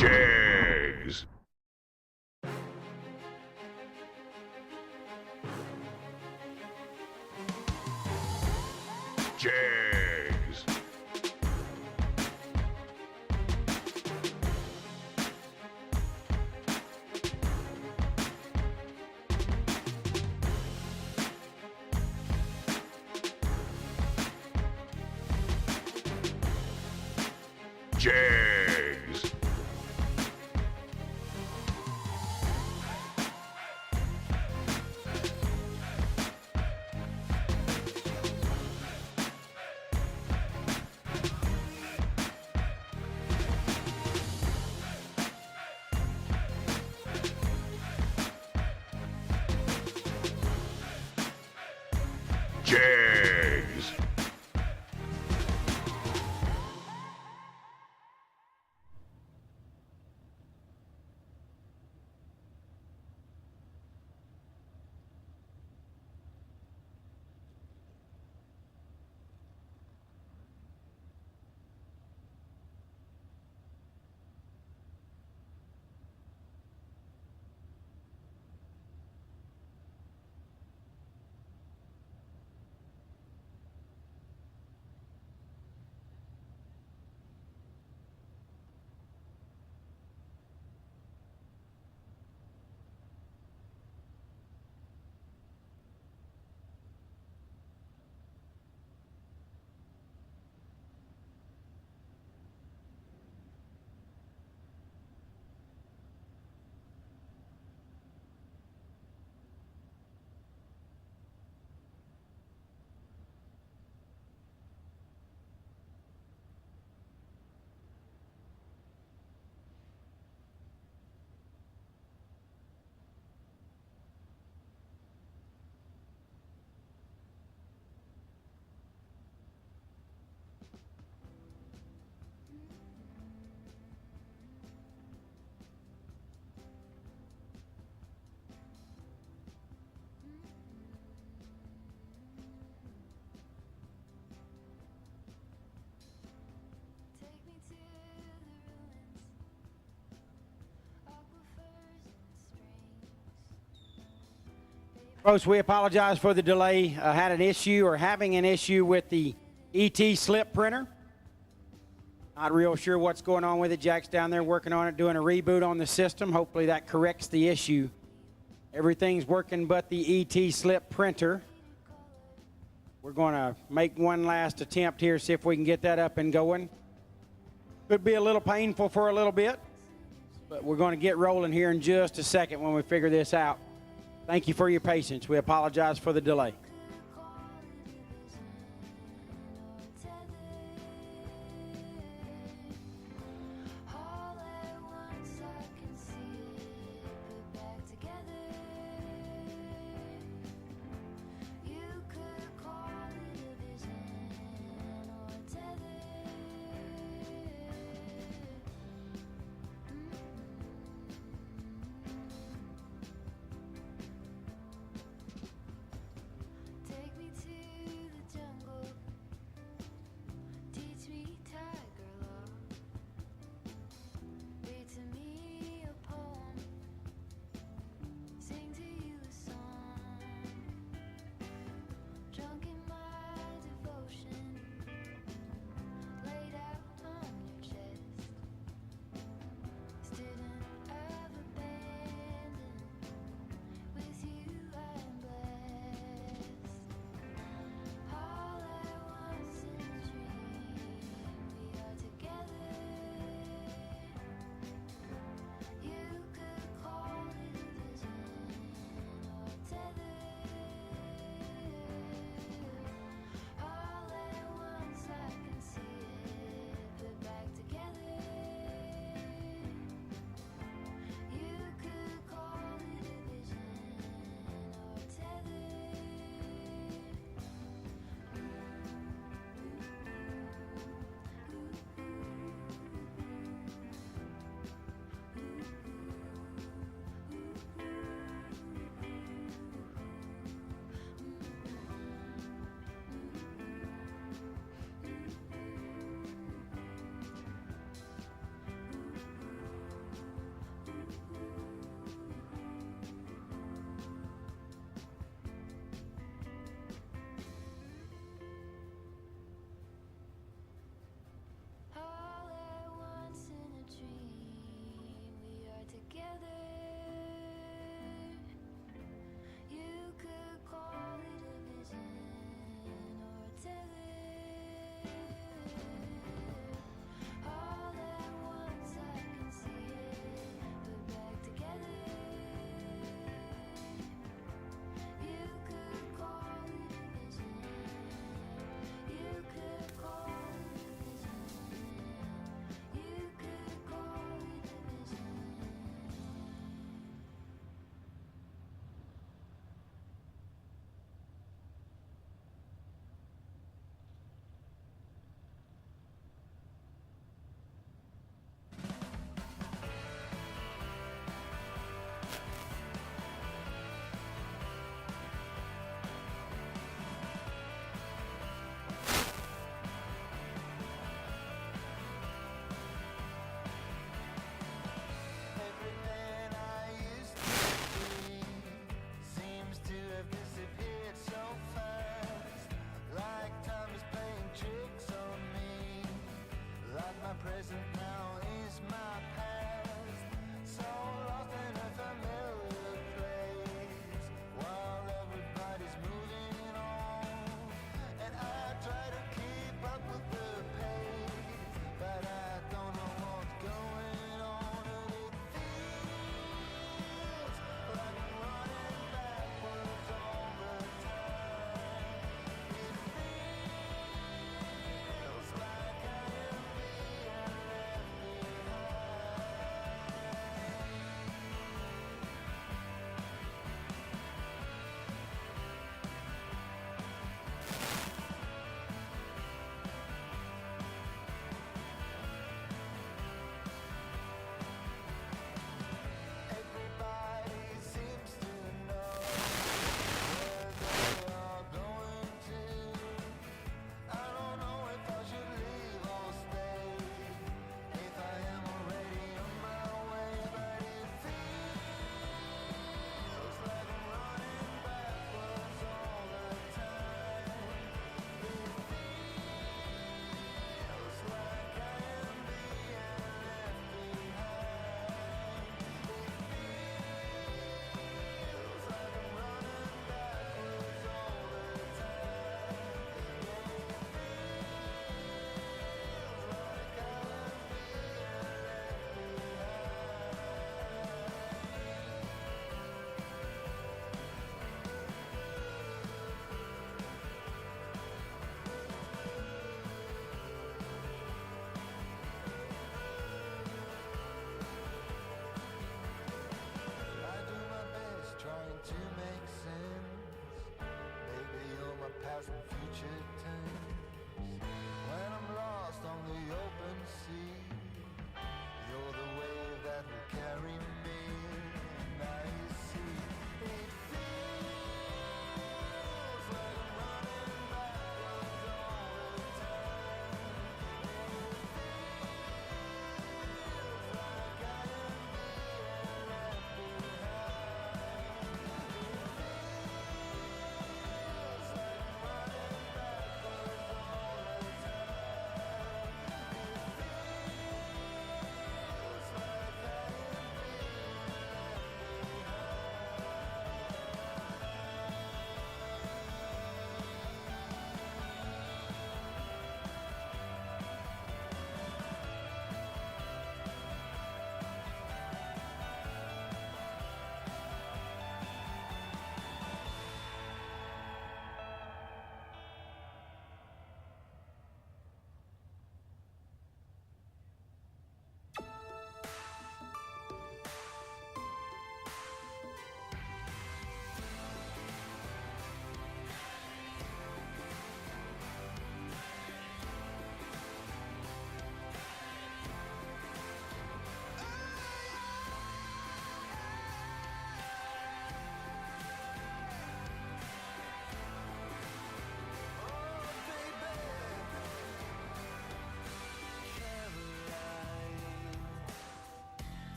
Jags. Jags. Jags. Jags. Folks, we apologize for the delay. Had an issue or having an issue with the ET slip printer. Not real sure what's going on with it. Jack's down there working on it, doing a reboot on the system. Hopefully that corrects the issue. Everything's working but the ET slip printer. We're going to make one last attempt here, see if we can get that up and going. Could be a little painful for a little bit, but we're going to get rolling here in just a second when we figure this out. Thank you for your patience. We apologize for the delay.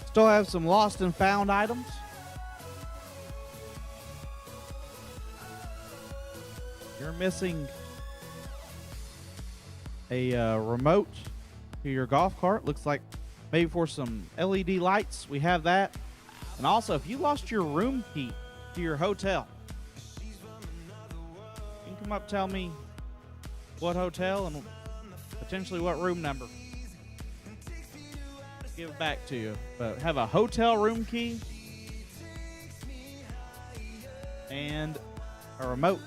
Still have some lost and found items. You're missing a remote to your golf cart. Looks like maybe for some LED lights. We have that. And also, if you lost your room key to your hotel, you can come up, tell me what hotel and potentially what room number. Give it back to you. But have a hotel room key and a remote.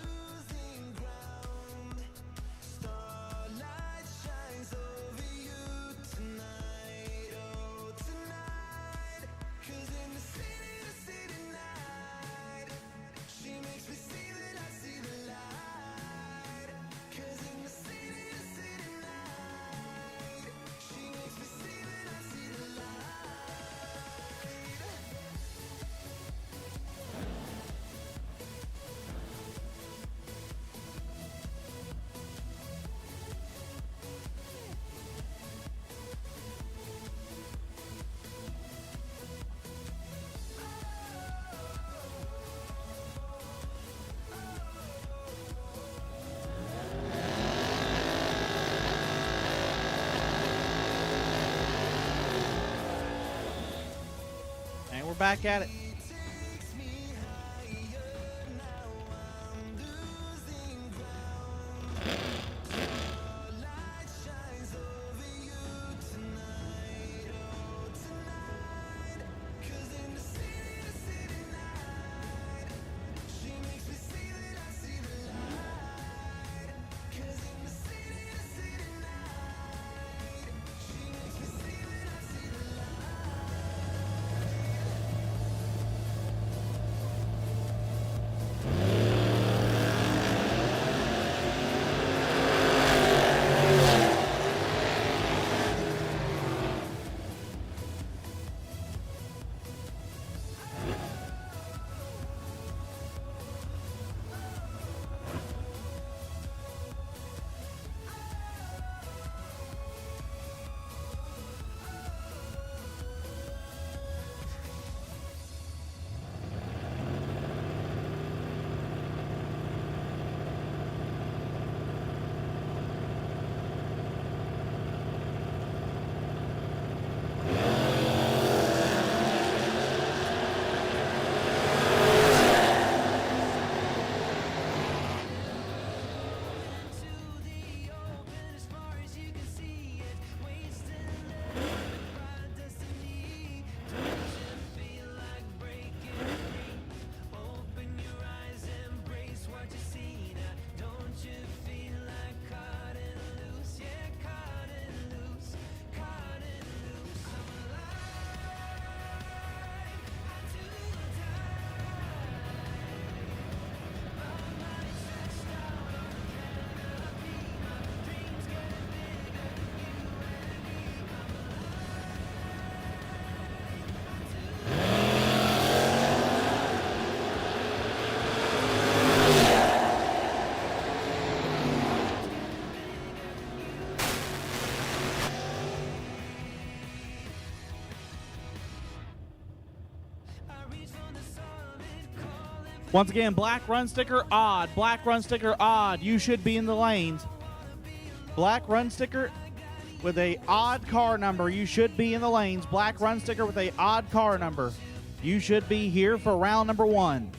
We're back at it. Once again, black run sticker odd. Black run sticker odd. You should be in the lanes. Black run sticker with a odd car number. You should be in the lanes. Black run sticker with a odd car number. You should be here for round number 1.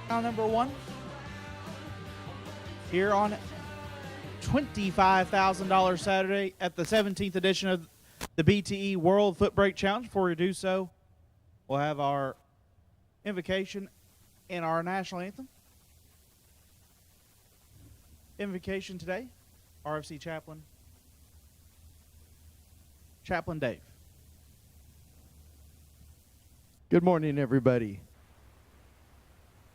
Round number 1 here on $25,000 Saturday at the 17th edition of the BTE World Footbrake Challenge. Before we do so, we'll have our invocation and our national anthem. Invocation today, RFC Chaplain Dave. Good morning, everybody.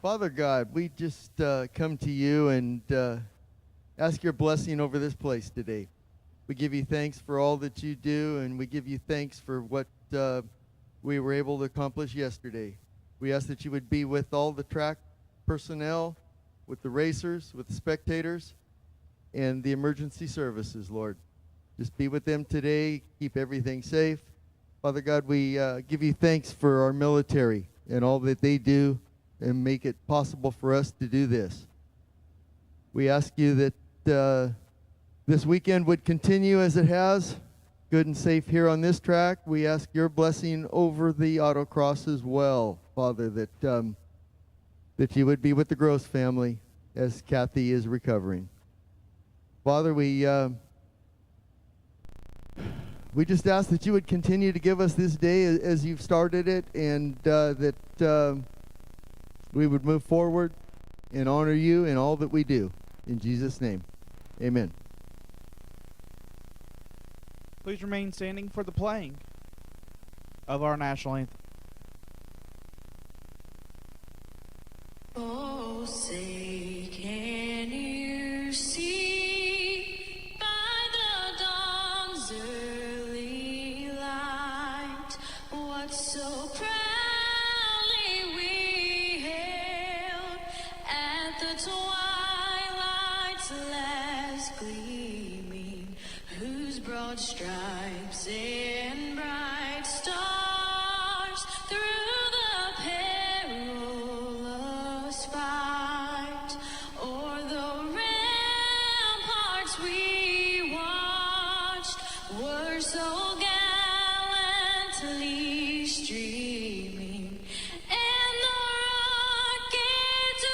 Father God, we just come to you and ask your blessing over this place today. We give you thanks for all that you do, and we give you thanks for what we were able to accomplish yesterday. We ask that you would be with all the track personnel, with the racers, with the spectators, and the emergency services, Lord. Just be with them today. Keep everything safe. Father God, we give you thanks for our military and all that they do and make it possible for us to do this. We ask you that this weekend would continue as it has, good and safe here on this track. We ask your blessing over the autocross as well, Father, that you would be with the Gross family as Kathy is recovering. Father, we just ask that you would continue to give us this day as you've started it, and that we would move forward and honor you in all that we do. In Jesus' name, amen. Please remain standing for the playing of our national anthem. Oh, say, can you see by the dawn's early light what so proudly we hailed at the twilight's last broad stripes and bright stars through the perilous fight, o'er the ramparts we watched were so gallantly streaming, and the rockets'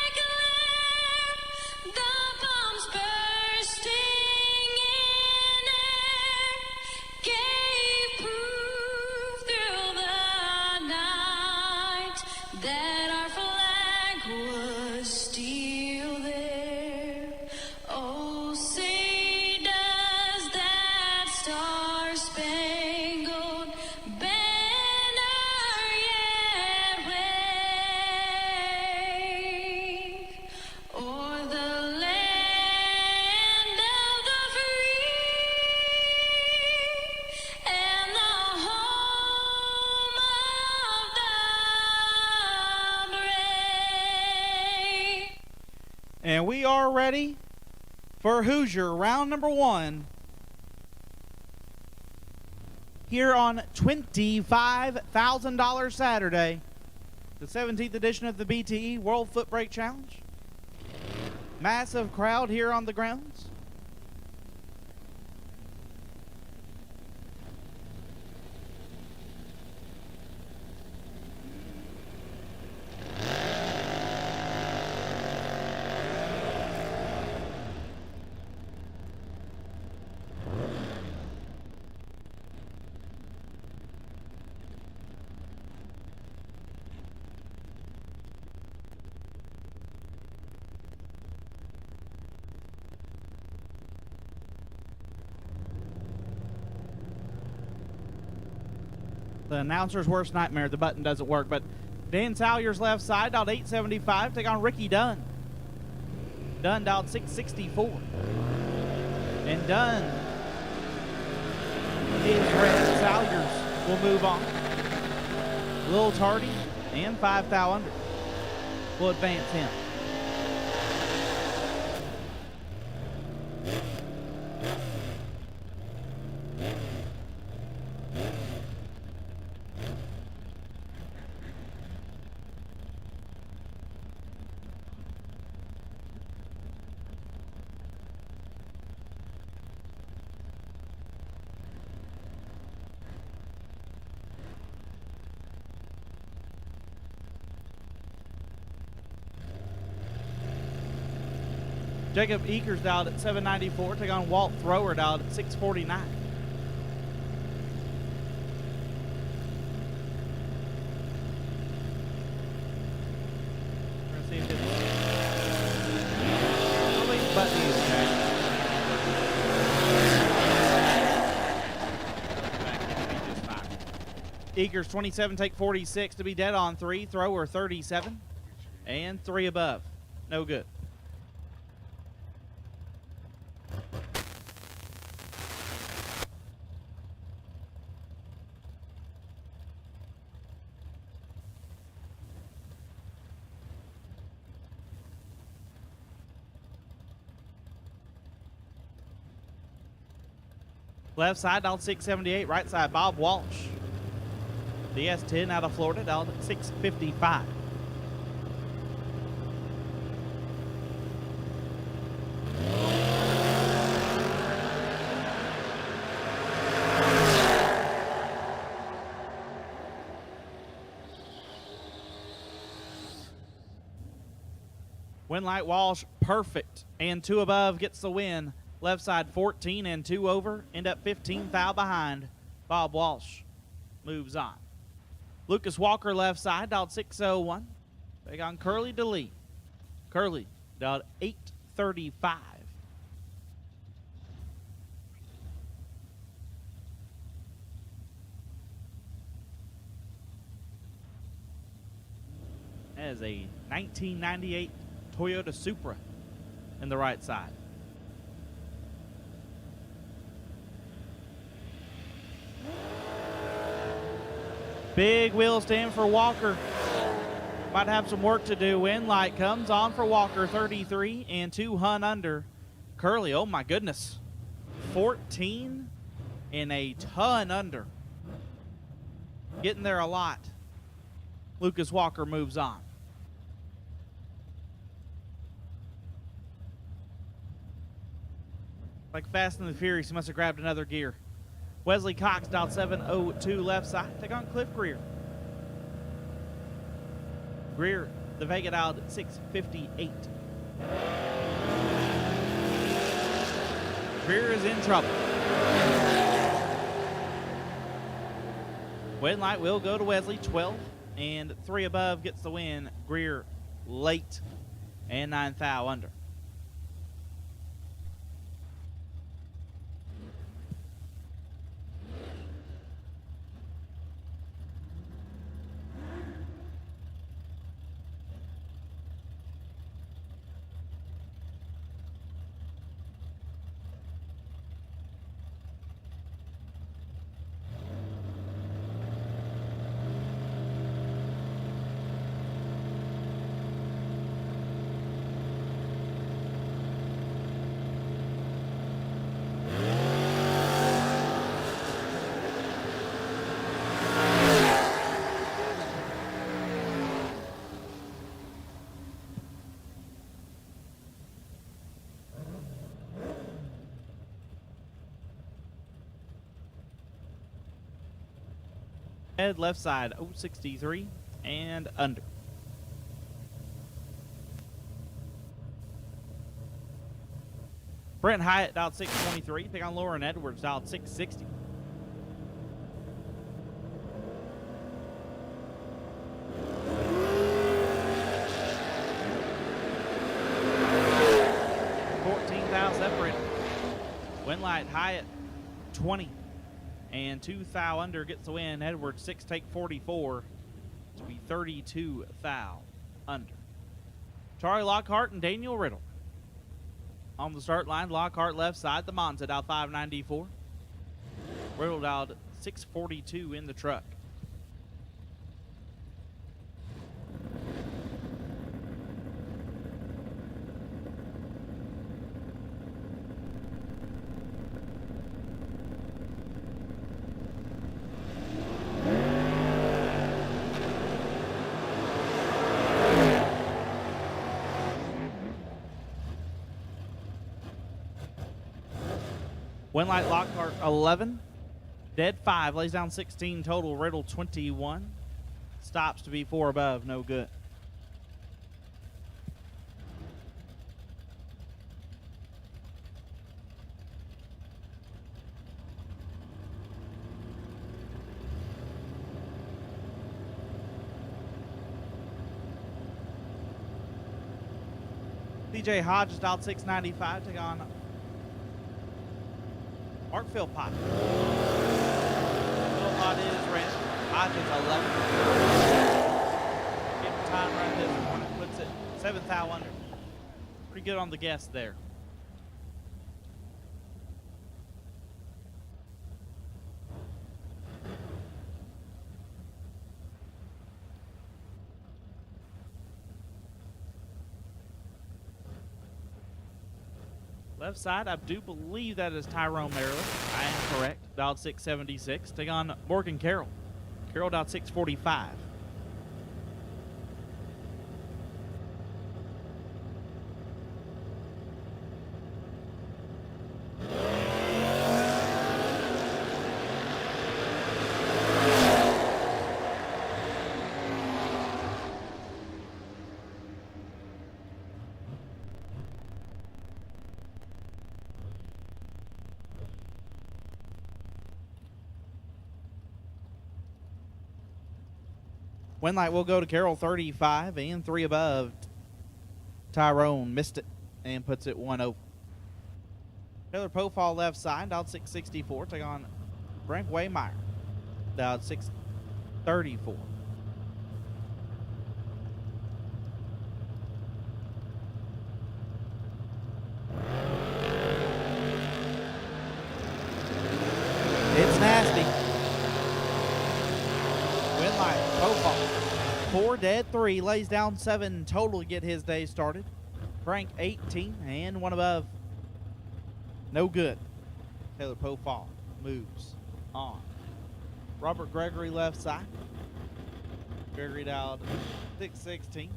regular, the bombs bursting in air, gave proof through the night that our flag was still there. Oh, say does that star-spangled banner yet wave o'er the land of the free and the home of the brave? And we are ready for Hoosier round number 1 here on $25,000 Saturday, the 17th edition of the BTE World Footbrake Challenge. Massive crowd here on the grounds. The announcer's worst nightmare. The button doesn't work, but Dan Salyer's left side dialed 875. Take on Ricky Dunn. Dunn dialed 664. And Dunn is ready. Salyers will move on. Little Tardy and 5 thou under will advance him. Jacob Eakers dialed at 794. Take on Walt Thrower dialed at 649. We're going to see if it's... I think the button is okay. Eakers 27, take 46 to be dead on 3. Thrower 37. And 3 above. No good. Left side, dialed 678. Right side, Bob Walsh. The S10 out of Florida, dialed at 655. Winlight Walsh, perfect. And 2 above gets the win. Left side 14 and 2 over. End up 15 thou behind. Bob Walsh moves on. Lucas Walker left side, dialed 601. Take on Curly DeLee. Curly dialed 835. That is a 1998 Toyota Supra in the right side. Big wheel stand for Walker. Might have some work to do. Winlight comes on for Walker, 33 and 2 hun under. Curly, oh my goodness. 14 and a ton under. Getting there a lot. Lucas Walker moves on. Like Fast and the Furious, he must have grabbed another gear. Wesley Cox dialed 702 left side. Take on Cliff Greer. Greer, the Vega dialed 658. Greer is in trouble. Win light will go to Wesley. 12 and 3 above gets the win. Greer late and 9 thou under. Head left side 063 and under. Brent Hyatt dialed 623. Take on Lauren Edwards dialed 660. Separate. Win light Hyatt 20 and 2 thou under gets the win. Edwards 6 take 44 to be 32 thou under. Charlie Lockhart and Daniel Riddle on the start line. Lockhart left side. The Monza dialed 594. Riddle dialed 642 in the truck. Win light Lockhart 11. Dead 5. Lays down 16 total. Riddle 21. Stops to be 4 above. No good. DJ Hodges dialed 695. Take on Markfield Pot. Little Pot is red. Hodges 11. Give him time right this morning. Puts it 7 thou under. Pretty good on the guess there. Left side, I do believe that is Tyrone Maryland. I am correct. Dialed 676. Take on Morgan Carroll. Carroll dialed 645. Win light will go to Carroll 35 and 3 above. Tyrone missed it and puts it 1-0. Taylor Pofall left side, dialed 664. Take on Frank Waymeyer, dialed 634. It's nasty. Win light, Pofall. 4 dead, 3, lays down 7 total to get his day started. Frank 18 and 1 above. No good. Taylor Pofall moves on. Robert Gregory left side. Gregory dialed 616.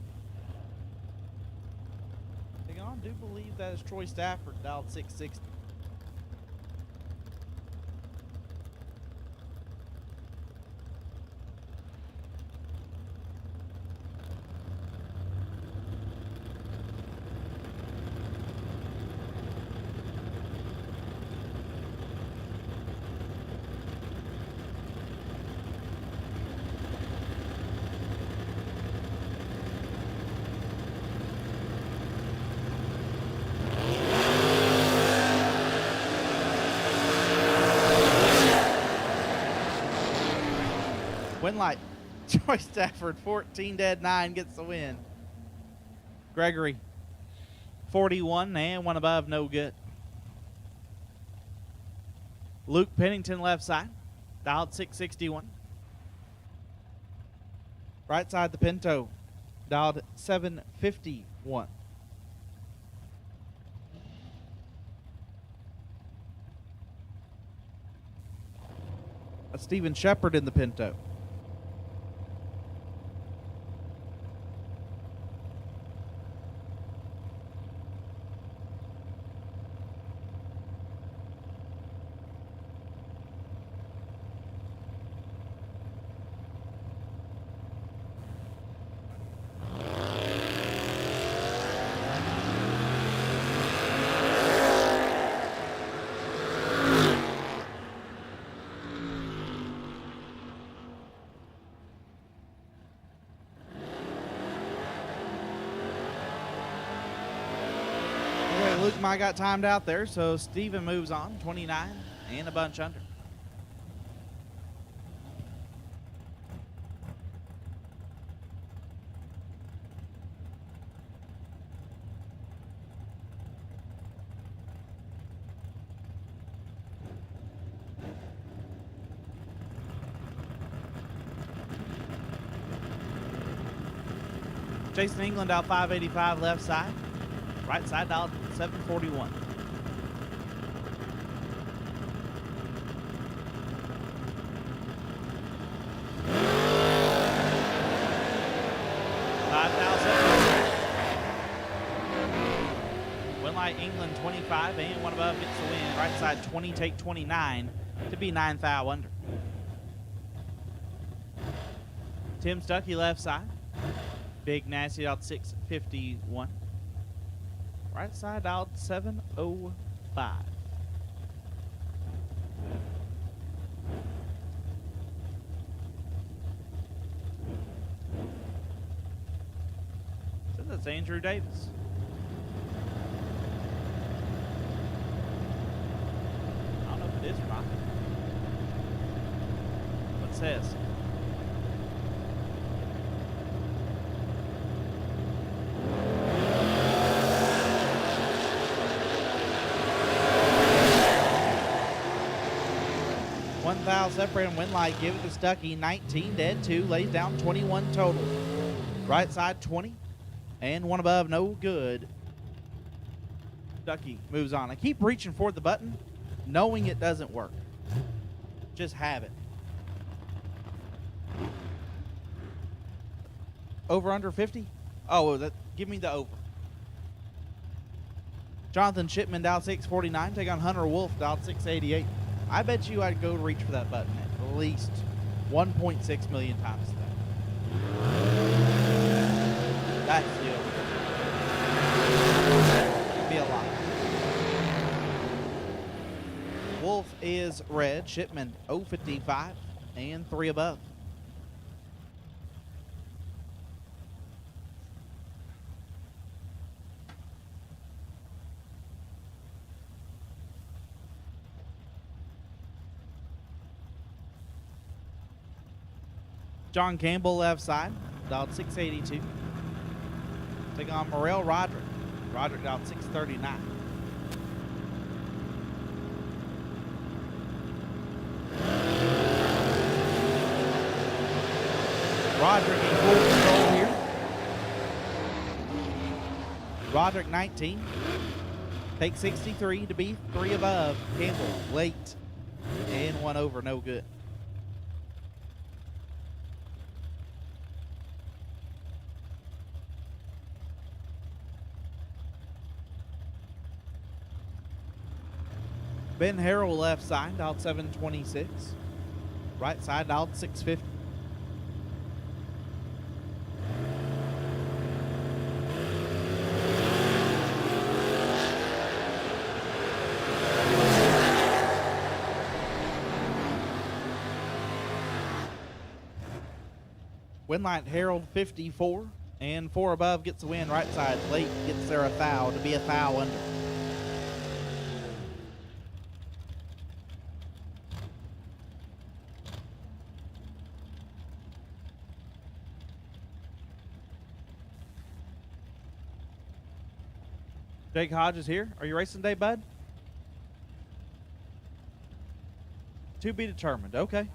Hang on, I do believe that is Troy Stafford dialed 660. Win light. Troy Stafford, 14 dead 9, gets the win. Gregory, 41 and one above, no good. Luke Pennington left side, dialed 661. Right side the Pinto, dialed 751. That's Stephen Shepard in the Pinto. Luke might got timed out there, so Steven moves on, 29 and a bunch under. Jason England out 585 left side. Right side dialed 741. Winlight England 25 and one above gets the win. Right side 20, take 29 to be 9 thou under. Tim Stuckey left side. Big Nasty out 651. Right side out 705. So that's Andrew Davis. I don't know if it is or not. What it says. Separating Winlight, give it to Stuckey, 19 dead 2, lays down 21 total. Right side 20 and one above, no good. Stuckey moves on. I keep reaching for the button knowing it doesn't work. Just have it. Over under 50? Oh, give me the over. Jonathan Shipman dialed 649, take on Hunter Wolf dialed 688. I bet you I'd go reach for that button at least 1.6 million times today. That's the over. That'd be a lot. Wolf is red. Shipman 055 and 3 above. John Campbell left side, dialed 682. Take on Morel Roderick. Roderick dialed 639. Roderick in full control here. Roderick 19. Take 63 to be 3 above. Campbell, late. And 1 over, no good. Ben Harrell left side, dialed 726. Right side, dialed 650. Windlight Harold 54 and 4 above gets the win. Right side late gets there a foul to be a foul under. Jake Hodge is here. Are you racing today, bud? To be determined. Okay.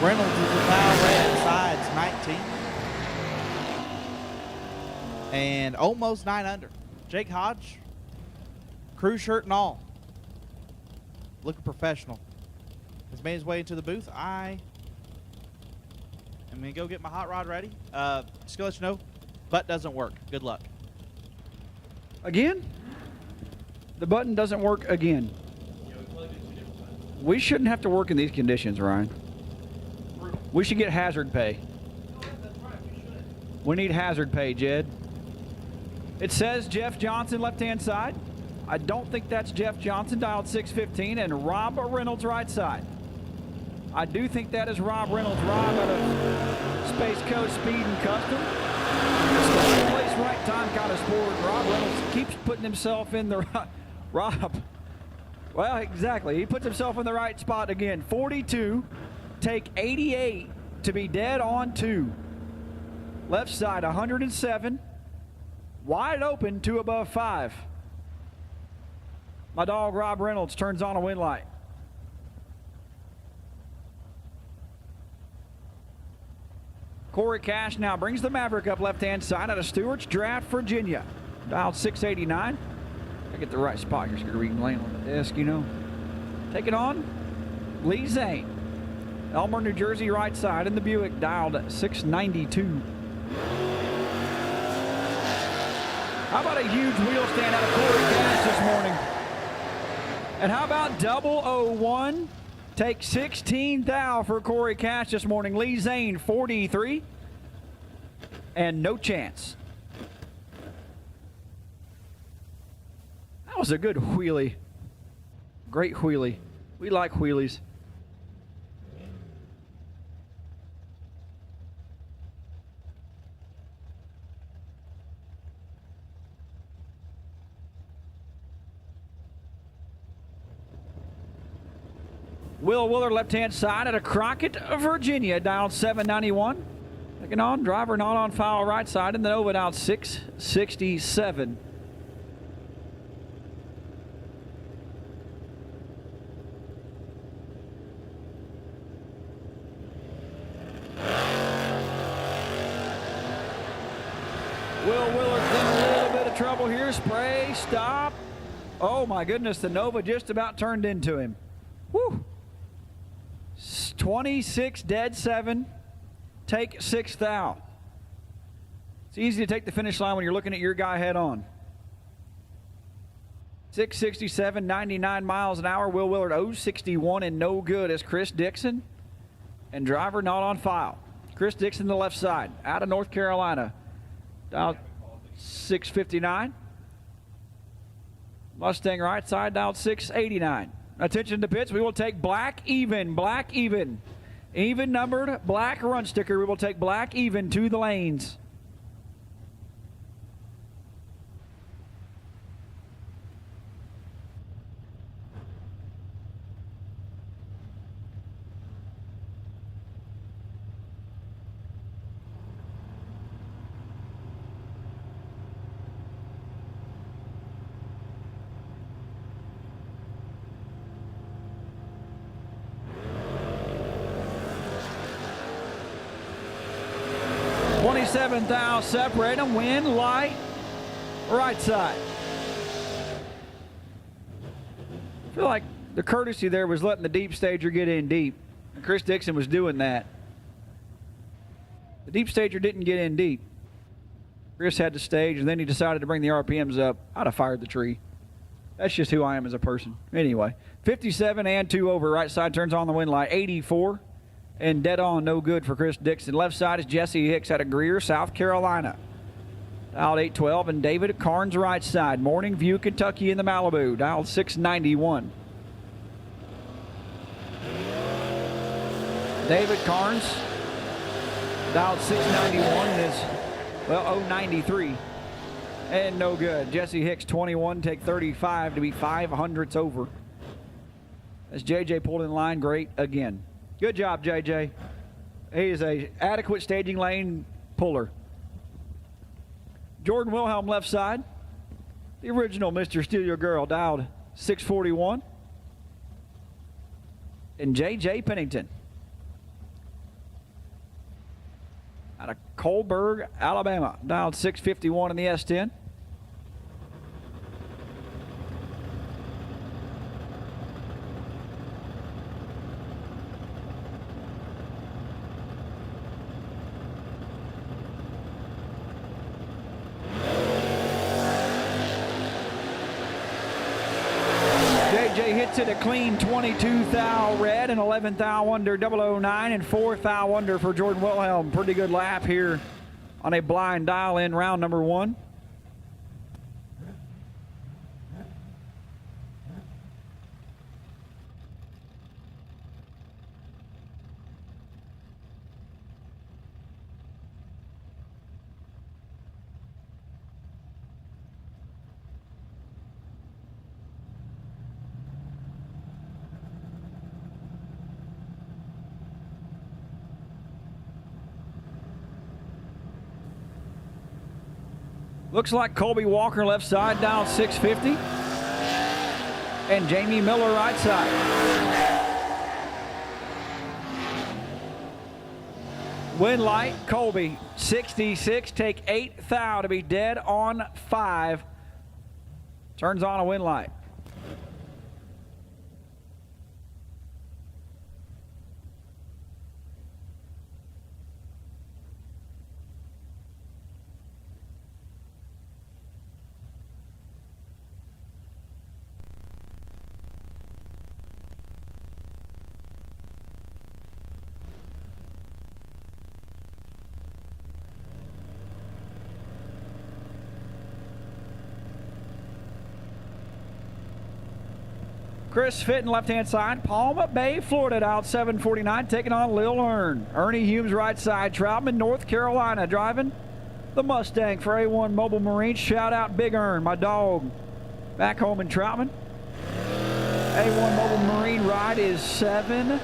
Reynolds is a foul red, sides 19. And almost 9 under. Jake Hodge, crew shirt and all. Looking professional. Has made his way into the booth. I am going to go get my hot rod ready. Just to let you know, butt doesn't work. Good luck. Again? The button doesn't work again. We shouldn't have to work in these conditions, Ryan. We should get hazard pay. We need hazard pay, Jed. It says Jeff Johnson, left-hand side. I don't think that's Jeff Johnson, dialed 615, and Rob Reynolds, right side. I do think that is Rob Reynolds. Rob out of Space Coast Speed and Custom. It's the right place, right time kind of sport. Rob Reynolds keeps putting himself in the right... Rob. Well, exactly. He puts himself in the right spot again. 42. Take 88 to be dead on 2. Left side 107. Wide open 2 above 5. My dog Rob Reynolds turns on a wind light. Corey Cash now brings the Maverick up left-hand side out of Stewart's Draft, Virginia. Dialed 689. I get the right spot here so you're reading laying on the desk, you know. Take it on. Lee Zane. Elmer, New Jersey, right side in the Buick, dialed 692. How about a huge wheel stand out of Corey Cash this morning? And how about 001? Take 16 thou for Corey Cash this morning. Lee Zane, 43. And no chance. That was a good wheelie. Great wheelie. We like wheelies. Will Willer, left-hand side at a Crockett, Virginia, dialed 791. Taking on, driver not on foul, right side, and then over dialed 667. Will Willer's in a little bit of trouble here. Spray, stop. Oh my goodness, the Nova just about turned into him. Whew. 26 dead 7. Take 6 thou. It's easy to take the finish line when you're looking at your guy head on. 667, 99 miles an hour. Will Willard 061 and no good as Chris Dixon. And driver not on file. Chris Dixon, the left side, out of North Carolina. Dialed 659. Mustang right side, dialed 689. Attention to pits. We will take black even. Black even. Even numbered black run sticker. We will take black even to the lanes. 27 thou separate them. Wind light, right side. I feel like the courtesy there was letting the deep stager get in deep. And Chris Dixon was doing that. The deep stager didn't get in deep. Chris had the stage, and then he decided to bring the RPMs up. I'd have fired the tree. That's just who I am as a person. Anyway, 57 and 2 over. Right side turns on the wind light. 84 and dead on, no good for Chris Dixon. Left side is Jesse Hicks out of Greer, South Carolina. Dialed 812, and David Carnes right side. Morning View, Kentucky in the Malibu. Dialed 691. David Carnes, dialed 691 is, well, 093. And no good. Jesse Hicks, 21, take 35 to be 500ths over. As JJ pulled in line, great again. Good job, JJ. He is a adequate staging lane puller. Jordan Wilhelm left side. The original Mr. Steal Your Girl, dialed 641. And JJ Pennington out of Colberg, Alabama, dialed 651 in the S10. JJ hits it a clean 22 thou red and 11 thou under 009 and 4 thou under for Jordan Wilhelm. Pretty good lap here on a blind dial in round number 1. Looks like Colby Walker left side down 650. And Jamie Miller right side. Wind light, Colby 66, take 8 thou to be dead on 5. Turns on a wind light. Chris Fitton, left-hand side. Palma Bay, Florida, out 749, taking on Lil Ern. Ernie Humes, right side. Troutman, North Carolina, driving the Mustang for A1 Mobile Marine. Shout out Big Ern, my dog, back home in Troutman. A1 Mobile Marine ride is 7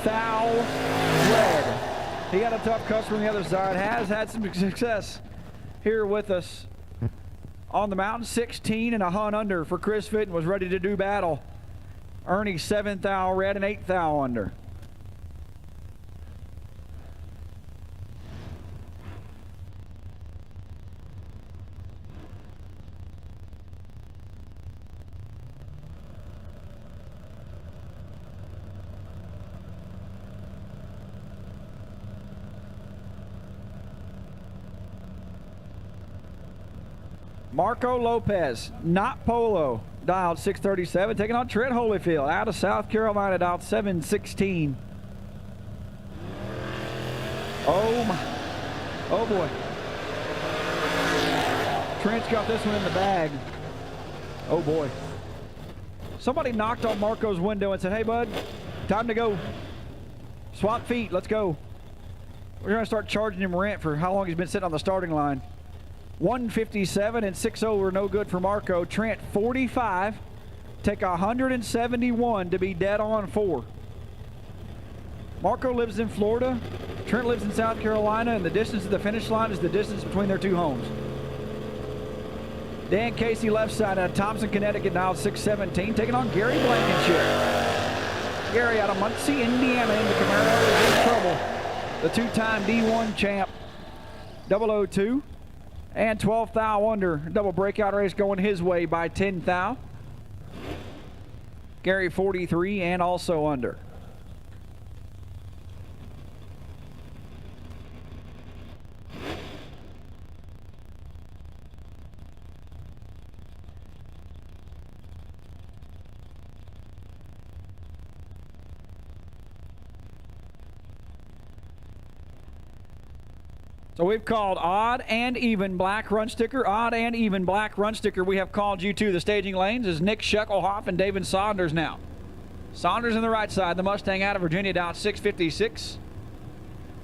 thou red. He got a tough customer on the other side. Has had some success here with us on the mountain. 16 and a hunt under for Chris Fitton, was ready to do battle. Ernie 7 thou red and 8 thou under. Marco Lopez, not Polo, dialed 637, taking on Trent Holyfield out of South Carolina, dialed 716. Oh my, oh boy. Trent's got this one in the bag. Oh boy. Somebody knocked on Marco's window and said, hey bud, time to go. Swap feet, let's go. We're gonna start charging him rent for how long he's been sitting on the starting line. 157 and 6 over, no good for Marco. Trent 45, take 171 to be dead on 4. Marco lives in Florida, Trent lives in South Carolina, and the distance to the finish line is the distance between their two homes. Dan Casey left side out of Thompson, Connecticut, now 617, taking on Gary Blankenship. Gary out of Muncie, Indiana, in the Camaro is in trouble. The two-time D1 champ 002. And 12 thou under. Double breakout race going his way by 10 thou. Gary 43 and also under. So we've called odd and even black run sticker. Odd and even black run sticker. We have called you to the staging lanes as Nick Shucklehoff and David Saunders now. Saunders on the right side, the Mustang out of Virginia down 656.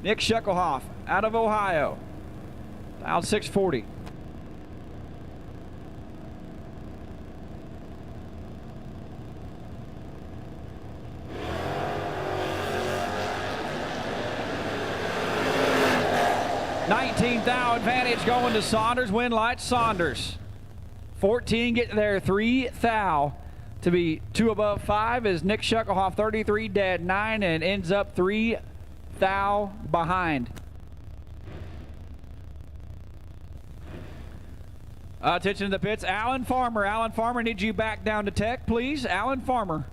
Nick Shucklehoff out of Ohio down 640. $19,000 advantage going to Saunders. Win light Saunders. 14 get there. 3 thou to be 2 above 5 is Nick Shucklehoff 33 dead 9 and ends up 3 thou behind. Attention to the pits. Alan Farmer. Alan Farmer needs you back down to tech, please. Alan Farmer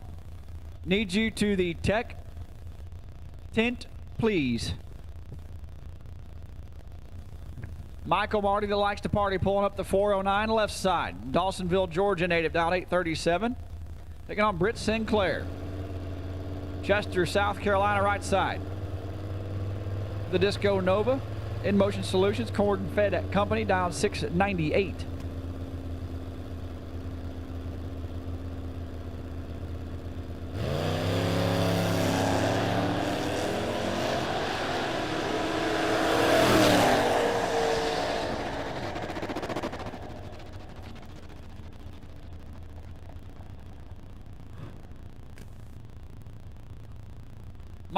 needs you to the tech tent, please. Michael Marty that likes to party pulling up the 409 left side. Dawsonville, Georgia native down 837. Taking on Britt Sinclair. Chester, South Carolina right side. The Disco Nova. In Motion Solutions, Corn Fed Company down 698.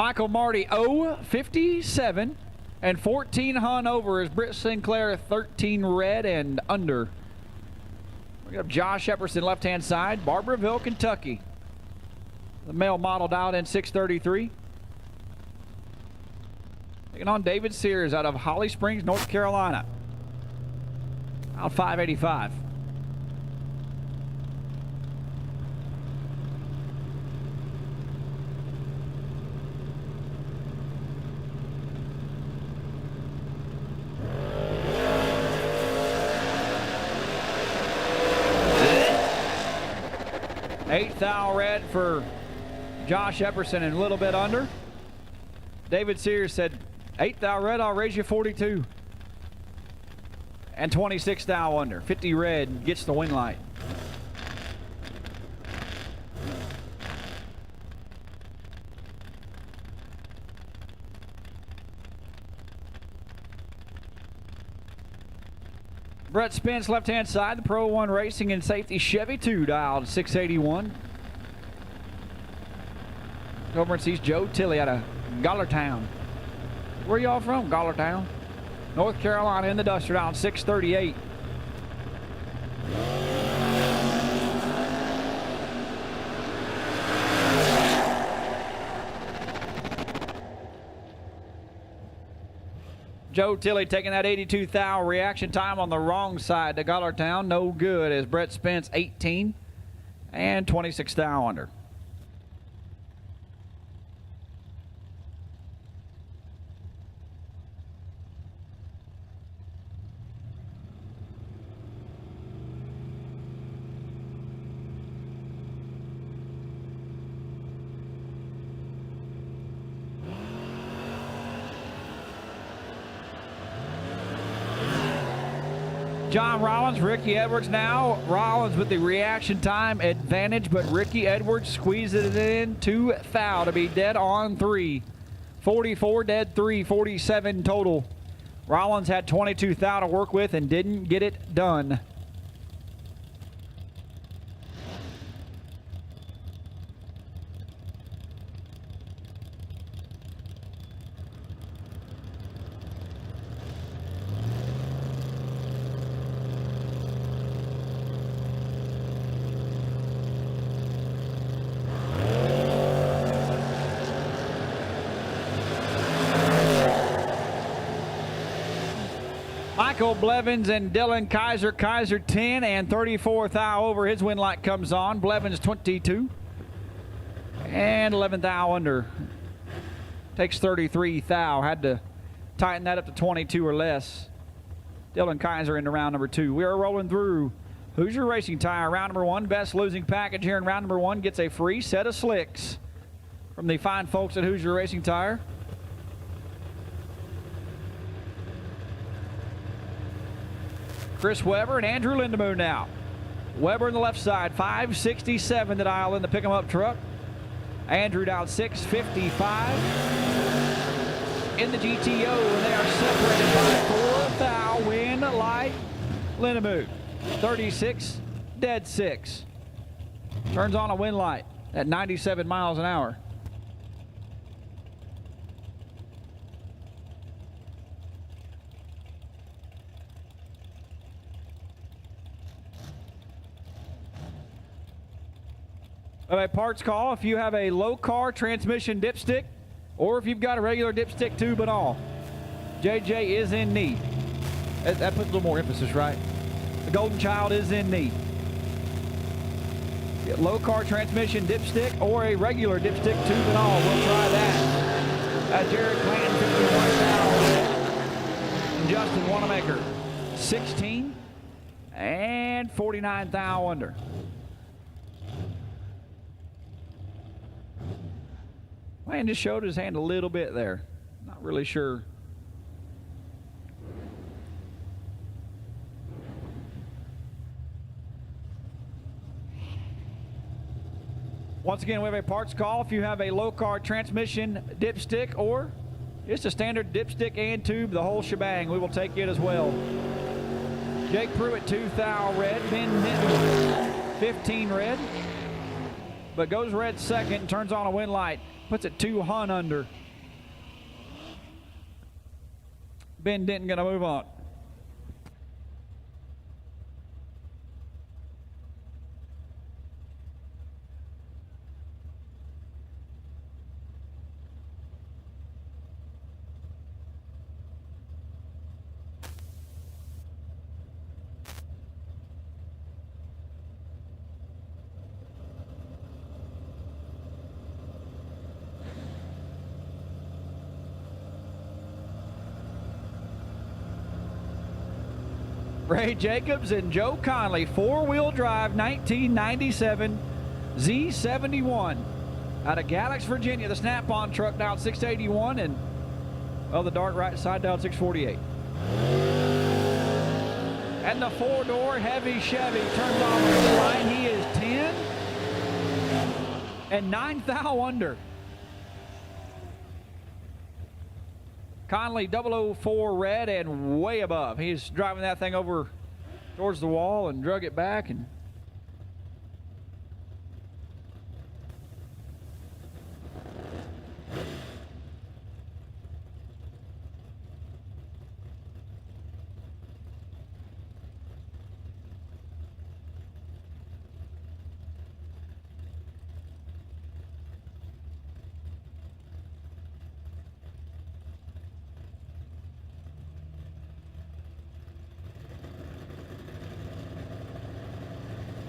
Michael Marty 057 and 14 hun over is Britt Sinclair 13 red and under. We got Josh Epperson left hand side, Barberville, Kentucky. The male model dialed in 633. Taking on David Sears out of Holly Springs, North Carolina. Out 585. Eighth thou red for Josh Epperson and a little bit under. David Sears said, 8th thou red, I'll raise you 42. And 26 thou under. 50 red gets the win light. Brett Spence left-hand side, the Pro 1 Racing and Safety Chevy 2 dialed 681. Over and sees Joe Tilley out of Gallertown. Where y'all from? Gallertown, North Carolina in the Duster down 638. Joe Tilley taking that 82 thou reaction time on the wrong side to Gallertown. No good as Brett Spence 18 and 26 thou under. John Rollins, Ricky Edwards now. Rollins with the reaction time advantage, but Ricky Edwards squeezes it in 2 thou to be dead on 3. 44 dead 3, 47 total. Rollins had 22 thou to work with and didn't get it done. Michael Blevins and Dylan Kaiser. Kaiser 10 and 34 thou over. His win light comes on. Blevins 22 and 11 thou under. Takes 33 thou. Had to tighten that up to 22 or less. Dylan Kaiser into round number 2. We are rolling through Hoosier Racing Tire. Round number 1. Best losing package here in round number 1 gets a free set of slicks from the fine folks at Hoosier Racing Tire. Chris Weber and Andrew Lindemoon now. Weber on the left side, 567 to dial in the pick 'em up truck. Andrew down 655 in the GTO, and they are separated by 4 thou. Win light Lindemoon. 36, dead 6. Turns on a win light at 97 miles an hour. A parts call if you have a low car transmission dipstick or if you've got a regular dipstick tube and all. JJ is in need. That puts a little more emphasis, right? The Golden Child is in need. Get low car transmission dipstick or a regular dipstick tube and all. We'll try that. Jared Clanton, 51 thou. Justin Wanamaker, 16 and 49 thou under. Man just showed his hand a little bit there. Not really sure. Once again, we have a parts call if you have a low car transmission dipstick or just a standard dipstick and tube, the whole shebang. We will take it as well. Jake Pruitt, 2 thou red. Ben Minton, 15 red. But goes red second and turns on a win light. Puts it 2 hun under. Ben Denton gonna move on. Ray Jacobs and Joe Conley, 4-wheel drive 1997 Z71 out of Galax, Virginia. The snap-on truck down 681 and, well, the dark right side down 648. And the 4-door heavy Chevy turns on the line. He is 10 and 9 thou under. Conley 004 red and way above. He's driving that thing over towards the wall and drug it back. And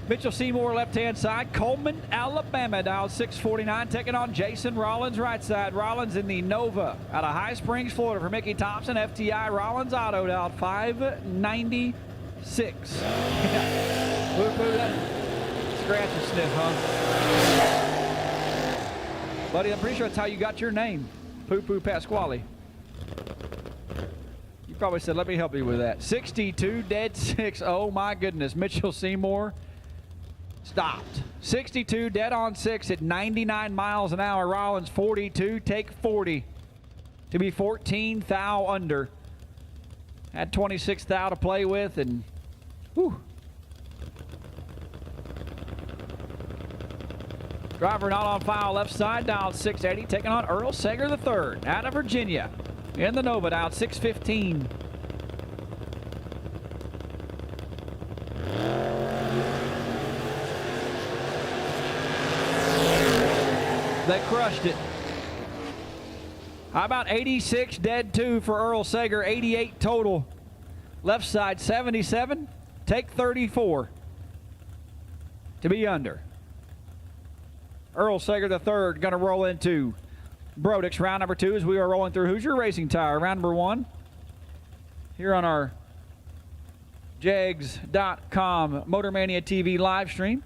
Mitchell Seymour left-hand side. Coleman, Alabama, dial 649, taking on Jason Rollins right side. Rollins in the Nova out of High Springs, Florida for Mickey Thompson. FTI Rollins Auto dial 596. Woo-hoo, that scratch and sniff, huh? Buddy, I'm pretty sure that's how you got your name. Poo-Poo Pasquale. You probably said, let me help you with that. 62, dead 6. Oh, my goodness. Mitchell Seymour stopped. 62, dead on 6 at 99 miles an hour. Rollins 42, take 40 to be 14 thou under. Had 26 thou to play with, and whew. Driver not on file left side, dialed 680, taking on Earl Sager III out of Virginia in the Nova, dialed 615. They crushed it. How about 86 dead 2 for Earl Sager, 88 total. Left side 77, take 34 to be under. Earl Sager III going to roll into Brodix, round number 2, as we are rolling through Hoosier Racing Tire, round number 1. Here on our Jags.com Motormania TV live stream.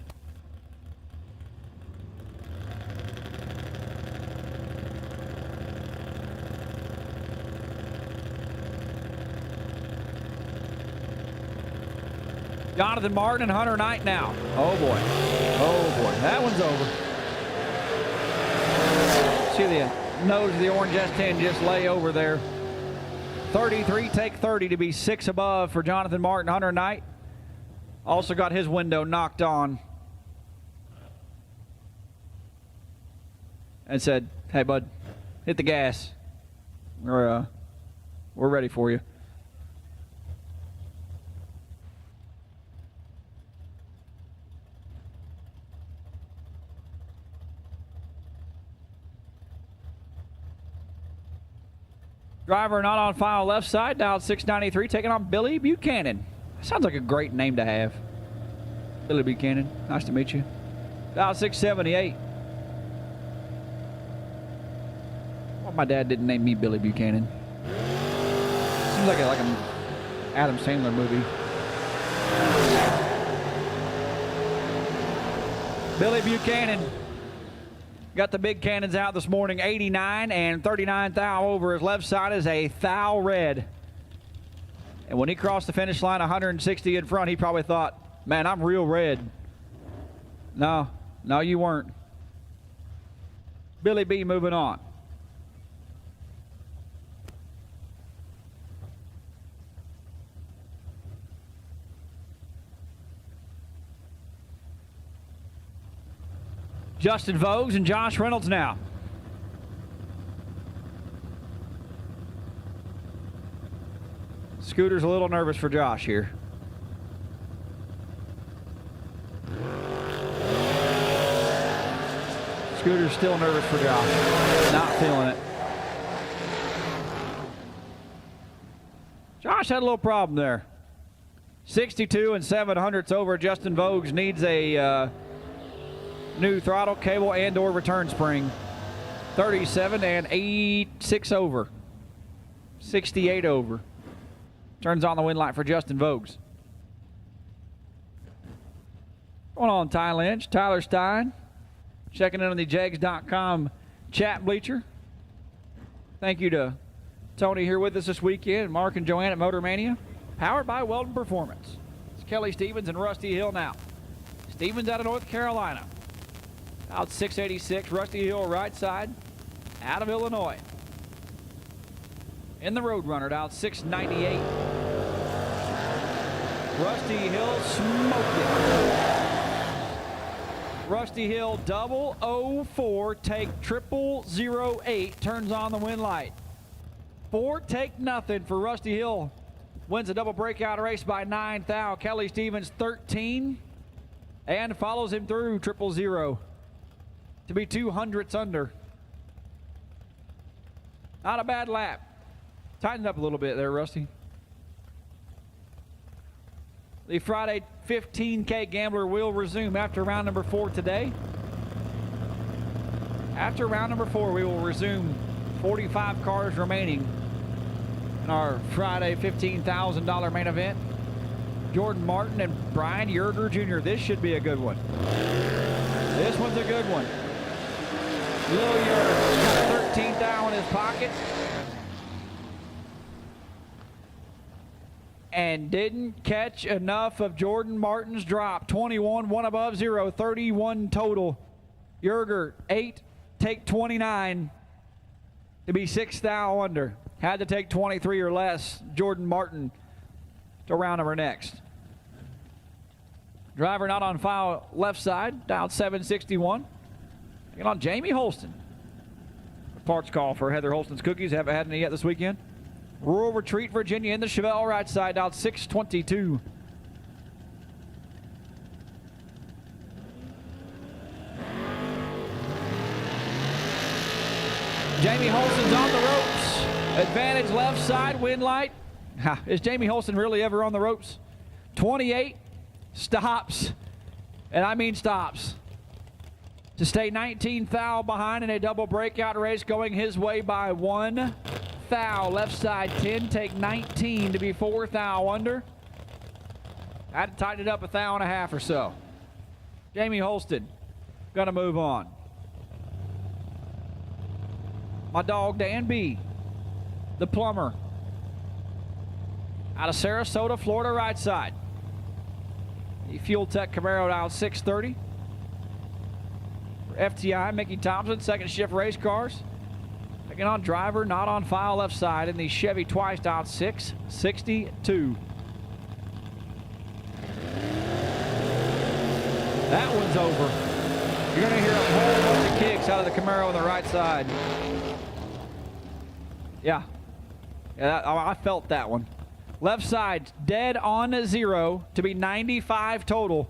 Jonathan Martin and Hunter Knight now. Oh boy. Oh boy. That one's over. See the nose of the orange S10 just lay over there. 33, take 30 to be 6 above for Jonathan Martin. Hunter Knight also got his window knocked on and said, hey bud, hit the gas. We're ready for you. Driver not on file left side, dialed 693, taking on Billy Buchanan. Sounds like a great name to have. Billy Buchanan, nice to meet you. Dialed 678. Well, my dad didn't name me Billy Buchanan. Seems like an Adam Sandler movie. Billy Buchanan got the big cannons out this morning, 89 and 39 thou over. His left side is a thou red. And when he crossed the finish line 160 in front, he probably thought, man, I'm real red. No, you weren't. Billy B moving on. Justin Vogues and Josh Reynolds now. Scooter's a little nervous for Josh here. Scooter's still nervous for Josh. Not feeling it. Josh had a little problem there. 62 and 7/100ths over. Justin Vogues needs a new throttle, cable, and or return spring. 37 and 86 over. 68 over. Turns on the wind light for Justin Vogues. Going on, Ty Lynch, Tyler Stein. Checking in on the Jags.com chat bleacher. Thank you to Tony here with us this weekend. Mark and Joanne at Motor Mania. Powered by Weldon Performance. It's Kelly Stevens and Rusty Hill now. Stevens out of North Carolina. Out 686, Rusty Hill right side, out of Illinois. In the Roadrunner, out 698. Rusty Hill smoked it. Rusty Hill 004, take 0008, turns on the wind light. 4 take nothing for Rusty Hill. Wins a double breakout race by 9 thou. Kelly Stevens 13 and follows him through 000. To be 200ths under. Not a bad lap. Tightened up a little bit there, Rusty. The Friday 15K Gambler will resume after round number 4 today. After round number 4, we will resume 45 cars remaining in our Friday $15,000 main event. Jordan Martin and Brian Yerger Jr. This should be a good one. This one's a good one. Lil Yerger got 13 thou in his pocket. And didn't catch enough of Jordan Martin's drop. 21, 1 above 0, 31 total. Yerger, 8, take 29 to be 6 thou under. Had to take 23 or less. Jordan Martin to round number next. Driver not on file left side, dialed 761. Taking on Jamie Holston. Parts call for Heather Holston's Cookies. Haven't had any yet this weekend. Rural Retreat, Virginia in the Chevelle right side, dialed 622. Jamie Holston's on the ropes. Advantage left side, wind light. Is Jamie Holston really ever on the ropes? 28 stops, and I mean stops, to stay 19 thou behind in a double breakout race, going his way by 1 thou. Left side 10, take 19 to be 4 thou under. Had to tighten it up 1.5 thou or so. Jamie Holston gonna move on. My dog Dan B, the plumber, out of Sarasota, Florida, right side. The Fuel Tech Camaro out 630. For FTI, Mickey Thompson, second shift race cars. Taking on driver, not on file, left side in the Chevy Twice out 662. That one's over. You're going to hear a whole bunch of kicks out of the Camaro on the right side. Yeah, I felt that one. Left side dead on 0 to be 95 total.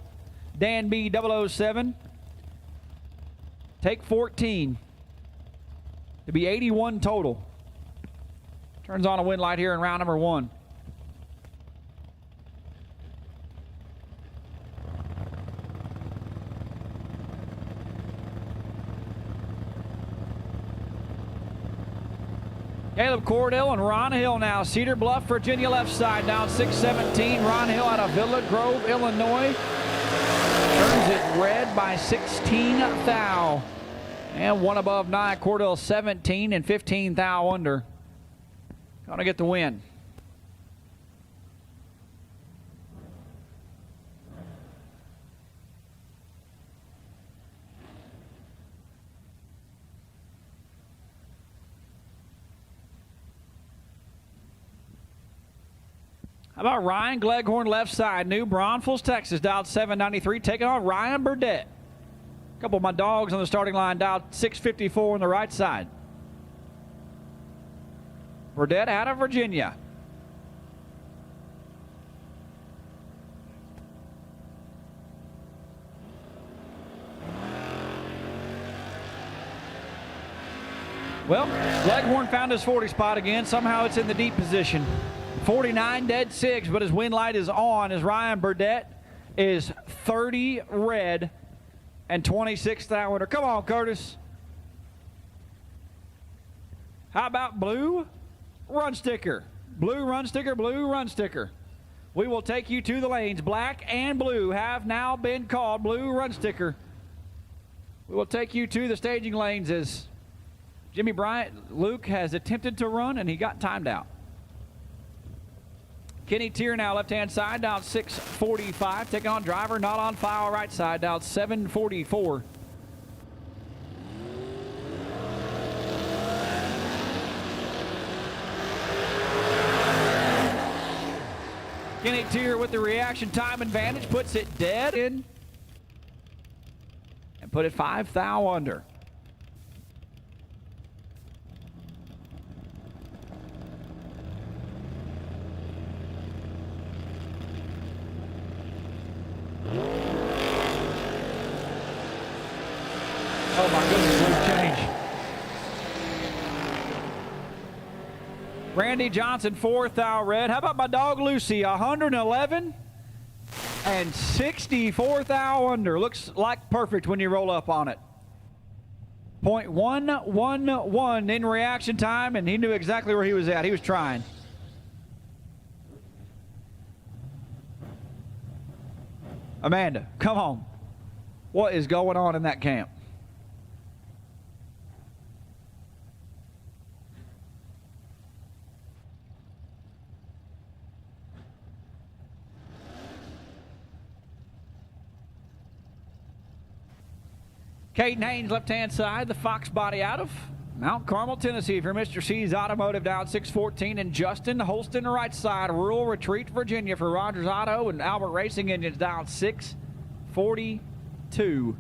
Dan B 007. Take 14 to be 81 total. Turns on a wind light here in round number 1. Caleb Cordell and Ron Hill now. Cedar Bluff, Virginia, left side down 617. Ron Hill out of Villa Grove, Illinois. Turns it red by 16 thou. And one above 9. Cordell 17 and 15 thou under. Gonna get the win. How about Ryan Gleghorn, left side, New Braunfels, Texas, dialed 793, taking on Ryan Burdett. A couple of my dogs on the starting line, dialed 654 on the right side. Burdett out of Virginia. Well, Gleghorn found his 40 spot again. Somehow it's in the deep position. 49 dead 6, but his wind light is on as Ryan Burdett is 30 red and 26 thou under. Come on, Curtis. How about blue run sticker? Blue run sticker, blue run sticker. We will take you to the lanes. Black and blue have now been called. Blue run sticker. We will take you to the staging lanes as Jimmy Bryant, Luke, has attempted to run and he got timed out. Kenny Tier now left-hand side, down 645. Taking on driver, not on file, right side, down 744. Kenny Tier with the reaction time advantage, puts it dead in. And put it 5 thou under. Oh my goodness, what a change. Randy Johnson, 4 thou red. How about my dog Lucy, 111 and 64 thou under. Looks like perfect when you roll up on it. 0.111 in reaction time, and he knew exactly where he was at. He was trying. Amanda, come on. What is going on in that camp? Caden Haynes, left-hand side, the Fox body out of Mount Carmel, Tennessee for Mr. C's Automotive, down 614. And Justin Holston, right side, Rural Retreat, Virginia for Rogers Auto and Albert Racing Engines, down 642.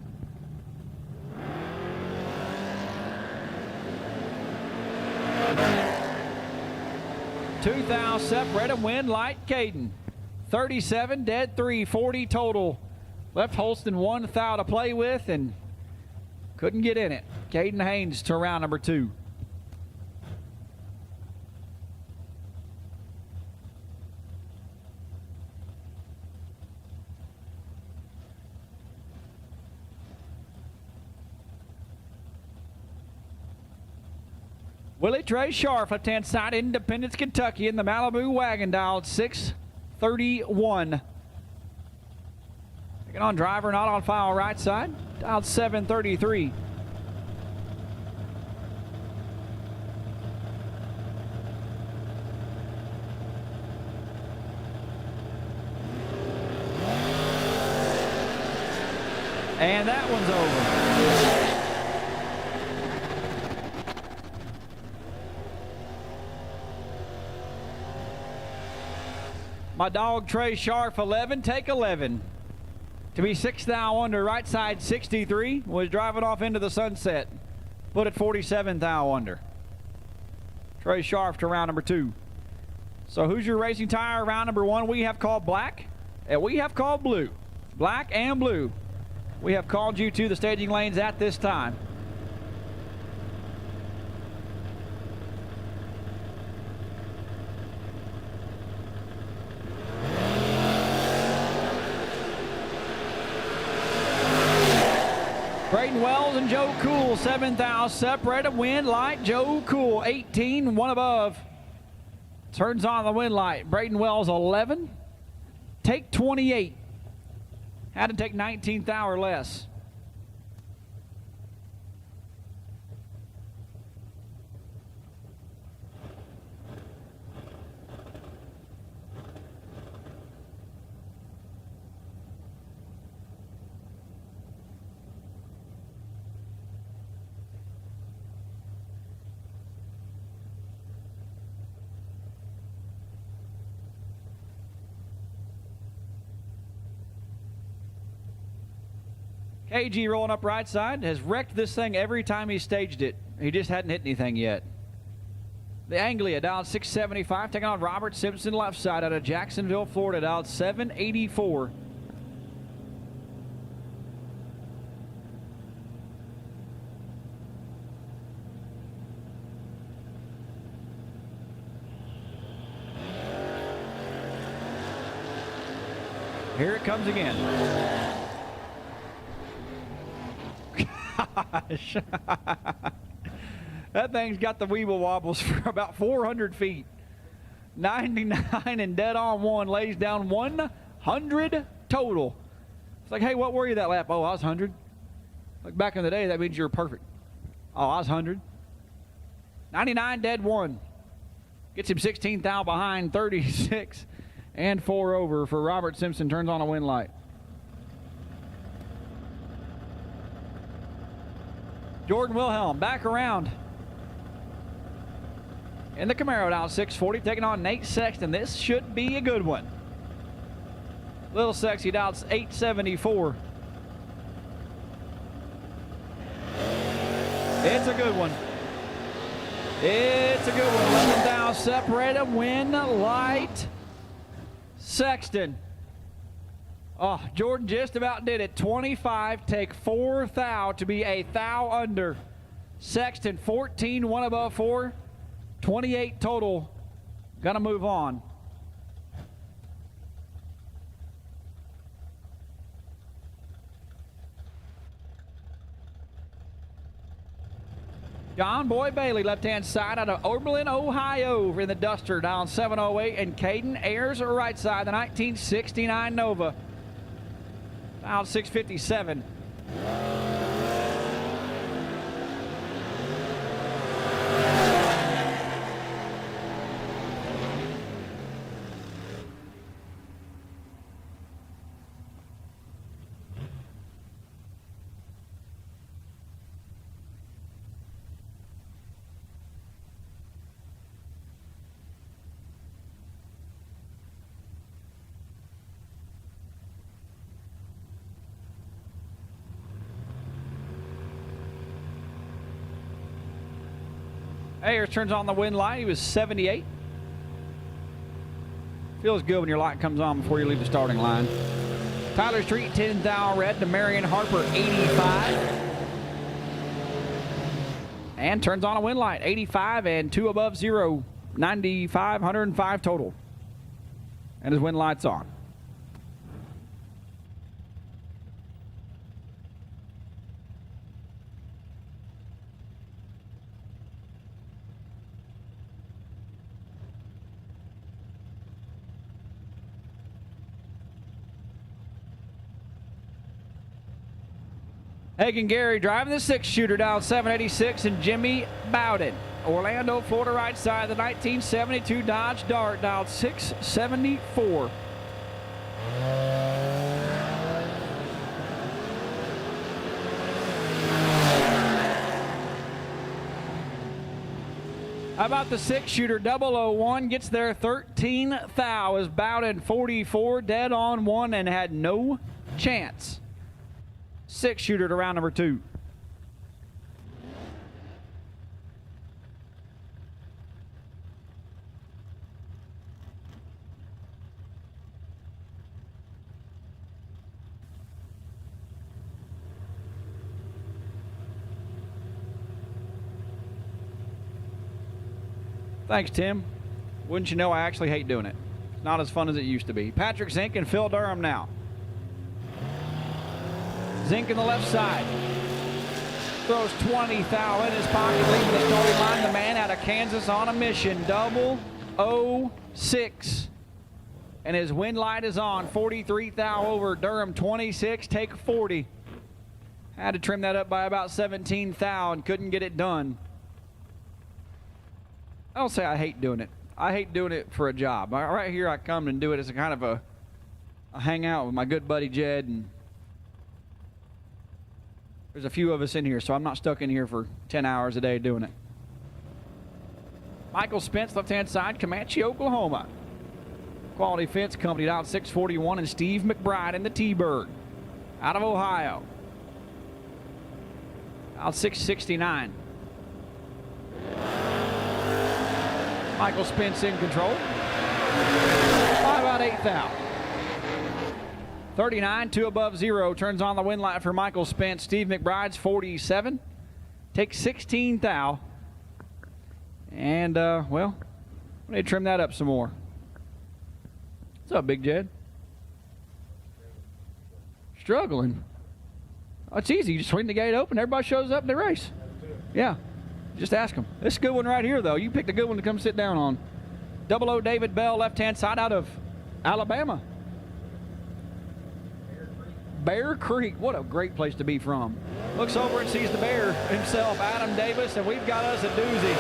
Two thou separate and win light Caden. 37, dead 3, 40 total. Left Holston 1 thou to play with and couldn't get in it. Caden Haynes to round number 2. Willie Trey Sharp, left-hand side, Independence, Kentucky, in the Malibu wagon, dialed 631. Taking on driver, not on file, right side, dialed 733. And that one's over. My dog Trey Sharp, 11, take 11. To be 6 thou under, right side 63, was driving off into the sunset. Put it 47 thou under. Trey Sharp to round number 2. So who's your racing tire? Round number 1 we have called black, and we have called blue. Black and blue. We have called you to the staging lanes at this time. Braden Wells and Joe Cool, 7 thou separated. Wind light, Joe Cool, 18, one above. Turns on the wind light. Braden Wells, 11. Take 28. Had to take 19th thou or less. KG rolling up right side, has wrecked this thing every time he staged it. He just hadn't hit anything yet. The Anglia dialed 675, taking on Robert Simpson left side out of Jacksonville, Florida, dialed 784. Here it comes again. Gosh. That thing's got the weeble wobbles for about 400 feet. 99 and dead on one, lays down 100 total. It's like, hey, what were you that lap? Oh, I was 100. Like back in the day, that means you're perfect. Oh, I was 100. 99 dead one. Gets him 16 thou behind, 36 and 4 over for Robert Simpson. Turns on a wind light. Jordan Wilhelm back around in the Camaro down 640, taking on Nate Sexton. This should be a good one. Little Sexy down 874. It's a good one. It's a good one. 11 thou separated. Win light. Sexton. Oh, Jordan just about did it. 25, take 4 thou to be a thou under. Sexton, 14, one above 4. 28 total. Gonna move on. John Boy Bailey, left-hand side out of Oberlin, Ohio, in the Duster, down 708. And Caden Ayers, right side, the 1969 Nova. Out 657. Ayers turns on the wind light. He was 78. Feels good when your light comes on before you leave the starting line. Tyler Street, 10 thou red to Marion Harper, 85. And turns on a wind light, 85 and 2 above 0, 95, 105 total. And his wind light's on. Hagen Gary driving the 6-shooter down 786, and Jimmy Bowden. Orlando, Florida, right side, the 1972 Dodge Dart, dialed 674. How about the 6-shooter 001 gets there 13 thou as Bowden 44 dead on one and had no chance. 6-shooter to round number 2. Thanks, Tim. Wouldn't you know, I actually hate doing it. It's not as fun as it used to be. Patrick Zink and Phil Durham now. Zink in the left side. Throws 20 thou in his pocket, leaving the starting line. The man out of Kansas on a mission. 006. And his wind light is on. 43 thou over Durham 26. Take 40. Had to trim that up by about 17 thou and couldn't get it done. I don't say I hate doing it. I hate doing it for a job. Right here I come and do it as a kind of a hangout with my good buddy Jed, and there's a few of us in here, so I'm not stuck in here for 10 hours a day doing it. Michael Spence, left-hand side, Comanche, Oklahoma. Quality Fence Company out 641, and Steve McBride in the T-Bird out of Ohio. Out 669. Michael Spence in control. By about 8 thou. 39, 2 above 0. Turns on the wind light for Michael Spence. Steve McBride's 47. Takes 16 thou. And, well, we need to trim that up some more. What's up, Big Jed? Struggling. Oh, it's easy. You just swing the gate open, everybody shows up and they race. Yeah. Just ask them. This is a good one right here, though. You picked a good one to come sit down on. 00 David Bell, left-hand side out of Alabama. Bear Creek. What a great place to be from. Looks over and sees the bear himself, Adam Davis, and we've got us a doozy.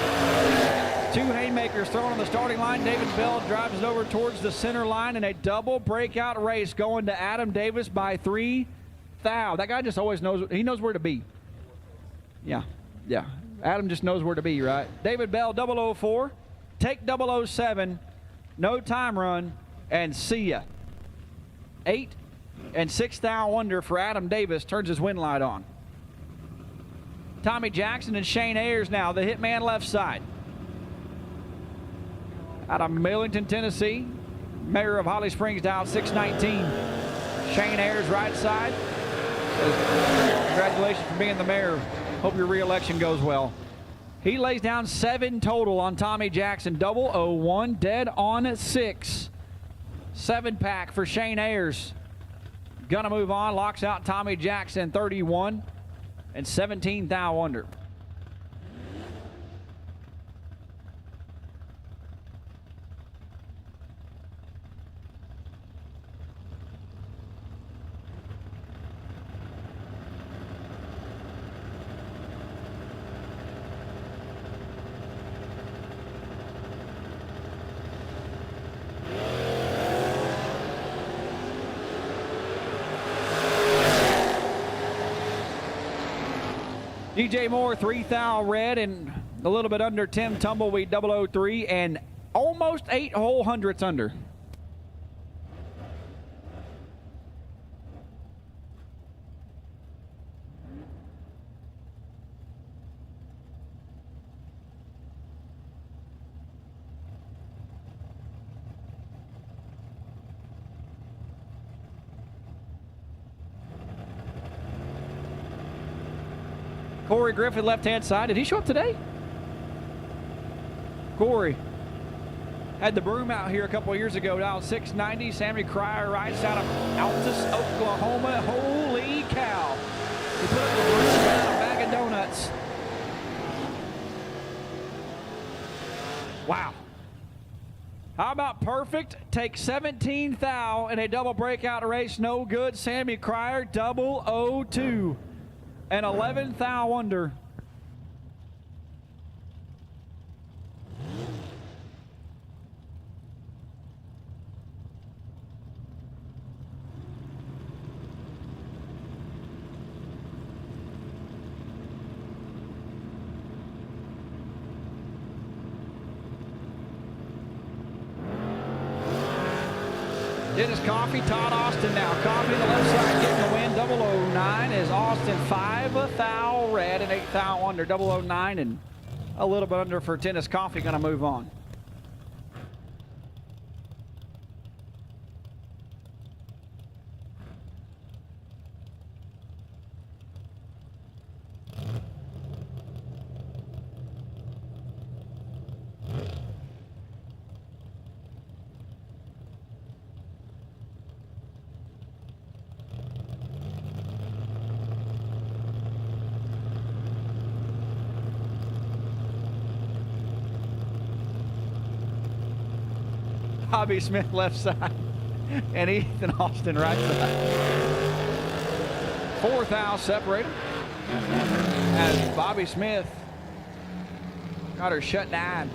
2 haymakers thrown on the starting line. David Bell drives it over towards the center line in a double breakout race going to Adam Davis by 3 thou. That guy just always knows. He knows where to be. Yeah. Yeah. Adam just knows where to be, right? David Bell, 004. Take 007. No time run. And see ya. 8 and 6 thou under for Adam Davis. Turns his wind light on. Tommy Jackson and Shane Ayers now. The hitman left side. Out of Millington, Tennessee. Mayor of Holly Springs down 619. Shane Ayers right side. Congratulations for being the mayor. Hope your re-election goes well. He lays down 7 total on Tommy Jackson. 001, dead on 6. 7-pack for Shane Ayers. Gonna move on, locks out Tommy Jackson, 31 and 17 thou under. DJ Moore, 3 thou red and a little bit under. Tim Tumbleweed, 003, and almost 8 whole hundredths under. Corey Griffin, left-hand side. Did he show up today? Corey had the broom out here a couple of years ago down 690. Sammy Cryer rides out of Altus, Oklahoma. Holy cow. He put up the broom and a bag of donuts. Wow. How about perfect? Take 17 thou in a double breakout race. No good. Sammy Cryer, 002. and 11th thou under. Dennis Coffey, Todd Austin now. Coffey on the left side getting the win. 009 is Austin. 5 thou red and 8 thou under. 009 and a little bit under for Dennis Coffey. Going to move on. Bobby Smith left side and Ethan Austin right side. 4 thou separated as Bobby Smith got her shut down.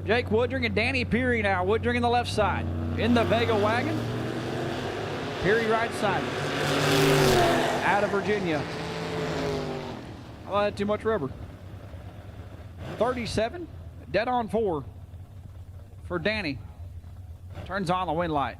Jake Woodring and Danny Peary now. Woodring in the left side. In the Vega wagon. Peary right side. Out of Virginia. I had too much rubber. 37. Dead on 4 for Danny. Turns on the wind light.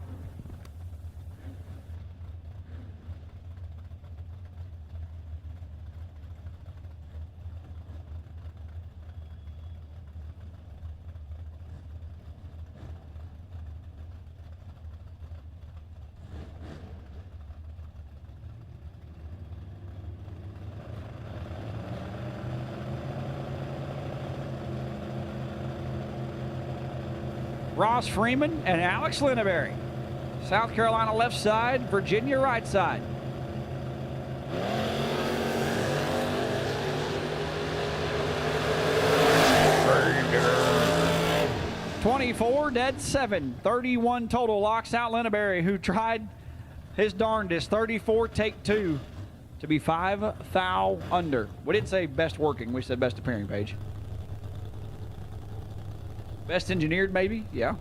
Ross Freeman and Alex Linneberry. South Carolina left side, Virginia right side. .24, dead 7. 31 total, locks out Linneberry, who tried his darndest. 34, take 2 to be 5 thou under. We didn't say best working, we said best appearing, Paige. Best engineered, maybe? Yeah.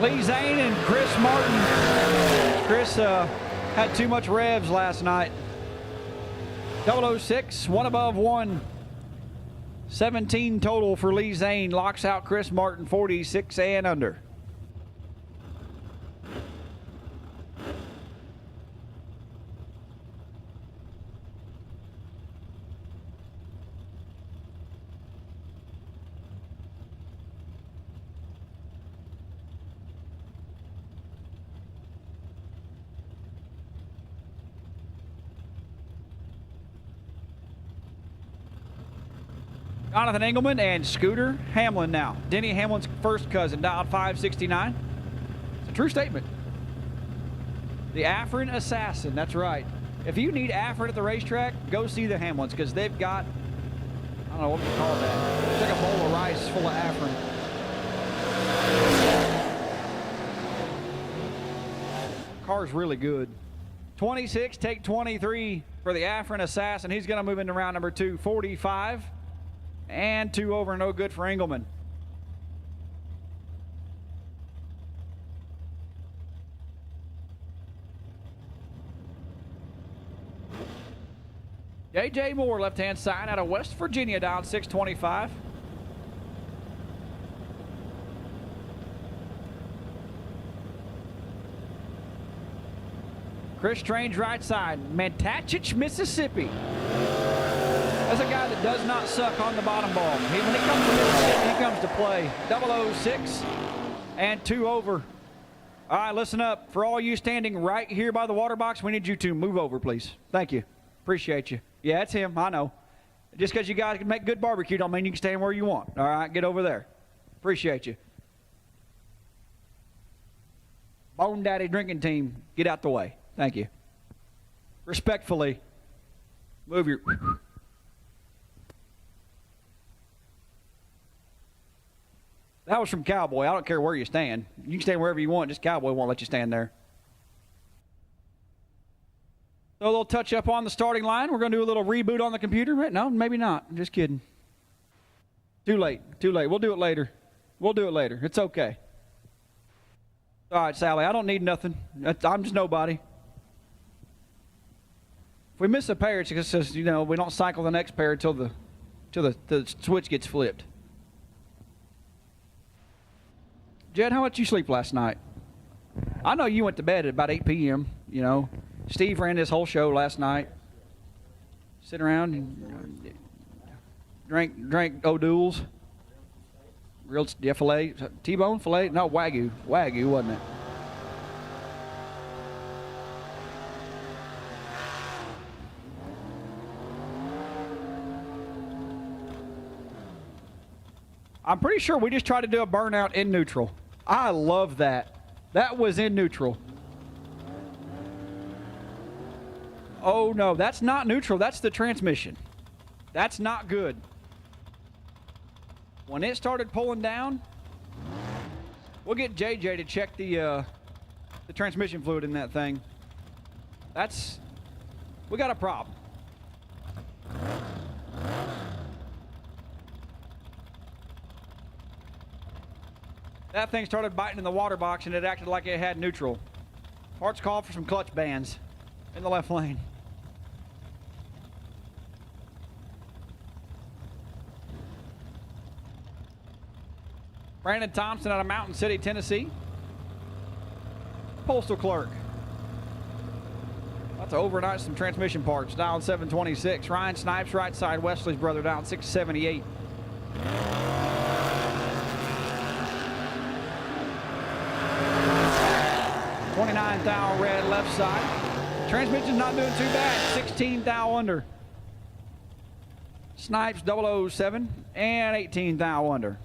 Lee Zane and Chris Martin. Chris had too much revs last night. 006, 1 above 1. 17 total for Lee Zane. Locks out Chris Martin, 46 and under. Jonathan Engelman and Scooter Hamlin now. Denny Hamlin's first cousin, dialed 569. It's a true statement. The Afrin Assassin, that's right. If you need Afrin at the racetrack, go see the Hamlins, because they've got, I don't know what you call that. It's like a bowl of rice full of Afrin. Car's really good. 26, take 23 for the Afrin Assassin. He's going to move into round number 2, 45. And 2 over, no good for Engelman. J.J. Moore, left-hand side out of West Virginia, down 625. Chris Strange, right side. Mantachich, Mississippi. That's a guy that does not suck on the bottom ball. When he comes to Mississippi, he comes to play. 006 and 2 over. All right, listen up. For all you standing right here by the water box, we need you to move over, please. Thank you. Appreciate you. Yeah, it's him. I know. Just because you guys can make good barbecue don't mean you can stand where you want. All right, get over there. Appreciate you. Bone Daddy drinking team, get out the way. Thank you. Respectfully, move your... That was from Cowboy. I don't care where you stand. You can stand wherever you want. Just Cowboy won't let you stand there. So a little touch up on the starting line. We're going to do a little reboot on the computer. Right? No, maybe not. I'm just kidding. Too late. Too late. We'll do it later. We'll do it later. It's okay. All right, Sally, I don't need nothing. I'm just nobody. If we miss a pair, it's because, you know, we don't cycle the next pair until the switch gets flipped. Jed, how much you sleep last night? I know you went to bed at about 8 p.m., you know. Steve ran this whole show last night. Sit around and drank O'Doul's. Real filet, T-bone filet? No, Wagyu, wasn't it? I'm pretty sure we just tried to do a burnout in neutral. I love that. That was in neutral. Oh no, that's not neutral. That's the transmission. That's not good. When it started pulling down, we'll get JJ to check the transmission fluid in that thing. We got a problem. That thing started biting in the water box and it acted like it had neutral. Parts called for some clutch bands in the left lane. Brandon Thompson out of Mountain City, Tennessee. Postal clerk. About to overnight some transmission parts, down 726. Ryan Snipes, right side, Wesley's brother, down 678. $29 thou red left side. Transmission's not doing too bad. 16 thou under. Snipes 007 and 18 thou under.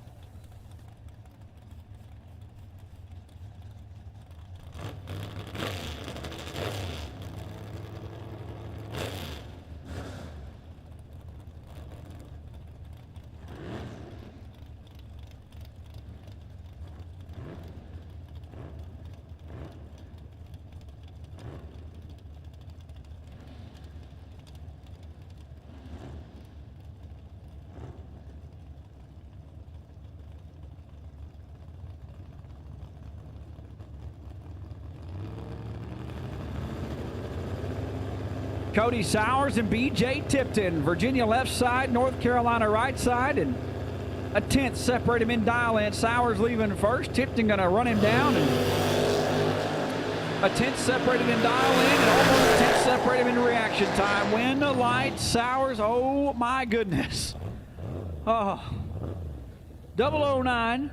Cody Sowers and B.J. Tipton, Virginia left side, North Carolina right side, and a tenth separate him in dial-in. Sowers leaving first, Tipton going to run him down, and a tenth separated in dial-in, and almost a tenth separated him in reaction time. Win the light, Sowers, oh my goodness. Oh. 009,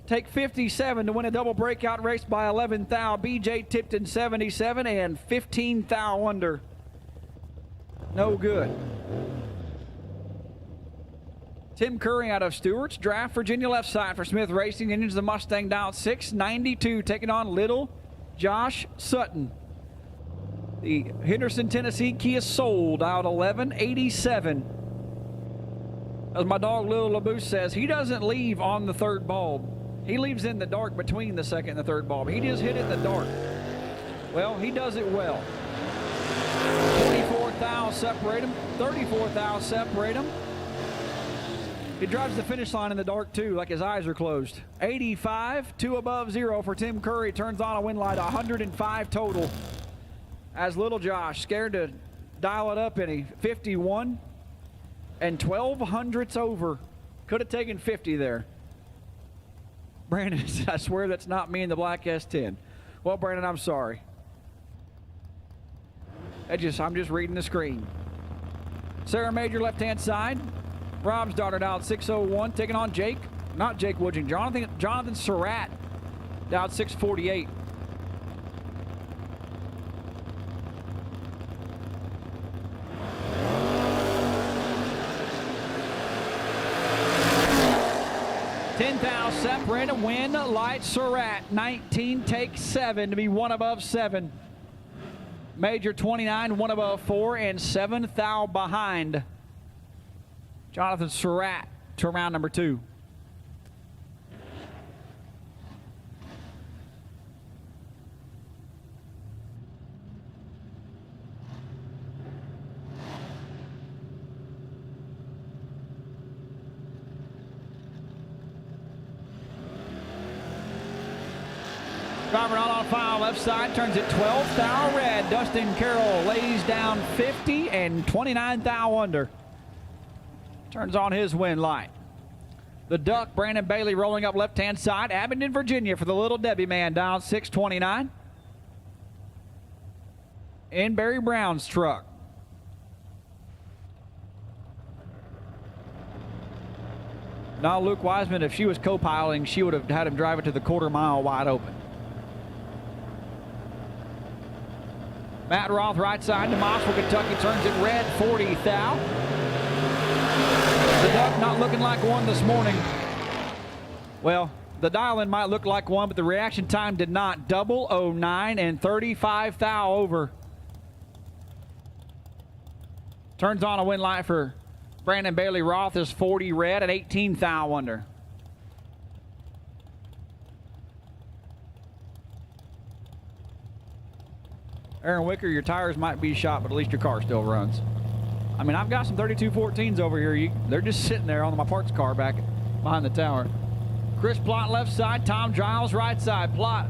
take 57 to win a double breakout race by 11 thou. B.J. Tipton 77 and 15 thou under. No good. Tim Curry out of Stewart's Draft, Virginia left side for Smith Racing. Engines the Mustang dialed 692, taking on Little Josh Sutton. The Henderson, Tennessee Kia Soul, dialed 1187. As my dog Lil LaBouche says, he doesn't leave on the third bulb. He leaves in the dark between the second and the third bulb. He just hit it in the dark. Well, he does it well. 24 thou separate him. 34 thou separate him. He drives the finish line in the dark too, like his eyes are closed. 85, 2 above 0 for Tim Curry. Turns on a wind light, 105 total. As little Josh, scared to dial it up any. 51 and 12 hundredths over. Could have taken 50 there. Brandon, I swear that's not me in the black S10. Well, Brandon, I'm sorry. I'm just reading the screen. Sarah Major, left-hand side. Rob's darted out 601, taking on Jake. Not Jake Woodring. Jonathan Surratt, down 648. Separate a win, light Surratt, 19 take 7 to be 1 above 7. Major 29, 1 above 4, and 7 thou behind. Jonathan Surratt to round number 2. Driver not on file, left side, turns it 12 thou red. Dustin Carroll lays down 50 and 29 thou under. Turns on his wind light. The Duck, Brandon Bailey rolling up left-hand side. Abingdon, Virginia for the Little Debbie man, down 629. In Barry Brown's truck. Now Luke Wiseman, if she was co-piloting, she would have had him drive it to the quarter mile wide open. Matt Roth, right side to Mossville, Kentucky, turns it red, 40 thou. The Duck not looking like one this morning. Well, the dial-in might look like one, but the reaction time did not. 009 and 35 thou over. Turns on a wind light for Brandon Bailey. Roth is 40 red at 18 thou under. Aaron Wicker, your tires might be shot, but at least your car still runs. I mean, I've got some 3214s over here. They're just sitting there on my parts car back behind the tower. Chris Plott, left side. Tom Giles, right side. Plott,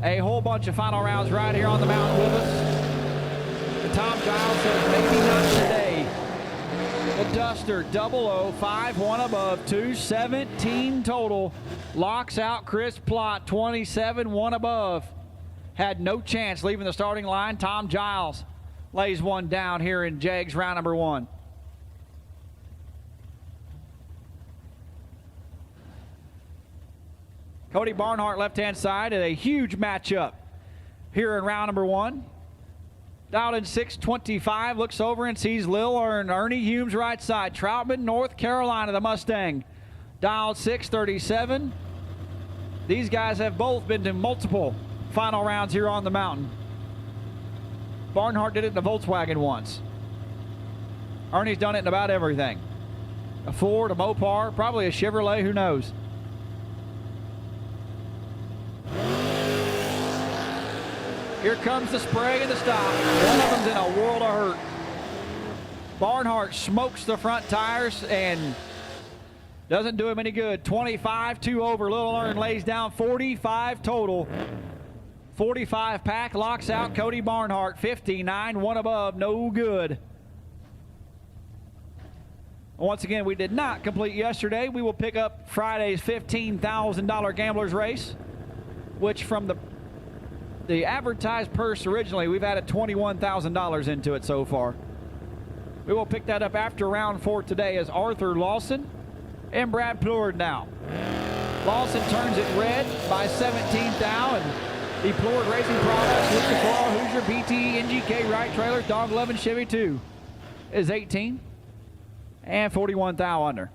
a whole bunch of final rounds right here on the mountain with us. And Tom Giles says, maybe not today. The Duster, 005, 1 above, 217 total. Locks out Chris Plott, 27, 1 above. Had no chance leaving the starting line. Tom Giles lays one down here in Jags round number 1. Cody Barnhart, left-hand side, at a huge matchup here in round number 1. Dialed in 625, looks over and sees Lil Ernie Humes, right side. Troutman, North Carolina, the Mustang. Dialed 637. These guys have both been to multiple final rounds here on the mountain. Barnhart did it in a Volkswagen once. Ernie's done it in about everything. A Ford, a Mopar, probably a Chevrolet, who knows. Here comes the spray and the stop. One of them's in a world of hurt. Barnhart smokes the front tires and doesn't do him any good. 25, 2 over. Little Ern lays down 45 total. 45 pack, locks out Cody Barnhart. 59, 1 above, no good. Once again, we did not complete yesterday. We will pick up Friday's $15,000 gamblers race, which from the advertised purse originally, we've added $21,000 into it so far. We will pick that up after round 4 today as Arthur Lawson and Brad Plord now. Lawson turns it red by 17 thou, and the Plord Racing Products with the Carl Hoosier BTE NGK right trailer dog loving Chevy 2 is 18 and 41 thou under.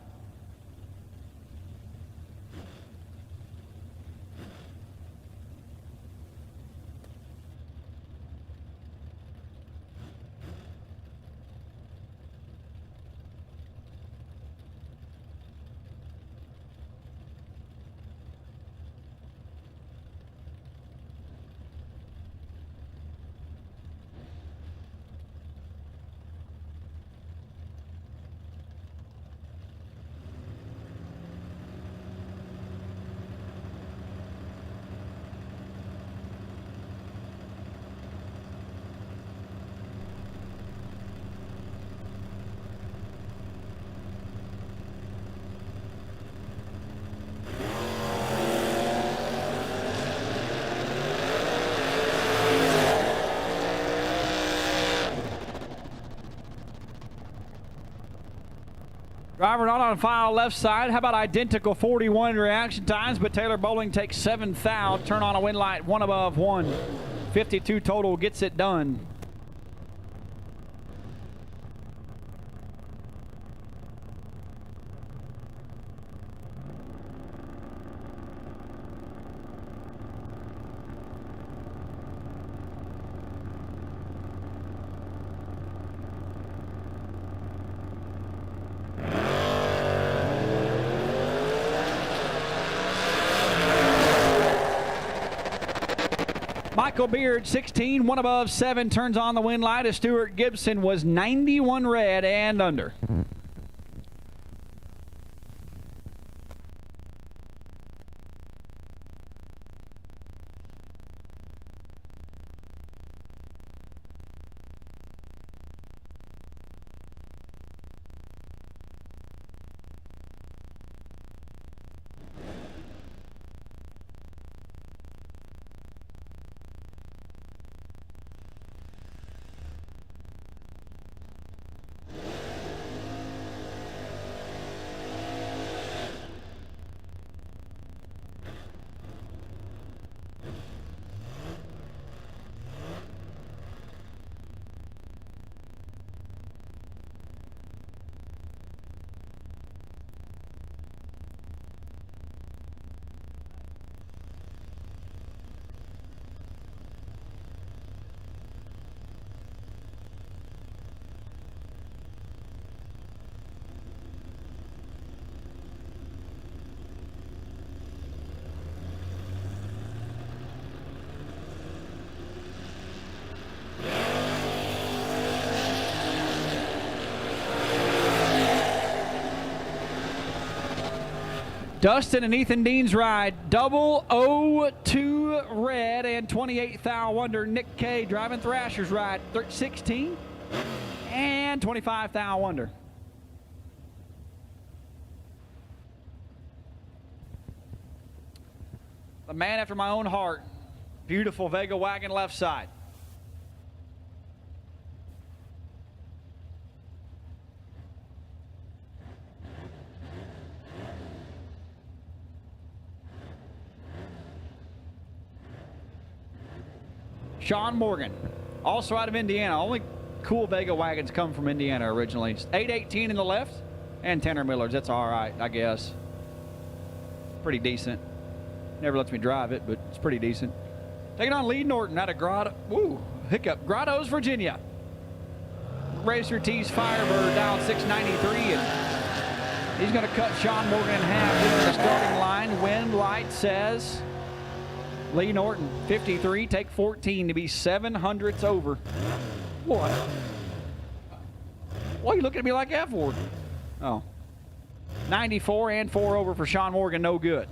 Driver not on file left side. How about identical 41 reaction times, but Taylor Bowling takes 7th thou. Turn on a wind light, 1 above 1. 52 total gets it done. Michael Beard, 16, 1 above 7, turns on the wind light as Stuart Gibson was 91 red and under. Dustin and Ethan Dean's ride, 002 red and 28 thou under. Nick Kay driving Thrasher's ride, 16 and 25 thou under. The man after my own heart, beautiful Vega wagon left side. Sean Morgan, also out of Indiana. Only cool Vega wagons come from Indiana originally. 818 in the left and Tanner Miller's. That's all right, I guess. Pretty decent. Never lets me drive it, but it's pretty decent. Taking on Lee Norton out of Grottoes, Virginia. Racer T's Firebird down 693, and he's going to cut Sean Morgan in half into the starting line. Wind light says Lee Norton, 53, take 14 to be 700ths over. What? Why are you looking at me like that for? Oh. 94 and 4 over for Sean Morgan, no good.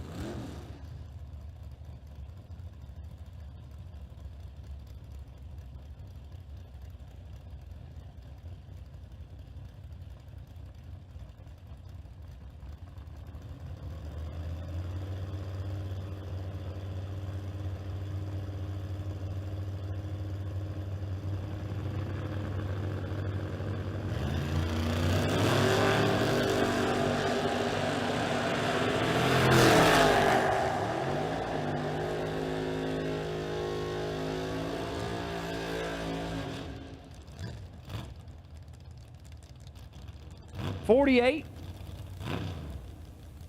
.48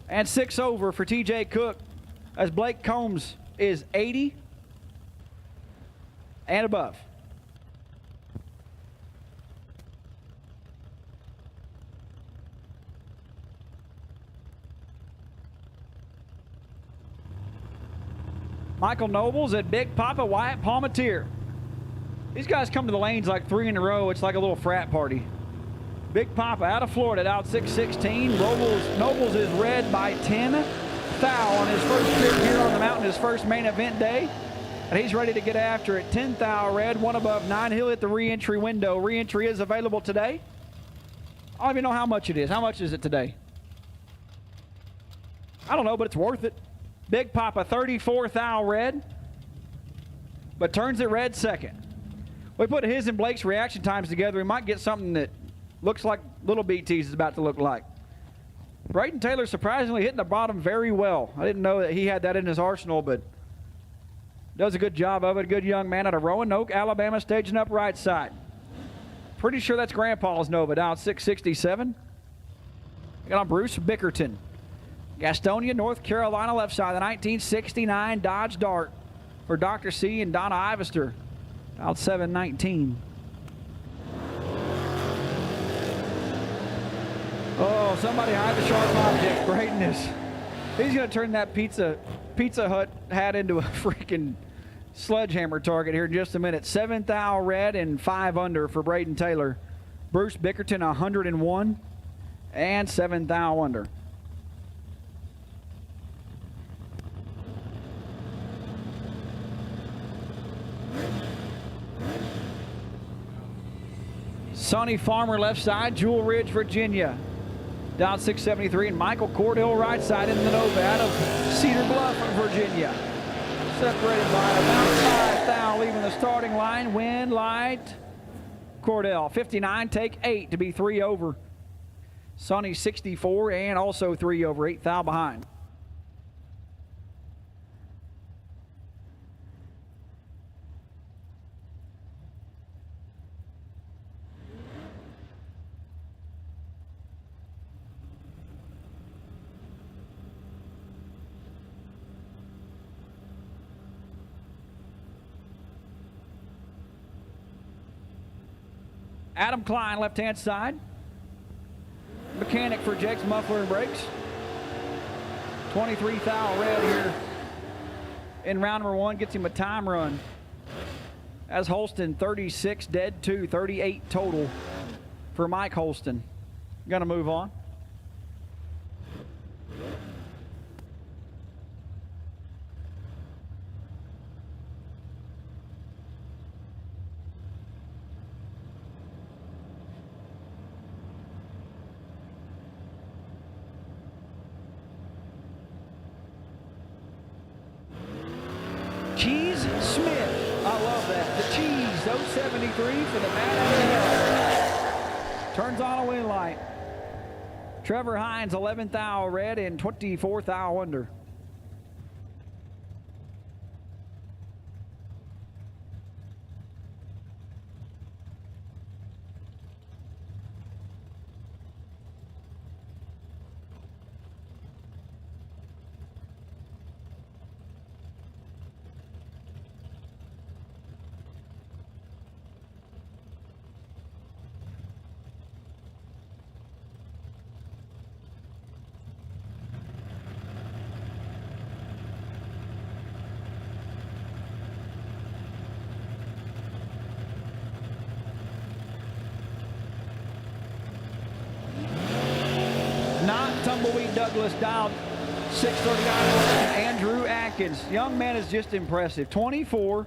and 6 over for TJ Cook as Blake Combs is 80 and above. Michael Nobles at Big Papa Wyatt Palmatier. These guys come to the lanes like 3 in a row. It's like a little frat party. Big Papa out of Florida, out 616. Nobles is red by 10 thou on his first trip here on the mountain, his first main event day. And he's ready to get after it. 10 thou red, 1 above 9. He'll hit the re-entry window. Re-entry is available today. I don't even know how much it is. How much is it today? I don't know, but it's worth it. Big Papa, 34 thou red, but turns it red second. We put his and Blake's reaction times together. We might get something that looks like little BT's is about to look like. Braden Taylor surprisingly hitting the bottom very well. I didn't know that he had that in his arsenal, but does a good job of it. A good young man out of Roanoke, Alabama, staging up right side. Pretty sure that's Grandpa's Nova down 667. Got on Bruce Bickerton. Gastonia, North Carolina, left side. The 1969 Dodge Dart for Dr. C and Donna Ivester. Out 719. Oh, somebody hide the sharp object. Braden is. He's going to turn that Pizza Hut hat into a freaking sledgehammer target here in just a minute. 7th thou red and 5 under for Braden Taylor. Bruce Bickerton 101 and 7th thou under. Sonny Farmer left side, Jewel Ridge, Virginia. Down 673, and Michael Cordell right side in the Nova out of Cedar Bluff, Virginia. Separated by about 5 thou leaving the starting line. Wind light. Cordell 59, take 8 to be 3 over. Sonny 64 and also 3 over, 8 thou behind. Adam Klein, left-hand side. Mechanic for Jake's Muffler and Brakes. 23 thou red here in round number 1. Gets him a time run. As Holston, 36 dead 2, 38 total for Mike Holston. Gonna move on. Cheese Smith. I love that. The Cheese, 073 for the man. Turns on a wind light. Trevor Hines, 11th thou red and 24th thou under. Not Tumbleweed Douglas, dialed 639. Andrew Atkins. Young man is just impressive. 24,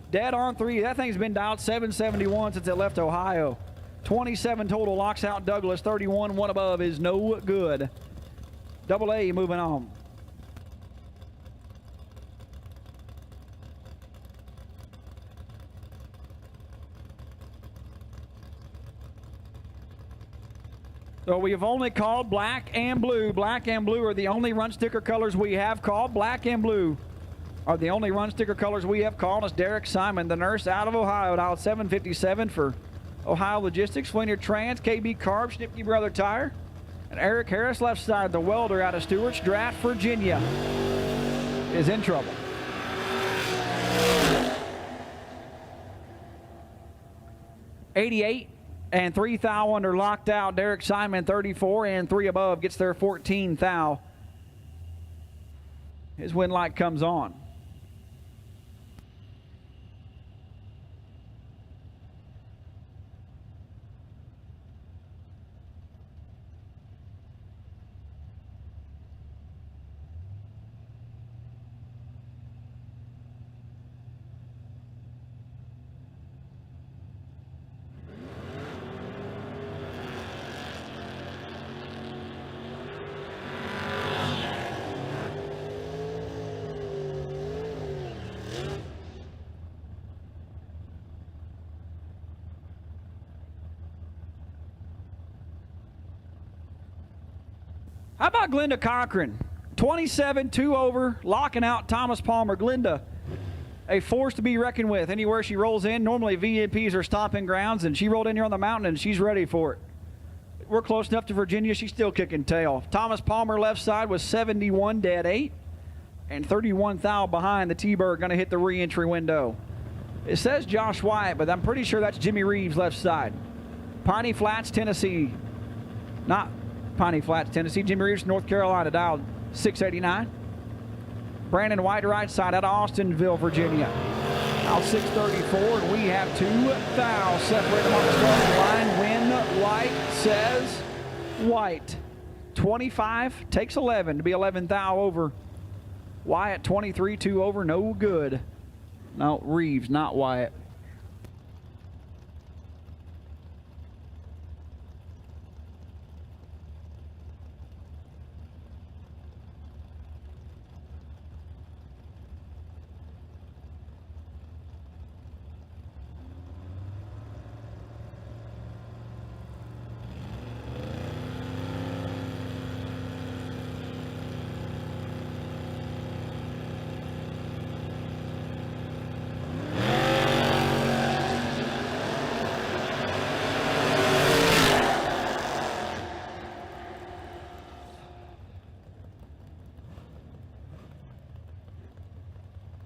dead on 3. That thing's been dialed 771 since it left Ohio. 27 total, locks out Douglas. 31, one above is no good. Double A moving on. So we have only called black and blue. Black and blue are the only run sticker colors we have called. Black and blue are the only run sticker colors we have called. It's Derek Simon, the nurse out of Ohio, dialed 757 for Ohio Logistics. Flinier Trans, KB Carb, Schnipke Brother Tire. And Eric Harris, left side, the welder out of Stewart's Draft, Virginia, is in trouble. '88. And 3 thou under, locked out. Derek Simon, 34 and 3 above, gets their 14 thou. His wind light comes on. How about Glenda Cochran? 27, 2 over, locking out Thomas Palmer. Glenda, a force to be reckoned with. Anywhere she rolls in, normally VMPs are stomping grounds, and she rolled in here on the mountain, and she's ready for it. We're close enough to Virginia. She's still kicking tail. Thomas Palmer left side was 71, dead 8, and 31 thou behind. The T-Bird going to hit the re-entry window. It says Josh Wyatt, but I'm pretty sure that's Jimmy Reeves left side. Piney Flats, Tennessee. Not Piney Flats, Tennessee. Jimmy Reeves, North Carolina, dialed 689. Brandon White right side out of Austinville, Virginia. Now 634, and we have 2 thou separate them on the starting line. When White says White. 25 takes 11 to be 11 thou over. Wyatt 23, 2 over, no good. No, Reeves, not Wyatt.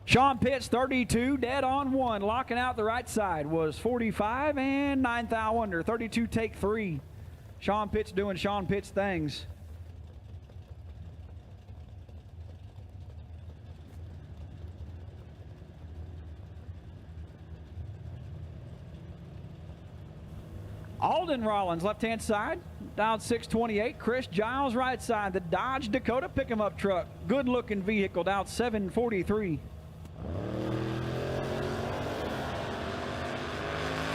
Sean Pitts, 32, dead on 1. Locking out the right side was 45 and 9 thou under. 32, take 3. Sean Pitts doing Sean Pitts things. Alden Rollins, left-hand side, down 628. Chris Giles, right side. The Dodge Dakota pick-em-up truck. Good-looking vehicle, down 743.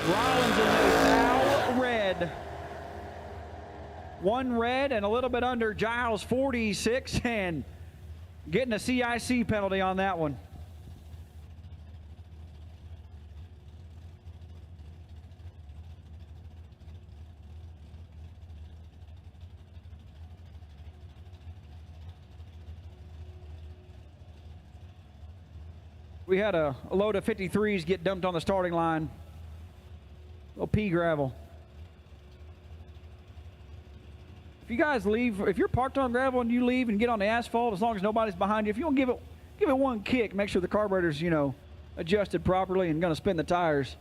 Rollins is a thou red. 1 red and a little bit under. Giles 46 and getting a CIC penalty on that one. We had a load of 53s get dumped on the starting line. Little pea gravel. If you guys leave, if you're parked on gravel and you leave and get on the asphalt, as long as nobody's behind you, if you want to give it 1 kick, make sure the carburetor's, you know, adjusted properly and going to spin the tires,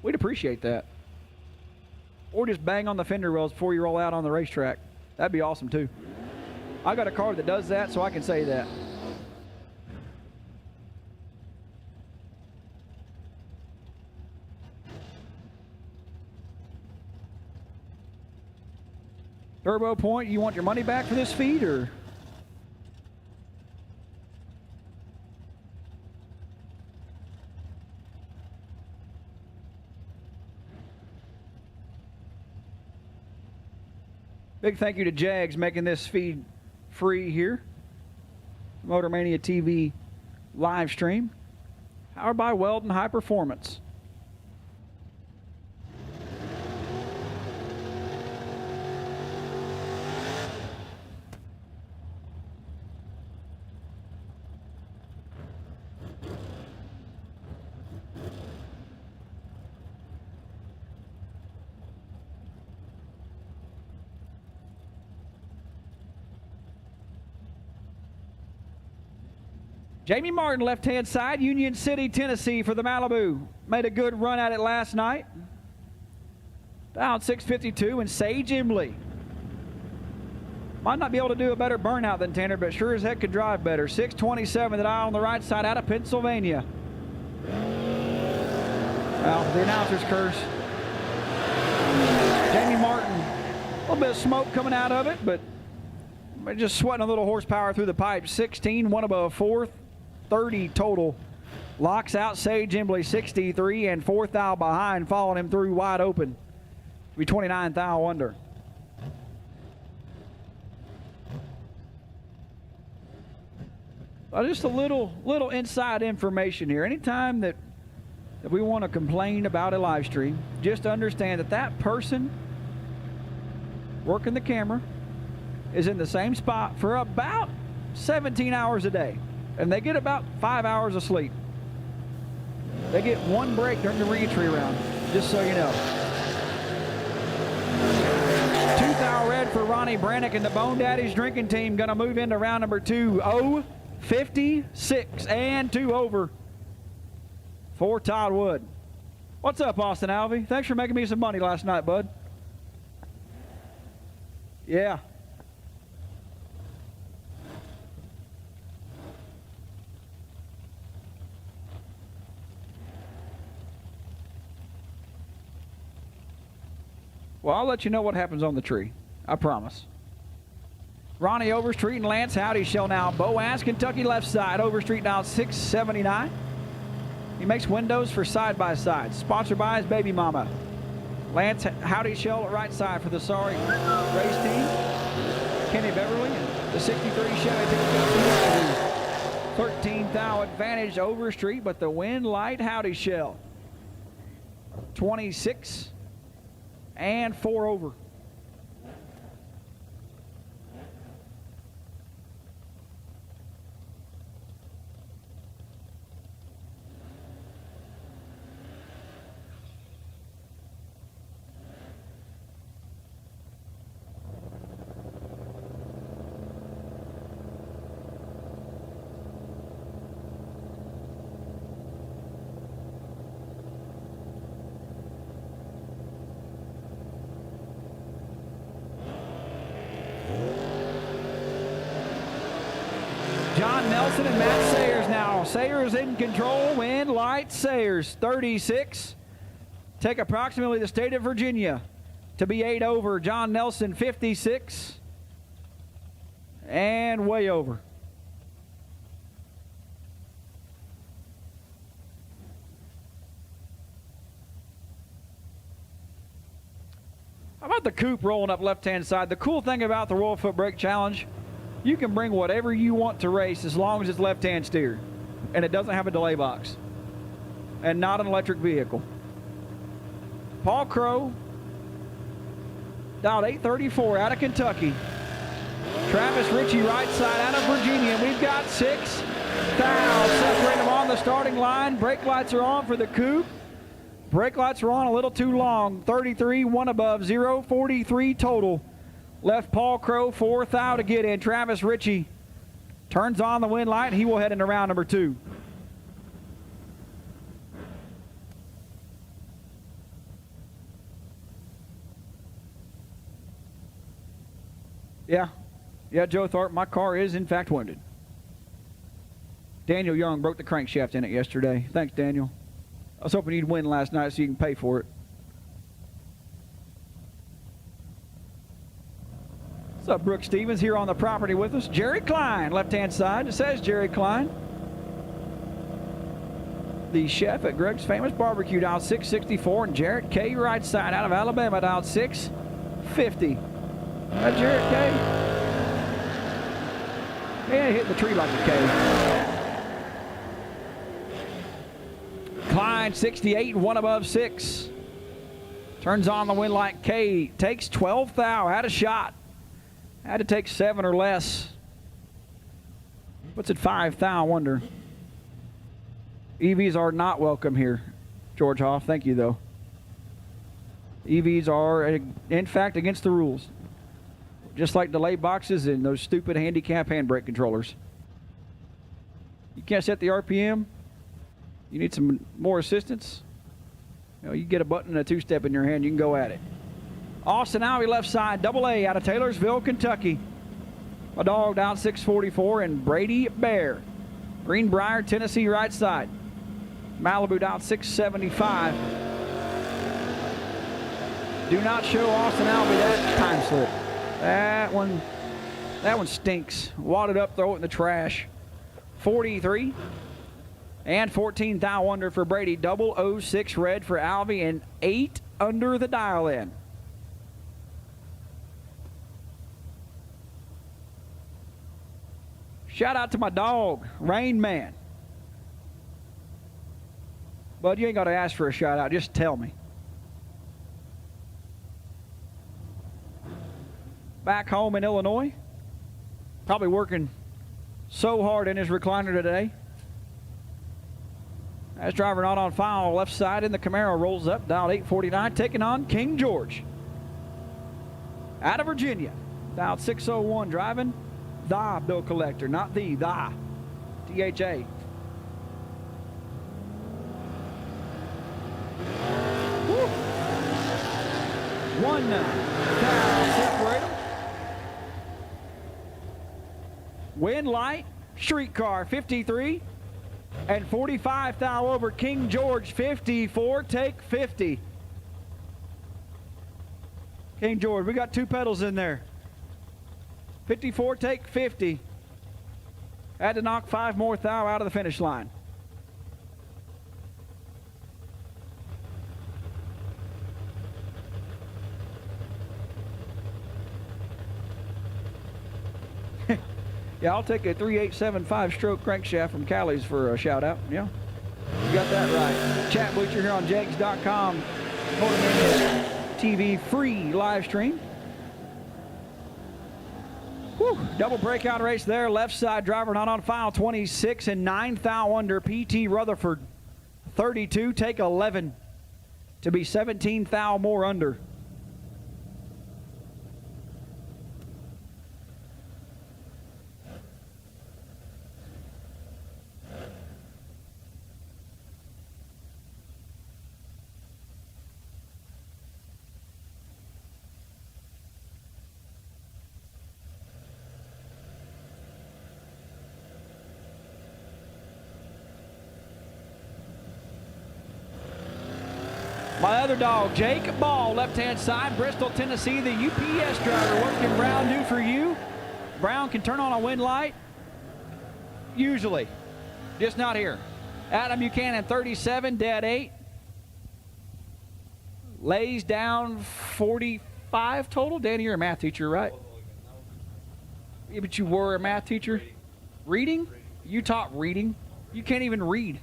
we'd appreciate that. Or just bang on the fender wells before you roll out on the racetrack. That'd be awesome too. I got a car that does that, so I can say that. Turbo Point, you want your money back for this feed, or? Big thank you to Jags making this feed free here. Motor Mania TV live stream. Powered by Weldon High Performance. Jamie Martin, left-hand side, Union City, Tennessee for the Malibu. Made a good run at it last night. Down 652, and Sage Embley. Might not be able to do a better burnout than Tanner, but sure as heck could drive better. 627, that eye on the right side out of Pennsylvania. Well, the announcer's curse. Jamie Martin, a little bit of smoke coming out of it, but just sweating a little horsepower through the pipe. 16, 1 above 4th. 30 total. Locks out Sage Embley 63 and 4th thou behind, following him through wide open. Be 29 thou under. Just a little inside information here. Anytime that we want to complain about a live stream, just understand that that person working the camera is in the same spot for about 17 hours a day, and they get about 5 hours of sleep. They get one break during the re-entry round, just so you know. 2,000 red for Ronnie Brannick and the Bone Daddies drinking team. Going to move into round number 2. 0-56 and 2 over for Todd Wood. What's up, Austin Alvey? Thanks for making me some money last night, bud. Yeah. Well, I'll let you know what happens on the tree. I promise. Ronnie Overstreet and Lance Howdy shell now. Boaz, Kentucky left side. Overstreet now 679. He makes windows for side-by-side. Sponsored by his baby mama. Lance Howdy shell at right side for the Sorry race team. Kenny Beverly and the 63 Chevy picks up 13,000 advantage Overstreet, but the wind light Howdy shell. 26 and 4 over. John Nelson and Matt Sayers now. Sayers in control. Wind light Sayers 36. Take approximately the state of Virginia to be 8 over. John Nelson 56 and way over. How about the coupe rolling up left-hand side? The cool thing about the World Footbrake Challenge, you can bring whatever you want to race as long as it's left-hand steer. And it doesn't have a delay box. And not an electric vehicle. Paul Crow, dialed 834 out of Kentucky. Travis Ritchie right side out of Virginia. We've got 6 fouls. Separate them on the starting line. Brake lights are on for the coupe. Brake lights are on a little too long. 33, one above, 0, 43 total. Left Paul Crow, 4 thou to get in. Travis Ritchie turns on the wind light, and he will head into round number 2. Yeah, Joe Thorpe, my car is in fact wounded. Daniel Young broke the crankshaft in it yesterday. Thanks, Daniel. I was hoping you'd win last night so you can pay for it. What's up, Brooke Stevens here on the property with us. Jerry Klein, left-hand side. It says Jerry Klein. The chef at Greg's Famous Barbecue, dialed 664, and Jarrett K, right side out of Alabama, dialed 650. That Jarrett K? Yeah, he hit the tree like a K. Klein, 68, one above 6. Turns on the wind like K. Takes 12 thou, had a shot. Had to take 7 or less. What's at 5 thou, I wonder. EVs are not welcome here, George Hoff. Thank you, though. EVs are, in fact, against the rules. Just like delay boxes and those stupid handicap handbrake controllers. You can't set the RPM. You need some more assistance. You get a button and a 2-step in your hand, you can go at it. Austin Alvey left side, double A out of Taylorsville, Kentucky. A dog down 644, and Brady Bear. Greenbrier, Tennessee, right side. Malibu down 675. Do not show Austin Alvey that time slip. That one stinks. Wad it up, throw it in the trash. 43 and 14 thou under for Brady. 006 red for Alvey, and 8 under the dial in. Shout out to my dog, Rain Man. Bud, you ain't got to ask for a shout out, just tell me. Back home in Illinois, Probably working so hard in his recliner today. As driver not on file, left side in the Camaro rolls up, dialed 849, taking on King George. Out of Virginia, dialed 601, driving the bill collector, not the THA. Woo. 1 foul separator. Wind light, streetcar 53 and 45 thou over King George 54, take 50. King George, we got 2 pedals in there. 54, take 50. Had to knock 5 more thou out of the finish line. Yeah, I'll take a 3875 stroke crankshaft from Callie's for a shout out. Yeah, you got that right. Chat Bleacher here on Jegs.com. TV free live stream. Whew, double breakout race there. Left side driver not on file. 26 and 9 thou under. PT Rutherford 32. Take 11 to be 17 thou more under. My other dog, Jake Ball, left-hand side, Bristol, Tennessee, the UPS driver. What can Brown do for you? Brown can turn on a wind light, usually, just not here. Adam Buchanan, 37, dead 8. Lays down 45 total. Danny, you're a math teacher, right? Yeah, but you were a math teacher. Reading? You taught reading. You can't even read.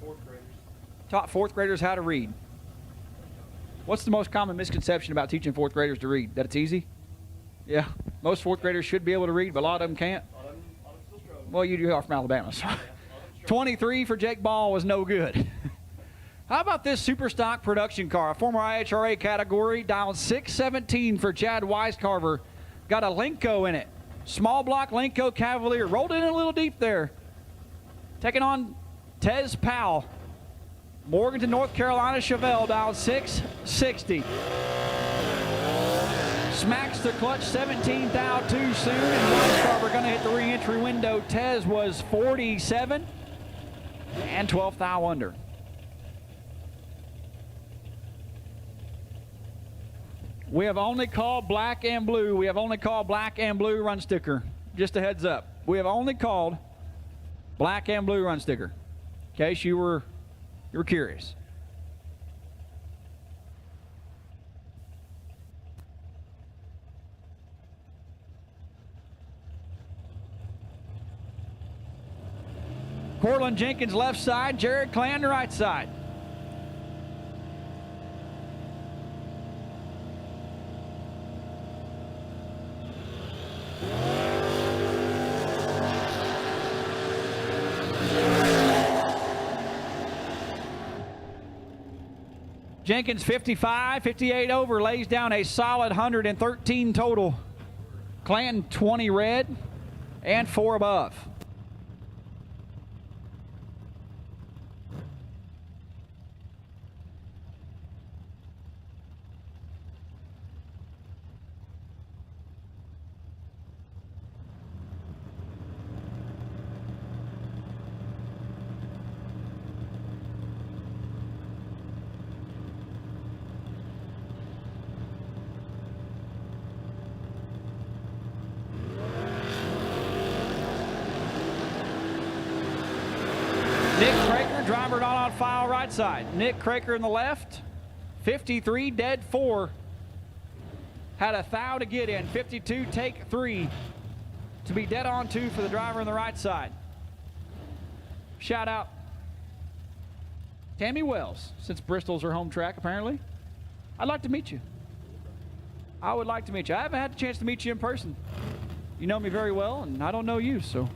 Taught 4th graders how to read. What's the most common misconception about teaching 4th graders to read? That it's easy? Yeah. Most 4th graders should be able to read, but a lot of them can't. Well, you are from Alabama. So. 23 for Jake Ball was no good. How about this super stock production car? A former IHRA category, dialed 617 for Chad Weiscarver. Got a Lenco in it. Small block Lenco Cavalier. Rolled in a little deep there. Taking on Tez Powell. Morganton, North Carolina, Chevelle, dialed 660. Smacks the clutch 17 thou too soon, and Weiscarver going to hit the re-entry window. Tez was 47 and 12 thou under. We have only called black and blue. We have only called black and blue run sticker. Just a heads up. We have only called black and blue run sticker. In case you were curious. Cortland Jenkins left side, Jared Clan right side. Jenkins 55, 58 over, lays down a solid 113 total. Clanton 20 red and 4 above. Driver not on file right side. Nick Craker in the left. 53, dead 4. Had a thou to get in. 52, take 3. To be dead on 2 for the driver on the right side. Shout out Tammy Wells, since Bristol's her home track apparently. I'd like to meet you. I would like to meet you. I haven't had the chance to meet you in person. You know me very well, and I don't know you, so.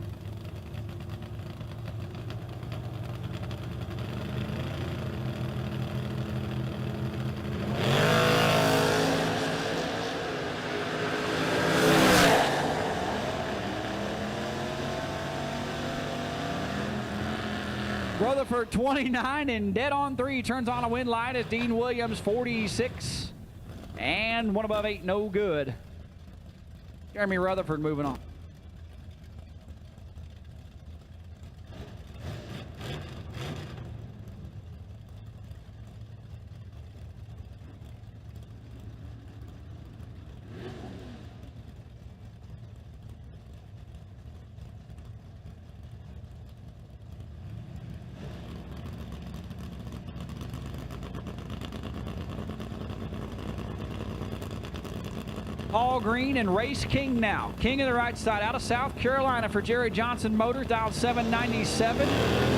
Rutherford 29 and dead on 3 turns on a wind light as Dean Williams 46 and 1 above 8 no good. Jeremy Rutherford moving on. Paul Green and Race King now. King of the right side out of South Carolina for Jerry Johnson Motors, dial 797.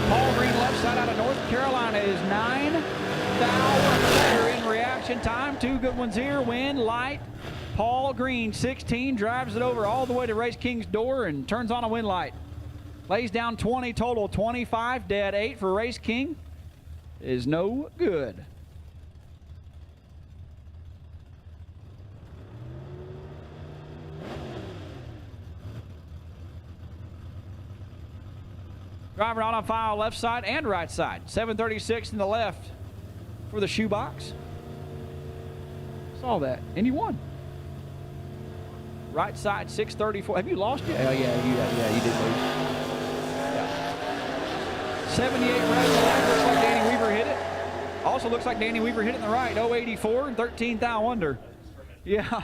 Paul Green left side out of North Carolina is 9 thou in reaction time. 2 good ones here. Wind, light. Paul Green, 16, drives it over all the way to Race King's door and turns on a wind light. Lays down 20 total, 25 dead. 8 for Race King is no good. Driver not on file, left side and right side. 736 in the left for the shoebox. Saw that. And you won. Right side, 634. Have you lost it? Oh, yeah, you did lose. Yeah. 78 red in the left. Looks like Danny Weaver hit it. Also looks like Danny Weaver hit it in the right. 084 and 13 thou under. Yeah.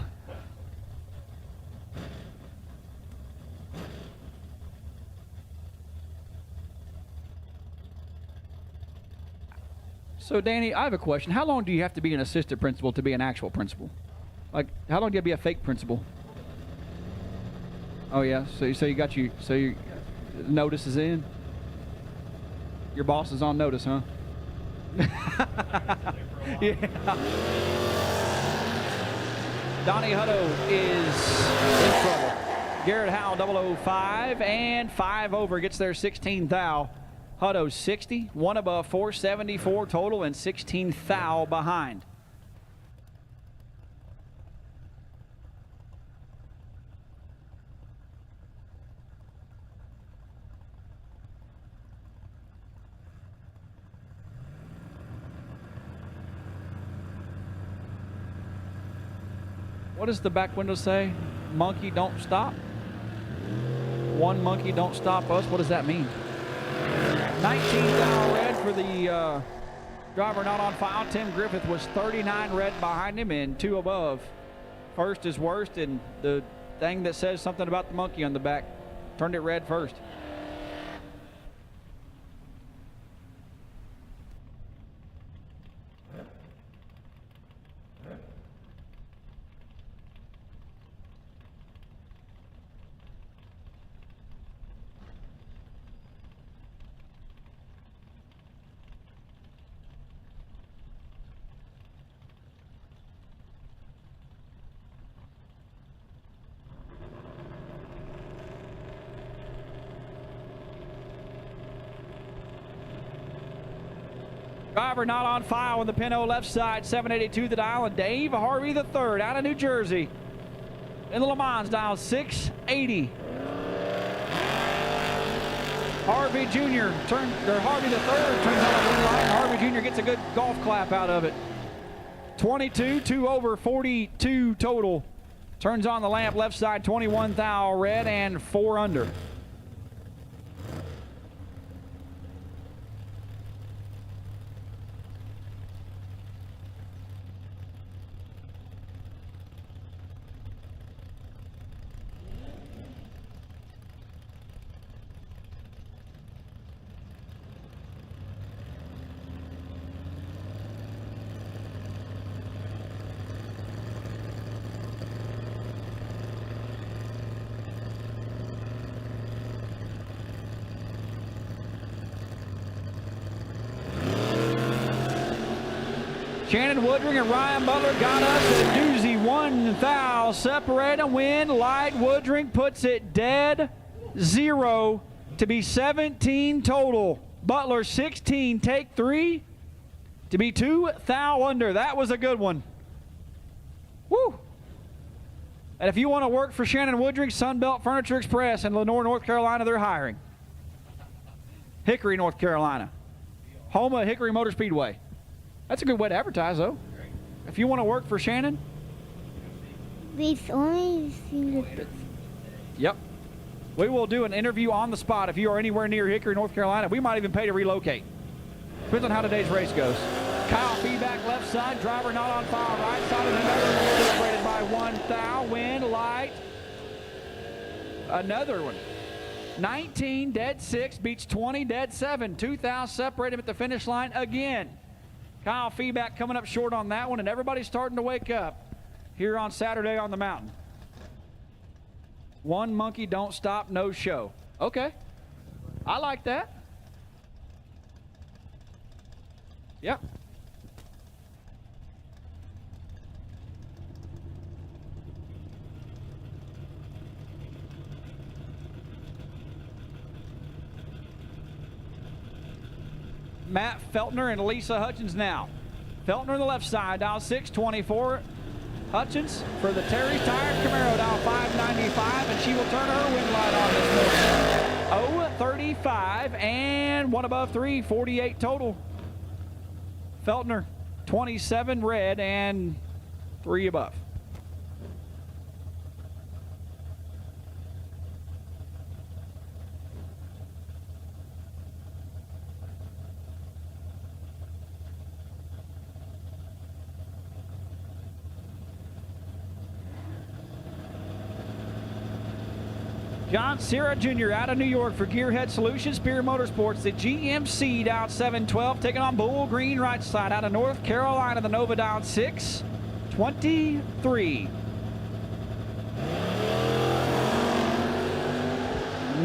So, Danny, I have a question. How long do you have to be an assistant principal to be an actual principal? Like, how long do you have to be a fake principal? Oh, yeah. So you got your notice is in? Your boss is on notice, huh? Yeah. Donnie Hutto is in trouble. Garrett Howell, 005, and 5 over. Gets there 16 thou. Hutto 60, 1 above 474 total, and 16 thou behind. What does the back window say? Monkey don't stop? One monkey don't stop us? What does that mean? 19 thou red for the driver not on file. Tim Griffith was 39 red behind him and 2 above. First is worst, and the thing that says something about the monkey on the back turned it red first. Driver not on file on the Pinot left side, 782 the dial, and Dave Harvey III out of New Jersey. In the Le Mans dial, 680. Harvey Jr. Harvey III turns on a wind line. Harvey Jr. gets a good golf clap out of it. 22, 2 over 42 total. Turns on the lamp left side, 21 thou red and 4 under. Shannon Woodring and Ryan Butler got us a doozy 1 thou separating. Win light. Woodring puts it dead 0 to be 17 total. Butler 16, take 3 to be 2 thou under. That was a good one. Woo! And if you want to work for Shannon Woodring, Sunbelt Furniture Express in Lenore, North Carolina, they're hiring. Hickory, North Carolina. Home of Hickory Motor Speedway. That's a good way to advertise, though. If you want to work for Shannon. We've only seen the picture. Yep. We will do an interview on the spot if you are anywhere near Hickory, North Carolina. We might even pay to relocate. Depends on how today's race goes. Kyle feedback left side, driver not on fire, right side of the middle, separated by 1 thou, wind, light. Another one. 19, dead 6, beats 20, dead 7. 2 thou separate him at the finish line again. Kyle feedback coming up short on that one, and everybody's starting to wake up here on Saturday on the mountain. One monkey don't stop, no show. Okay. I like that. Yep. Matt Feltner and Lisa Hutchins now. Feltner on the left side, dial 624. Hutchins for the Terry Tire Camaro, dial 595, and she will turn her wind light on this morning. 035 and 1 above 3, 48 total. Feltner, 27 red and 3 above. John Sierra Jr. out of New York for Gearhead Solutions, Spear Motorsports. The GMC down 712, taking on Bull Green right side out of North Carolina. The Nova down 623.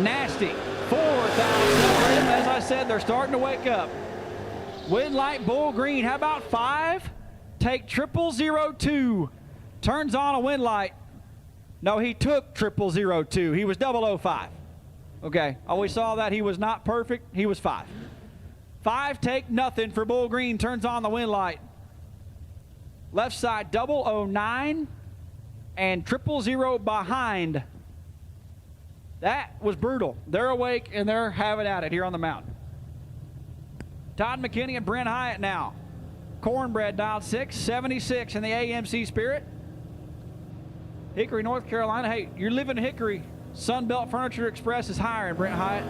Nasty. 4,000. As I said, they're starting to wake up. Wind light, Bull Green. How about 5? Take 0002. Turns on a wind light. No, he took 0002. He was 005. Okay, always saw that. He was not perfect. He was 5. 5 take nothing for Bull Green. Turns on the wind light. Left side 009 and 000 behind. That was brutal. They're awake and they're having at it here on the mountain. Todd McKinney and Brent Hyatt now. Cornbread dialed 676 in the AMC Spirit. Hickory, North Carolina. Hey, you're living in Hickory. Sunbelt Furniture Express is hiring, Brent Hyatt.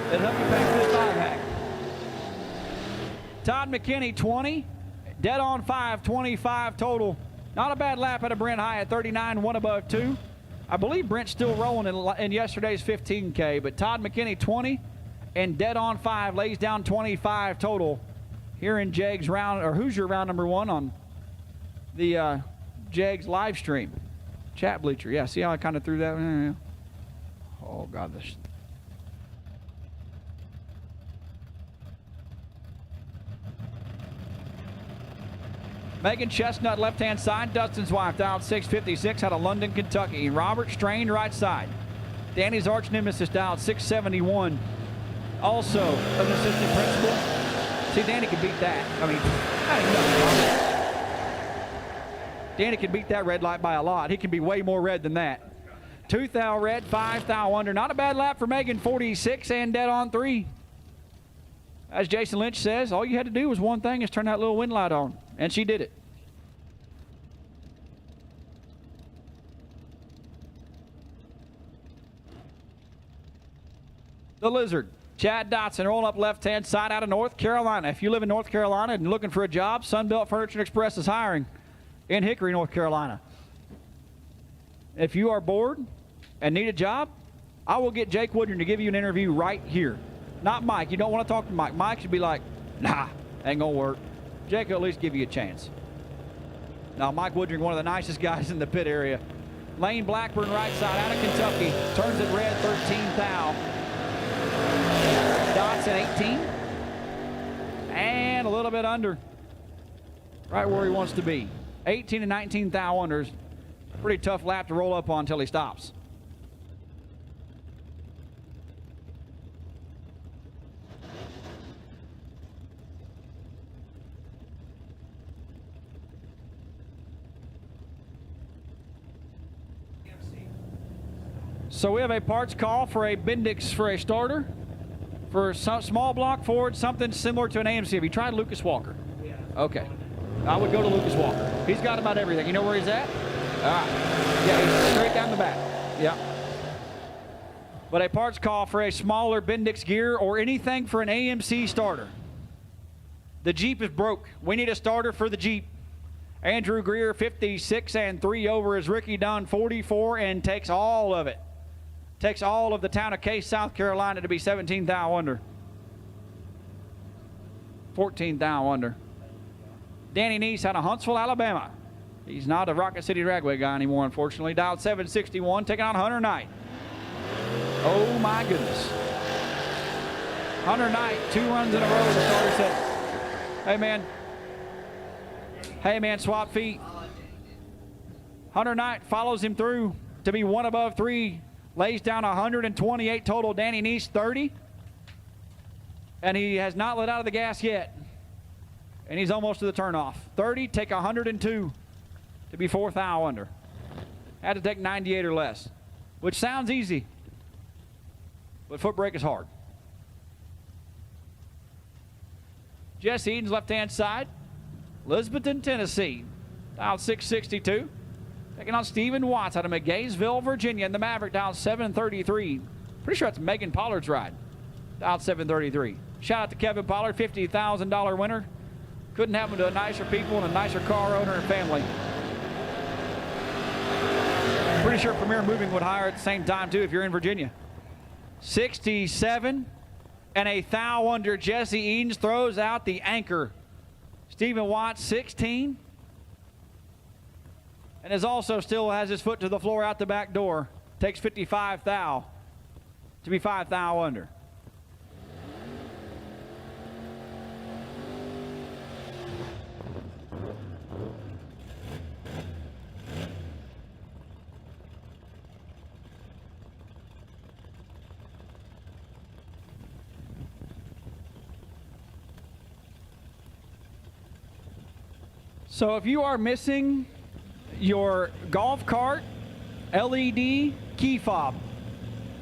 It'll help you pack this 5-pack. Todd McKinney, 20. Dead on 5, 25 total. Not a bad lap out of Brent Hyatt, 39, 1 above 2. I believe Brent's still rolling in yesterday's 15K, but Todd McKinney, 20. And dead on 5, lays down 25 total here in Jags round, or Hoosier round number 1 on the Jags live stream. Chat bleacher. Yeah, see how I kind of threw that? Oh, God. This. Megan Chestnut, left-hand side. Dustin's wife, dialed 656 out of London, Kentucky. Robert Strain, right side. Danny's arch nemesis, dialed 671. Also an assistant principal. See, Danny could beat that. I mean, that ain't nothing wrong. Danny can beat that red light by a lot. He can be way more red than that. 2 thou red, 5 thou under. Not a bad lap for Megan, 46 and dead on 3. As Jason Lynch says, all you had to do was one thing, is turn that little wind light on. And she did it. The Lizard. Chad Dotson, roll up left-hand side out of North Carolina. If you live in North Carolina and looking for a job, Sunbelt Furniture Express is hiring in Hickory, North Carolina. If you are bored and need a job, I will get Jake Woodring to give you an interview right here. Not Mike. You don't want to talk to Mike. Mike should be like, nah, ain't gonna work. Jake will at least give you a chance. Now, Mike Woodring, one of the nicest guys in the pit area. Lane Blackburn, right side out of Kentucky. Turns it red, 13 thou. Dotson, 18. And a little bit under. Right where he wants to be. 18 and 19 thou unders. Pretty tough lap to roll up on until he stops. So we have a parts call for a Bendix for a starter. For some small block Ford, something similar to an AMC. Have you tried Lucas Walker? Yeah. Okay. I would go to Lucas Walker. He's got about everything. You know where he's at? All right. Yeah, he's straight down the back. Yeah. But a parts call for a smaller Bendix gear or anything for an AMC starter. The Jeep is broke. We need a starter for the Jeep. Andrew Greer, 56 and 3 over as Ricky Dunn, 44, and takes all of it. Takes all of the town of Case, South Carolina to be 17 thou under. 14 thou under. Danny Neese out of Huntsville, Alabama. He's not a Rocket City Dragway guy anymore, unfortunately. Dialed 761, taking on Hunter Knight. Oh, my goodness. Hunter Knight, 2 runs in a row. The starter said, hey, man. Hey, man, swap feet. Hunter Knight follows him through to be 1 above 3. Lays down 128 total. Danny Neese, 30. And he has not let out of the gas yet. And he's almost to the turnoff. 30, take 102 to be 4 thou under. Had to take 98 or less, which sounds easy, but foot brake is hard. Jesse Eden's left-hand side. Lisbonton, Tennessee. Dialed 662. Taking on Stephen Watts out of McGaysville, Virginia, in the Maverick, dialed 733. Pretty sure that's Megan Pollard's ride. Dialed 733. Shout out to Kevin Pollard, $50,000 winner. Couldn't happen to a nicer people and a nicer car owner and family. Pretty sure Premier Moving would hire at the same time, too, if you're in Virginia. 67 and a thou under. Jesse Edens throws out the anchor. Stephen Watts, 16. And is also still has his foot to the floor out the back door. Takes 55 thou to be 5 thou under. So if you are missing your golf cart LED key fob,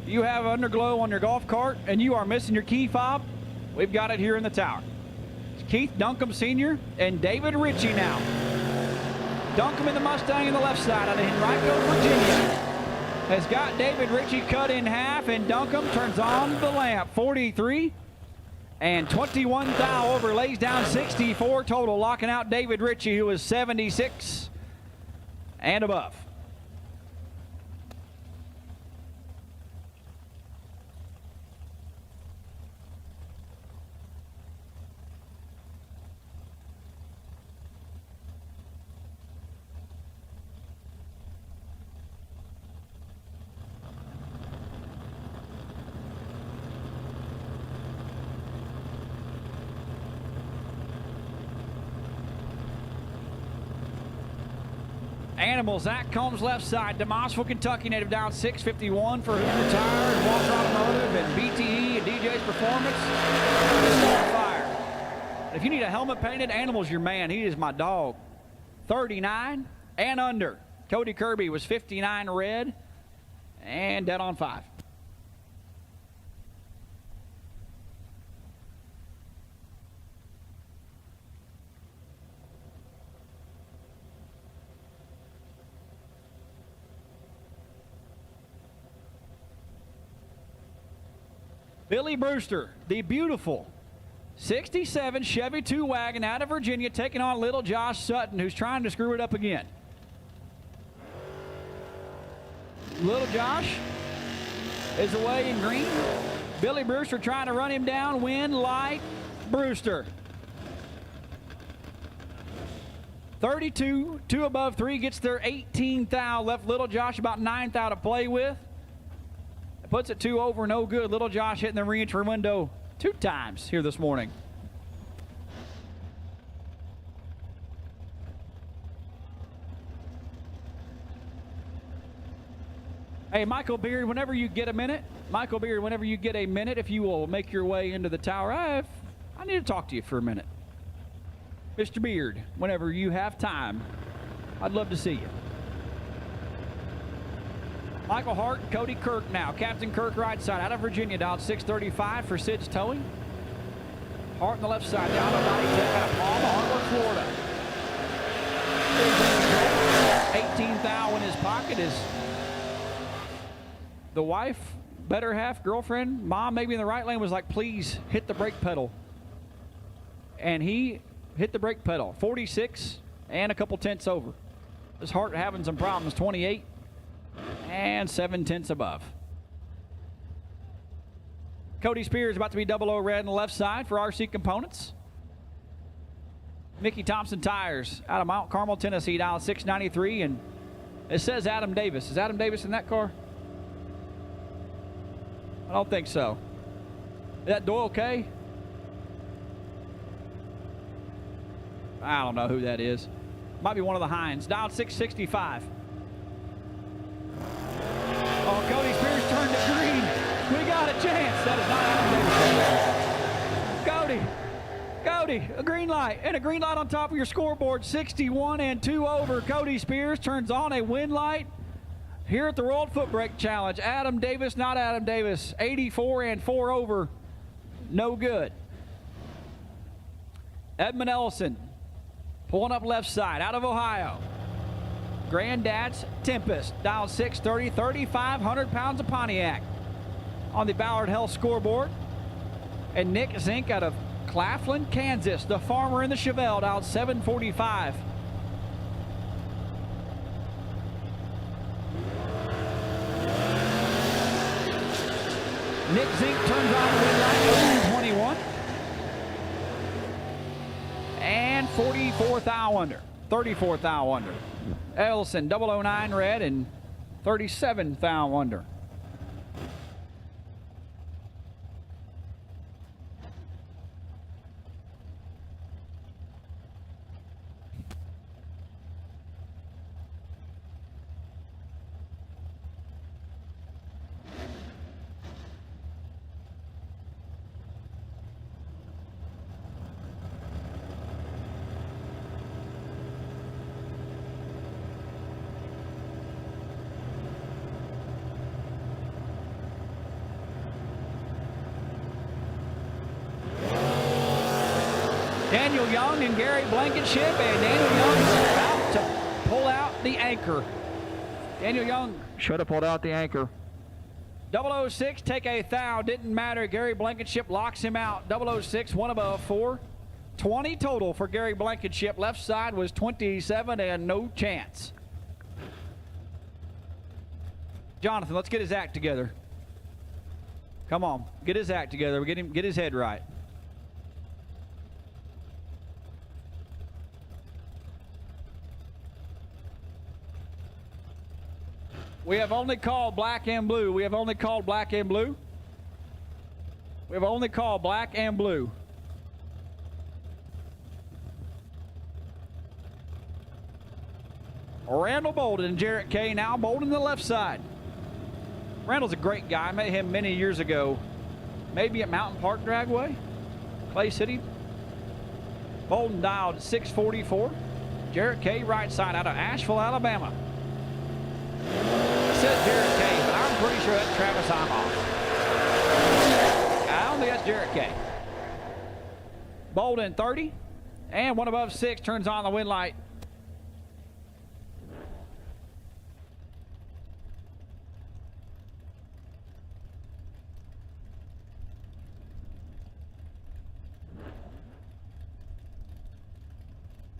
you have underglow on your golf cart and you are missing your key fob, we've got it here in the tower. It's Keith Duncombe Sr. and David Ritchie now. Duncombe in the Mustang in the left side out of Henrico, Virginia, has got David Ritchie cut in half, and Duncombe turns on the lamp. 43 and 21 thou over, lays down 64 total, locking out David Ritchie, who is 76 and above. Animal, Zach Combs left side. Demossville, Kentucky native, down 651 for who's retired. Walker Automotive and BTE and DJ's Performance. Just on fire. If you need a helmet painted, Animal's your man. He is my dog. 39 and under. Cody Kirby was 59 red and dead on 5. Billy Brewster, the beautiful 67 Chevy 2-wagon out of Virginia, taking on little Josh Sutton, who's trying to screw it up again. Little Josh is away in green. Billy Brewster trying to run him down. Win light. Brewster. 32, 2 above 3, gets their 18 thou. Left little Josh about 9 thou to play with. Puts it 2 over, no good. Little Josh hitting the re-entry window 2 times here this morning. Hey, Michael Beard, whenever you get a minute, if you will make your way into the tower, I need to talk to you for a minute. Mr. Beard, whenever you have time, I'd love to see you. Michael Hart and Cody Kirk now. Captain Kirk right side out of Virginia, down 635 for Sid's towing. Hart on the left side, down to 90 out of Palma, Hartford, Florida. 18 thou in his pocket is the wife, better half, girlfriend, mom, maybe in the right lane was like, please hit the brake pedal. And he hit the brake pedal. 46 and a couple tenths over. His Hart having some problems. 28 and 7 tenths above. Cody Spears about to be 00 red on the left side for RC Components. Mickey Thompson Tires out of Mount Carmel, Tennessee, down 693. And it says Adam Davis. Is Adam Davis in that car? I don't think so. Is that Doyle K? I don't know who that is. Might be one of the Hines. Down 665. Oh, Cody Spears turned to green. We got a chance. That is not Adam Davis. Cody, a green light. And a green light on top of your scoreboard. 61 and 2 over. Cody Spears turns on a win light here at the World Footbrake Challenge. Adam Davis, not Adam Davis. 84 and 4 over. No good. Edmund Ellison pulling up left side out of Ohio. Granddad's Tempest, down 630, 3,500 pounds of Pontiac on the Ballard Health scoreboard. And Nick Zink out of Claflin, Kansas, the farmer in the Chevelle, down 745. Nick Zink turns on the win line, 21. And 44 thou under, 34 thou under. Ellison, 009 red and 37 thou under. Daniel Young and Gary Blankenship, and Daniel Young is about to pull out the anchor. Daniel Young should have pulled out the anchor. 006, take a thou, didn't matter. Gary Blankenship locks him out. 006, one above 4. 20 total for Gary Blankenship. Left side was 27 and no chance. Jonathan, let's get his act together. Come on, get his act together. Get his head right. We have only called black and blue. We have only called black and blue. We have only called black and blue. Randall Bolden and Jarrett Kay now. Bolden the left side. Randall's a great guy. I met him many years ago. Maybe at Mountain Park Dragway, Clay City. Bolden dialed 644. Jarrett Kay right side out of Asheville, Alabama. Says Jarrett Kay, but I'm pretty sure that's Travis Imhoff. I don't think that's Jarrett Kay. Bolden 30, and one above 6 turns on the win light.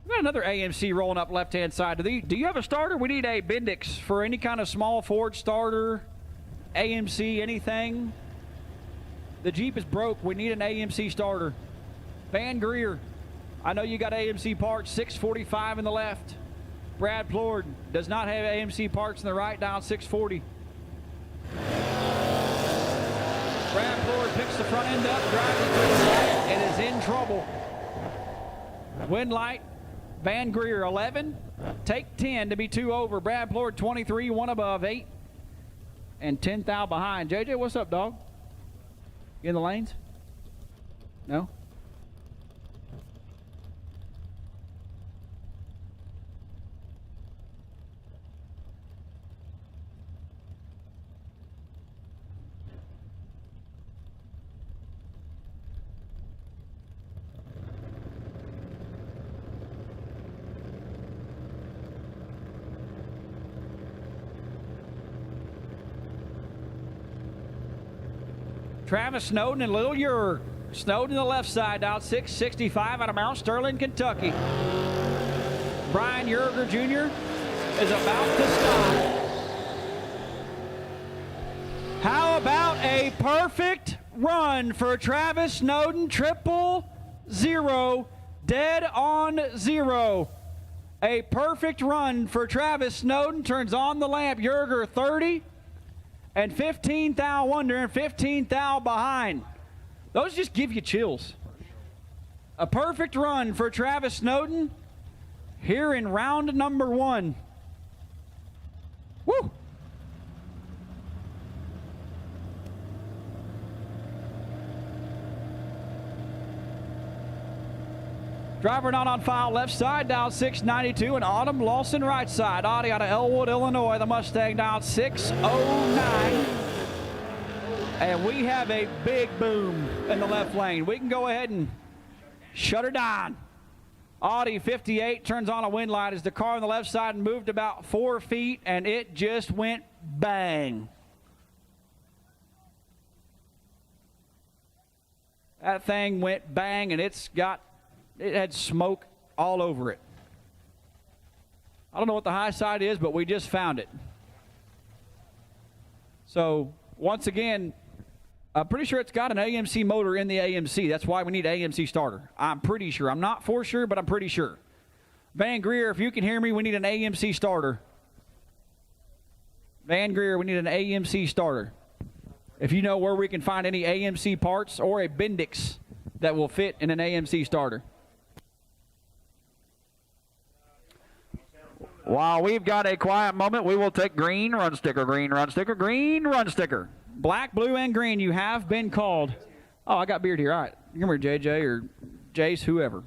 We've got another AMC rolling up left-hand side. Do you have a starter? We need a Bendix for any kind of small Ford starter, AMC, anything. The Jeep is broke. We need an AMC starter. Van Greer, I know you got AMC parts, 645 in the left. Brad Plord does not have AMC parts in the right, down 640. Brad Plord picks the front end up, drives it to the right, and is in trouble. Win light. Van Greer 11, take 10 to be 2 over. Brad Plord 23, 1 above 8. and 10th thou behind. JJ, what's up, dog? You in the lanes? No? Travis Snowden and Little Ure. Snowden the left side, out 665 out of Mount Sterling, Kentucky. Brian Yerger Jr. is about to stop. How about a perfect run for Travis Snowden? 000, dead on 0. A perfect run for Travis Snowden. Turns on the lamp. Yerger 30. And 15 thou under and 15 thou behind. Those just give you chills. A perfect run for Travis Snowden here in round number 1. Woo! Driver not on file left side, dialed 692, and Autumn Lawson right side. Audie out of Elwood, Illinois, the Mustang dialed 609. And we have a big boom in the left lane. We can go ahead and shut her down. Audi 58 turns on a wind light as the car on the left side moved about 4 feet, and it just went bang. That thing went bang, and it had smoke all over it. I don't know what the high side is, but we just found it. So, once again, I'm pretty sure it's got an AMC motor in the AMC. That's why we need an AMC starter. I'm pretty sure. I'm not for sure, but I'm pretty sure. Van Greer, if you can hear me, we need an AMC starter. Van Greer, we need an AMC starter. If you know where we can find any AMC parts or a Bendix that will fit in an AMC starter. While we've got a quiet moment, we will take green, run sticker, green, run sticker, green, run sticker. Black, blue, and green, you have been called. Oh, I got beard here. All right. Come here, JJ or Jace, whoever.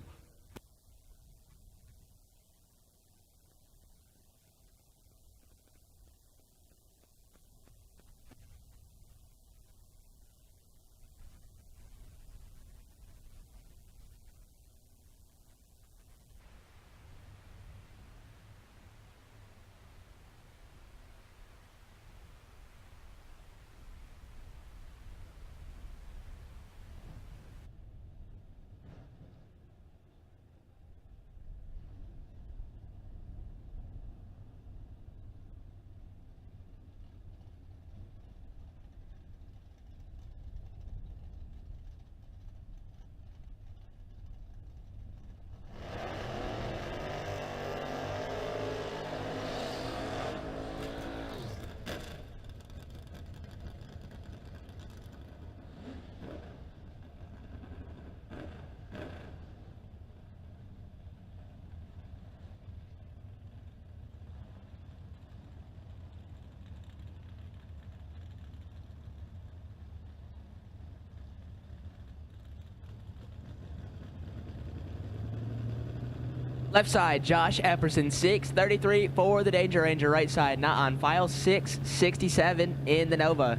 Left side, Josh Epperson, 633 for the Danger Ranger. Right side, not on file, 667 in the Nova.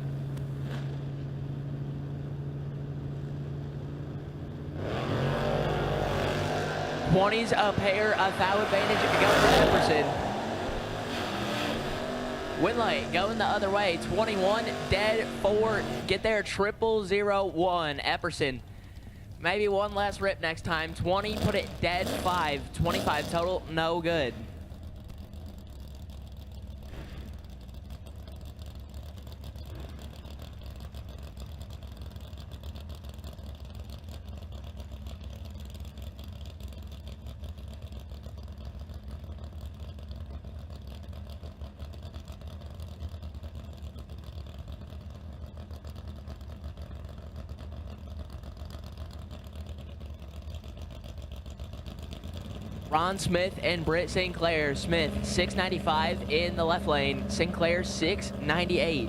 '20s a pair, a thou advantage go for Epperson. Winlight going the other way, 21, dead 4, get there, 0001, Epperson. Maybe one less rip next time. 20, put it dead 5. 25 total, no good. Ron Smith and Britt Sinclair. Smith, 695 in the left lane. Sinclair, 698.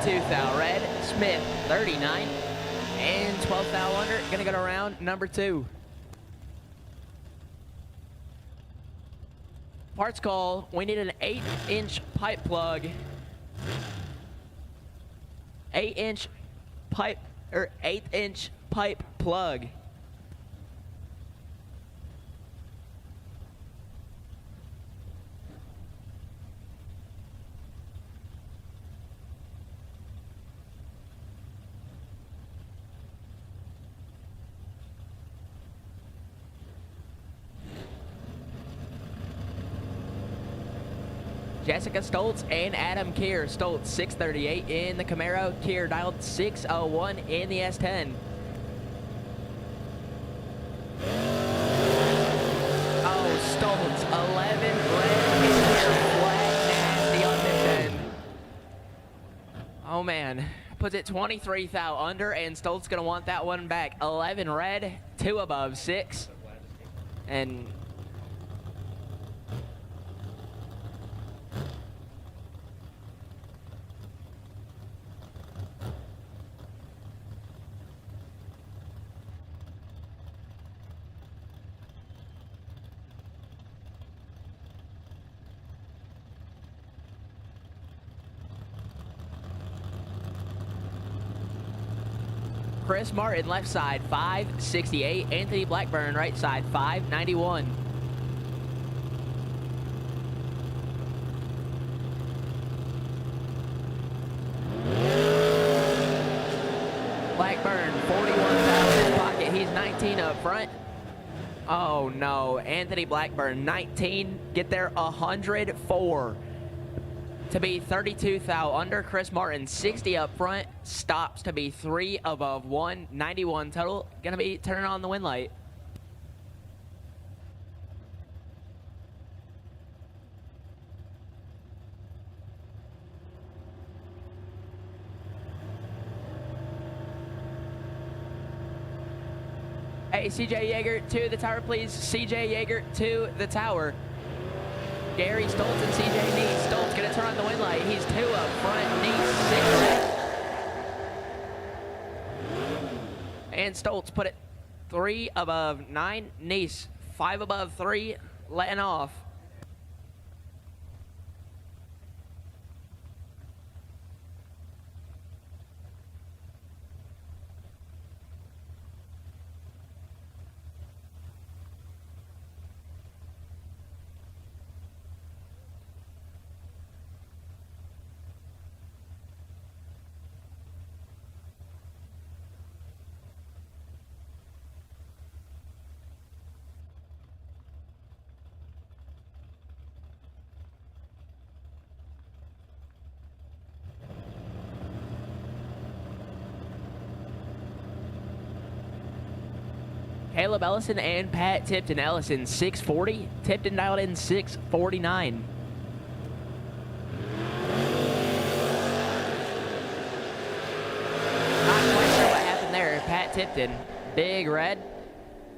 thou. Red, Smith, 39. And 12 thou under, gonna go to round number 2. Parts call, we need an 8-inch pipe plug. 8-inch pipe, or 8-inch pipe plug. Jessica Stoltz and Adam Keir. Stoltz 638 in the Camaro. Keir dialed 601 in the S10. Oh, Stoltz 11 red. Keir flat nasty on this end. Oh man, puts it 23 thou under, and Stoltz gonna want that one back. 11 red, 2 above 6, and Chris Martin, left side, 568. Anthony Blackburn, right side, 591. Blackburn, 41,000 pocket. He's 19 up front. Oh no, Anthony Blackburn, 19. Get there, 104. To be 32 thou under. Chris Martin, 60 up front, stops to be 3 above 1, 91 total. Gonna be turning on the wind light. Hey, CJ Yeager to the tower, please. CJ Yeager to the tower. Gary Stoltz and CJ Neese. Stoltz gonna turn on the wind light. He's 2 up front. Neese 6 left. And Stoltz put it 3 above 9. Neese 5 above 3, letting off. Caleb Ellison and Pat Tipton. Ellison 640. Tipton dialed in 649. Not quite sure what happened there. Pat Tipton, big red.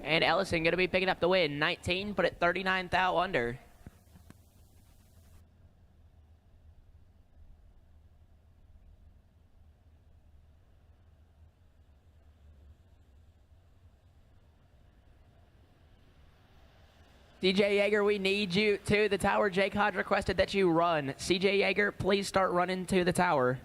And Ellison going to be picking up the win. 19, put it 39 thou under. CJ Yeager, we need you to the tower. Jake Hodge requested that you run. CJ Yeager, please start running to the tower.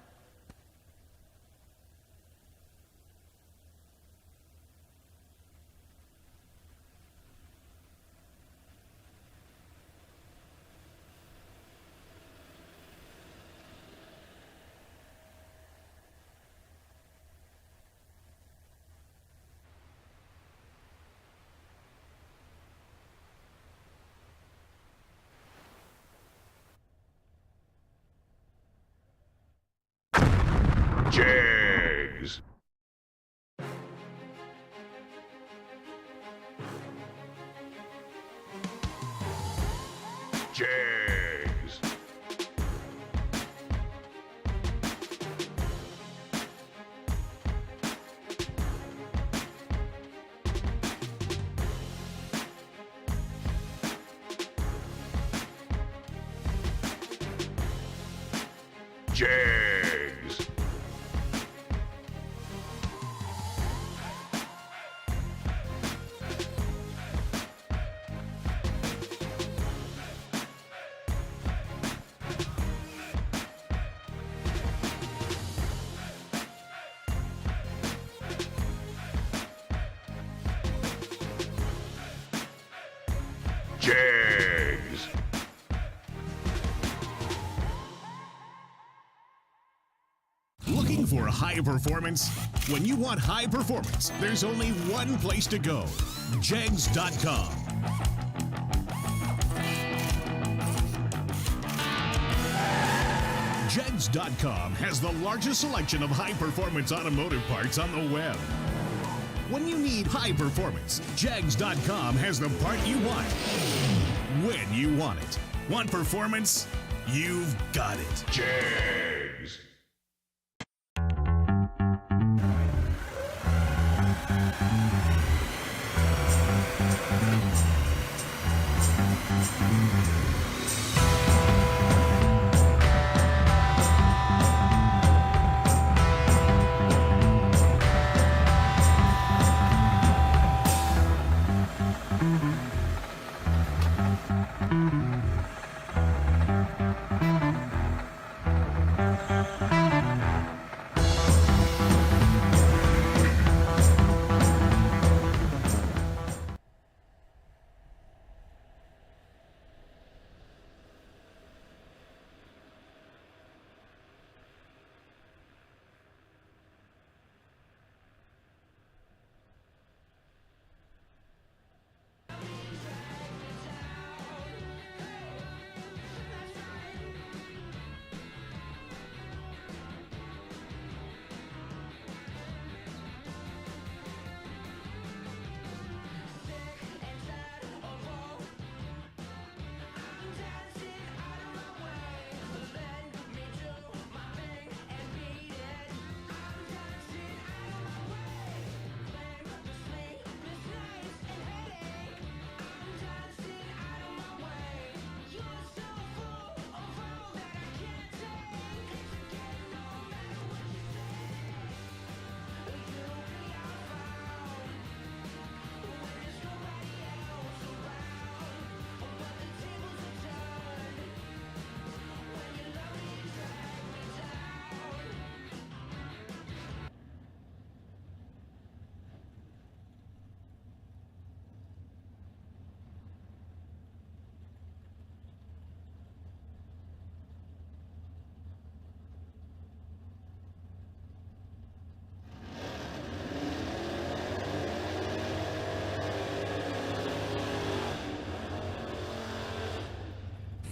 Jags. Jags. Jags. Looking for high performance? When you want high performance, there's only one place to go. Jegs.com. Jegs.com has the largest selection of high-performance automotive parts on the web. When you need high performance, Jegs.com has the part you want, when you want it. Want performance? You've got it. Jegs.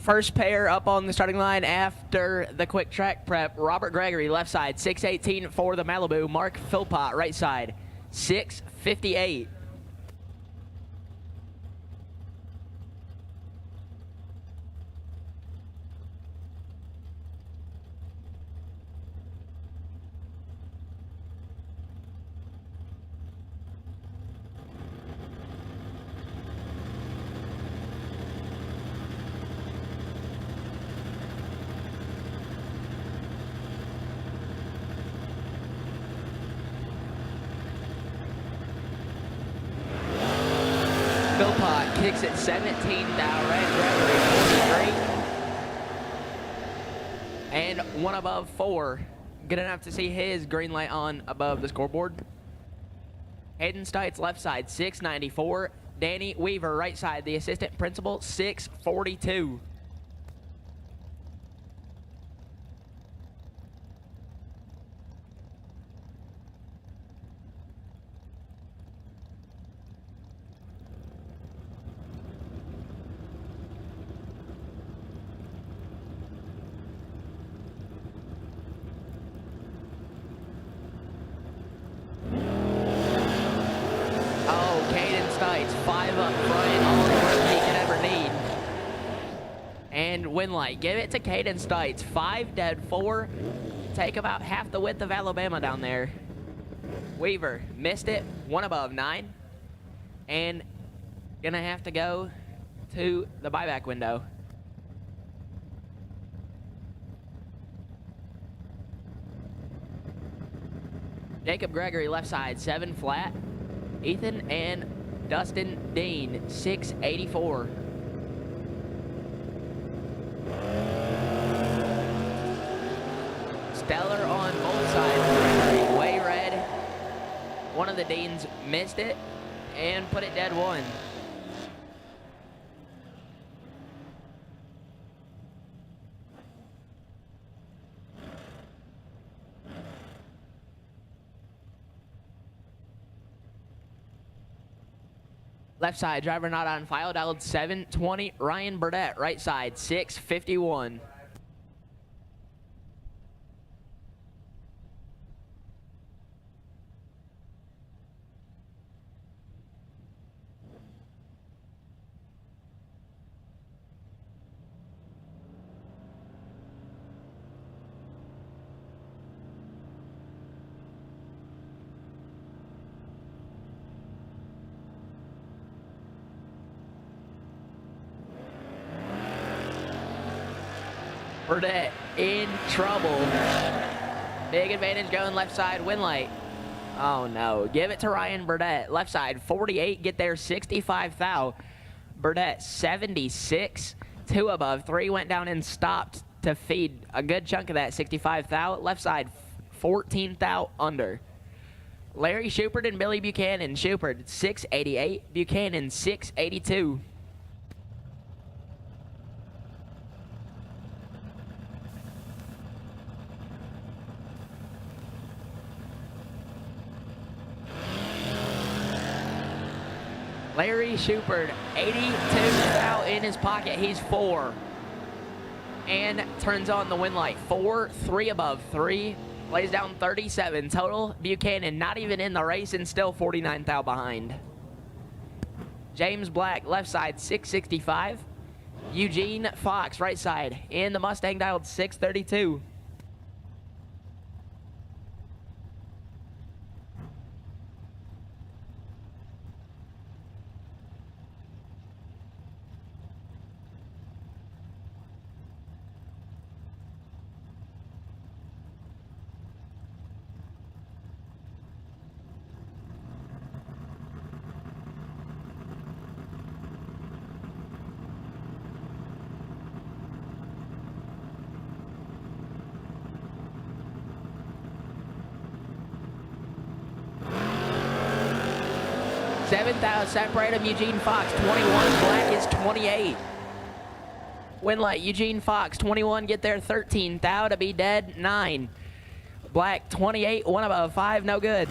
First pair up on the starting line after the quick track prep. Robert Gregory, left side, 6:18 for the Malibu. Mark Philpott, right side, 6:58. Philpott kicks it 17 down. Gregory 43. And one above 4. Good enough to see his green light on above the scoreboard. Hayden Stites, left side, 694. Danny Weaver, right side, the assistant principal, 642. Stites, 5 up front, all the work he could ever need. And Winlight, give it to Caden Stites, 5 dead 4. Take about half the width of Alabama down there. Weaver missed it, 1 above 9. And gonna have to go to the buyback window. Jacob Gregory, left side, 7 flat. Ethan and Dustin Dean, 684. Stellar on both sides. Way red. One of the Deans missed it and put it dead 1. Left side, driver not on file, dialed 720. Ryan Burdett, right side, 651. Burdett in trouble. Big advantage going left side, win light. Oh no, give it to Ryan Burdett. Left side, 48, get there, 65 thou. Burdett, 76, 2 above, 3 went down and stopped to feed a good chunk of that 65 thou. Left side, 14 thou under. Larry Shupert and Billy Buchanan. Shupert, 688, Buchanan, 682. Larry Shupert, 82 thou in his pocket. He's 4. And turns on the win light. 4, 3 above, 3. Lays down 37. Total, Buchanan not even in the race and still 49 thou behind. James Black, left side, 665. Eugene Fox, right side, in the Mustang, dialed 632. Seventh thou separate him, Eugene Fox, 21. Black is 28. Win light, Eugene Fox, 21, get there, 13. Thou to be dead, 9. Black, 28, 1 above, 5, no good.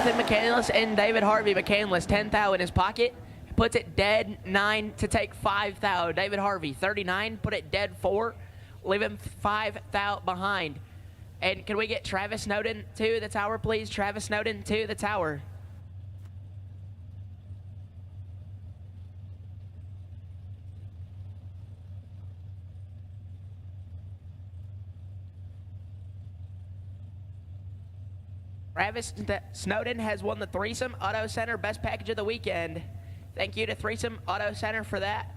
McCandless and David Harvey. McCandless, 10 thou in his pocket. Puts it dead 9 to take 5 thou. David Harvey, 39, put it dead 4. Leave him 5 thou behind. And can we get Travis Snowden to the tower, please? Travis Snowden to the tower. Travis Snowden has won the Threesome Auto Center Best Package of the Weekend. Thank you to Threesome Auto Center for that.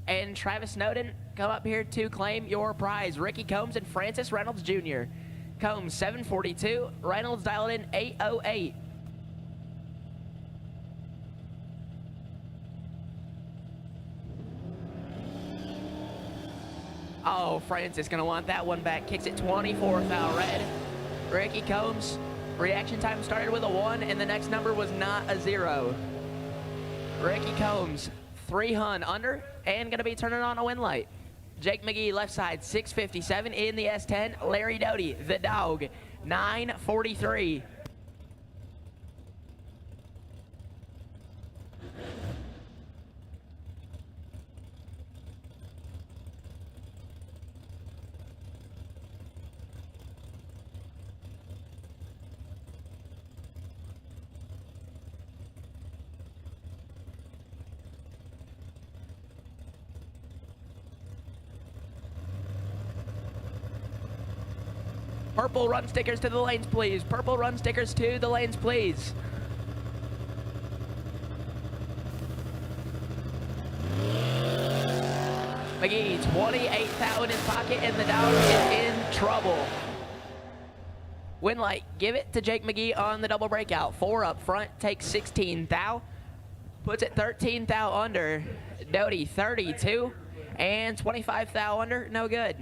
And Travis Snowden, come up here to claim your prize. Ricky Combs and Francis Reynolds Jr. Combs, 742. Reynolds dialed in 808. Oh, Francis gonna want that one back. Kicks it 24 thou red. Ricky Combs. Reaction time started with a 1, and the next number was not a 0. Ricky Combs, 300 under, and going to be turning on a win light. Jake McGee, left side, 657 in the S10. Larry Doty, the dog, 943. Purple run stickers to the lanes, please. Purple run stickers to the lanes, please. McGee, 28 thou in his pocket, and the dog is in trouble. Win light, give it to Jake McGee on the double breakout. 4 up front, takes 16 thou. puts it 13 thou under. Doty 32 and 25 thou under, no good.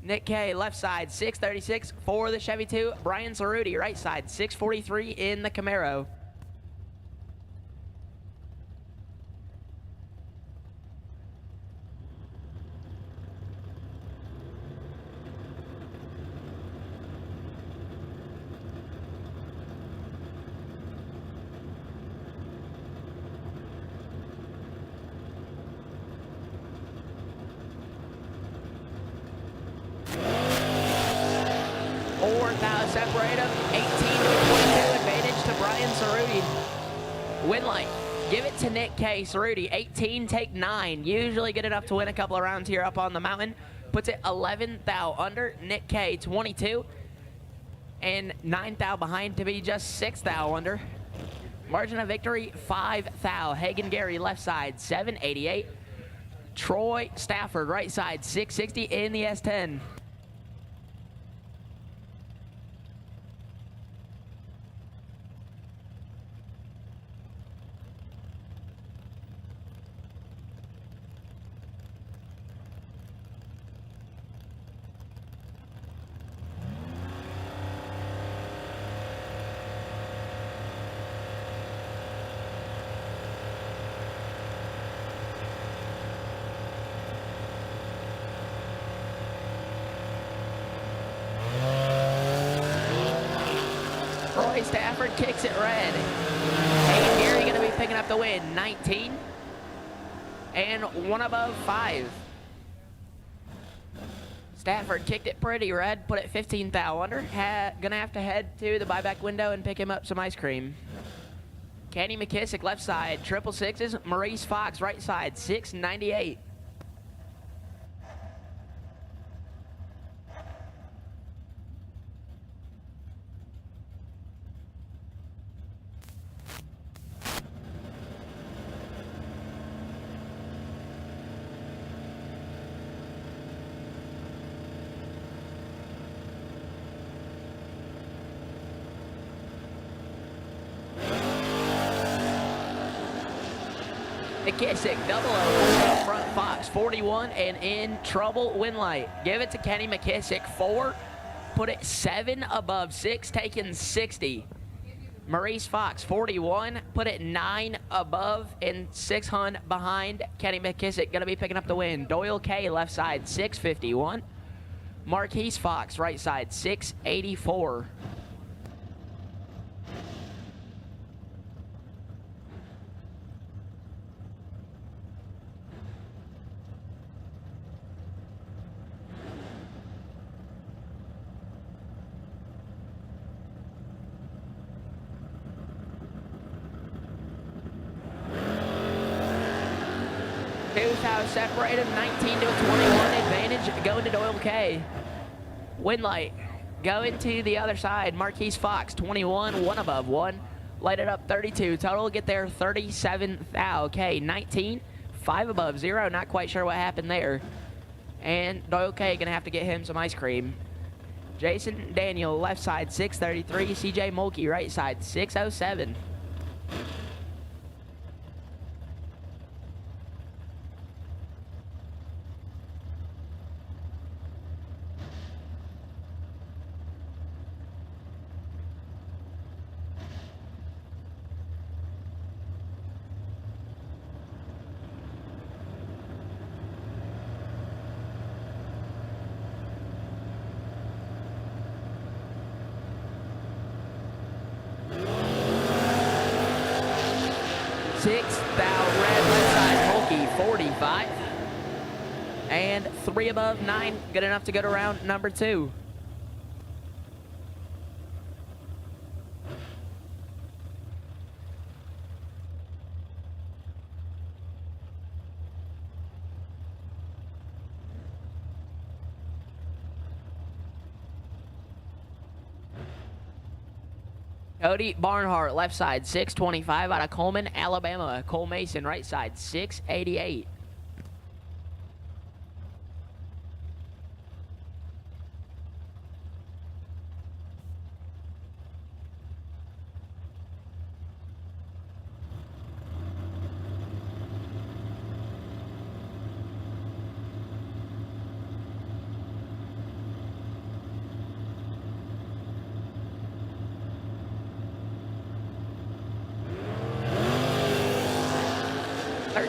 Nick K, left side, 636 for the Chevy 2. Brian Cerruti, right side, 643 in the Camaro. Separate them, 18 to 22, advantage to Brian Cerruti. Win light, give it to Nick K. Cerruti, 18, take 9. Usually good enough to win a couple of rounds here up on the mountain. Puts it 11 thou under. Nick K, 22. And 9 thou behind to be just 6 thou under. Margin of victory, 5 thou. Hagen Gary, left side, 788. Troy Stafford, right side, 660 in the S10. Stafford kicks it red. Hagen Gary going to be picking up the win, 19 and 1 above 5. Stafford kicked it pretty red, put it 15 thou under. Gonna have to head to the buyback window and pick him up some ice cream. Kenny McKissick, left side, 666s. Maurice Fox, right side, 698. 0-0 front Fox, 41 and in trouble, win light. Give it to Kenny McKissick, 4. Put it 7 above 6, taking 60. Maurice Fox, 41. Put it 9 above and 600 behind. Kenny McKissick going to be picking up the win. Doyle K, left side, 651. Marquise Fox, right side, 684. 2,000 separated, 19 to 21 advantage going to Doyle K. Win light going to the other side. Marquise Fox, 21, 1 above 1. Light it up, 32. Total get there, 37 thou. K, 19, 5 above 0. Not quite sure what happened there. And Doyle K gonna have to get him some ice cream. Jason Daniel, left side, 633. CJ Mulkey, right side, 607. Red, left side, Mulkey, 45. And 3 above 9, good enough to go to round number 2. Cody Barnhart, left side, 625 out of Coleman, Alabama. Cole Mason, right side, 688.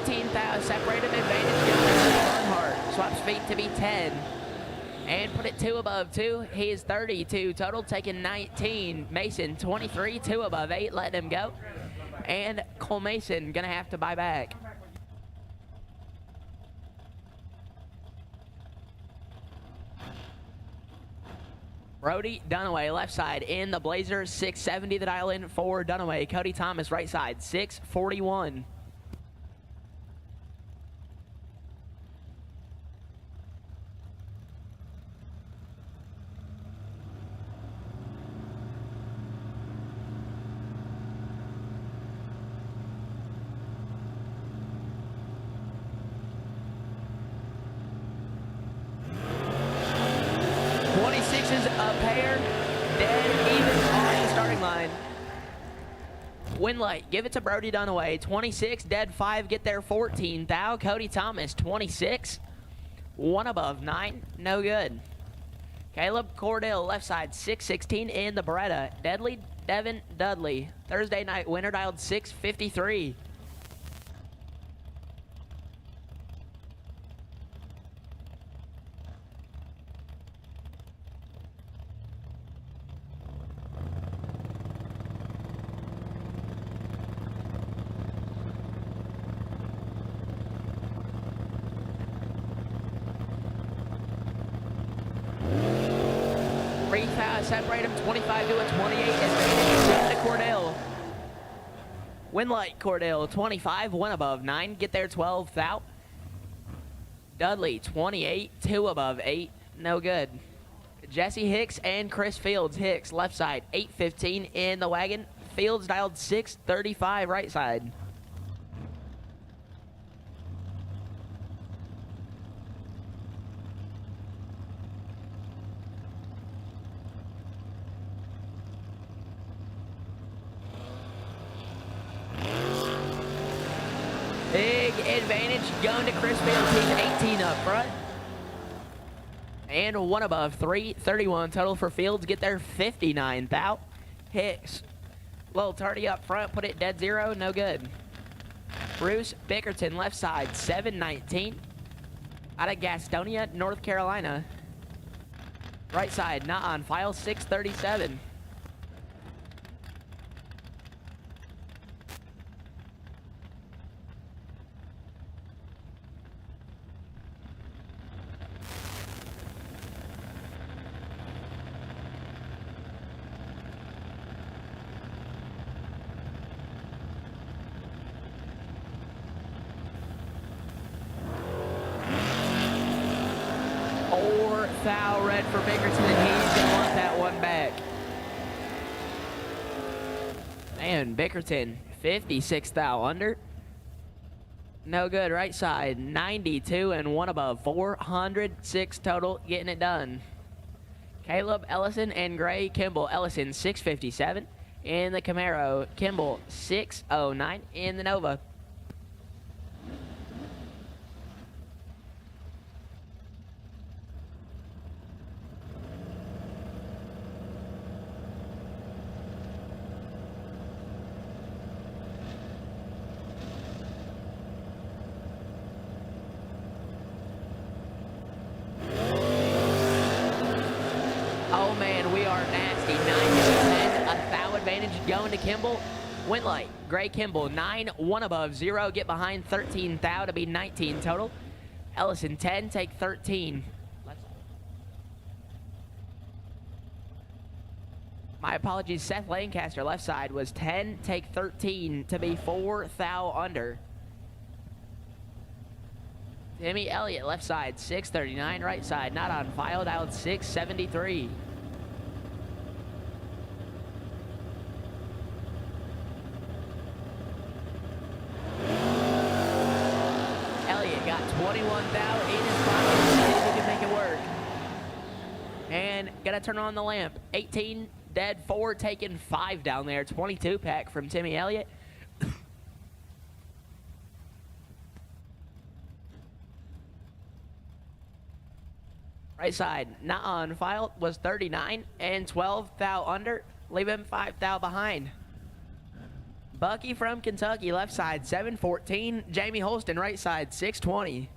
18 thou, separate him, advantage goes to Earnhardt. Swaps feet to be 10. And put it 2 above 2. He is 32 total, taking 19. Mason, 23, 2 above 8, letting him go. And Cole Mason gonna have to buy back. Brody Dunaway, left side in the Blazer, 670 the dial in for Dunaway. Cody Thomas, right side, 641. Win light, give it to Brody Dunaway. 26, dead 5, get there 14. Thou, Cody Thomas, 26. 1 above 9, no good. Caleb Cordell, left side, 616 in the Beretta. Deadly Devin Dudley, Thursday night winner, dialed 653. Separate him 25 to a 28 advantage to Cordell. Win light Cordell 25, 1 above 9, get there 12 thou. Dudley 28, 2 above 8, no good. Jesse Hicks and Chris Fields. Hicks left side 815 in the wagon. Fields dialed 635 right side. Big advantage going to Chris Fields. He's 18 up front. And 1 above 3, 31 total for Fields. Get there 59 thou. Hicks, little tardy up front, put it dead 0, no good. Bruce Bickerton, left side, 719. Out of Gastonia, North Carolina. Right side, not on file, 637. Foul red for Bickerton, and he's going to want that one back. Man, Bickerton, 56 thou under. No good, right side, 92 and 1 above, 406 total, getting it done. Caleb Ellison and Gray Kimball. Ellison, 657 in the Camaro. Kimball, 609 in the Nova. Oh man, we are nasty. 9 to 10, a thou advantage going to Kimball. Win light, Gray Kimball, 9, 1 above 0. Get behind 13 thou to be 19 total. Ellison, 10, take 13. My apologies, Seth Lancaster, left side, was 10, take 13 to be 4 thou under. Timmy Elliott, left side, 639, right side, not on file, dialed 673. Elliott got 21 thou in his pocket, see if he can make it work. And gotta turn on the lamp. 18, dead 4, taking 5 down there. 22 pack from Timmy Elliott. Right side, not on file, was 39 and 12 thou under. Leave him 5 thou behind. Bucky from Kentucky, left side, 714. Jamie Holston, right side, 620.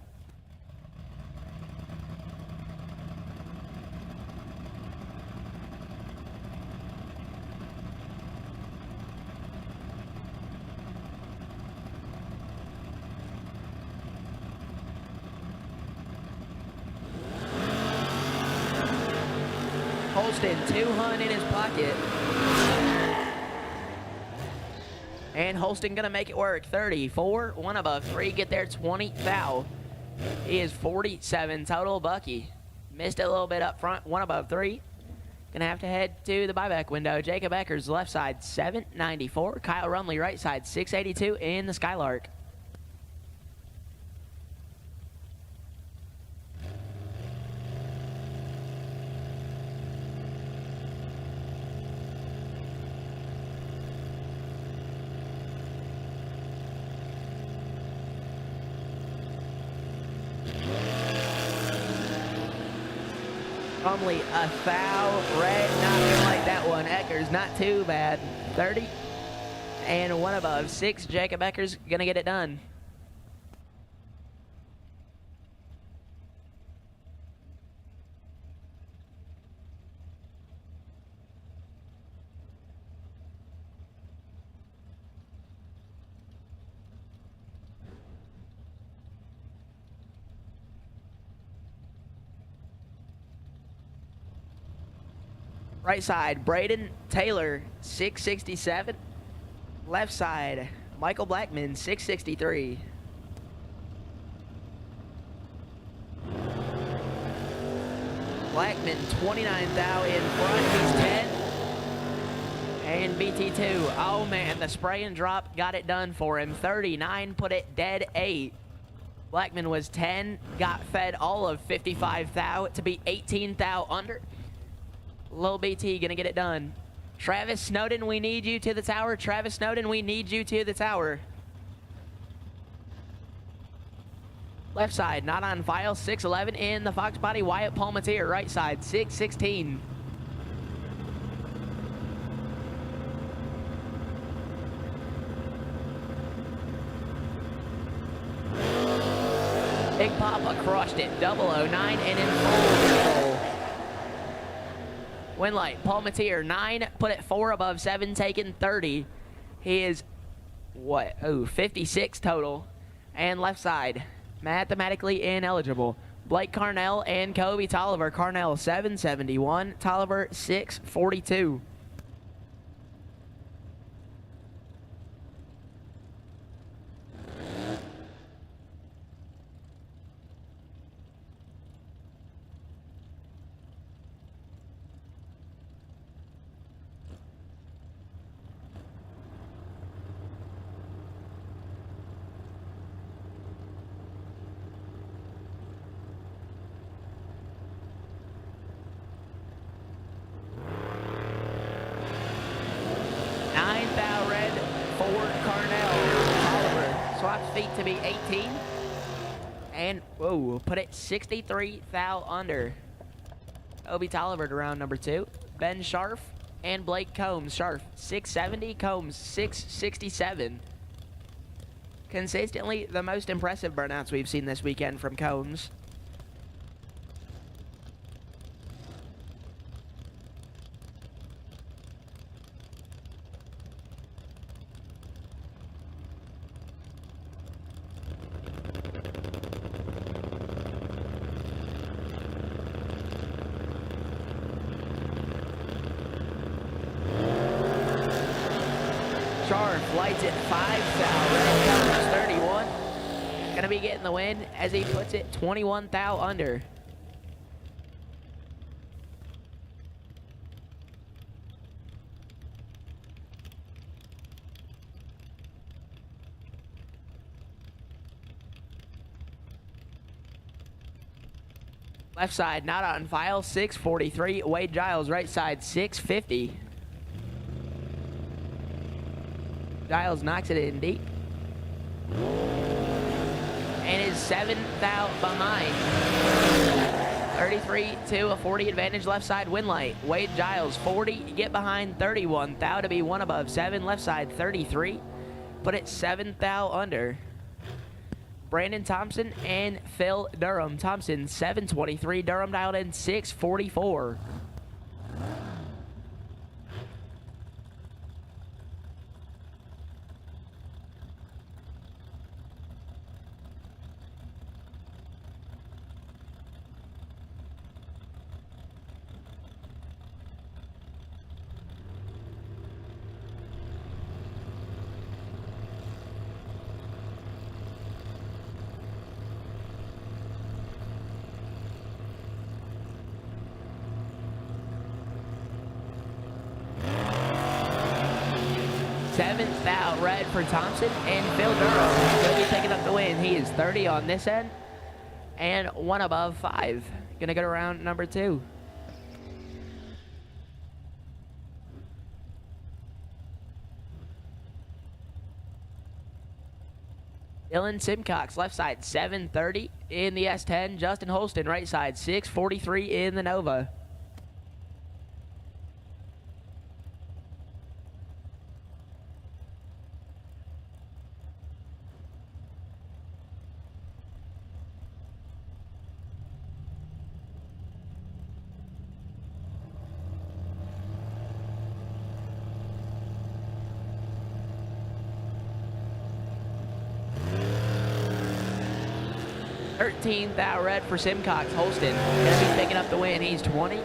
Holston, 200 in his pocket. And Holston gonna make it work. 34, one above 3, get there 20 thou. He is 47 total. Bucky missed it a little bit up front, one above 3. Gonna have to head to the buyback window. Jacob Eckers, left side, 794. Kyle Rumley, right side, 682 in the Skylark. Rumley, a thou. Red, not gonna like that one. Eckers, not too bad. 30 and one above 6. Jacob Eckers gonna get it done. Right side, Braden Taylor, 667. Left side, Michael Blackman, 663. Blackman, 29 thou in front, he's 10. And BT2, oh man, the spray and drop got it done for him. 39, put it dead 8. Blackman was 10, got fed all of 55 thou to be 18 thou under. Lil BT gonna get it done. Travis Snowden, we need you to the tower. Travis Snowden, we need you to the tower. Left side, not on file, 611 in the Fox body. Wyatt Palmatier, right side, 616. Big Papa crushed it, 009 and in full control. Winlight, Palmatier, 9, put it 4 above 7, taken 30. He is, what, 56 total. And left side, mathematically ineligible. Blake Carnell and Kobe Tolliver. Carnell, 771, Tolliver, 642. Feet to be 18 and whoa, put it 63 thou under. Obi Tolliver to round number 2. Ben Scharf and Blake Combs. Scharf 670, Combs 667. Consistently the most impressive burnouts we've seen this weekend from Combs. Scharf lights it 5 thou. Red Combs 31. Gonna be getting the win as he puts it 21 thou under. Left side, not on file, 643. Wade Giles, right side, 650. Giles knocks it in deep. And is 7 thou behind. 33 to a 40 advantage left side win light. Wade Giles 40, get behind 31. Thou to be one above 7 left side 33. Put it 7 thou under. Brandon Thompson and Phil Durham. Thompson 723. Durham dialed in 644. Seventh thou red for Thompson and Phil Durham. He'll be picking up the win. He is 30 on this end and one above 5. Gonna go to round number 2. Dylan Simcox, left side 730 in the S10. Justin Holston, right side 643 in the Nova. Thou red for Simcox. Holston gonna be picking up the win. He's 20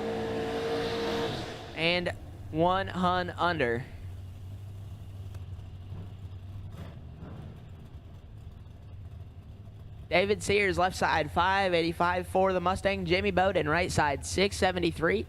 and 1 hun under. David Sears, left side 585 for the Mustang. Jimmy Bowden, right side 673.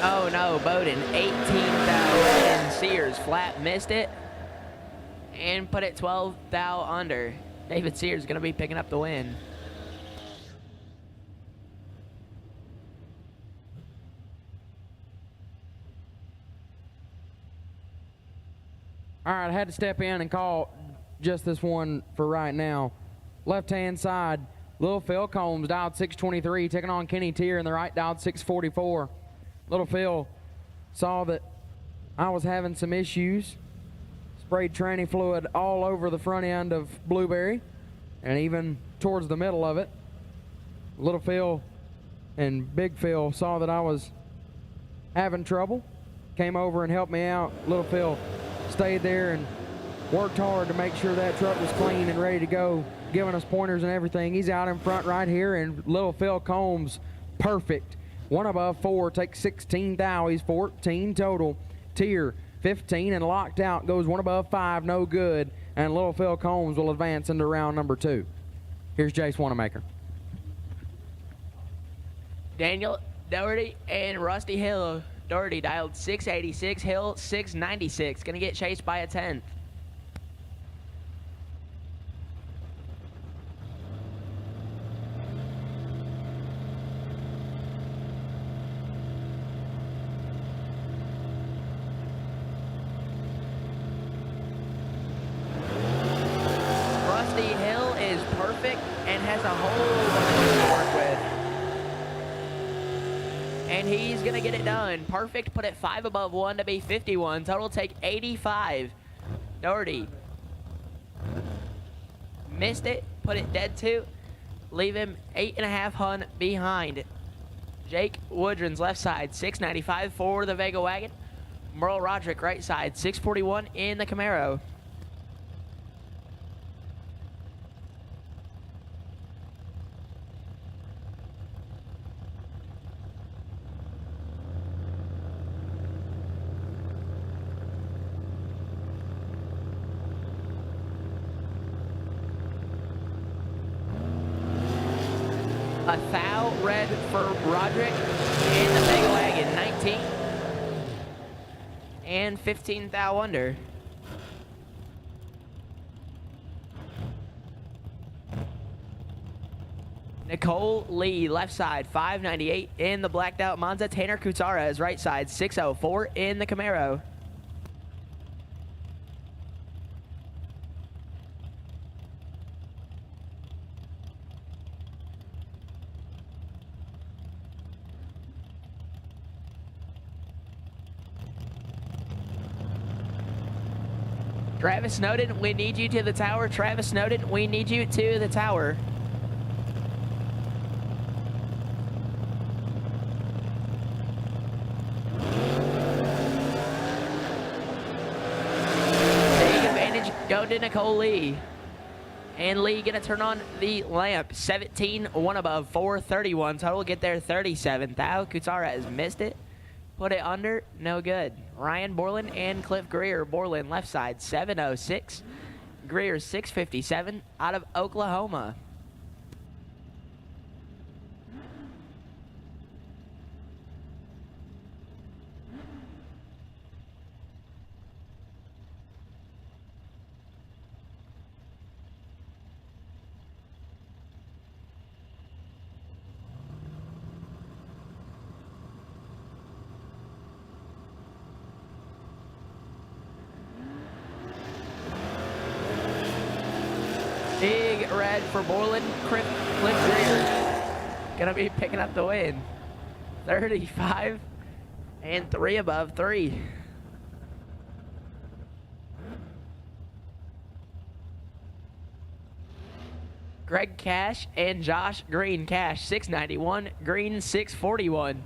Oh no, Bowden, 18 thou and Sears flat missed it and put it 12 thou under. David Sears gonna be picking up the win. All right, I had to step in and call just this one for right now. Left-hand side, Little Phil Combs dialed 623, taking on Kenny Tier in the right dialed 644. Little Phil saw that I was having some issues, sprayed tranny fluid all over the front end of Blueberry and even towards the middle of it. Little Phil and Big Phil saw that I was having trouble, came over and helped me out. Little Phil stayed there and worked hard to make sure that truck was clean and ready to go, giving us pointers and everything. He's out in front right here, and Little Phil Combs, perfect. 1 above 4, takes 16 thou. He's 14 total. Tier 15 and locked out, goes 1 above 5, no good. And Little Phil Combs will advance into round number 2. Here's Jace Wanamaker. Daniel Doherty and Rusty Hill. Doherty dialed 686, Hill 696. Gonna get chased by a 10th. Rusty Hill is perfect and has a whole bunch to work with. And he's gonna get it done. Perfect, put it 5 above 1 to be 51. Total take 85. Doherty missed it, put it dead 2. Leave him 8.5 hun behind. Jake Woodrin's left side, 695 for the Vega Wagon. Merle Roderick right side, 641 in the Camaro. A thou red for Roderick in the Vega Wagon, 19. and 15 thou under. Nicole Lee, left side, 598 in the blacked out Monza. Tanner Kutara is right side, 604 in the Camaro. Travis Snowden, we need you to the tower. Travis Snowden, we need you to the tower. Big advantage go to Nicole Lee. And Lee gonna turn on the lamp. 17, one above, 431 total. Get there 37. Thou Kutara has missed it. Put it under, no good. Ryan Borland and Cliff Greer. Borland left side, 706. Greer 657 out of Oklahoma. Big red for Borland. Cliff Greer gonna be picking up the win. 35 and 3 above 3. Greg Cash and Josh Green. Cash 691, Green 641.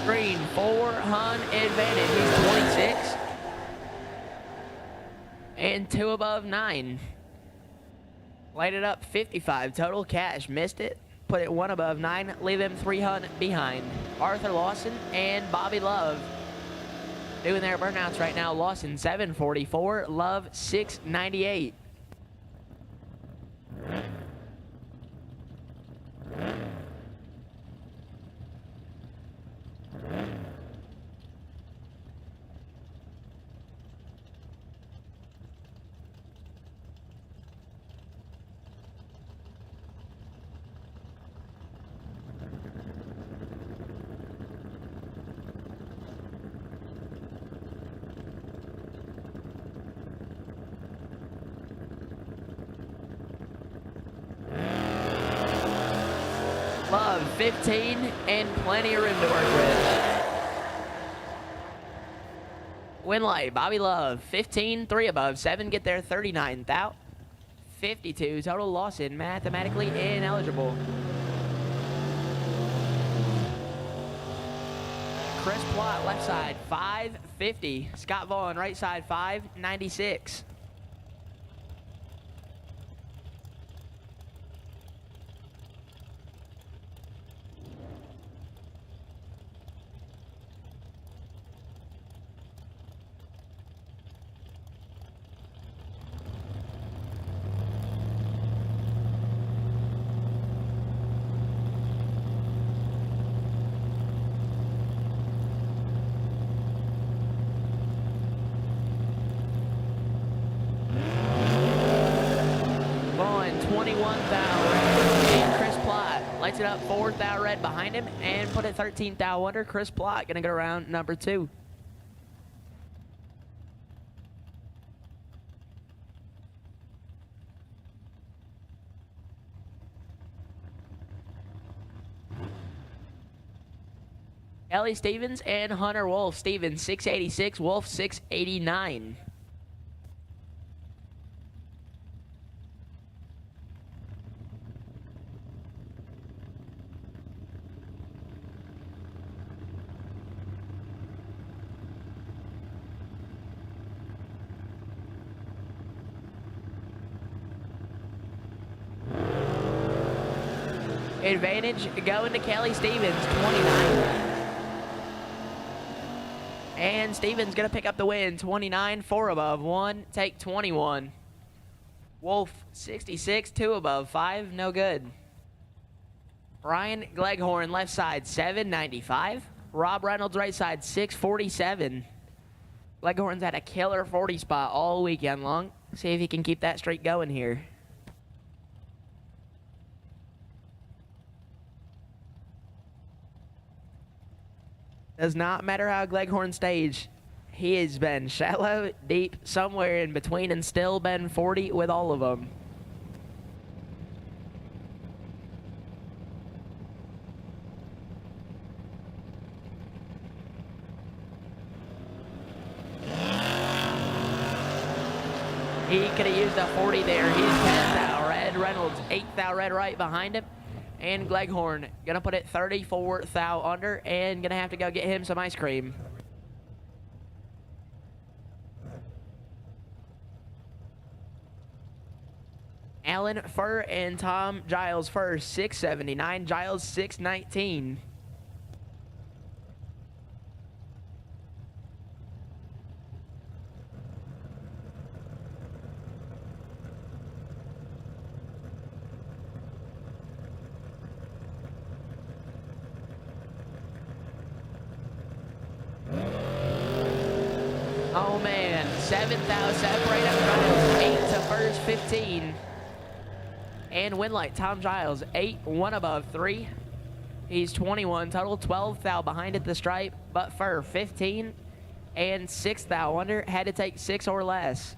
Green, 400 advantage. He's 26. And 2 above 9. Light it up 55 total. Cash missed it. Put it 1 above 9. Leave him 300 behind. Arthur Lawson and Bobby Love doing their burnouts right now. Lawson 744. Love 698. Love 15 and plenty of room to work with. Win light, Bobby Love 15, 3 above 7. Get there 39 thou. 52 total. Lawson mathematically ineligible. Chris Plott left side 550. Scott Vaughn right side 596. Lights it up 4 thou red behind him and put it 13 thou under. Chris Plott gonna go around number 2. Ellie Stevens and Hunter Wolf. Stevens 686, Wolf 689. Advantage going to Kelly Stevens, 29. And Steven's going to pick up the win. 29, 4 above, 1, take 21. Wolf, 66, 2 above, 5, no good. Ryan Gleghorn, left side, 795. Rob Reynolds, right side, 647. Gleghorn's had a killer 40 spot all weekend long. See if he can keep that streak going here. Does not matter how Gleghorn stage. He has been shallow, deep, somewhere in between, and still been 40 with all of them. He could have used a 40 there. He's 10th thou red. Reynolds, 8th thou red right behind him. And Gleghorn gonna put it 34 thou under and gonna have to go get him some ice cream. Alan Furr and Tom Giles first, 679. Giles, 619. Oh man, 7th thou separate up Giles, 8 to first, 15. And Winlight, Tom Giles, 8, 1 above, 3. He's 21 total, 12th thou behind at the stripe, but Fur, 15. And 6th thou under, had to take 6 or less.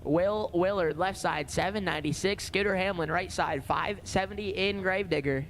Will Willard, left side, 796. Scooter Hamlin, right side, 570 in Gravedigger.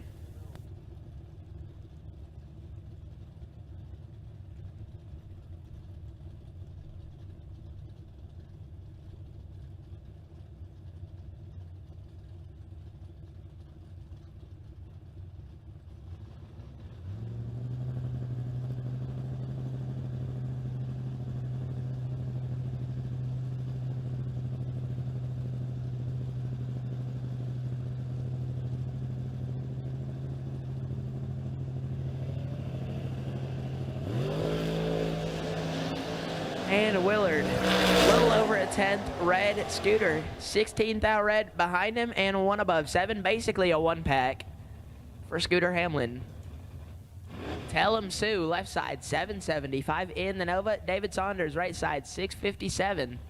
And Willard, a little over a 10th red. Scooter, 16th thou red behind him and 1 above, 7. Basically a 1-pack for Scooter Hamlin. Tell him Sue, left side, 775 in the Nova. David Saunders, right side, 657.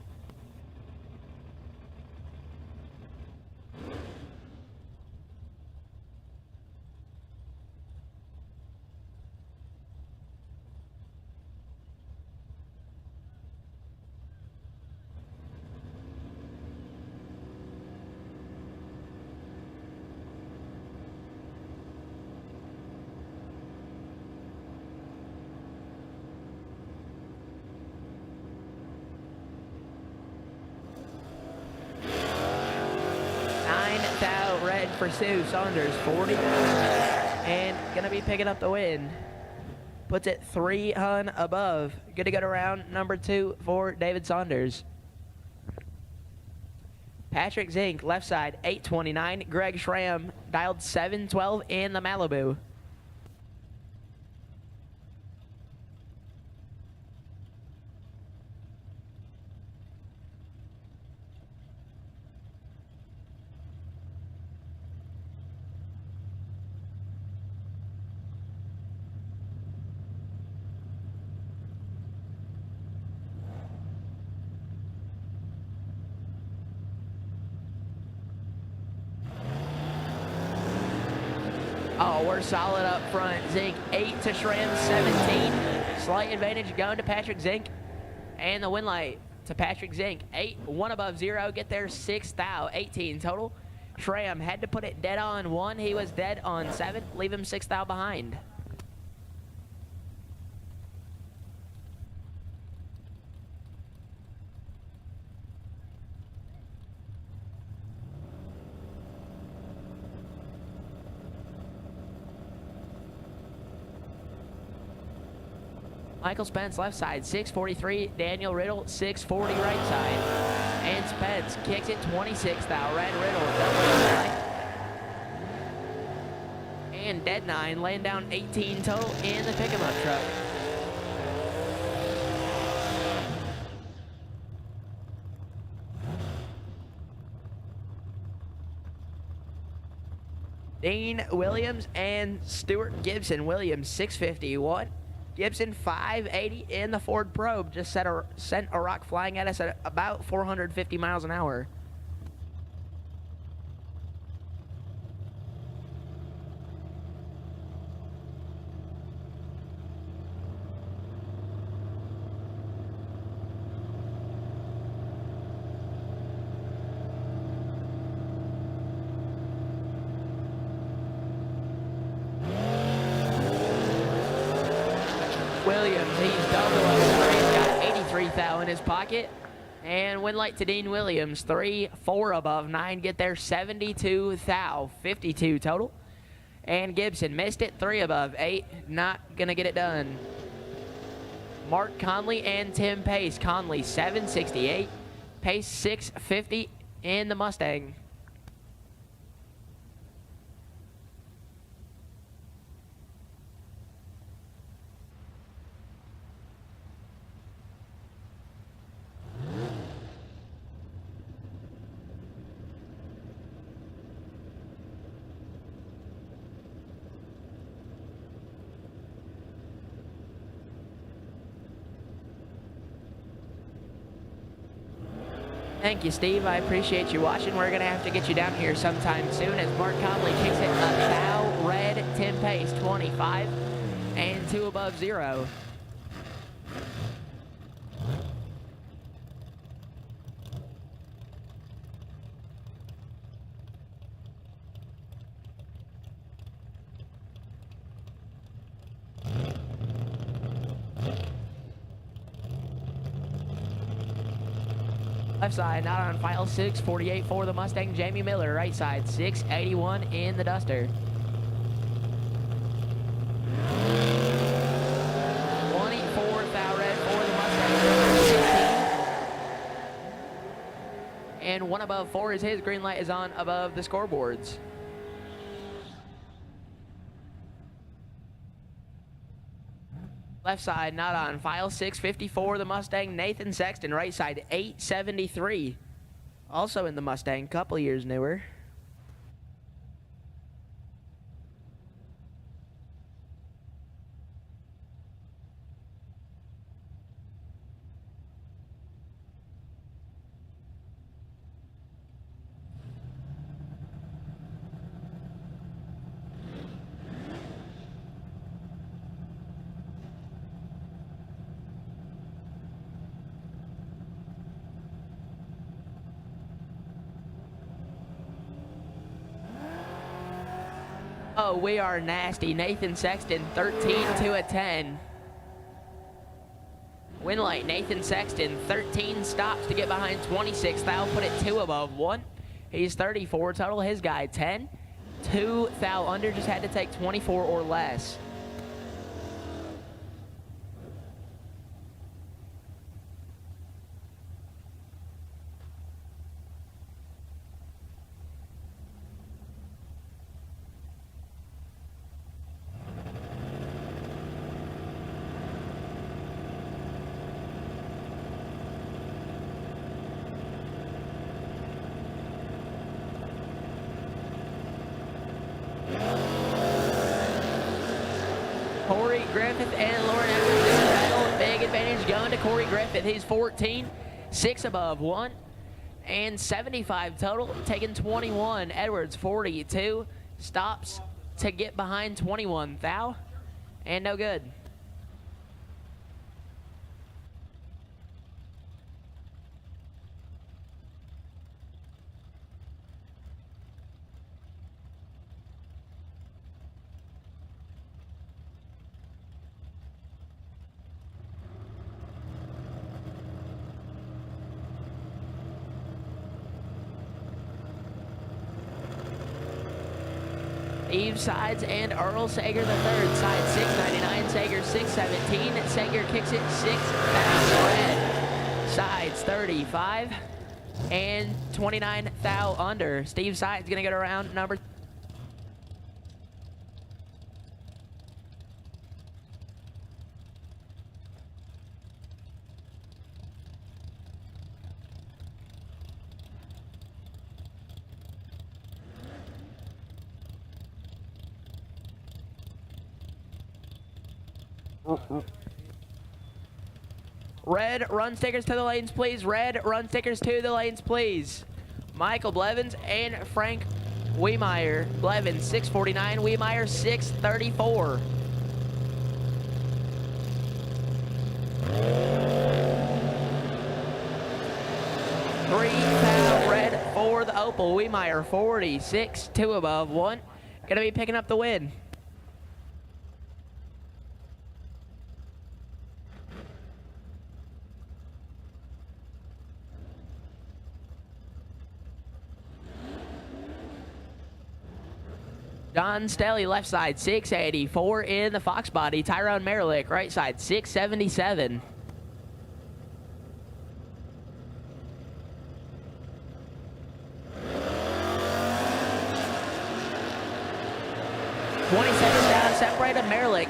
Red for Sue. Saunders, 40. And going to be picking up the win. Puts it 300 above. Good to go to round number 2 for David Saunders. Patrick Zink, left side, 829. Greg Schramm, dialed 712 in the Malibu. Oh, we're solid up front. Zink, 8 to Schramm, 17. Slight advantage going to Patrick Zink. And the win light to Patrick Zink, 8, 1 above 0. Get there, 6 thou, 18 total. Schramm had to put it dead on 1. He was dead on 7. Leave him 6 thou behind. Michael Spence, left side, 643. Daniel Riddle, 640, right side. And Spence kicks it 26 thou. Red Riddle, double right. And Dead 9 laying down 18 total in the pick-em-up truck. Dean Williams and Stuart Gibson. Williams 651. Gibson 580 in the Ford Probe. Just sent a rock flying at us at about 450 miles an hour. Williams, he's double over. He's got 83 thou in his pocket. And win light to Dean Williams, 3, 4 above, 9 get there, 72 thou, 52 total. And Gibson missed it, 3 above, 8, not gonna get it done. Mark Conley and Tim Pace. Conley 768, Pace 650 in the Mustang. Thank you, Steve. I appreciate you watching. We're going to have to get you down here sometime soon as Mark Conley kicks it a thou red. Tim Pace 25 and 2 above 0. Left side, not on file, 648 for the Mustang. Jamie Miller, right side, 681 in the Duster. 24 thou red for the Mustang. 16. And 1 above 4 is his. Green light is on above the scoreboards. Left side, not on file, 654 the Mustang. Nathan Sexton, right side, 873. Also in the Mustang, couple years newer. Oh, we are nasty. Nathan Sexton, 13 to a 10. Win light, Nathan Sexton, 13 stops to get behind 26. Thou put it 2 above 1. He's 34 total. His guy, 10. 2 thou under, just had to take 24 or less. Corey Griffith and Lauren Edwards in the battle. Big advantage going to Corey Griffith. He's 14, 6 above 1, and 75 total, taking 21. Edwards 42, stops to get behind 21. Thou, and no good. Eve Sides and Earl Sager the third. Side 699, Sager 617. Sager kicks it 6 thou red. Sides 35 and 29 thou under. Steve Sides gonna get around number. Red run stickers to the lanes, please. Red run stickers to the lanes, please. Michael Blevins and Frank Wiemeyer. Blevins 649, Wiemeyer 634. Three-foul red for the Opel. Wiemeyer 46, 2 above 1. Gonna be picking up the win. John Stelly, left side, 684 in the Fox body. Tyrone Merrick, right side, 677. Down, separated Merrick,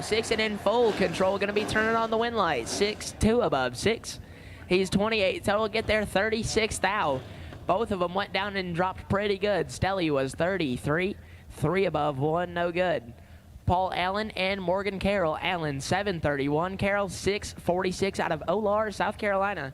006 and in full control. Going to be turning on the wind light, 6-2 above 6. He's 28 total, get there 36 thou. Both of them went down and dropped pretty good. Stelly was 33. 3 above 1, no good. Paul Allen and Morgan Carroll. Allen 731, Carroll 646 out of Olar, South Carolina.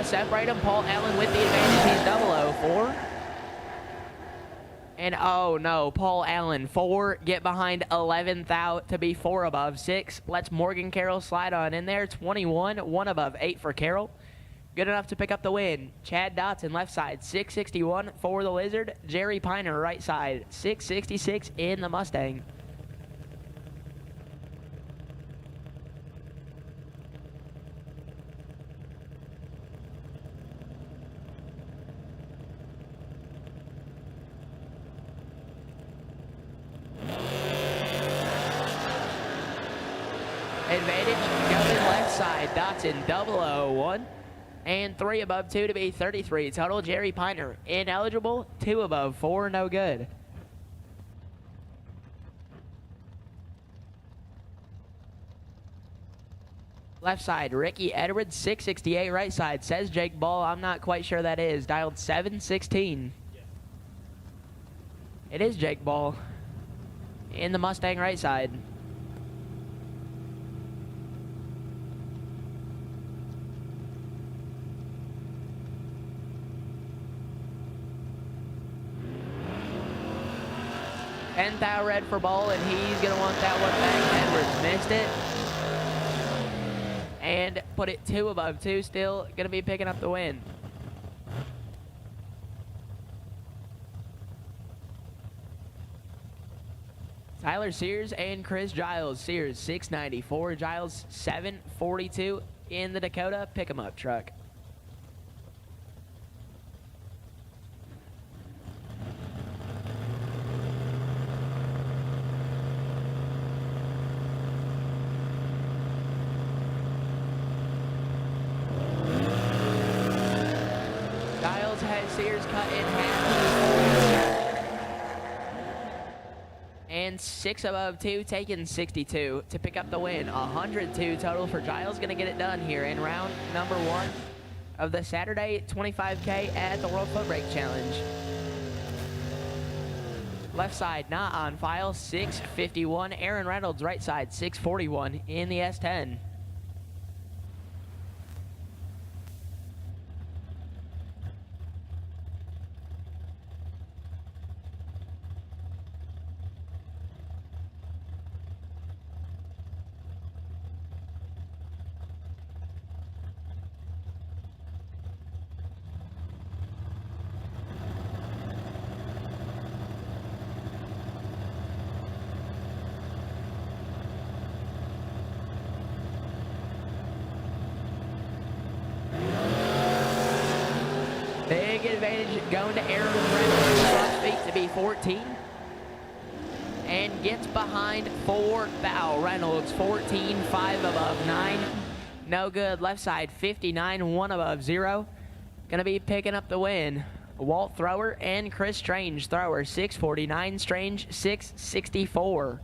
Separate him. Paul Allen with the advantage. He's 004. And oh no, Paul Allen 4. Get behind 11 thou to be 4 above 6. Let's Morgan Carroll slide on in there. 21, 1 above 8 for Carroll. Good enough to pick up the win. Chad Dotson left side 661 for the Lizard. Jerry Piner right side 666 in the Mustang. Advantage going left side. Dotson 001 and 3 above 2 to be 33 total. Jerry Piner ineligible. 2 above 4, no good. Left side, Ricky Edwards 668. Right side says Jake Ball. I'm not quite sure that is. Dialed 716. It is Jake Ball in the Mustang right side. And thou red for Ball, and he's going to want that one back. Edwards missed it. And put it 2 above 2. Still going to be picking up the win. Tyler Sears and Chris Giles. Sears 694. Giles 742 in the Dakota pick-em-up truck. Sears cut in half. And 6 above 2, taking 62 to pick up the win. 102 total for Giles. Going to get it done here in round number 1 of the Saturday 25K at the World Footbrake Challenge. Left side not on file, 651. Aaron Reynolds right side, 641 in the S10. Big advantage going to Aaron Reynolds. Front feet to be 14. And gets behind 4 thou. Reynolds 14, 5 above 9. No good. Left side 59, 1 above 0. Gonna be picking up the win. Walt Thrower, and Chris Strange. Thrower 649, Strange 664.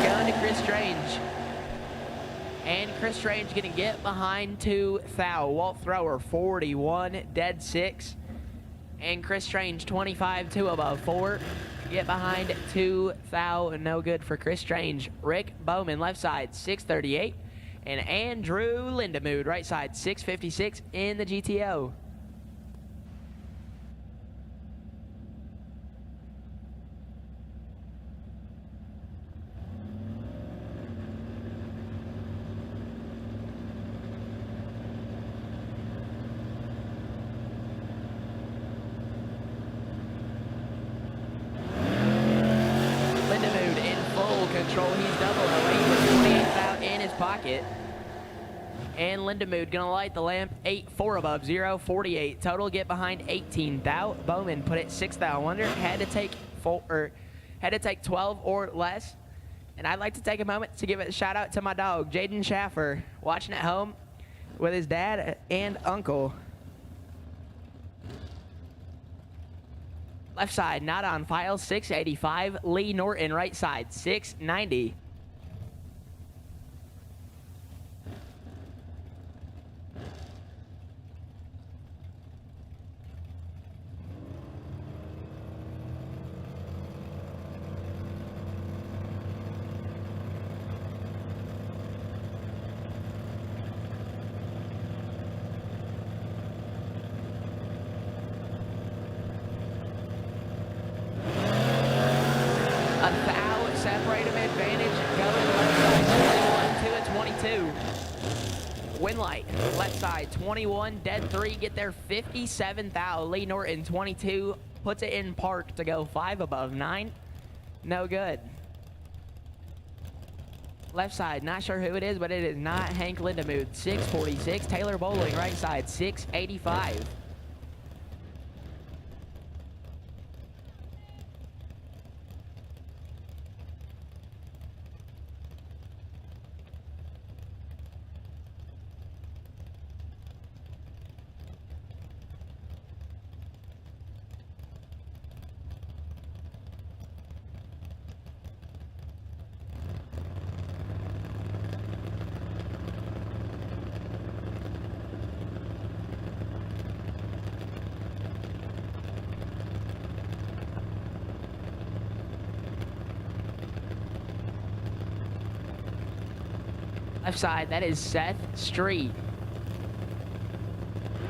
Going to Chris Strange. And Chris Strange gonna get behind 2 thou. Walt Thrower 41, dead 6. And Chris Strange 25, 2 above 4. Get behind 2 thou, no good for Chris Strange. Rick Bowman left side 638. And Andrew Lindemood right side 656 in the GTO. Control, he's double 08 with 28 out in his pocket. And Lindemood gonna light the lamp 8-4 above 0, 48 total. Get behind 18 thou. Bowman put it 6 thou under. Had to take 12 or less. And I'd like to take a moment to give a shout out to my dog Jaden Schaffer, watching at home with his dad and uncle. Left side, not on file, 685. Lee Norton, right side, 690. Separate him advantage, going left side, 21 to a 22. Winlight, left side, 21, dead 3, get there 57 thou. Lee Norton, 22, puts it in park to go 5 above 9. No good. Left side, not sure who it is, but it is not Hank Lindemood, 646. Taylor Bowling, right side, 685. Left side, that is Seth Street.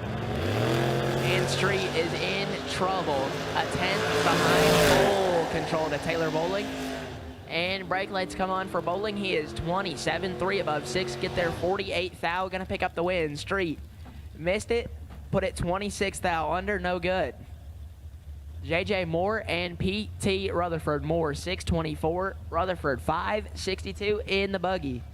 And Street is in trouble. A 10th behind full control to Taylor Bowling. And brake lights come on for Bowling. He is 27, 3 above 6. Get there 48 thou. Gonna pick up the win. Street missed it. Put it 26 thou under. No good. JJ Moore and PT Rutherford. Moore 624. Rutherford 562 in the buggy.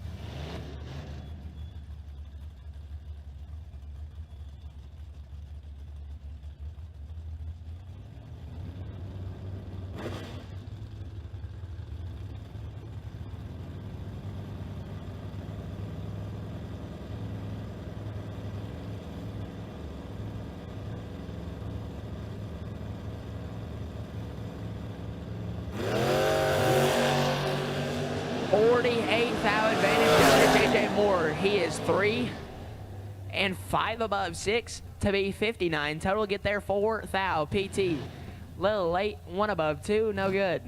He is 3 and 5 above 6 to be 59 total. Get there 4 thou. PT little late, 1 above 2, no good.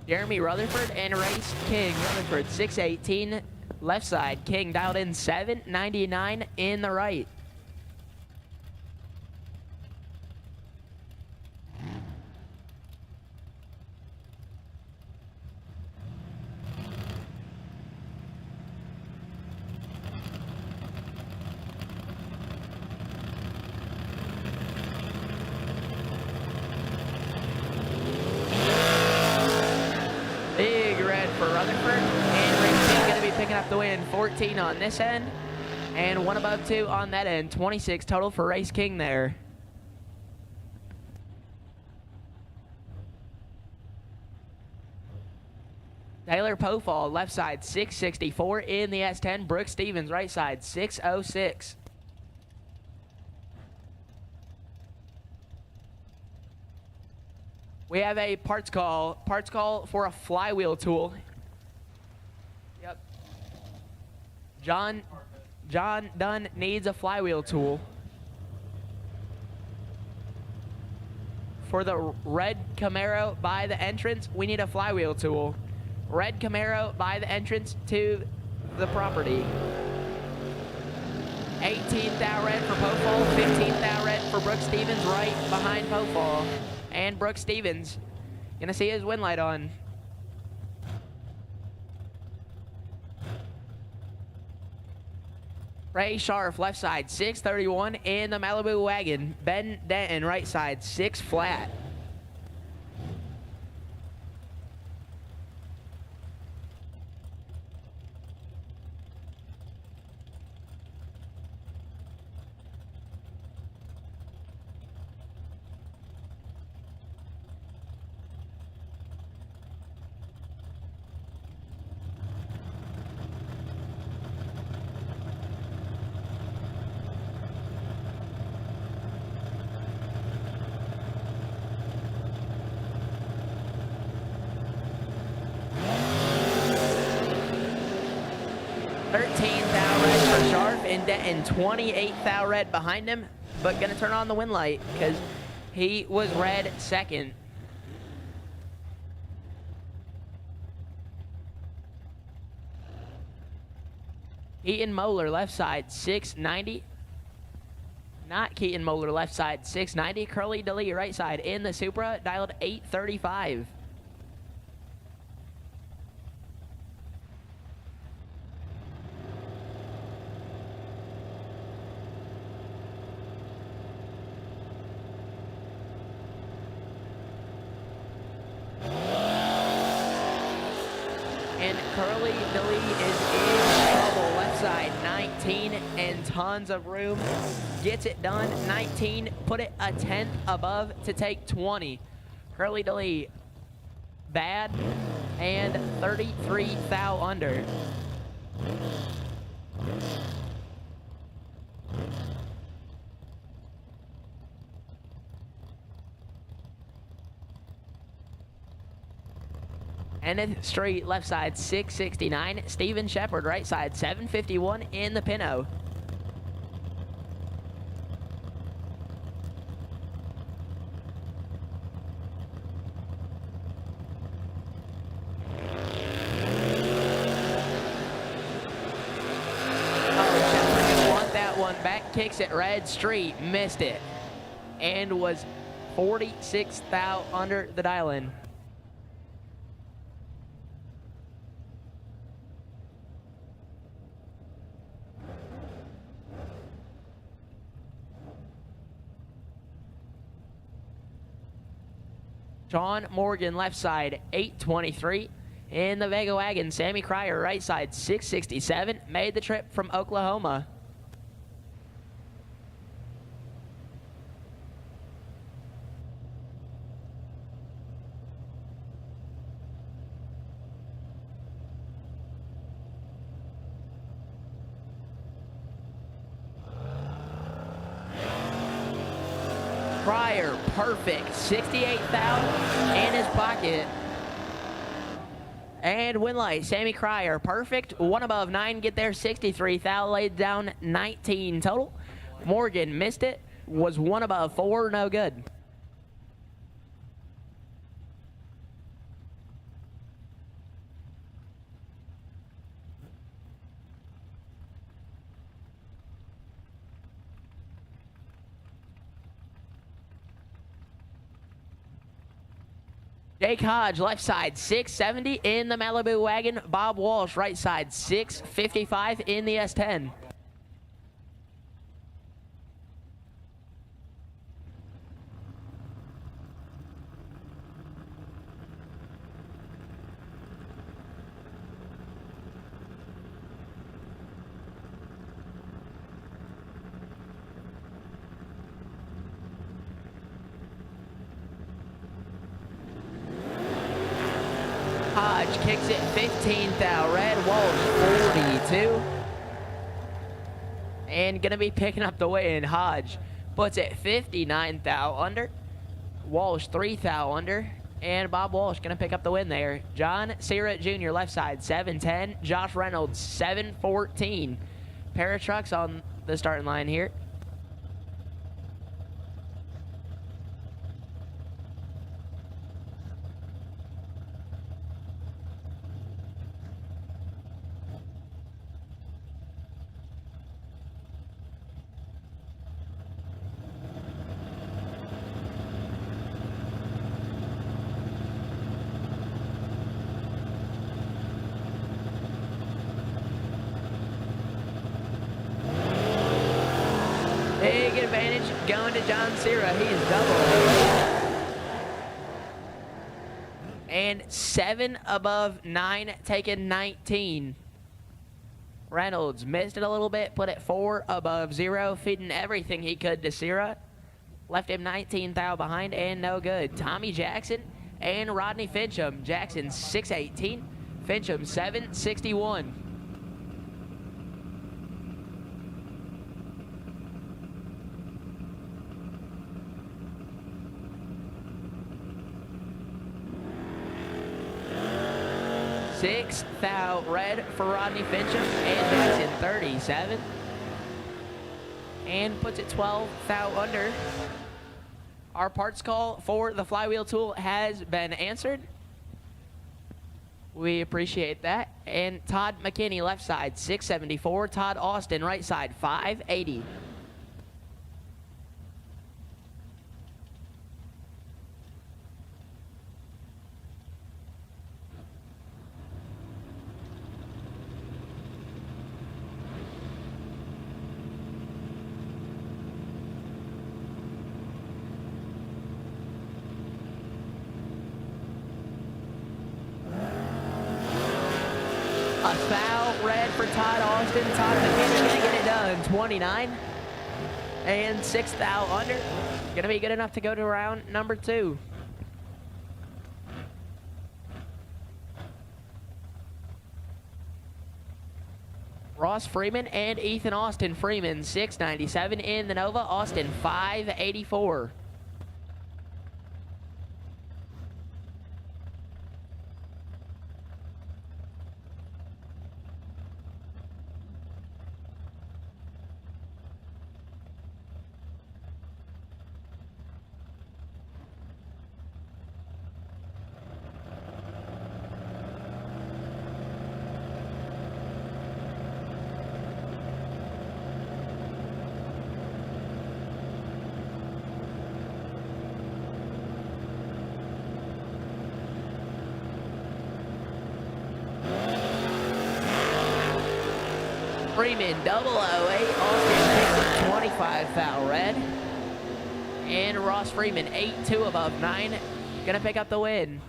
Jeremy Rutherford and Race King. Rutherford 618 left side. King dialed in 799 in the right. up the win. 14 on this end, and 1 above 2 on that end. 26 total for Race King there. Taylor Pofall, left side, 664 in the S10. Brooke Stevens, right side, 606. We have a parts call for a flywheel tool. Yep. John Dunn needs a flywheel tool. For the red Camaro by the entrance, we need a flywheel tool. Red Camaro by the entrance to the property. 18th out red for Pofall, 15th out red for Brooke Stevens, right behind Pofall. And Brooke Stevens, gonna see his win light on. Ray Sharf, left side, 631 in the Malibu wagon. Ben Denton, right side, 6 flat. And 28th out red behind him, but gonna turn on the win light because he was red second. Keaton Moeller, left side, 690. Not Keaton Moeller, left side, 690. Curly DeLee, right side, in the Supra, dialed 835. Curly DeLee is in trouble. Left side, 19 and tons of room. Gets it done. 19, put it a 10th above to take 20. Curly DeLee, bad, and 33 thou under. Kenneth Street, left side, 669. Steven Shepard, right side, 751 in the Pinot. Oh, Shepard didn't want that one. Back kicks it, Red Street, missed it. And was 46 thou under the dial-in. Sean Morgan, left side, 823. In the Vega wagon, Sammy Cryer, right side, 667. Made the trip from Oklahoma. Cryer, perfect, 68,000 in his pocket. And win light, Sammy Cryer, perfect, 1 above 9, get there, 63,000, laid down 19 total. Morgan missed it, was 1 above 4, no good. Jake Hodge, left side, 670 in the Malibu wagon. Bob Walsh, right side, 655 in the S10. Hodge kicks it 15th out. Red Walsh 42. And gonna be picking up the win. Hodge puts it 59th out under. Walsh 3th out under. And Bob Walsh gonna pick up the win there. John Sierra Jr. left side 710. Josh Reynolds 714. Pair of trucks on the starting line here. Big advantage going to John Sierra. He is double. And 7 above 9, taking 19. Reynolds missed it a little bit, put it 4 above 0, feeding everything he could to Sierra. Left him 19 thou behind and no good. Tommy Jackson and Rodney Fincham. Jackson 618, Fincham 761. Sixth thou red for Rodney Fincham and Jackson 37. And puts it 12 thou under. Our parts call for the flywheel tool has been answered. We appreciate that. And Todd McKinney left side 674. Todd Austin right side 580. A foul red for Todd Austin. Todd McKinney gonna get it done. 29. And 6 thou under. Gonna be good enough to go to round number 2. Ross Freeman and Ethan Austin. Freeman 697 in the Nova. Austin 584. Freeman 008. Austin takes it 25 foul red. And Ross Freeman 8-2 above 9. Gonna pick up the win.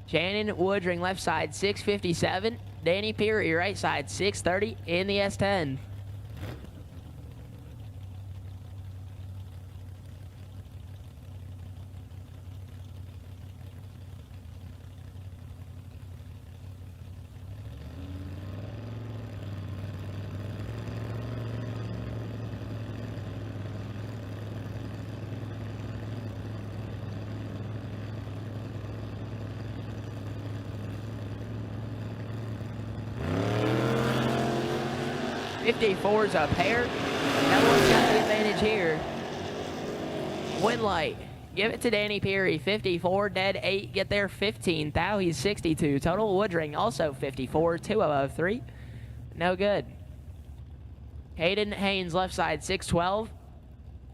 Shannon Woodring left side 657. Danny Peary right side 630 in the S10. .54's a pair. No one's got the advantage here. Winlight. Give it to Danny Peary. 54. Dead 8. Get there 15. Thou, he's 62. Total Woodring also 54. 2 above 3. No good. Hayden Haynes left side 612.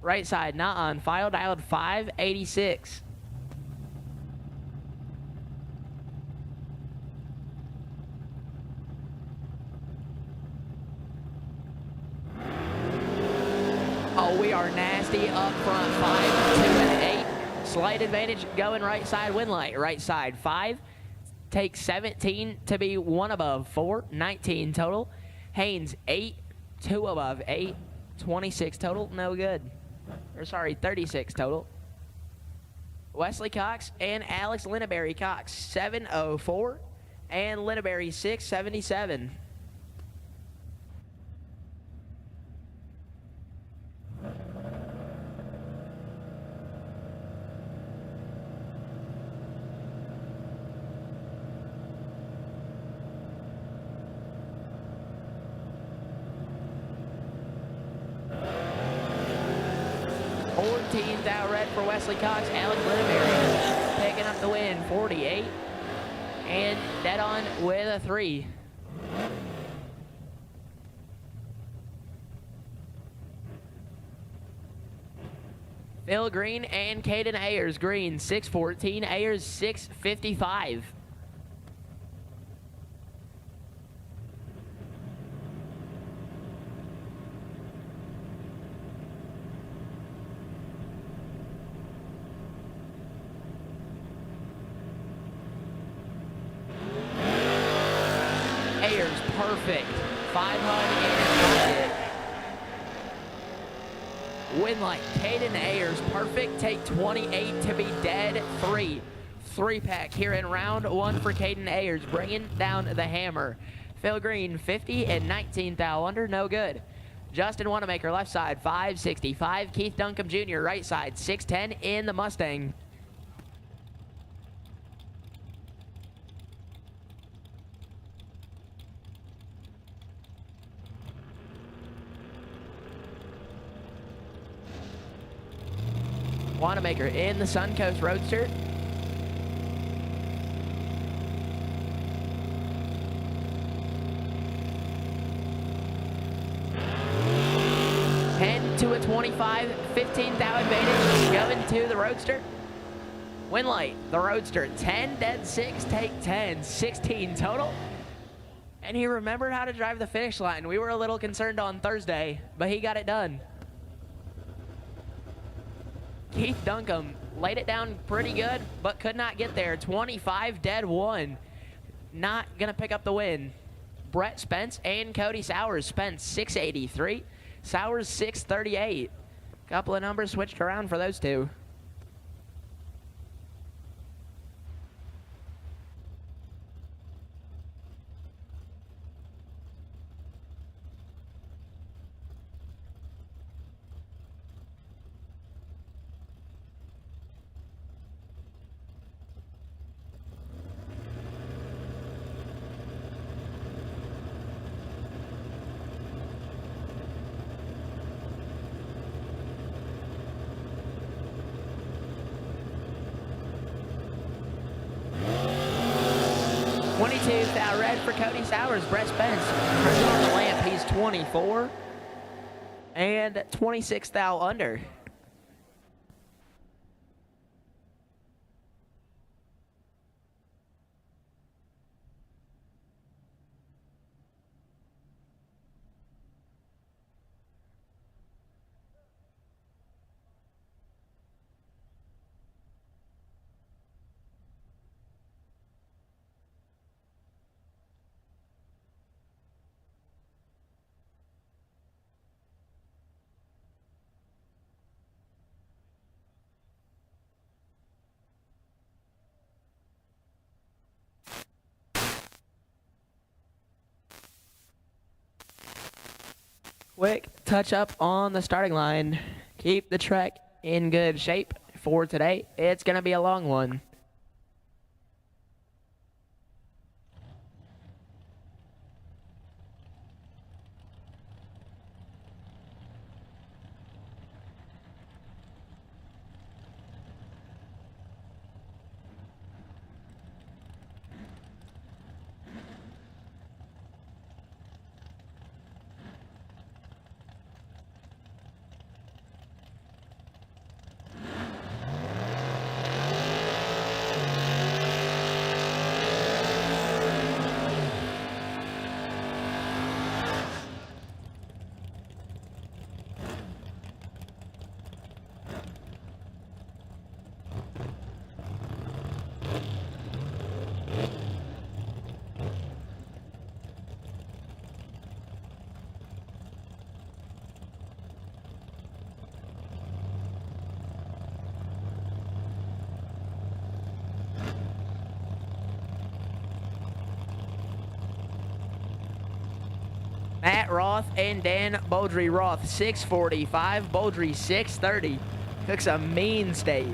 Right side not on file. Dialed 586. Oh, we are nasty up front. 5, 2, and 8. Slight advantage going right side. Winlight right side 5. take 17 to be 1 above, 4, 19 total. Haynes, 8, 2 above, 8, 26 total, no good. Or sorry, 36 total. Wesley Cox and Alex Linneberry. Cox, 704, and Linneberry, 677. Out red for Wesley Cox, Alex Linneberry picking up the win, 48, and dead on with a 3. Phil Green and Caden Ayers. Green, 614, Ayers, 655. Perfect. 500 and Winlight, Caden Ayers, perfect. Take 28 to be dead. 3. 3-pack here in round 1 for Caden Ayers, bringing down the hammer. Phil Green, 50 and 19 thou under, no good. Justin Wanamaker, left side, 565. Keith Duncombe Jr., right side, 610 in the Mustang. Wanamaker in the Suncoast Roadster. To a 25, 15 thou advantage, going to the Roadster. Winlight, the Roadster, 10, dead 6, take 10, 16 total. And he remembered how to drive the finish line. We were a little concerned on Thursday, but he got it done. Keith Duncombe laid it down pretty good, but could not get there. 25, dead 1. Not gonna pick up the win. Brett Spence and Cody Sowers. Spence, 683. Sowers, 638. Couple of numbers switched around for those two. Thou red for Cody Sowers. Brett Spence turns on the lamp. He's 24 and 26 thou under. Quick touch up on the starting line. Keep the track in good shape for today. It's going to be a long one. Matt Roth and Dan Beaudry. Roth 645, Beaudry 630. Cooks a mean steak.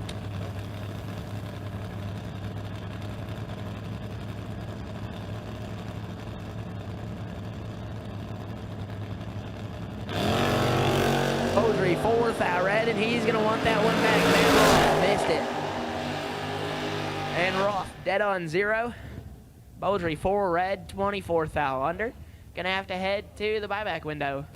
Beaudry 4th out red, and he's gonna want that one back. Matt Roth missed it. And Roth dead on 0. Beaudry 4 red, 24th foul under. Gonna have to head to the buyback window.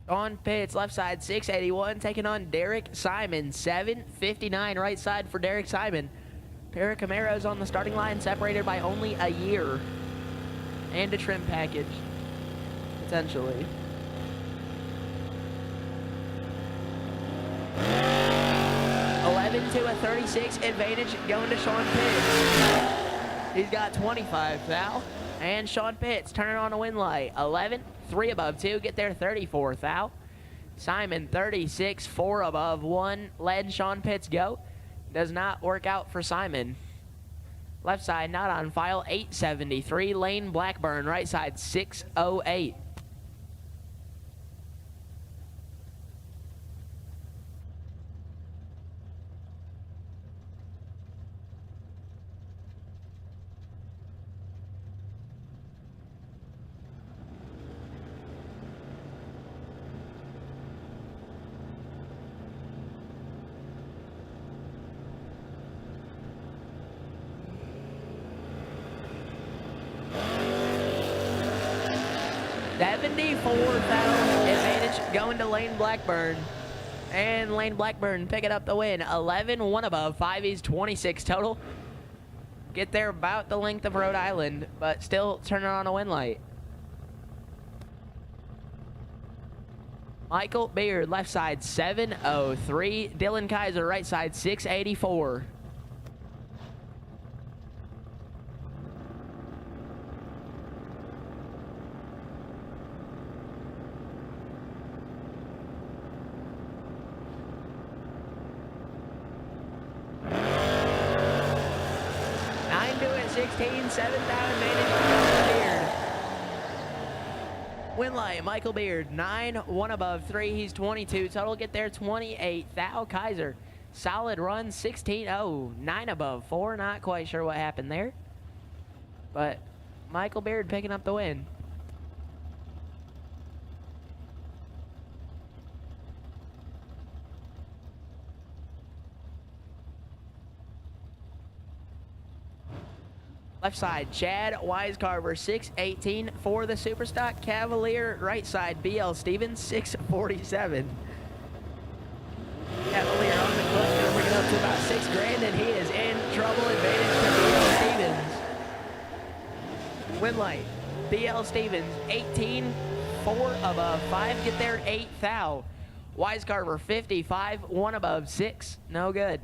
On pits, left side 681, taking on Derek Simon. 759 right side for Derek Simon. Pair of Camaros on the starting line, separated by only a year. And a trim package, potentially. To a 36 advantage going to Sean Pitts. He's got 25 foul. And Sean Pitts turning on a win light. 11, 3 above 2, get their 34 foul. Simon 36, 4 above 1, let Sean Pitts go. Does not work out for Simon. Left side not on file, 873. Lane Blackburn, right side 608. Advantage going to Lane Blackburn. And Lane Blackburn picking up the win. 11, 1 above, 5 E's, 26 total. Get there about the length of Rhode Island, but still turning on a win light. Michael Beard, left side 703. Dylan Kaiser, right side 684. Win light, Michael Beard, 9, 1 above 3. He's 22 total. Get there, 28. Thal Kaiser, solid run, 16-0, 9 above 4. Not quite sure what happened there, but Michael Beard picking up the win. Left side, Chad Wisecarver, 618 for the Superstock Cavalier. Right side, BL Stevens, 647. Cavalier on the clutch, gonna bring it up to about $6,000, and he is in trouble. Advantage to BL Stevens. Win light, BL Stevens, 18, 4 above 5. Get there, 8 thou. Wisecarver, 55, 1 above 6. No good.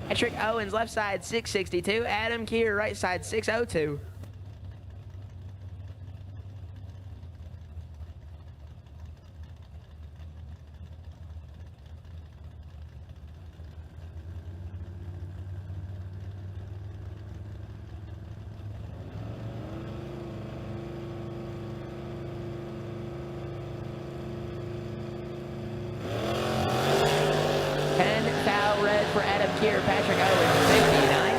Patrick Owens, left side 662. Adam Keir, right side 602. Patrick Owens, 59.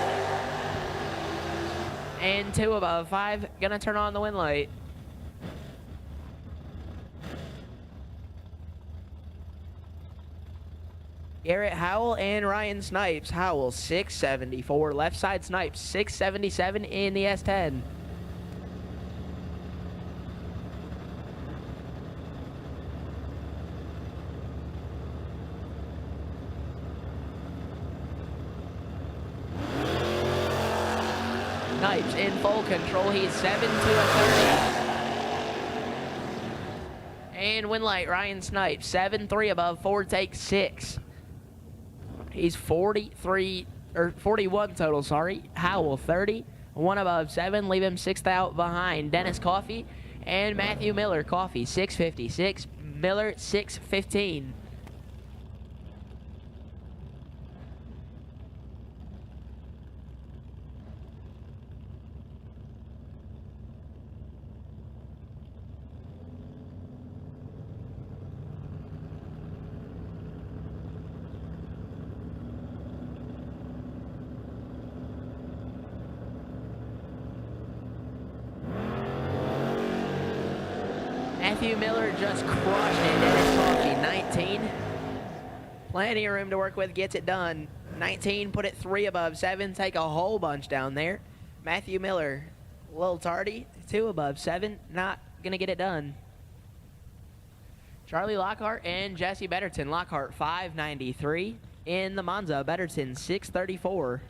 And 2 above 5, gonna turn on the win light. Garrett Howell and Ryan Snipes. Howell, 674. Left side Snipes, 677 in the S10. Snipes in full control. He's 7 to a 30. And win light, Ryan Snipes, 7-3 above, 4 take 6. He's 43 or 41 total, sorry. Howell 30, 1 above 7, leave him 6th out behind. Dennis Coffey and Matthew Miller. Coffey 656, Miller 615. Matthew Miller just crushed it. Dennis Coffey, 19. Plenty of room to work with, gets it done. 19, put it 3 above 7, take a whole bunch down there. Matthew Miller, a little tardy, 2 above 7, not gonna get it done. Charlie Lockhart and Jesse Betterton. Lockhart, 593 in the Monza. Betterton, 634.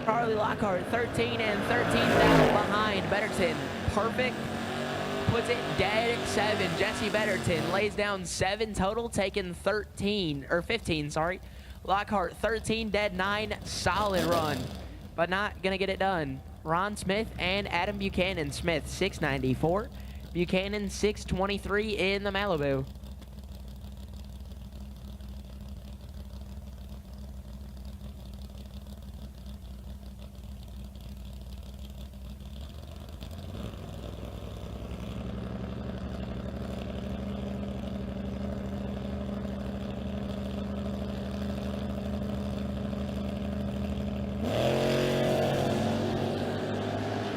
Charlie Lockhart, 13 and 13 down behind Betterton. Perfect. Puts it dead 7. Jesse Betterton lays down 7 total, taking 13, or 15, sorry. Lockhart, 13, dead 9. Solid run, but not going to get it done. Ron Smith and Adam Buchanan. Smith, 694. Buchanan, 623 in the Malibu.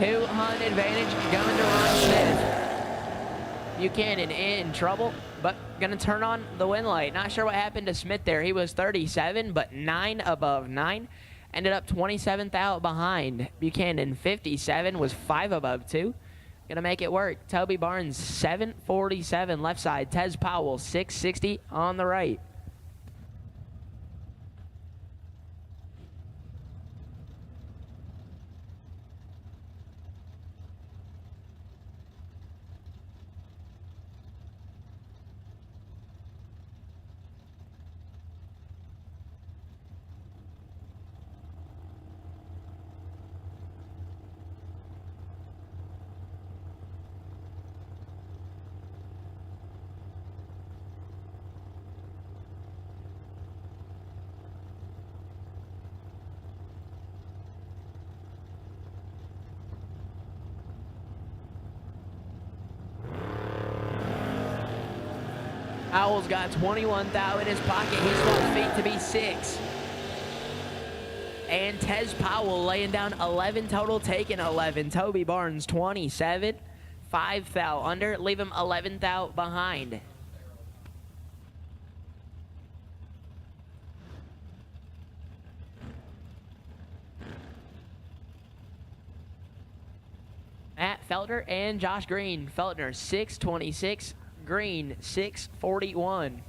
Two-hunt advantage going to Ron Smith. Buchanan in trouble, but going to turn on the win light. Not sure what happened to Smith there. He was 37, but 9 above 9. Ended up 27th out behind. Buchanan, 57, was 5 above 2. Going to make it work. Toby Barnes, 747 left side. Tez Powell, 660 on the right. Howell's got 21 thou in his pocket. He's 12 feet to be 6. And Tez Powell laying down 11 total, taking 11. Toby Barnes, 27. 5 thou under, leave him 11 thou behind. Matt Feltner and Josh Green. Feltner, 626. Green, 641.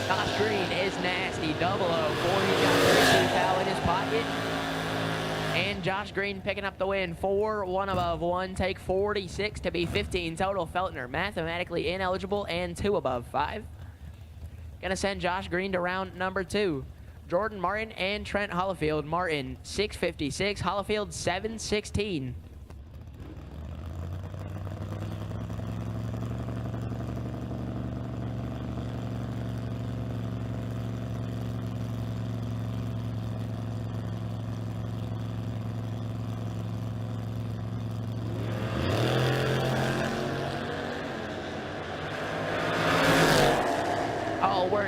Josh Green is nasty. 004. He's got 32 thou in his pocket. And Josh Green picking up the win. 4, 1 above 1. Take 46 to be 15 total. Feltner mathematically ineligible and 2 above 5. Gonna send Josh Green to round number 2. Jordan Martin and Trent Hollifield. Martin, 656. Hollifield, 716.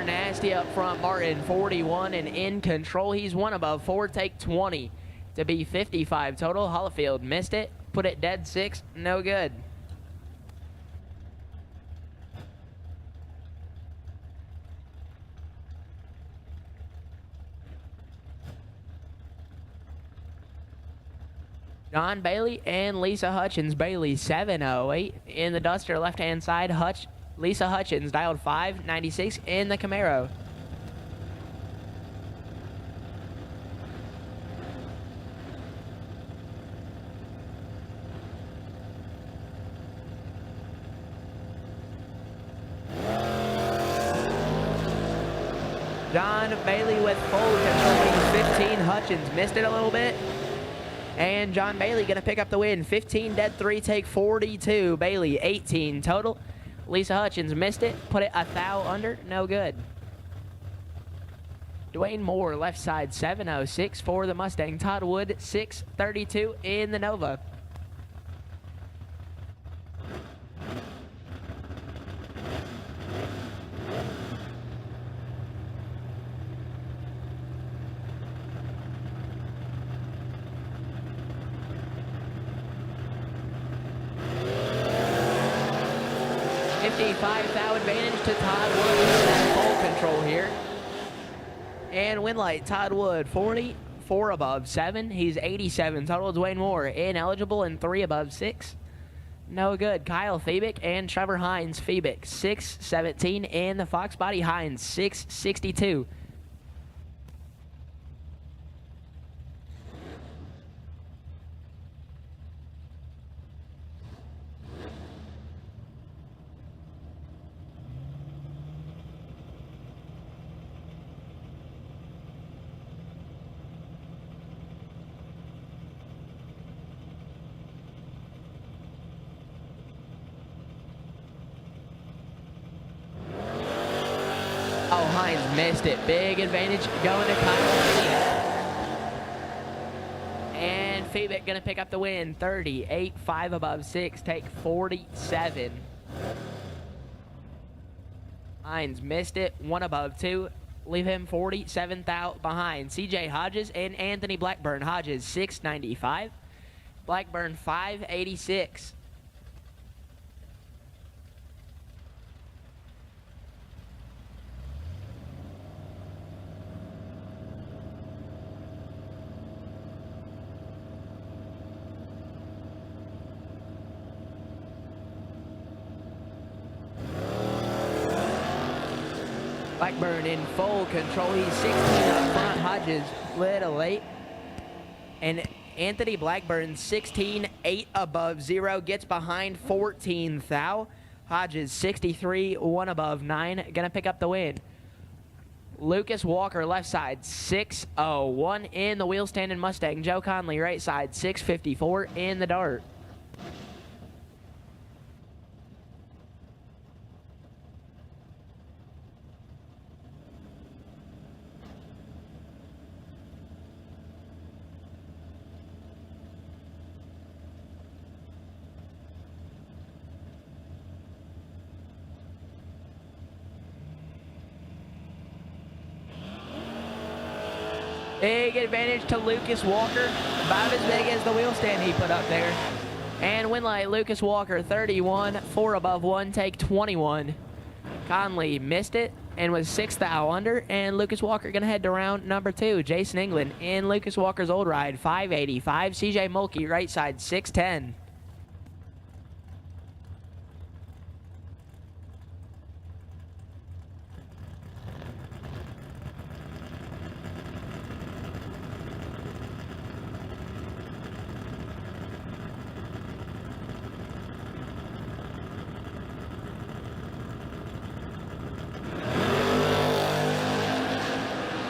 nasty up front. Martin, 41 and in control. He's one above 4, take 20 to be 55 total. Hollifield missed it, put it dead 6, no good. John Bailey and Lisa Hutchins. Bailey 708 in the Duster, left-hand side. Lisa Hutchins dialed 596 in the Camaro. John Bailey with full control, 15. Hutchins missed it a little bit. And John Bailey going to pick up the win. 15 dead 3, take 42. Bailey 18 total. Lisa Hutchins missed it, put it a thou under, no good. Dwayne Moore, left side, 706 for the Mustang. Todd Wood, 632 in the Nova. $55,000 advantage to Todd Wood. He's in full control here. And win light, Todd Wood, 40, 4 above 7. He's 87 total. Dwayne Moore, ineligible and 3 above 6. No good. Kyle Febick and Trevor Hines. Febick, 617 in the Fox Body. Hines, 662. Oh, Hines missed it. Big advantage going to Kyle. And Febick going to pick up the win. 38, 5 above 6, take 47. Hines missed it. 1 above 2. Leave him 47,000 behind. CJ Hodges and Anthony Blackburn. Hodges, 695. Blackburn, 586. Blackburn in full control. He's 16 up front. Hodges little late. And Anthony Blackburn, 16, 8 above 0. Gets behind 14 thou. Hodges, 63, 1 above 9. Gonna pick up the win. Lucas Walker, left side, 601 in the wheel standing Mustang. Joe Conley, right side, 654 in the Dart. Big advantage to Lucas Walker. About as big as the wheel stand he put up there. And win light, Lucas Walker, 31, 4 above 1, take 21. Conley missed it and was 6 thou under. And Lucas Walker going to head to round number 2. Jason England in Lucas Walker's old ride, 585. CJ Mulkey, right side, 610.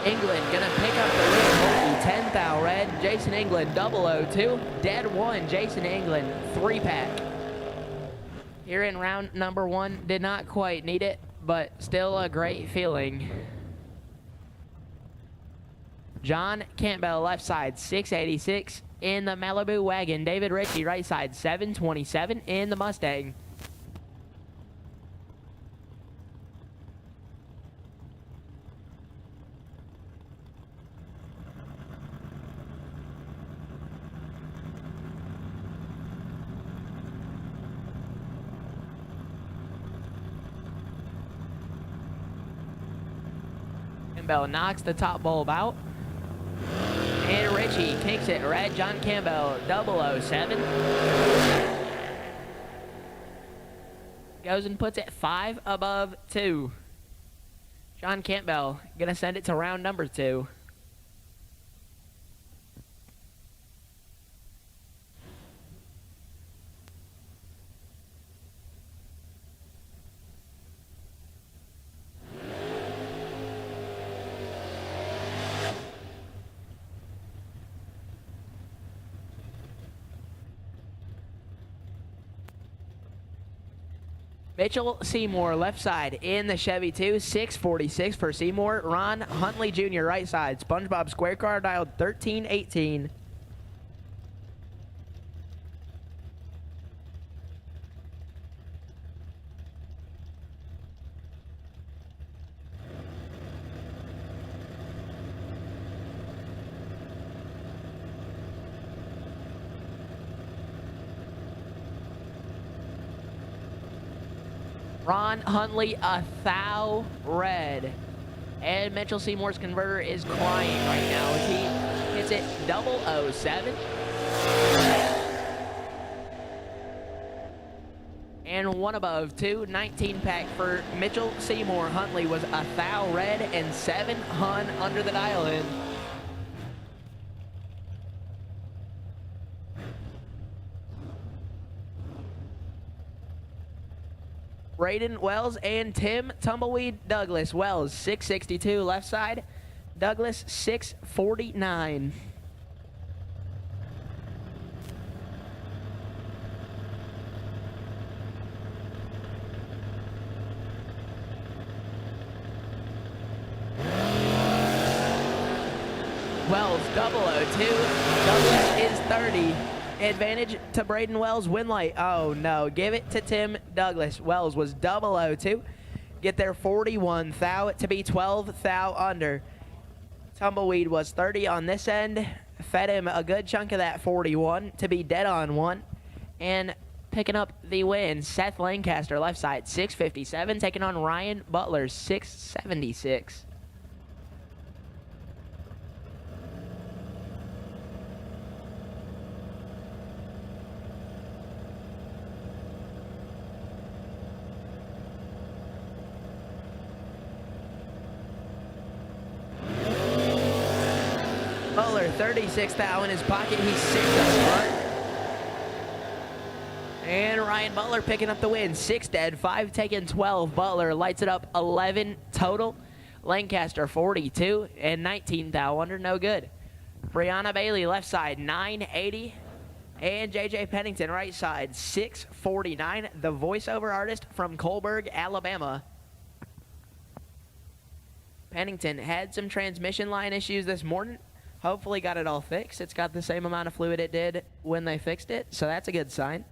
England gonna pick up the win. Mulkey, 10 thou red. Jason England, 002. Dead 1, Jason England, 3-pack. Here in round number 1, did not quite need it, but still a great feeling. John Campbell, left side, 686 in the Malibu wagon. David Ritchie, right side, 727 in the Mustang. Campbell knocks the top bulb out. And Richie kicks it. Red John Campbell, 007. Goes and puts it 5 above 2. John Campbell gonna send it to round number 2. Mitchell Seymour, left side in the Chevy 2, 646 for Seymour. Ron Huntley Jr., right side. SpongeBob Square Car, dialed 1318. Ron Huntley, 1,000 red. And Mitchell Seymour's converter is crying right now as he hits it 007. And 1 above 2, 19 pack for Mitchell Seymour. Huntley was 1,000 red and 7 Hun under the dial in. Braden Wells and Tim Tumbleweed Douglas. Wells, 662 left side. Douglas, 649. Wells, 002. Douglas is 30. Advantage to Braden Wells, win light. Oh no, give it to Tim Douglas. Wells was 002. Get there 41 thou to be 12 thou under. Tumbleweed was 30 on this end. Fed him a good chunk of that 41 to be dead on 1. And picking up the win, Seth Lancaster, left side, 657, taking on Ryan Butler, 676. Butler, 36 thou in his pocket. He's 6 up front. And Ryan Butler picking up the win. 6 dead, 5 taken, 12. Butler lights it up, 11 total. Lancaster, 42 and 19 thou under, no good. Brianna Bailey, left side, 980. And JJ Pennington, right side, 649. The voiceover artist from Colberg, Alabama. Pennington had some transmission line issues this morning. Hopefully got it all fixed. It's got the same amount of fluid it did when they fixed it, so that's a good sign.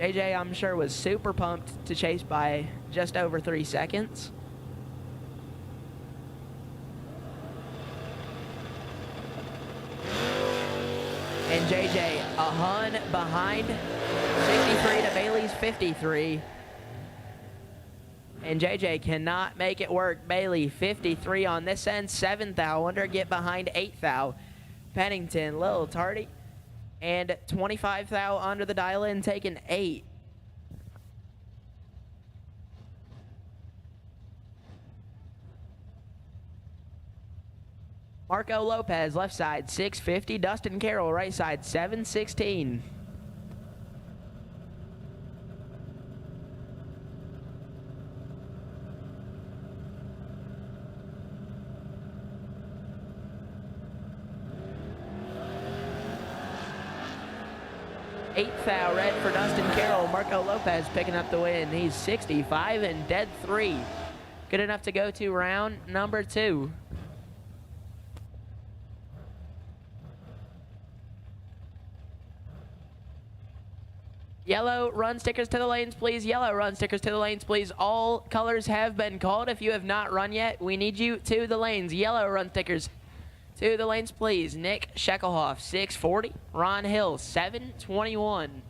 JJ, I'm sure, was super pumped to chase by just over 3 seconds. And JJ, a Hun behind, 63 to Bailey's 53. And JJ cannot make it work. Bailey, 53 on this end, 7 thou under, get behind 8 thou. Pennington, little tardy. And 25 thou under the dial in, taking 8. Marco Lopez, left side, 650. Dustin Carroll, right side, 716. Eighth thou red for Dustin Carroll. Marco Lopez picking up the win. He's 65 and dead 3. Good enough to go to round number 2. Yellow run stickers to the lanes, please. Yellow run stickers to the lanes, please. All colors have been called. If you have not run yet, we need you to the lanes. Yellow run stickers to the lanes, please. Nick Sheckelhoff, 640. Ron Hill, 721.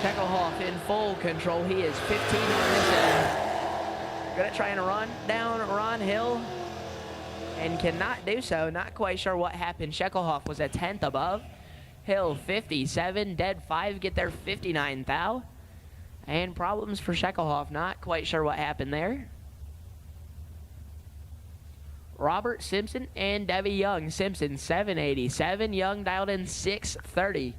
Sheckelhoff in full control. He is 15 on this end. Gonna try and run down Ron Hill and cannot do so. Not quite sure what happened. Sheckelhoff was a 10th above. Hill 57, dead 5 get their 59 thou. And problems for Sheckelhoff. Not quite sure what happened there. Robert Simpson and Debbie Young. Simpson 787, Young dialed in 630.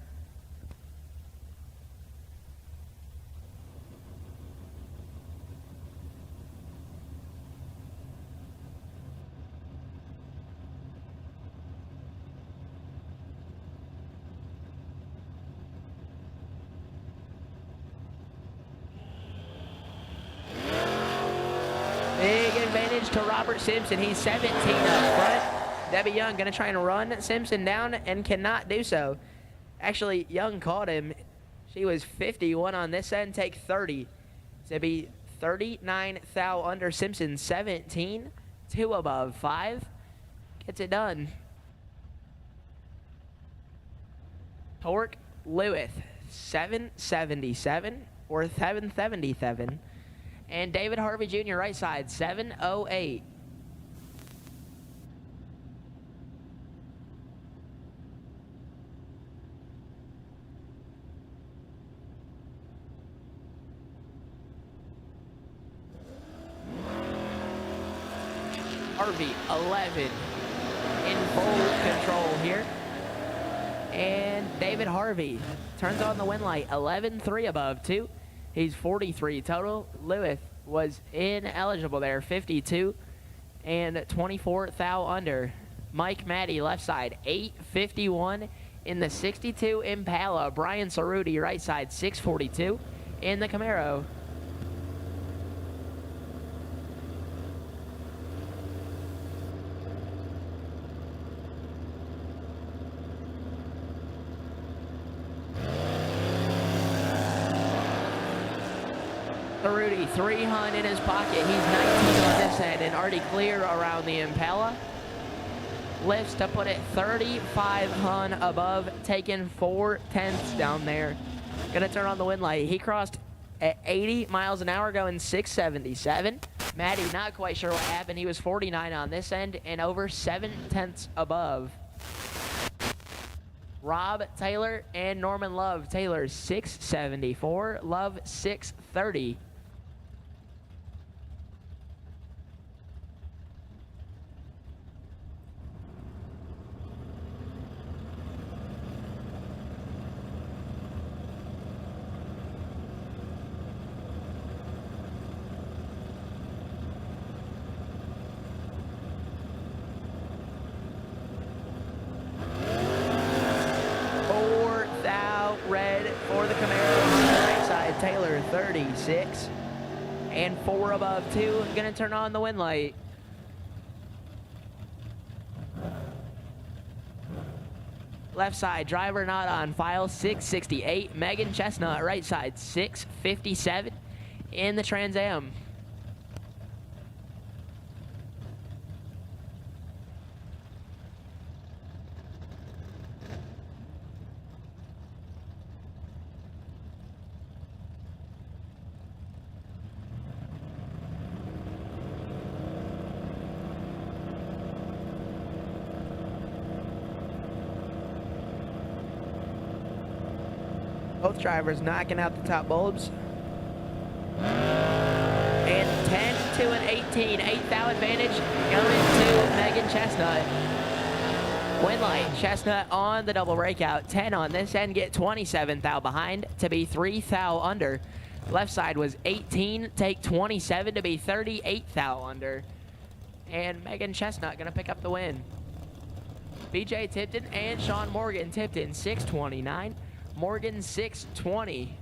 Big advantage to Robert Simpson. He's 17 up front. Debbie Young gonna try and run Simpson down and cannot do so. Actually, Young caught him. She was 51 on this end, take 30. So it'd be 39 thou under Simpson, 17, 2 above 5. Gets it done. Torque Lewis, 777 or 777. And David Harvey Jr. right side, 708. Harvey, 11, in full control here. And David Harvey turns on the wind light, 11-3 above 2. He's 43 total. Lewis was ineligible there, 52 and 24 thou under. Mike Matty left side, 851 in the 62 Impala. Brian Cerruti right side, 642 in the Camaro. Cerruti, 300 in his pocket. He's 19 on this end and already clear around the Impala. Lifts to put it 35 hun above, taking 4/10 down there. Gonna turn on the wind light. He crossed at 80 miles an hour, going 677. Matty, not quite sure what happened. He was 49 on this end and over 7/10 above. Rob Taylor and Norman Love. Taylor 674, Love 630. Red for the Camaro on the right side. Taylor 36 and 4 above 2. Gonna turn on the wind light. Left side, driver not on file, 668. Megan Chestnut, right side, 657 in the Trans Am. Both drivers knocking out the top bulbs. And 10 to an 18. 8 thou advantage going to Megan Chestnut. Wind light, Chestnut on the double breakout. 10 on this end, get 27 thou behind to be 3 thou under. Left side was 18, take 27 to be 38 thou under. And Megan Chestnut gonna pick up the win. BJ Tipton and Sean Morgan. Tipton 629. Morgan 620.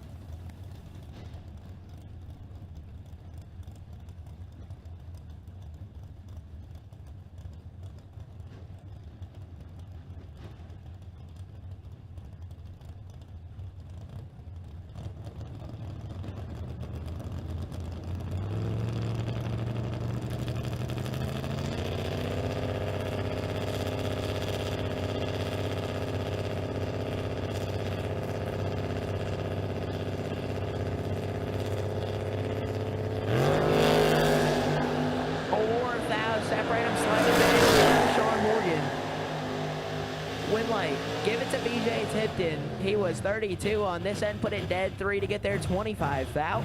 Winlight, give it to BJ Tipton. He was 32 on this end, put it dead 3 to get there, 25 thou.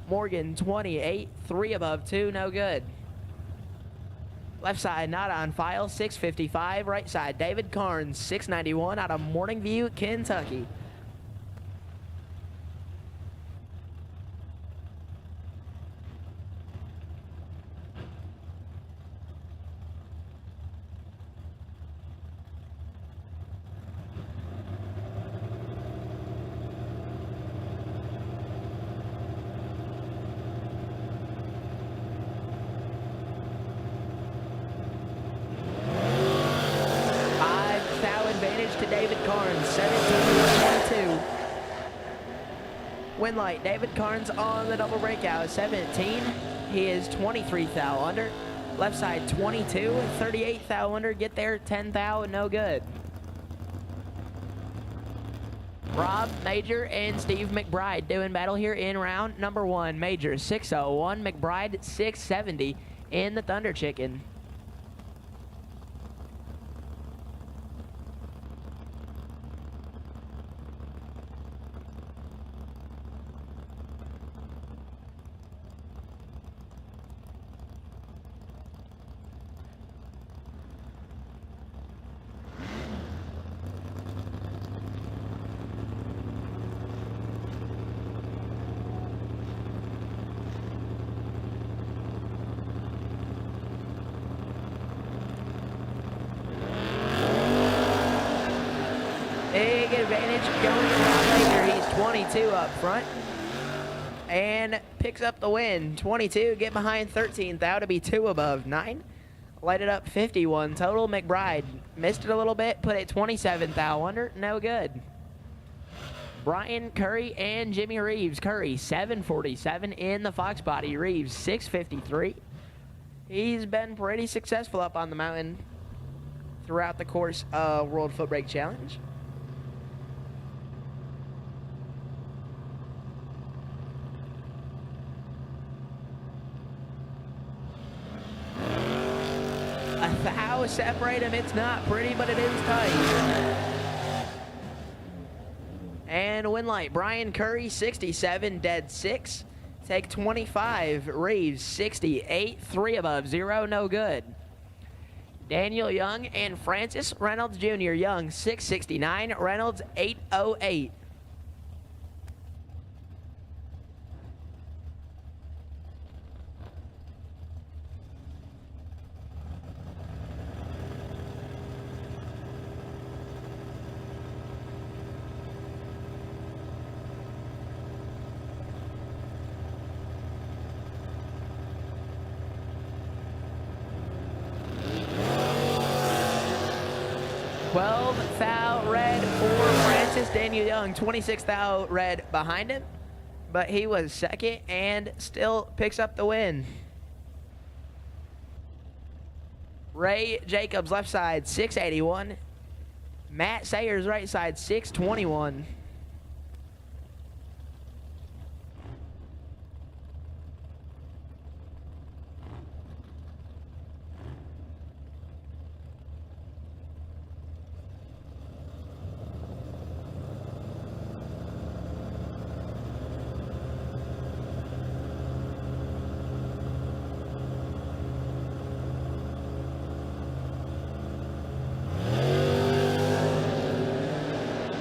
Morgan, 28, 3 above 2, no good. Left side, not on file, 655. Right side, David Carnes, 691 out of Morning View, Kentucky. To David Carnes, 17-22. Winlight, David Carnes on the double breakout, 17. He is 23 thou under. Left side, 22, 38 thou under. Get there, 10 thou, no good. Rob Major and Steve McBride doing battle here in round number 1. Major, 601. McBride, 670 in the Thunder Chicken. Big advantage going to Rob Major. He's 22 up front and picks up the win. 22, get behind 13 thou to be 2 above 9. Light it up 51 total. McBride missed it a little bit, put it 27 thou under, no good. Brian Curry and Jimmy Reeves. Curry 747 in the Fox body. Reeves 653. He's been pretty successful up on the mountain throughout the course of World Footbrake Challenge. A thou separate him. It's not pretty, but it is tight. And Winlight, Brian Curry, 67, dead 6. Take 25. Reeves, 68, 3 above 0, no good. Daniel Young and Francis Reynolds Jr. Young, 669. Reynolds, 808. Thou red for Francis. Daniel Young, 26 thou red behind him, but he was second and still picks up the win. Ray Jacobs left side, 681. Matt Sayers right side, 621.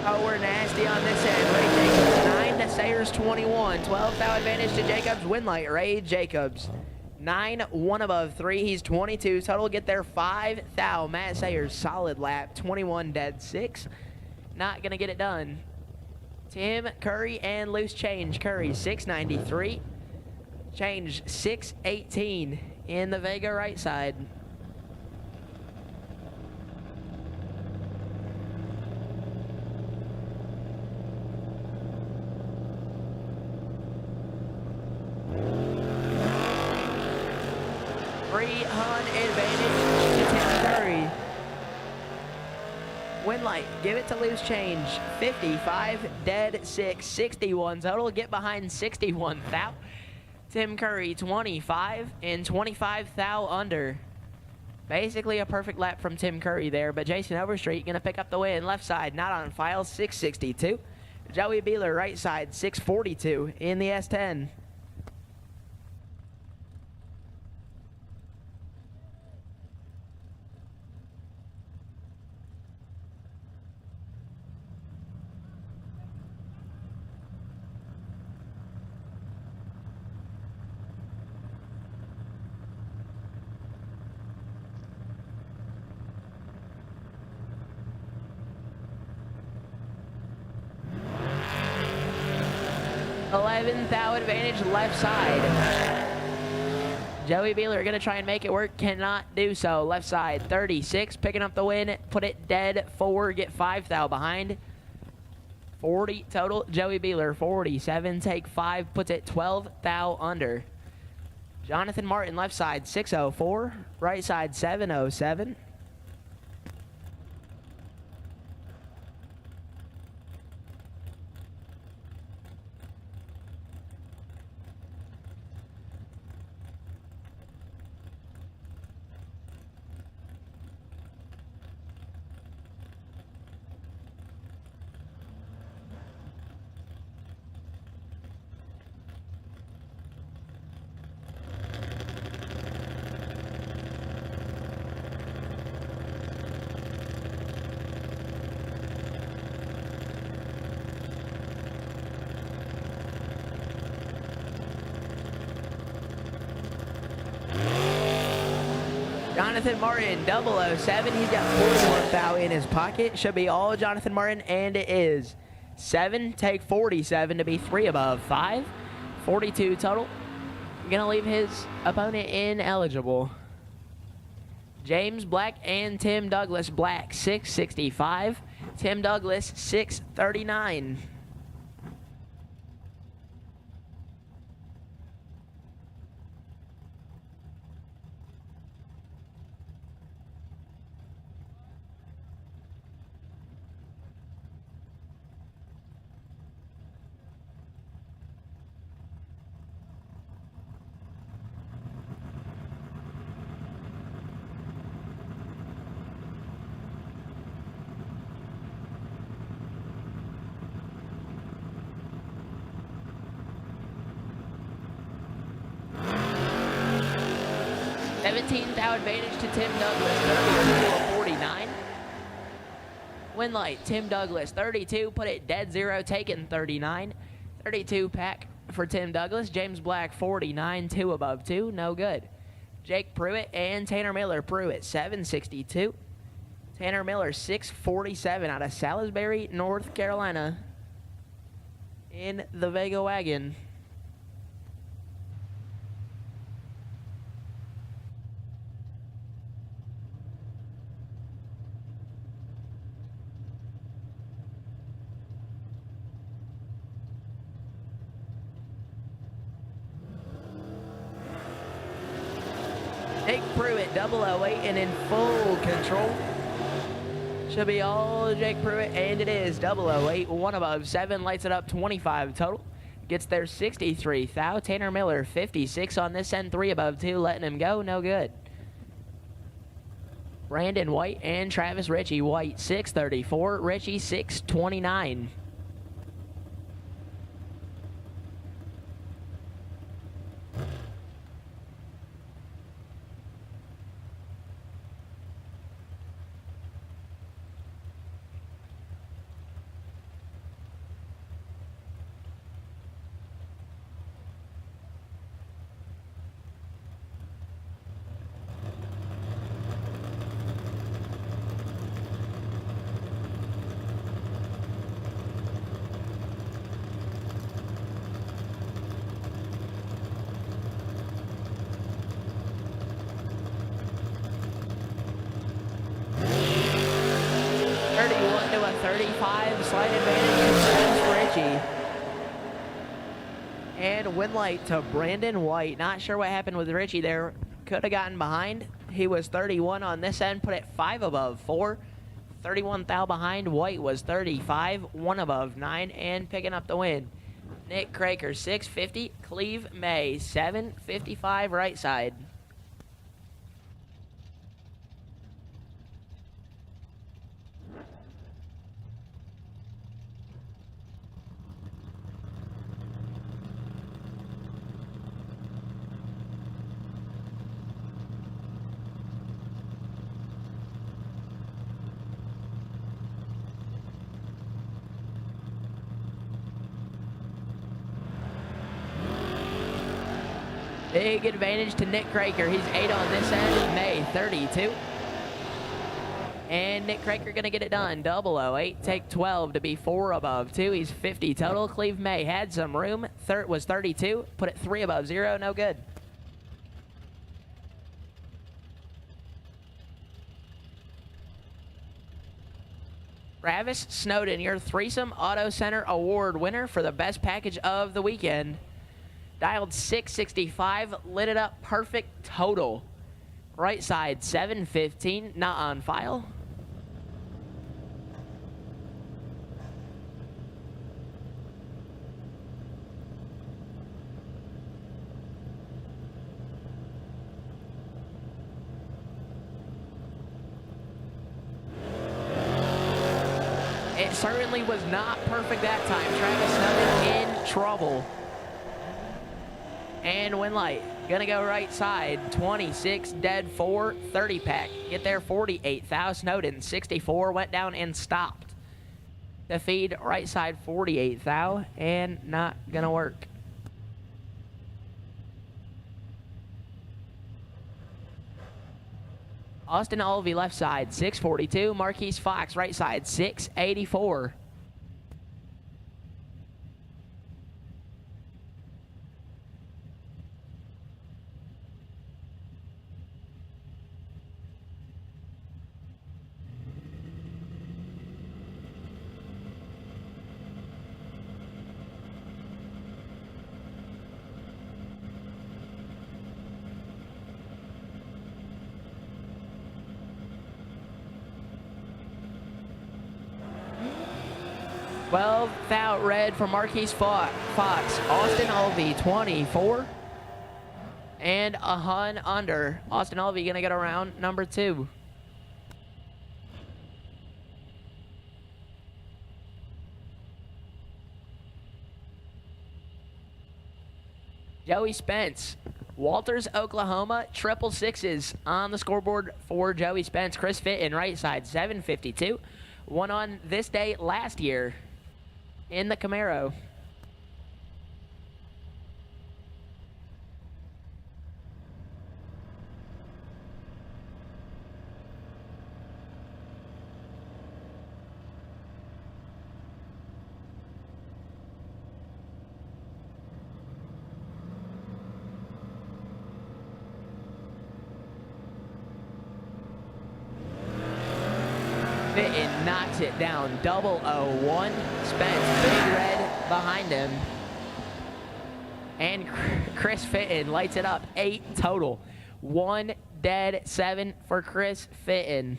Oh, we're nasty on this end. Ray Jacobs, 9 to Sayers, 21. 12 thou advantage to Jacobs. Winlight, Ray Jacobs. 9, 1 above 3. He's 22. Total get there 5 thou. Matt Sayers, solid lap. 21, dead 6. Not going to get it done. Tim Curry and Loose Change. Curry, 693. Change, 618 in the Vega right side. Hun advantage to Tim Curry. Winlight, give it to Loose Change. 55, dead 6, 61 total. Get behind 61 thou. Tim Curry, 25 and 25 thou under. Basically a perfect lap from Tim Curry there, but Jason Overstreet going to pick up the win. Left side, not on file, 662. Joey Beeler, right side, 642 in the S10. Thou advantage left side. Joey Beeler going to try and make it work. Cannot do so. Left side, 36. Picking up the win. Put it dead 4. Get 5 thou behind. 40 total. Joey Beeler, 47. Take 5. Puts it 12 thou under. Jonathan Martin, left side, 604. Right side, 707. Jonathan Martin, 007. He's got 41 thou in his pocket. Should be all Jonathan Martin, and it is. 7, take 47 to be 3 above 5. 42 total. Gonna leave his opponent ineligible. James Black and Tim Douglas. Black, 665. Tim Douglas, 639. Thou advantage to Tim Douglas, 32-49. Win light, Tim Douglas, 32. Put it dead 0, taken 39. 32 pack for Tim Douglas. James Black, 49, 2 above 2, no good. Jake Pruitt and Tanner Miller. Pruitt, 762. Tanner Miller, 647 out of Salisbury, North Carolina in the Vega wagon. Jake Pruitt, 008 and in full control. Should be all Jake Pruitt, and it is 008. 1 above 7, lights it up 25 total. Gets there 63 thou. Tanner Miller, 56 on this end, 3 above 2, letting him go, no good. Brandon White and Travis Ritchie. White, 634. Ritchie, 629. To a 35, slight advantage to Ritchie. And win light to Brandon White. Not sure what happened with Ritchie there. Could have gotten behind. He was 31 on this end, put it 5 above 4. 31 thou behind. White was 35, 1 above 9, and picking up the win. Nick Craker, 650. Cleve May, 755 right side. Big advantage to Nick Craker. He's 8 on this end. May 32. And Nick Craker going to get it done. 008, take 12 to be 4 above 2. He's 50 total. Cleve May had some room. Was 32. Put it 3 above 0. No good. Travis Snowden, your Threesome Auto Center Award winner for the best package of the weekend. Dialed 665, lit it up perfect total. Right side 715, not on file. It certainly was not perfect that time. Travis Snowden in trouble. And win light. Gonna go right side. 26, dead 4, 30 pack. Get there 48 thou. Snowden 64 went down and stopped. The feed right side 48 thou and not gonna work. Austin Olvey left side 642. Marquise Fox right side 684. Well, thou red for Marquise Fox. Austin Olvey 24. And a hun under. Austin Olvey gonna get around number 2. Joey Spence, Walters, Oklahoma, 666 on the scoreboard for Joey Spence. Chris Fitton, right side, 752. Won on this day last year in the Camaro. Fitton knocks it down. 001. Spence, big red behind him. And Chris Fitton lights it up. 8 total. 1 dead, 7 for Chris Fitton.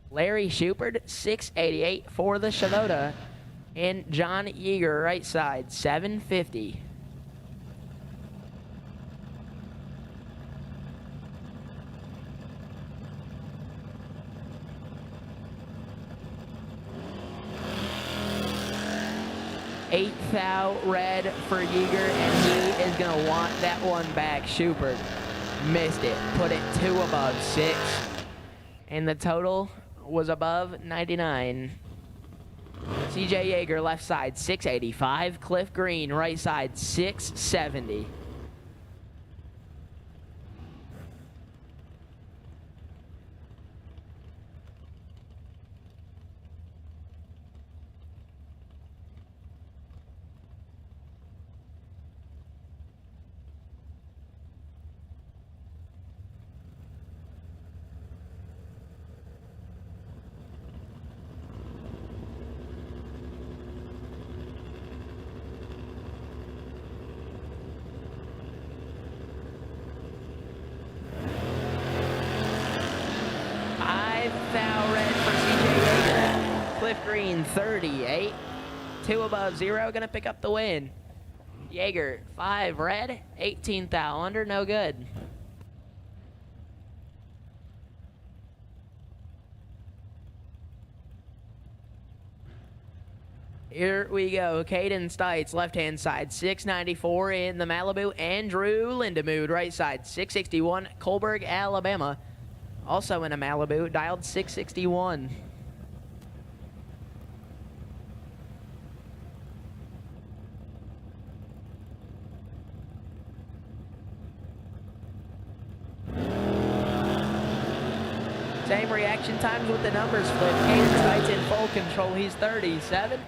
Larry Shupert, 688 for the Shavota. And John Yeager, right side, 750. Eight thou red for Yeager, and he is going to want that one back. Shupert missed it. Put it 2 above 6. And the total was above 99. CJ Yeager, left side, 685. Cliff Green, right side, 670. Green 38, 2 above 0, gonna pick up the win. Yeager 5 red, 18 thou under, no good. Here we go. Caden Stites, left-hand side, 694 in the Malibu. Andrew Lindemood, right side, 661. Colberg, Alabama, also in a Malibu, dialed 661. Same reaction times with the numbers flip. Caden Stites in full control. He's 37.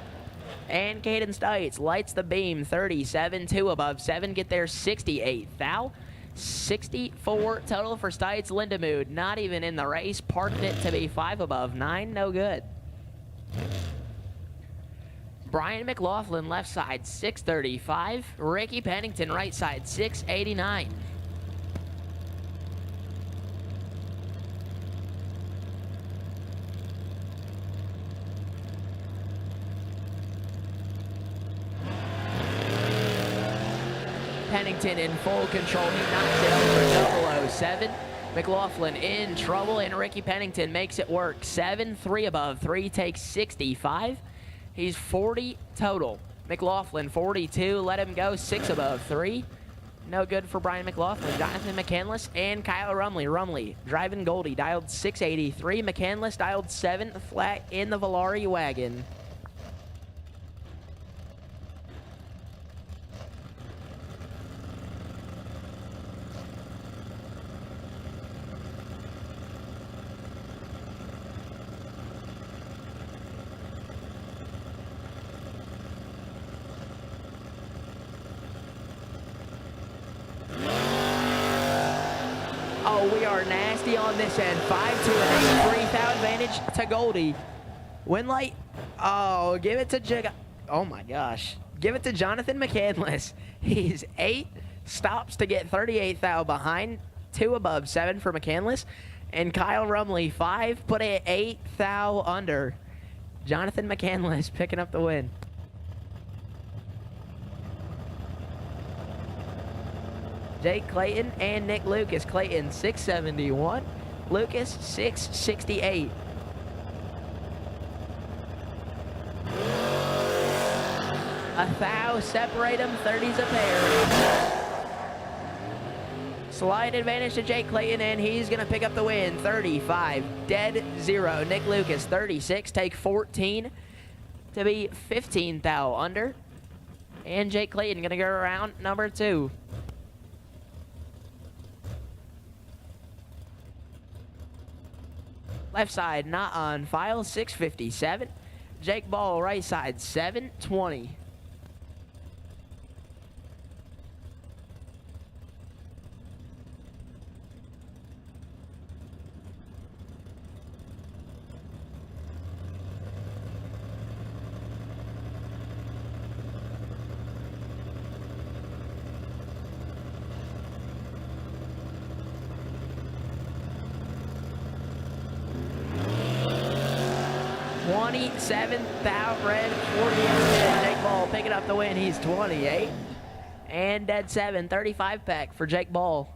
And Caden Stites lights the beam. 37, 2 above 7. Get there 68. Thou. 64 total for Stites. Lindemood not even in the race. Parked it to be 5 above 9. No good. Brian McLaughlin left side 635. Ricky Pennington right side 689. Pennington in full control. He knocks it over 007. McLaughlin in trouble, and Ricky Pennington makes it work. 7, 3 above 3, takes 65. He's 40 total. McLaughlin 42, let him go 6 above 3. No good for Brian McLaughlin. Jonathan McCandless and Kyle Rumley. Rumley driving Goldie, dialed 683. McCandless dialed 7 flat in the Valari wagon. Oh, we are nasty on this end. 5, 2, and 8. 3 thou advantage to Goldie. Win light. Oh, give it to oh my gosh. Give it to Jonathan McCandless. He's 8 stops to get 38 thou behind. 2 above 7 for McCandless. And Kyle Rumley 5 put it 8 thou under. Jonathan McCandless picking up the win. Jake Clayton and Nick Lucas. Clayton 671, Lucas 668. A thou separate them, 30s a pair. Slight advantage to Jake Clayton, and he's gonna pick up the win. 35, dead 0. Nick Lucas 36, take 14 to be 15 thou under. And Jake Clayton gonna go around number 2. Left side not on file, 657. Jake Ball right side 720. Seventh out red, 48. Jake Ball picking up the win. He's 28. And dead 7, 35 pack for Jake Ball.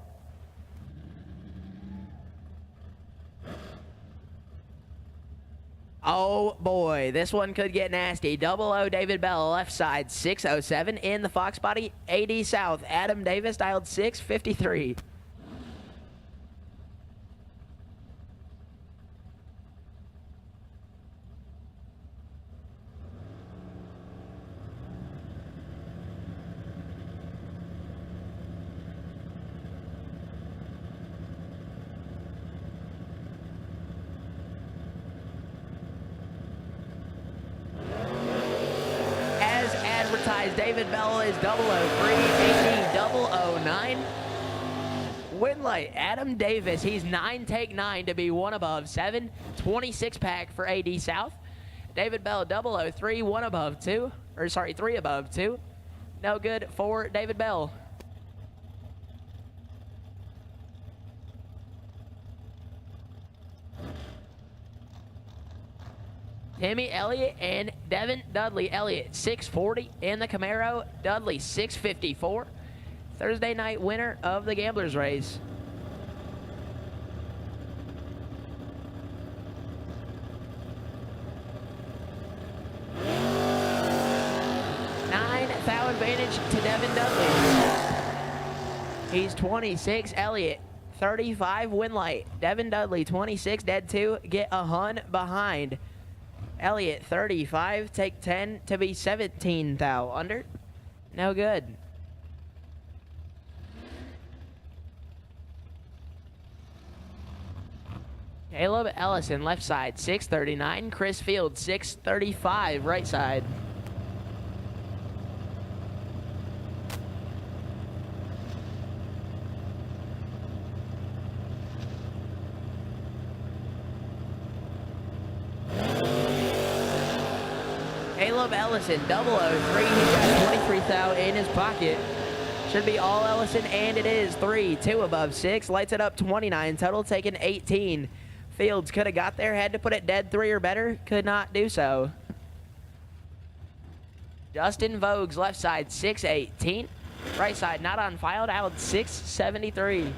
Oh boy, this one could get nasty. 00 David Bell, left side 607. In the Fox body, AD South. Adam Davis dialed 653. David Bell is 003, AD 009. Win light, Adam Davis, he's 9, take 9 to be 1 above 7. 26 pack for AD South. David Bell 003, 1 above 2. Or sorry, 3 above 2. No good for David Bell. Timmy Elliott and Devin Dudley. Elliott 640 in the Camaro. Dudley 654. Thursday night winner of the Gamblers race. Thou advantage to Devin Dudley. He's 26. Elliott 35. Win light. Devin Dudley 26. Dead 2. Get a hun behind. Elliott 35, take 10 to be 17 thou under. No good. Caleb Ellison, left side, 639. Chris Field, 635, right side. Caleb Ellison, 003. He's got 23,000 in his pocket. Should be all Ellison, and it is 3, 2 above 6. Lights it up 29. Total taken 18. Fields could have got there, had to put it dead 3 or better. Could not do so. Justin Vogues, left side, 618. Right side, not on file, out 673.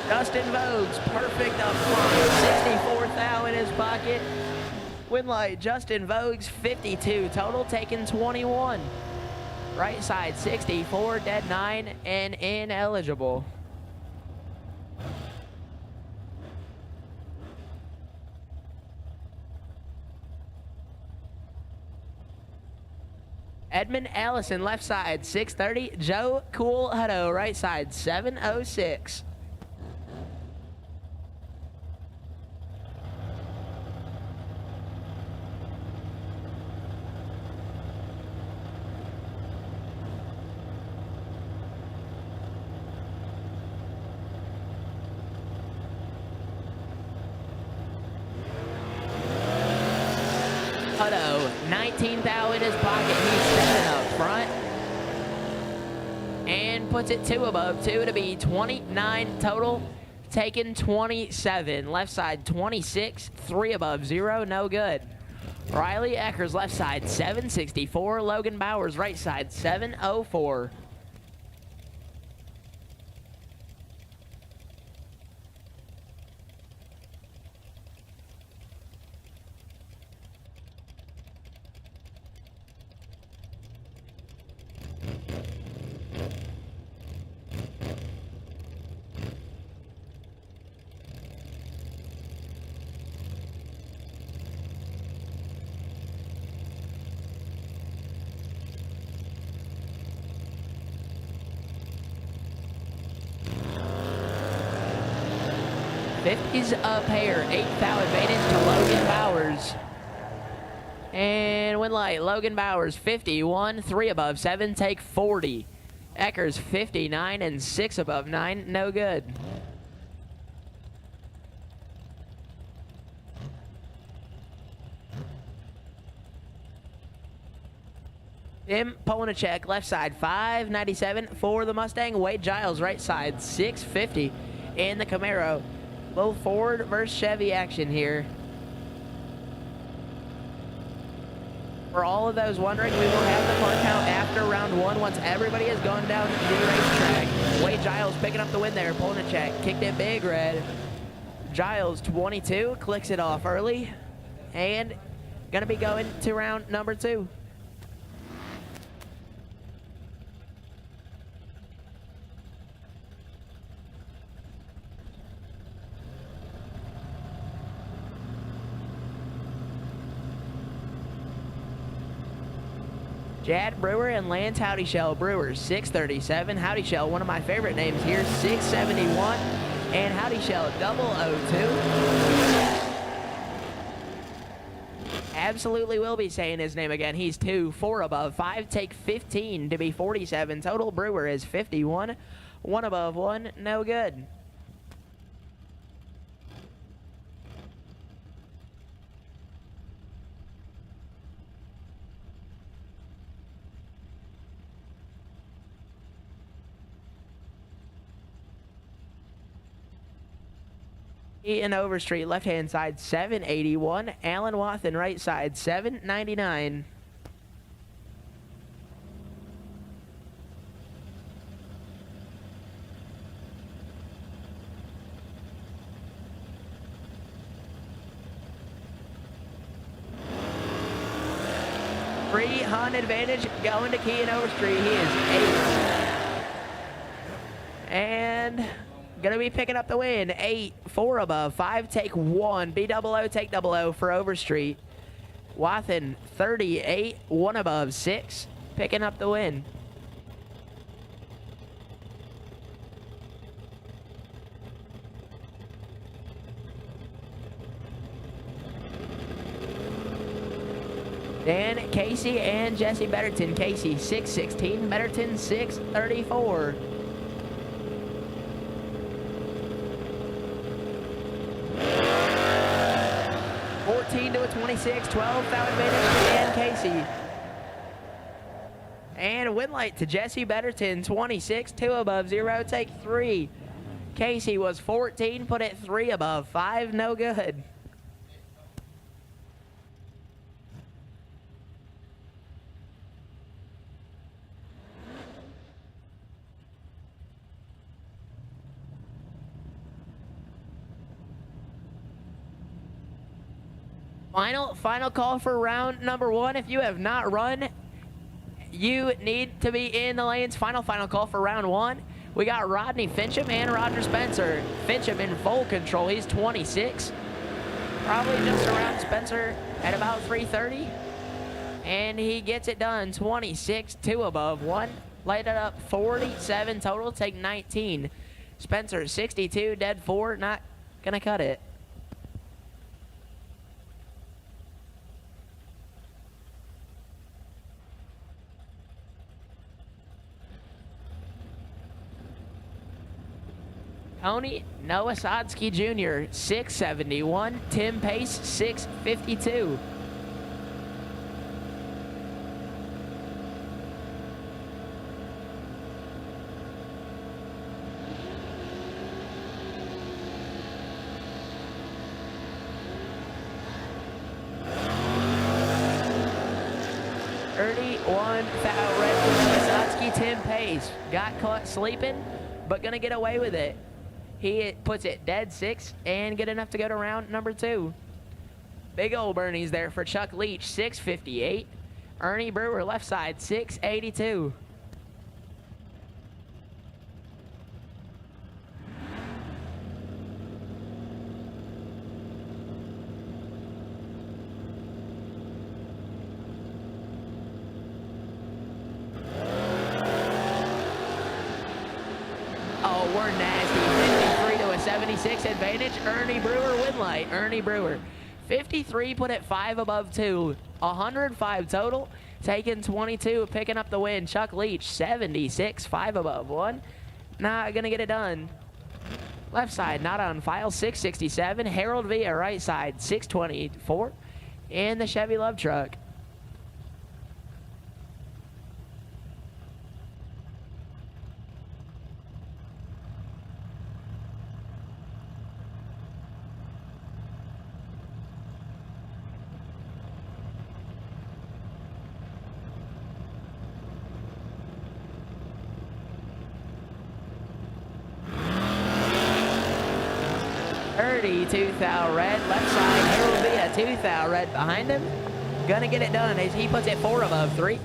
Justin Vogues, perfect up front, 64,000 in his pocket. Win light, Justin Vogues, 52, total taken 21. Right side, 64, dead 9, and ineligible. Edmund Allison, left side, 630. Joe Cool Hutto, right side, 706. Hutto, 19,000 in his pocket. He's 7 up front. And puts it 2 above 2 to be 29 total. Taken 27. Left side 26. 3 above 0. No good. Riley Eckers, left side 764. Logan Bowers, right side 704. He's up here, 8,000 advantage to Logan Bowers. And win light, Logan Bowers, 51, 3 above 7, take 40. Eckers, 59 and 6 above 9, no good. Tim Polnicek, left side, 597 for the Mustang. Wade Giles, right side, 650 in the Camaro. Little Ford versus Chevy action here. For all of those wondering, we will have the car count after round 1 once everybody has gone down the racetrack. Wade Giles picking up the win there. Polnicek kicked it big red. Giles, 22, clicks it off early. And going to be going to round number 2. Chad Brewer and Lance Howdyshell. Brewer, 637. Howdyshell, one of my favorite names here, 671. And Howdyshell, 002. Absolutely will be saying his name again. He's 2, 4 above 5, take 15 to be 47. Total Brewer is 51, 1 above 1, no good. In Overstreet, left-hand side, 781. Alan Wathen, right side, 799. 300 advantage going to Key and Overstreet. He is 8. And going to be picking up the win. 8, 4 above, 5 take 1. B-double-O take double-O for Overstreet. Wathen 38, 1 above, 6, picking up the win. Dan Casey and Jesse Betterton. Casey 6:16, Betterton 6:34. To a 26, 12,000 advantage to Dan Casey. And win light to Jesse Betterton, 26, 2 above, 0, take 3. Casey was 14, put it 3 above, 5, no good. Final call for round number 1. If you have not run, you need to be in the lanes. Final call for round 1. We got Rodney Fincham and Roger Spencer. Fincham in full control. He's 26. Probably just around Spencer at about 330. And he gets it done. 26, 2 above, 1. Light it up, 47 total. Take 19. Spencer 62, dead 4. Not gonna cut it. Tony Nowasadsky Jr., 671. Tim Pace, 652. Nowasadsky, Tim Pace. Got caught sleeping, but gonna get away with it. He puts it dead 6 and good enough to go to round number 2. Big old Bernie's there for Chuck Leach, 658. Ernie Brewer, left side, 682. Oh, we're nasty. 53 to a 76 advantage. Ernie Brewer win light. Ernie Brewer. 53 put it 5 above 2. 105 total. Taking 22, picking up the win. Chuck Leach, 76, 5 above 1. Not gonna get it done. Left side, not on file, 667. Harold Villa, right side, 624. And the Chevy Love Truck. Ernie, 2,000 red, left side, Harold Villa, 2,000 red behind him. Gonna get it done as he puts it 4 above 3.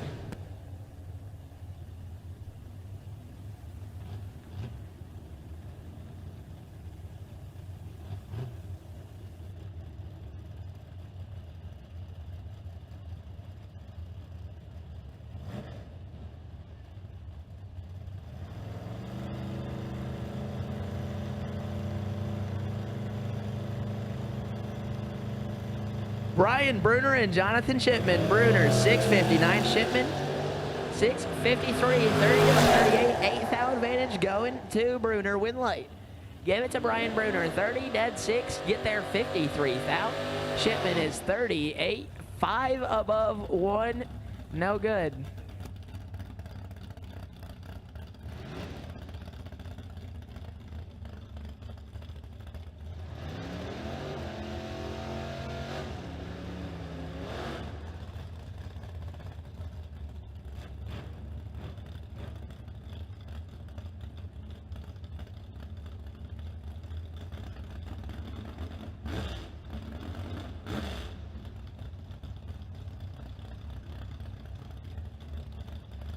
Brian Bruner and Jonathan Shipman. Bruner, 659. Shipman, 653. 30 to 38. 8,000 advantage going to Bruner. Win light. Give it to Brian Bruner. 30, dead 6. Get there 53,000. Shipman is 38. 5 above 1. No good.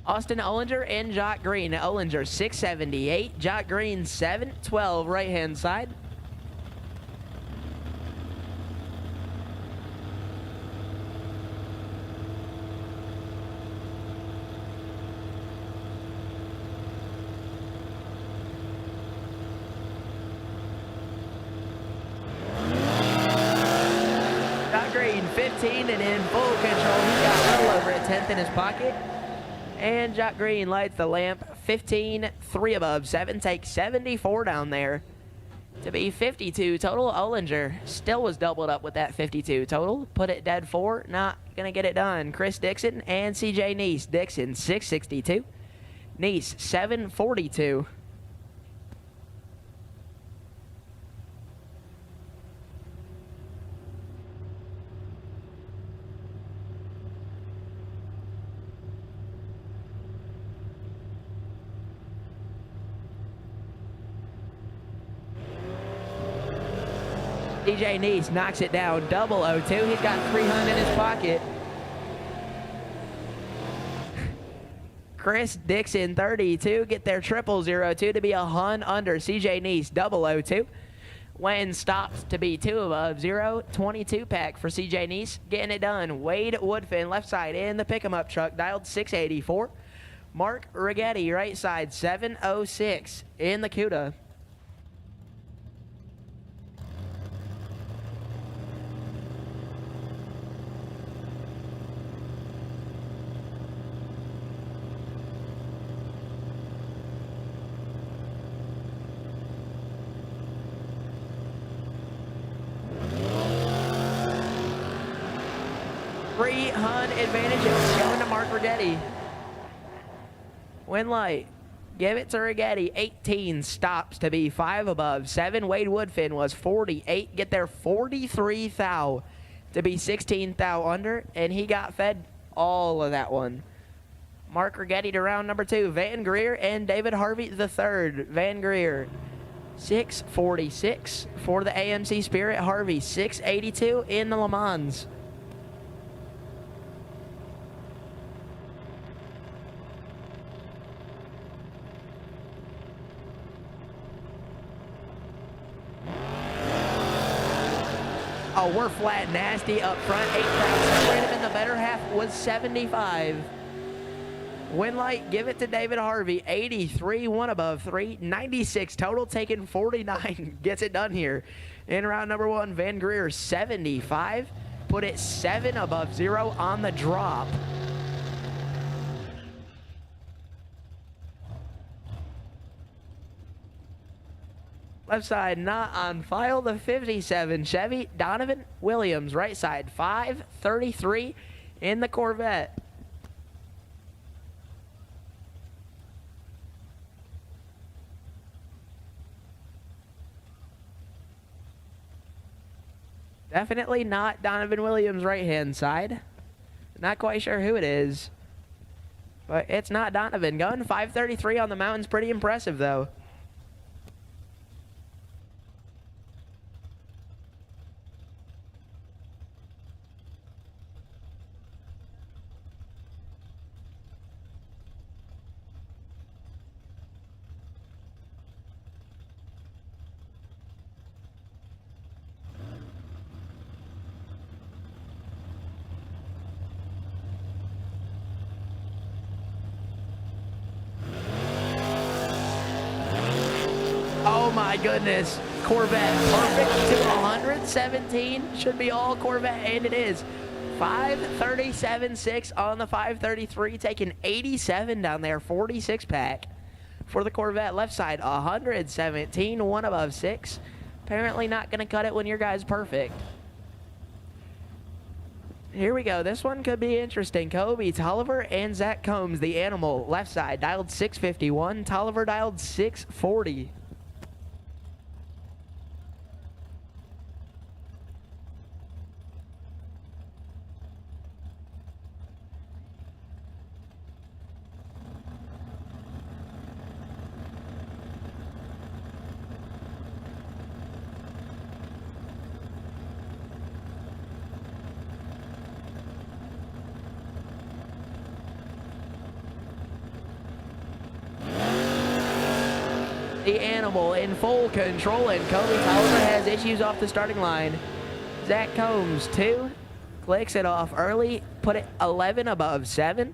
Austin Ollinger and Jock Green. Ollinger 678, Jock Green 712 right hand side. Jock Green 15 and in full control. He's got a little over a 10th in his pocket. And Jock Green lights the lamp. 15, 3 above 7. Takes 74 down there to be 52 total. Ollinger still was doubled up with that 52 total. Put it dead 4. Not going to get it done. Chris Dixon and CJ Neese. Dixon 662. Neese 742. DJ Neese knocks it down, 002. He's got 300 in his pocket. Chris Dixon, 32. Get their 0002 to be a hun under. CJ Neese, 002. Wayne stops to be 2 above 0. 22 pack for CJ Neese. Getting it done. Wade Woodfin, left side in the pick-em-up truck, dialed 684. Mark Rigetti, right side, 706 in the CUDA. Free hun advantage going to Mark Rigetti. Win light. Give it to Rigetti. 18 stops to be 5 above 7. Wade Woodfin was 48. Get there 43 thou to be 16 thou under. And he got fed all of that one. Mark Rigetti to round number 2. Van Greer and David Harvey the third. Van Greer 646 for the AMC Spirit. Harvey 682 in the Le Mans. Oh, we're flat nasty up front. 8 separated in the better half was 75. Win light, give it to David Harvey. 83, 1 above 3. 96 total, taking 49. Gets it done here. In round number 1, Van Greer 75. Put it 7 above 0 on the drop. Left side not on file, the 57 Chevy. Donovan Williams, right side, 533 in the Corvette. Definitely not Donovan Williams' right-hand side. Not quite sure who it is, but it's not Donovan. Going 533 on the mountain's pretty impressive, though. Oh my goodness. Corvette perfect to 117. Should be all Corvette, and it is. 537.6 on the 533, taking 87 down there, 46 pack for the Corvette. Left side, 117, 1 above 6. Apparently not going to cut it when your guy's perfect. Here we go. This one could be interesting. Kobe Tolliver and Zach Combs, the animal. Left side, dialed 651. Tolliver dialed 640. the animal in full control, and Kobe Tolliver has issues off the starting line. Zach Combs, 2, clicks it off early, put it 11 above 7.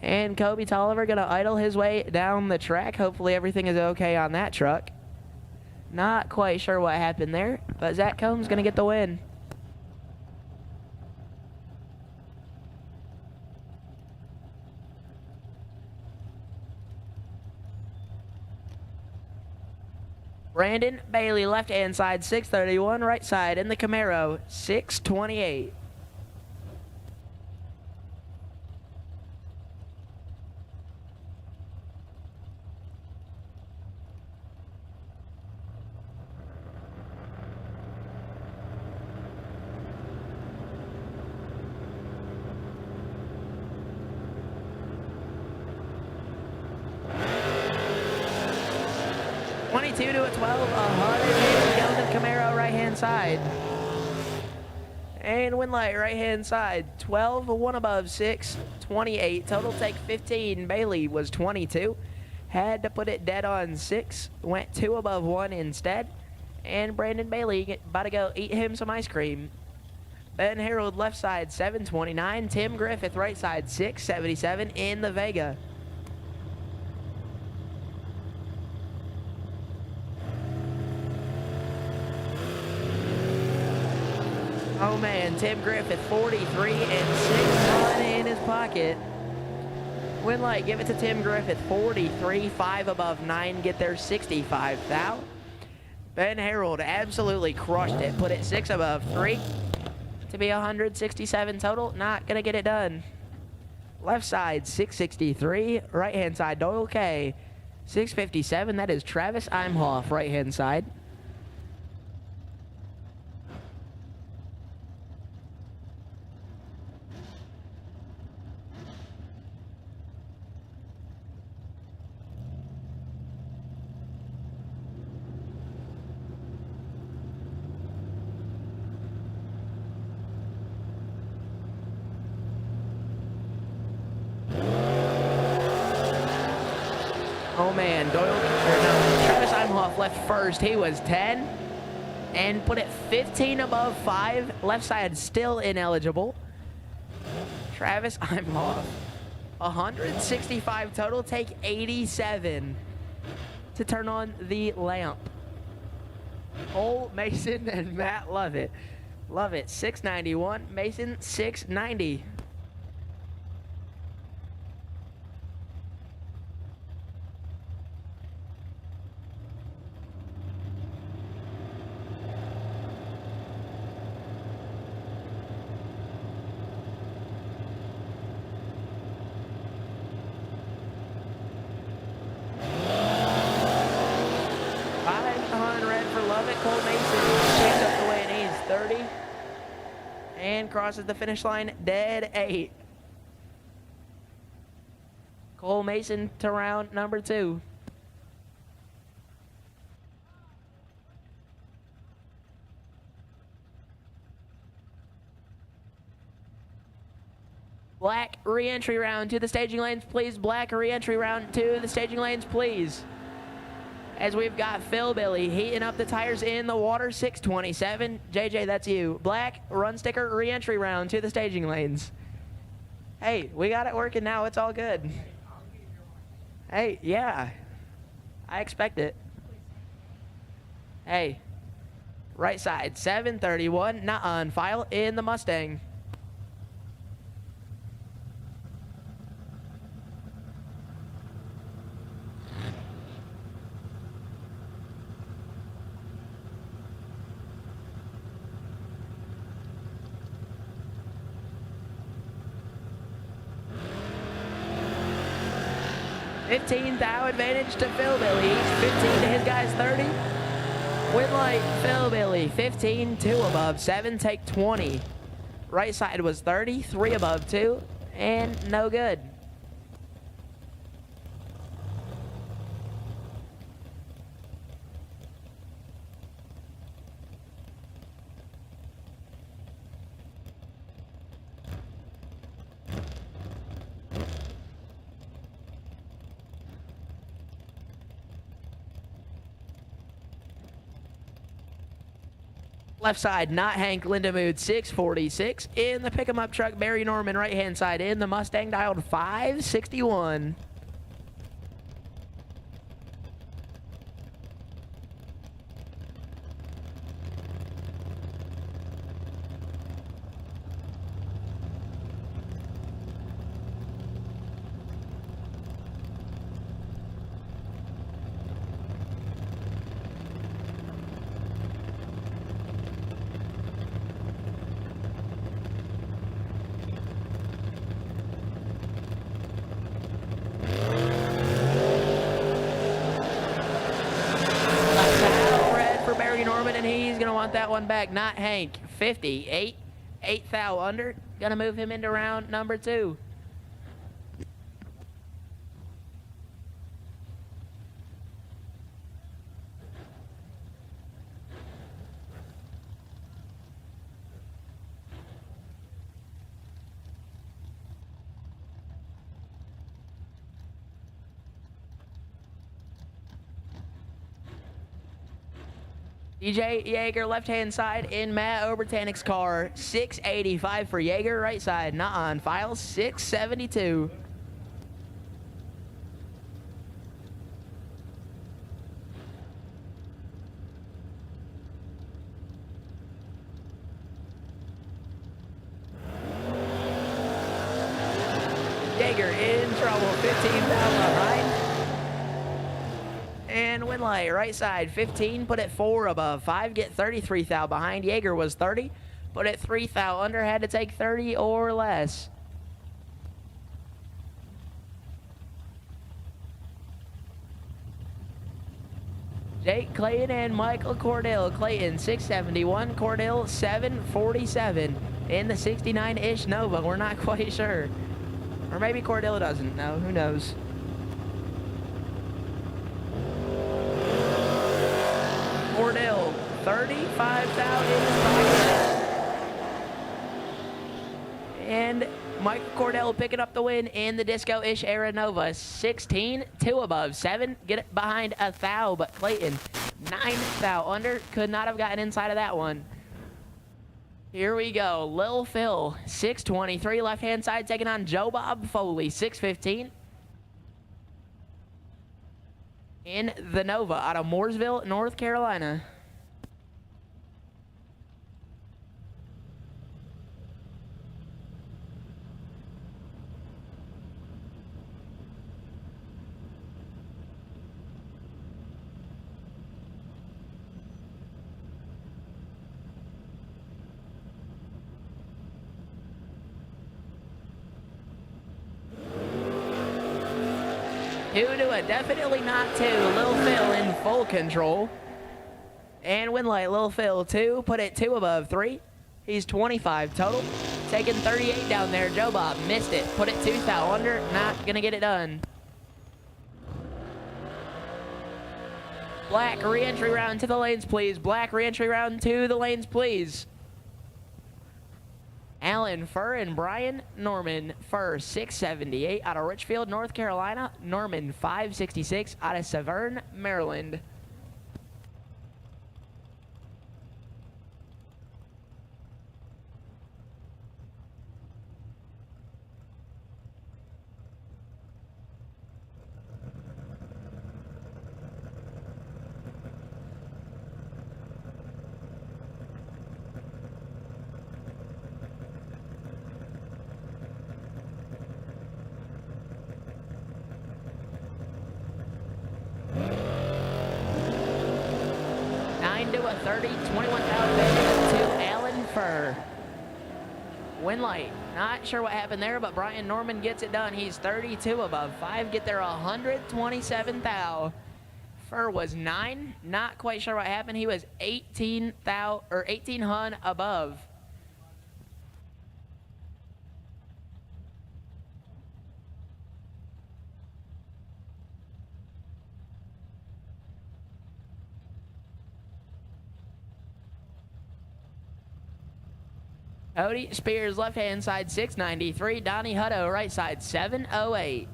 And Kobe Tolliver going to idle his way down the track. Hopefully everything is okay on that truck. Not quite sure what happened there, but Zach Combs going to get the win. Brandon Bailey, left-hand side, 631, right side in the Camaro, 628. To a 12, 100 Kelvin Camaro right-hand side. And Winlight right-hand side, 12, 1 above 6, 28. Total take 15. Bailey was 22. Had to put it dead on 6. Went 2 above 1 instead. And Brandon Bailey about to go eat him some ice cream. Ben Harold left side, 729. Tim Griffith right side, 677 in the Vega. Oh man, Tim Griffith, 43 and 6 in his pocket. Winlight, give it to Tim Griffith, 43, 5 above 9, get their 65 thou. Ben Harold absolutely crushed it, put it 6 above 3 to be 167 total. Not gonna get it done. Left side, 663. Right hand side, Doyle K, 657. That is Travis Imhoff, right hand side. Oh man, Travis Imhoff left first. He was 10 and put it 15 above 5. Left side still ineligible. Travis Imhoff, 165 total, take 87 to turn on the lamp. Cole Mason and Matt Lovett. Lovett, 691. Mason, 690. Cole Mason picks up the win. He's 30 and crosses the finish line dead 8. Cole Mason to round number 2. Black re-entry round to the staging lanes, please. Black re-entry round to the staging lanes, please. As we've got Phil Billy heating up the tires in the water, 627. JJ, that's you. Black, run sticker, re-entry round to the staging lanes. Hey, we got it working now. It's all good. Hey, yeah. I expect it. Hey, right side, 731, not on file in the Mustang. Thou advantage to Phil Billy. He's 15 to his guys 30. Winlight, Phil Billy, 15, 2 above 7, take 20. Right side was 30, 3 above 2, and no good. Left side, Not Hank, Linda Mood, 646. In the pick 'em up truck, Barry Norman, right hand side. In the Mustang, dialed 561. Red for Barry Norman, and he's going to want that one back. Not Hank, 58. 8 thou under. Going to move him into round number 2. DJ Yeager, left-hand side in Matt Obertanik's car, 685 for Yeager, right side, not on file, 672. Yeager in trouble, 15 down behind. And Winlight, right side, 15, put it 4 above 5, get 33 thou behind. Yeager was 30, put it 3 thou under, had to take 30 or less. Jake Clayton and Michael Cordell. Clayton, 671, Cordell, 747 in the 69-ish Nova. We're not quite sure. Or maybe Cordell doesn't know, who knows. Cordell, 35,000 in his pocket. And Michael Cordell picking up the win in the Disco-ish era Nova. 16, 2 above, 7, get it behind a thou, but Clayton, 9 thou under, could not have gotten inside of that one. Here we go, Lil Phil, 623, left-hand side, taking on Joe Bob Foley, 615. In the Nova out of Mooresville, North Carolina. Two to a definitely not 2. Lil Phil in full control. And Winlight, Lil Phil 2, put it 2 above 3. He's 25 total. Taking 38 down there. Joe Bob missed it. Put it 2 thou under. Not going to get it done. Black re-entry round to the lanes, please. Black re-entry round to the lanes, please. Alan Furr and Brian Norman. Furr, 678 out of Richfield, North Carolina. Norman, 566 out of Severn, Maryland. To a 30, 21,000 to Alan Furr. Winlight, not sure what happened there, but Brian Norman gets it done. He's 32 above 5, get there 127 thou. Furr was 9, not quite sure what happened. He was 18 thou or 18 hun above. Cody Spears, left-hand side, 693. Donnie Hutto, right side, 708.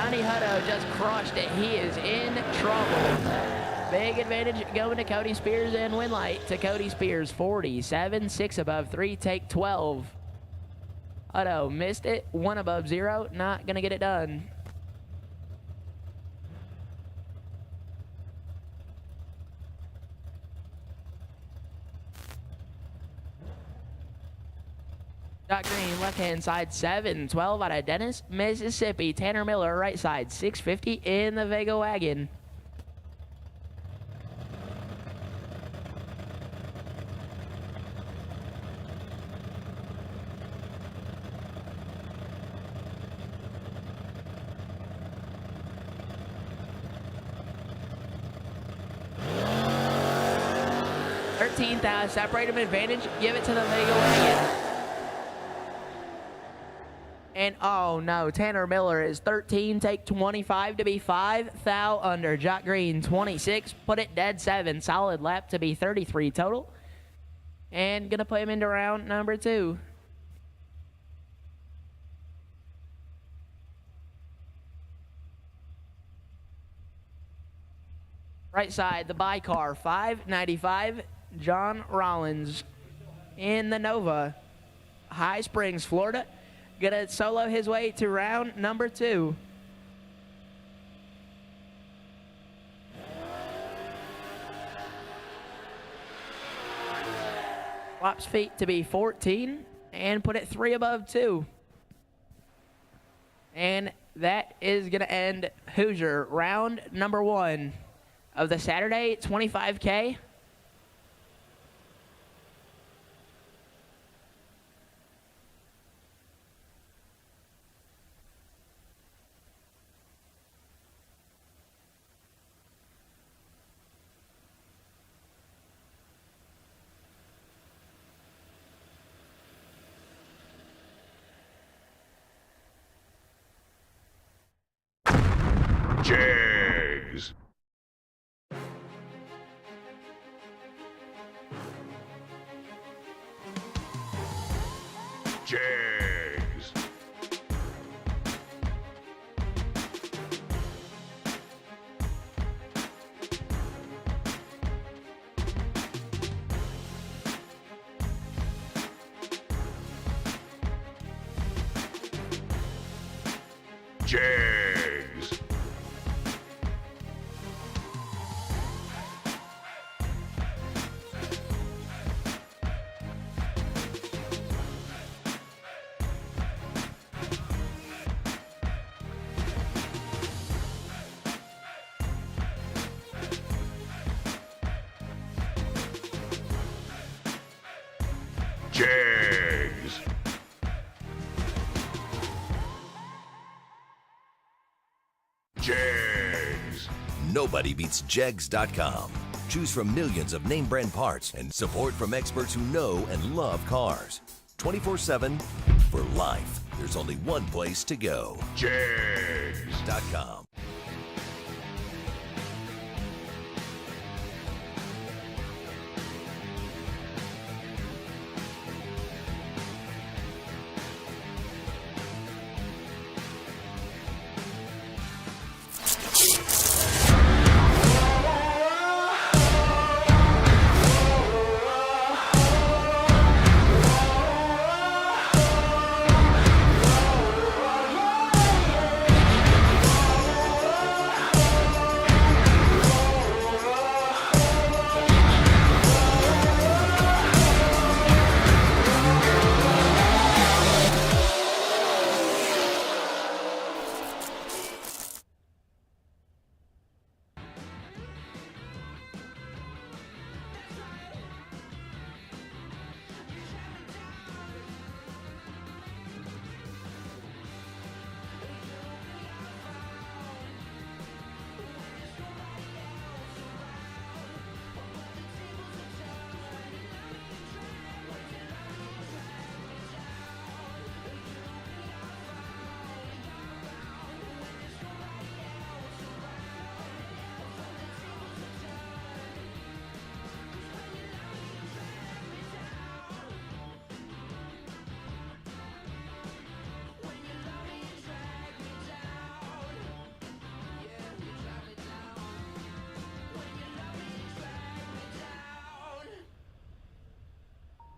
Johnny Hutto just crushed it. He is in trouble. Big advantage going to Cody Spears and win light to Cody Spears. 47, 6 above 3, take 12. Hutto missed it, 1 above 0, not going to get it done. Shot green, left-hand side, 7, 12 out of Dennis, Mississippi. Tanner Miller, right side, 650 in the Vega wagon. Separate him advantage, give it to the Vega wagon. And oh no, Tanner Miller is 13, take 25 to be 5, thou under. Jock Green, 26, put it dead 7, solid lap to be 33 total. And gonna put him into round number 2. Right side, the by car, 595, John Rollins in the Nova, High Springs, Florida. Gonna solo his way to round number 2. Swaps feet to be 14 and put it 3 above 2. And that is gonna end Hoosier round number 1 of the Saturday 25K. Jags. Jags. Jags. Jags. Jags. Nobody beats Jegs.com. Choose from millions of name brand parts and support from experts who know and love cars. 24/7 for life. There's only one place to go. Jegs.com.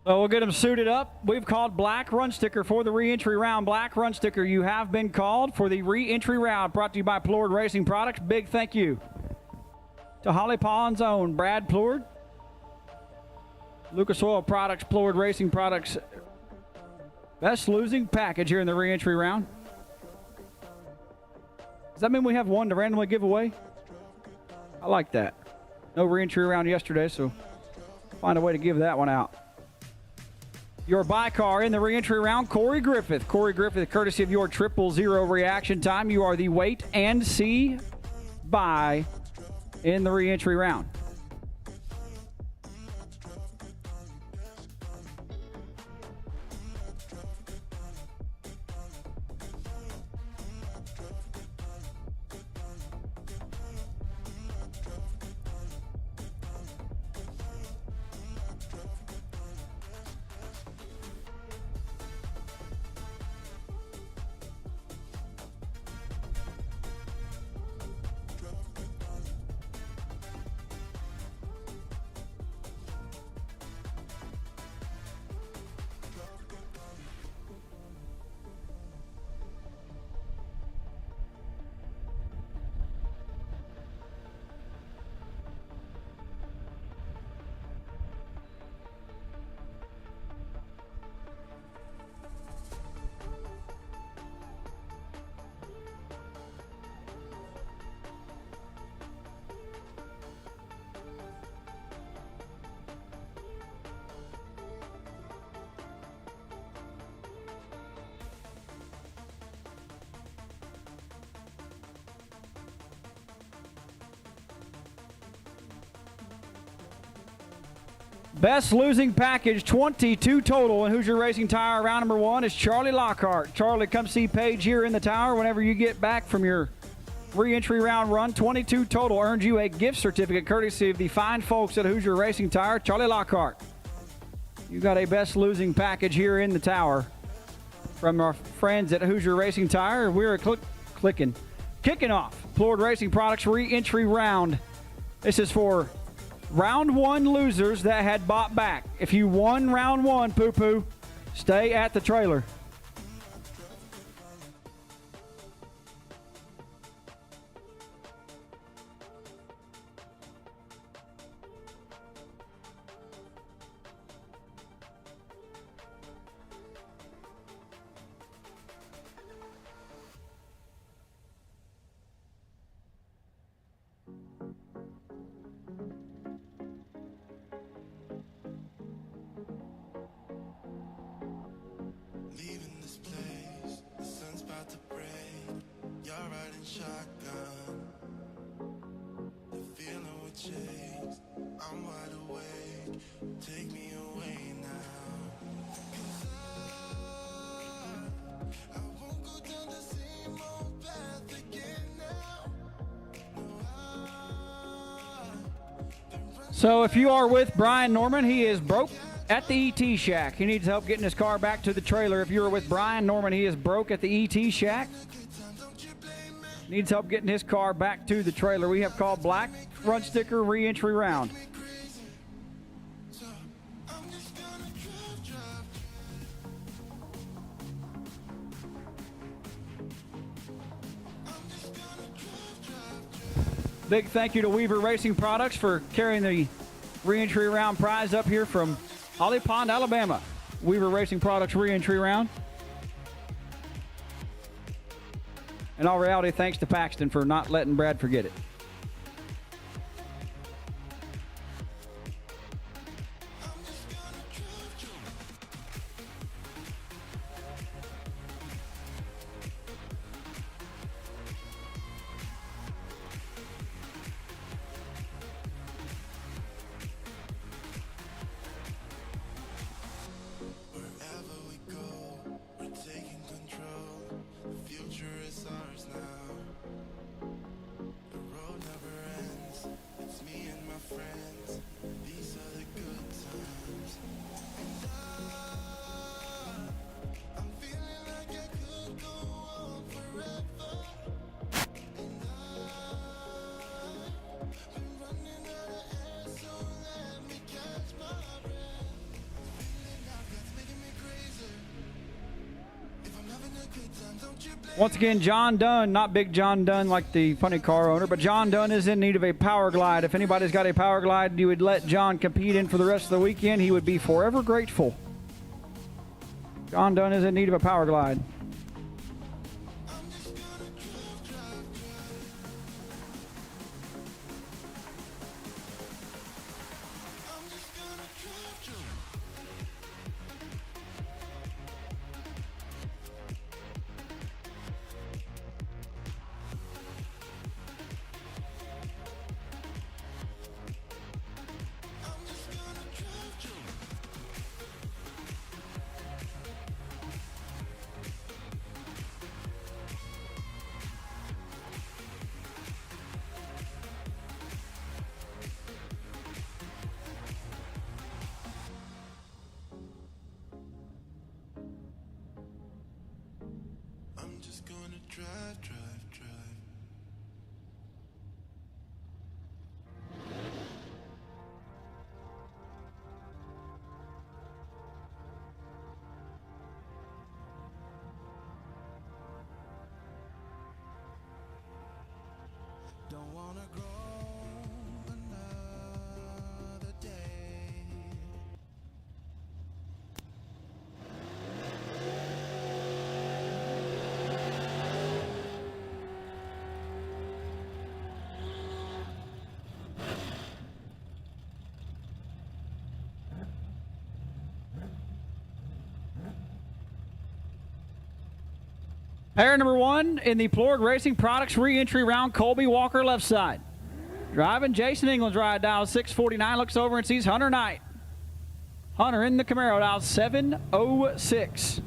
So we'll get them suited up. We've called black run sticker for the re-entry round. Black run sticker, you have been called for the re-entry round. Brought to you by Plord Racing Products. Big thank you to Holly Pond's own Brad Plord, Lucas Oil Products, Plord Racing Products. Best losing package here in the re-entry round. Does that mean we have one to randomly give away? I like that. No re-entry round yesterday, so find a way to give that one out. Your buy car in the re-entry round, Corey Griffith. Corey Griffith, courtesy of your 000 reaction time. You are the wait and see buy in the re-entry round. Best losing package, 22 total. And Hoosier Racing Tire round number 1 is Charlie Lockhart. Charlie, come see Paige here in the tower whenever you get back from your re-entry round run. 22 total earns you a gift certificate courtesy of the fine folks at Hoosier Racing Tire. Charlie Lockhart, you got a best losing package here in the tower from our friends at Hoosier Racing Tire. We're kicking off Plord Racing Products re-entry round. This is for round 1 losers that had bought back. If you won round 1, poo-poo, stay at the trailer. Leaving this place, the sun's about to break. You're riding shotgun. The feeling will chase. I'm wide awake. Take me away now. 'Cause I won't go down the same old path again now. So if you are with Brian Norman, he is broke at the ET Shack. He needs help getting his car back to the trailer. If you are with Brian Norman, he is broke at the ET Shack. Needs help getting his car back to the trailer. We have called black run sticker re-entry round. Big thank you to Weaver Racing Products for carrying the re-entry round prize up here from Holly Pond, Alabama. Weaver Racing Products re-entry round. In all reality, thanks to Paxton for not letting Brad forget it. Wherever we go, we're taking control. The future is ours now. The road never ends. It's me and my friends. These are the good times. And I'm feeling like I could go on forever. And I've been running out of air, so let me catch my breath. Once again, John Dunn, not Big John Dunn like the funny car owner, but John Dunn is in need of a power glide. If anybody's got a power glide you would let John compete in for the rest of the weekend, he would be forever grateful. John Dunn is in need of a power glide. I'm just gonna drive, drive, drive. Don't wanna grow another day. Pair number 1 in the Plorg Racing Products re-entry round, Colby Walker left side. Driving Jason England's ride, dial 649, looks over and sees Hunter Knight. Hunter in the Camaro, dial 706.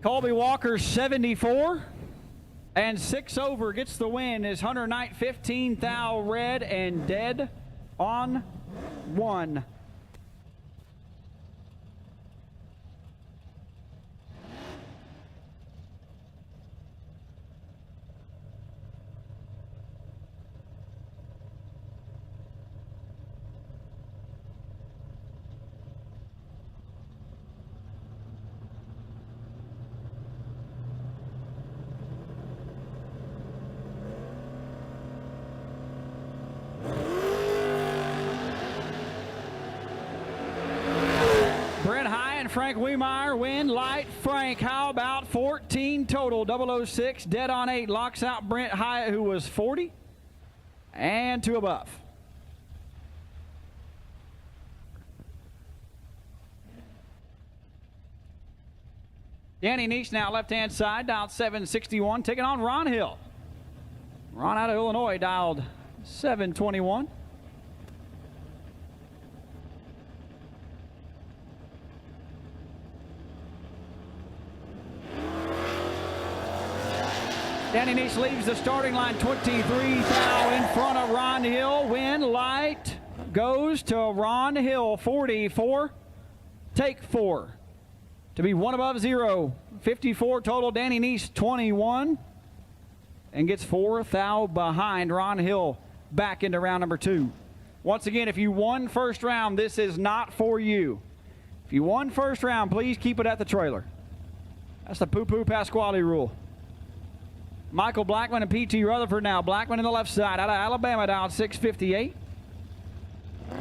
Colby Walker 74 and 6 over gets the win as Hunter Knight 15 thou red and dead on 1. Frank Wiemeyer win light. Frank, how about 14 total? 006 dead on 8 locks out Brent Hyatt, who was 40 and 2 above. Danny Neese now left-hand side, dialed 761, taking on Ron Hill. Ron out of Illinois, dialed 721. Danny Neese leaves the starting line 23 thou in front of Ron Hill. Win light goes to Ron Hill, 44. Take 4 to be 1 above 0. 54 total. Danny Neese 21 and gets 4 thou behind Ron Hill back into round number 2. Once again, if you won first round, this is not for you. If you won first round, please keep it at the trailer. That's the poo-poo Pasquale rule. Michael Blackman and P.T. Rutherford now. Blackman in the left side out of Alabama, down 658.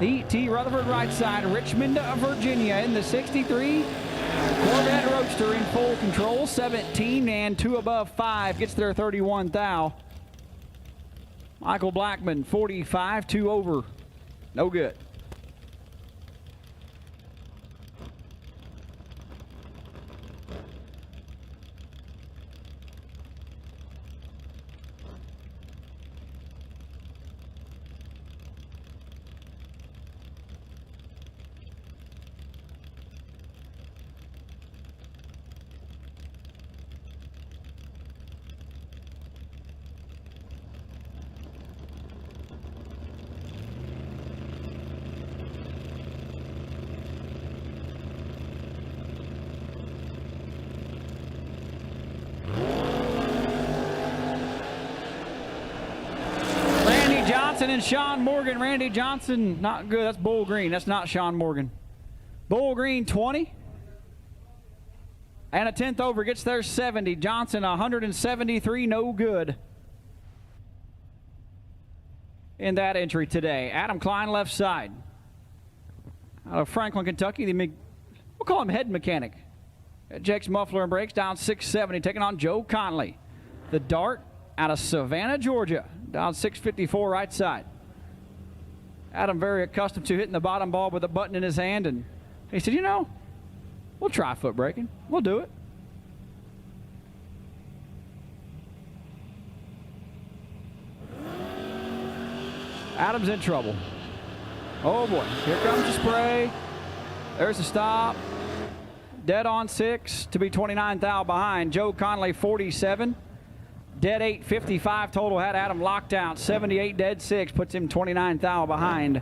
P.T. Rutherford right side. Richmond, Virginia in the 63. Corvette Roadster in full control. 17 and 2 above 5. Gets there 31 thou. Michael Blackman 45, 2 over. No good. Johnson and Sean Morgan. Randy Johnson, not good. That's Bull Green. That's not Sean Morgan. Bull Green, 20. And a 10th over gets there 70. Johnson, 173, no good in that entry today. Adam Klein, left side. Out of Franklin, Kentucky, we'll call him head mechanic. Jake's Muffler and Brakes, down 670, taking on Joe Conley. The Dart out of Savannah, Georgia, down 654 right side. Adam very accustomed to hitting the bottom ball with a button in his hand, and he said, you know, we'll try foot braking. We'll do it. Adam's in trouble. Oh boy, here comes the spray. There's the stop. Dead on 6 to be 29 thou behind. Joe Conley, 47. Dead 8, 55 total. Had Adam locked out. 78 dead 6 puts him 29 thou behind.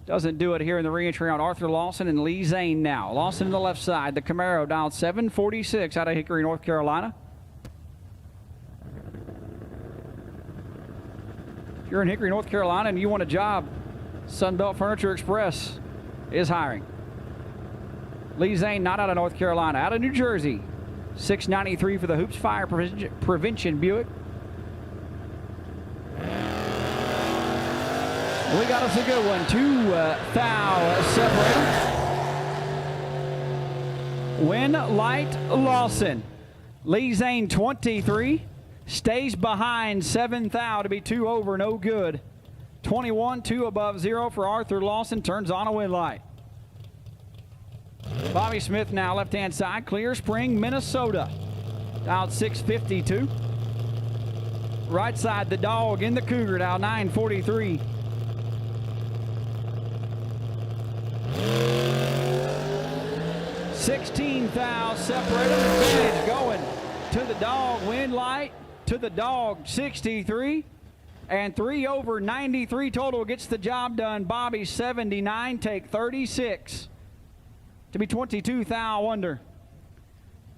Doesn't do it here in the re-entry on Arthur Lawson and Lee Zane now. Lawson to the left side. The Camaro down 746 out of Hickory, North Carolina. If you're in Hickory, North Carolina and you want a job, Sunbelt Furniture Express is hiring. Lee Zane, not out of North Carolina, out of New Jersey. 693 for the Hoops Fire Prevention Buick. We got us a good one. 2 thou separator. Win Light Lawson. Lee Zane, 23. Stays behind 7 thou to be 2 over, no good. 21, 2 above 0 for Arthur Lawson. Turns on a Win Light. Bobby Smith now left-hand side. Clear Spring, Minnesota. Down 652. Right side, the Dog in the Cougar, down 943. $16 thou separator. Advantage going to the Dog. Win Light to the Dog, 63. And 3 over 93 total gets the job done. Bobby, 79, take 36. To be 22 thou under.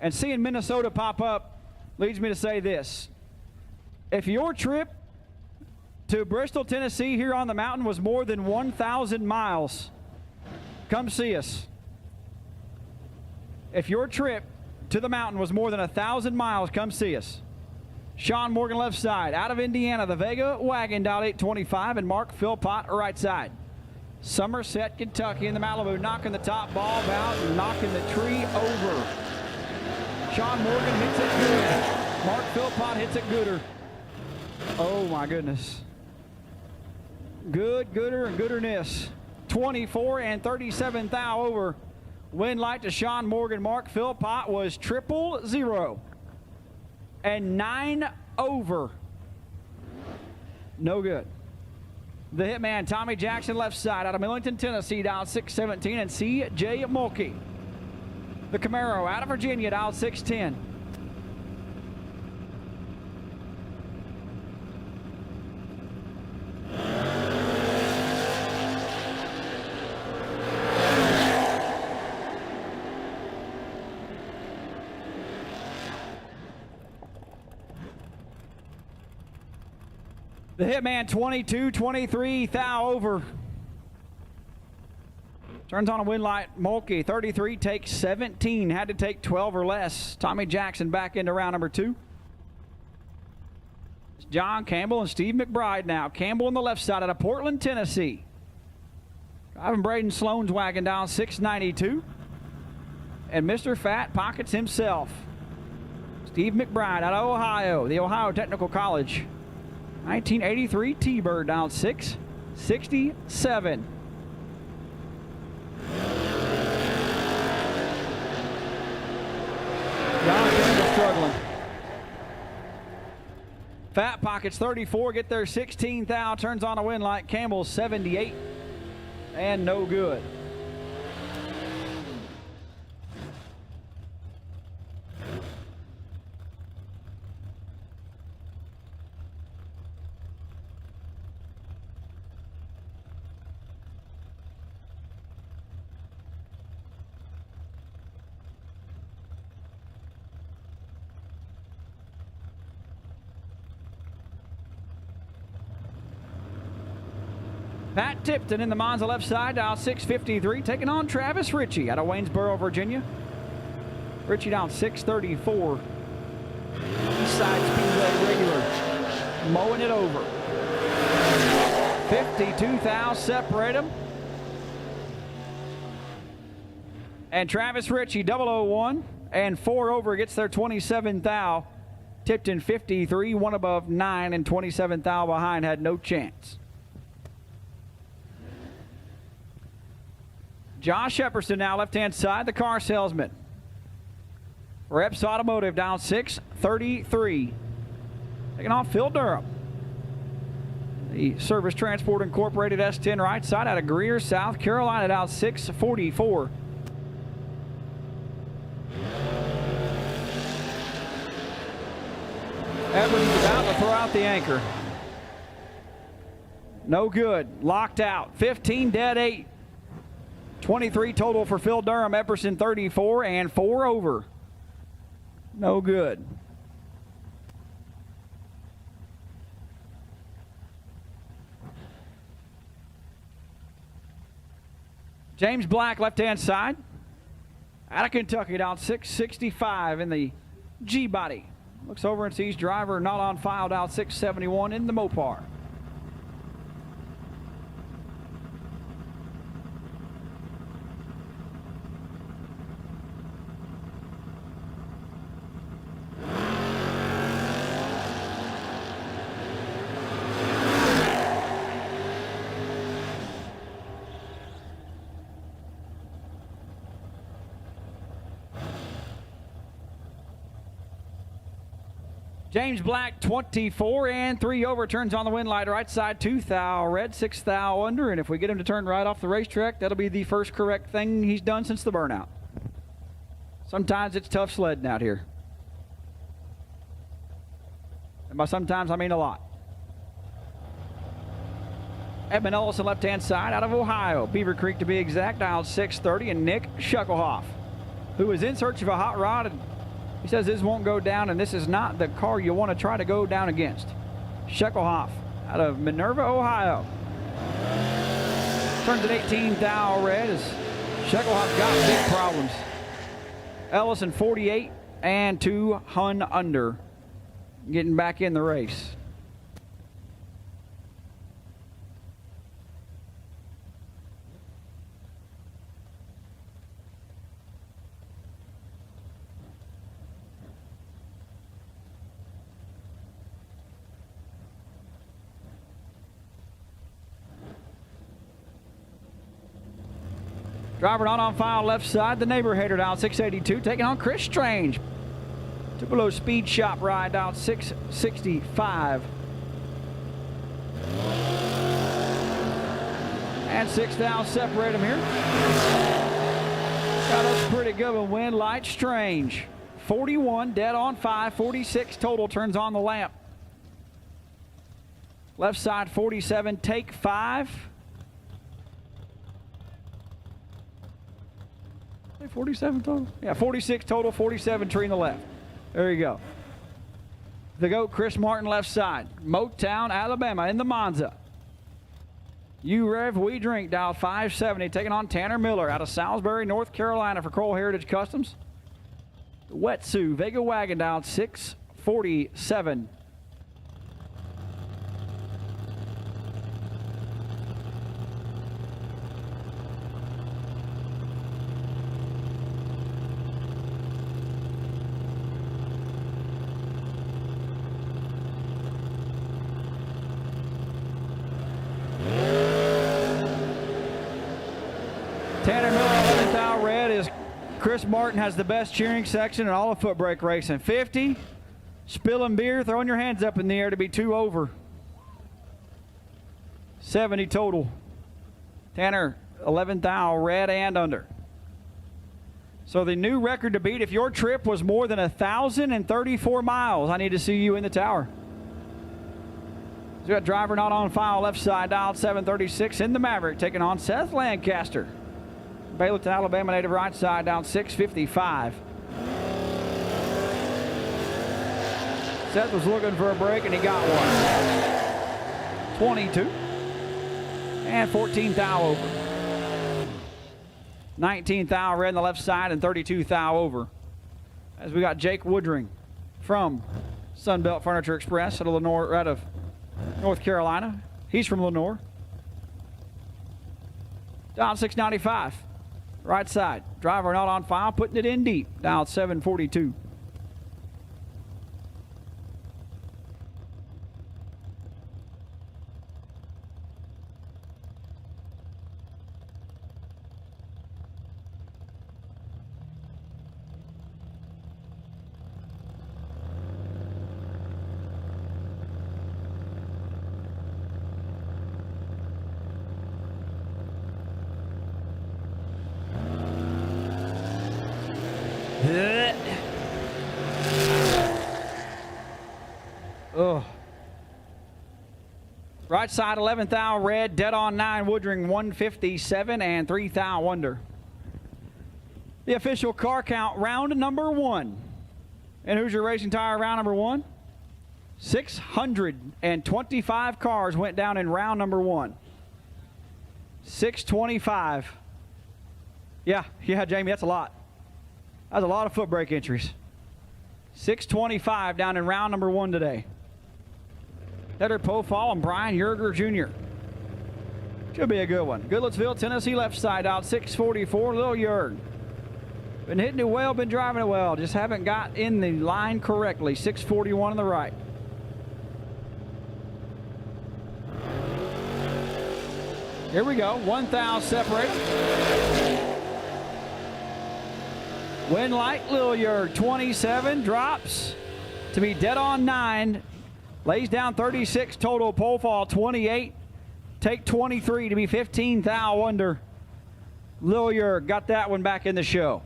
And seeing Minnesota pop up leads me to say this. If your trip to Bristol, Tennessee here on the mountain was more than 1,000 miles, come see us. If your trip to the mountain was more than 1,000 miles, come see us. Sean Morgan left side. Out of Indiana, the Vega Wagon, dial 825, and Mark Philpott right side. Somerset, Kentucky in the Malibu, knocking the top ball out and knocking the tree over. Sean Morgan hits it good. Mark Philpott hits it gooder. Oh my goodness. Good, gooder, and gooderness. 24 and 37 thou over. Win Light to Sean Morgan. Mark Philpott was 000. And 9 over. No good. The hitman, Tommy Jackson, left side, out of Millington, Tennessee, dial 617, and C.J. Mulkey. The Camaro, out of Virginia, dial 610. The hitman, 22, 23 thou over. Turns on a Win Light. Mulkey, 33, takes 17. Had to take 12 or less. Tommy Jackson back into round number 2. It's John Campbell and Steve McBride now. Campbell on the left side out of Portland, Tennessee. Driving Braden Sloan's wagon down 692. And Mr. Fat Pockets himself. Steve McBride out of Ohio, the Ohio Technical College. 1983 T-Bird down 667. John Campbell struggling. Fat Pockets 34 get their 16 thou. Turns on a Win Light. Campbell 78 and no good. Pat Tipton in the Monza left side, dial 653, taking on Travis Ritchie out of Waynesboro, Virginia. Ritchie down 634. East Side Speedway regular, mowing it over. 52 thou separate them. And Travis Ritchie 001 and 4 over gets their 27 thou. Tipton 53, 1 above 9 and 27 thou behind, had no chance. Josh Epperson now left-hand side, the car salesman. For Epps Automotive down 633. Taking off Phil Durham. The Service Transport Incorporated S10 right side out of Greer, South Carolina down 644. Epperson's about to throw out the anchor. No good. Locked out. 15 dead 8. 23 total for Phil Durham. Epperson 34 and 4 over. No good. James Black left-hand side. Out of Kentucky down 665 in the G-body. Looks over and sees driver not on file down 671 in the Mopar. James Black 24 and 3 over, turns on the wind light right side, 2 thou red, 6 thou under, and if we get him to turn right off the racetrack, that'll be the first correct thing he's done since the burnout. Sometimes it's tough sledding out here. And by sometimes I mean a lot. Edmund Ellison left-hand side out of Ohio, Beaver Creek to be exact, dialed 630, and Nick Shucklehoff, who is in search of a hot rod, and he says this won't go down, and this is not the car you want to try to go down against. Shucklehoff out of Minerva, Ohio. Turns at 18 thou red as Shucklehoff got big problems. Ellison 48 and 2 hun under, getting back in the race. Driver not on file left side, the neighbor hater down 682, taking on Chris Strange. Tupelo Speed Shop ride down 665. And 6 thou separate them here. Got us pretty good with wind light. Strange 41, dead on 5, 46 total, turns on the lamp. Left side 47, take 5. 47 total? Yeah, 46 total, 47 tree in the left. There you go. The GOAT, Chris Martin, left side. Motown, Alabama, in the Monza. You Rev, We Drink, dial 570, taking on Tanner Miller out of Salisbury, North Carolina for Kroll Heritage Customs. Wetsu, Vega Wagon, dial 647. Tanner Miller, 11th thou red, is Chris Martin has the best cheering section in all of foot brake racing. 50, spilling beer, throwing your hands up in the air to be 2 over. 70 total. Tanner, 11th thou red and under. So the new record to beat, if your trip was more than 1,034 miles, I need to see you in the tower. So we got driver not on file, left side, dialed 736 in the Maverick, taking on Seth Lancaster. Baylorton, Alabama native, right side, down 655. Seth was looking for a break, and he got one. 22. And 14 thou over. 19 thou red on the left side and 32 thou over. As we got Jake Woodring from Sunbelt Furniture Express out of Lenore, out of North Carolina. He's from Lenore. Dial 695. Right side. Driver not on file, putting it in deep. Dial 742. Ugh. Right side 11 thou red, dead on 9 Woodring 157 and 3 thou under. The official car count round number 1. And Hoosier Racing Tire round number 1? 625 cars went down in round number 1. 625. Yeah, Jamie, that's a lot. That's a lot of foot brake entries. 625 down in round number 1 today. Header Pofall and Brian Yerger Jr. Should be a good one. Goodlettsville, Tennessee, left side out 644. Lil Yerg. Been hitting it well, been driving it well. Just haven't got in the line correctly. 641 on the right. Here we go. 1 thou separate. Wind light, Lil Yerg, 27, drops to be dead on 9. Lays down 36 total. Pole fall 28. Take 23 to be 15 thou under. Lil Yerg got that one back in the show.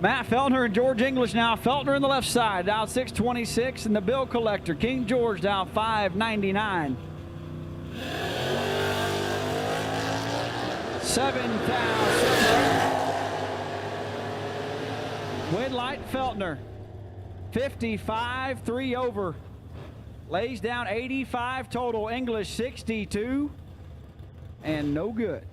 Matt Feltner and George English now. Feltner in the left side, dial 626, and the bill collector, King George, dial 599. 7,000. Wind light, Feltner. 55, 3 over. Lays down 85 total. English 62, and no good.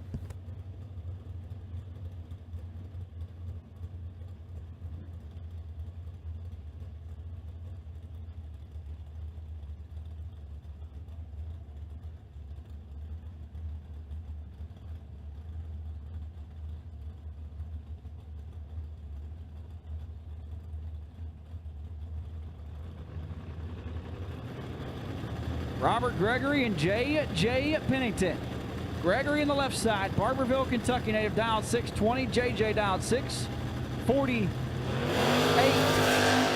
Robert Gregory and J. Pennington. Gregory in the left side, Barberville, Kentucky native, dialed 620. JJ dialed 648.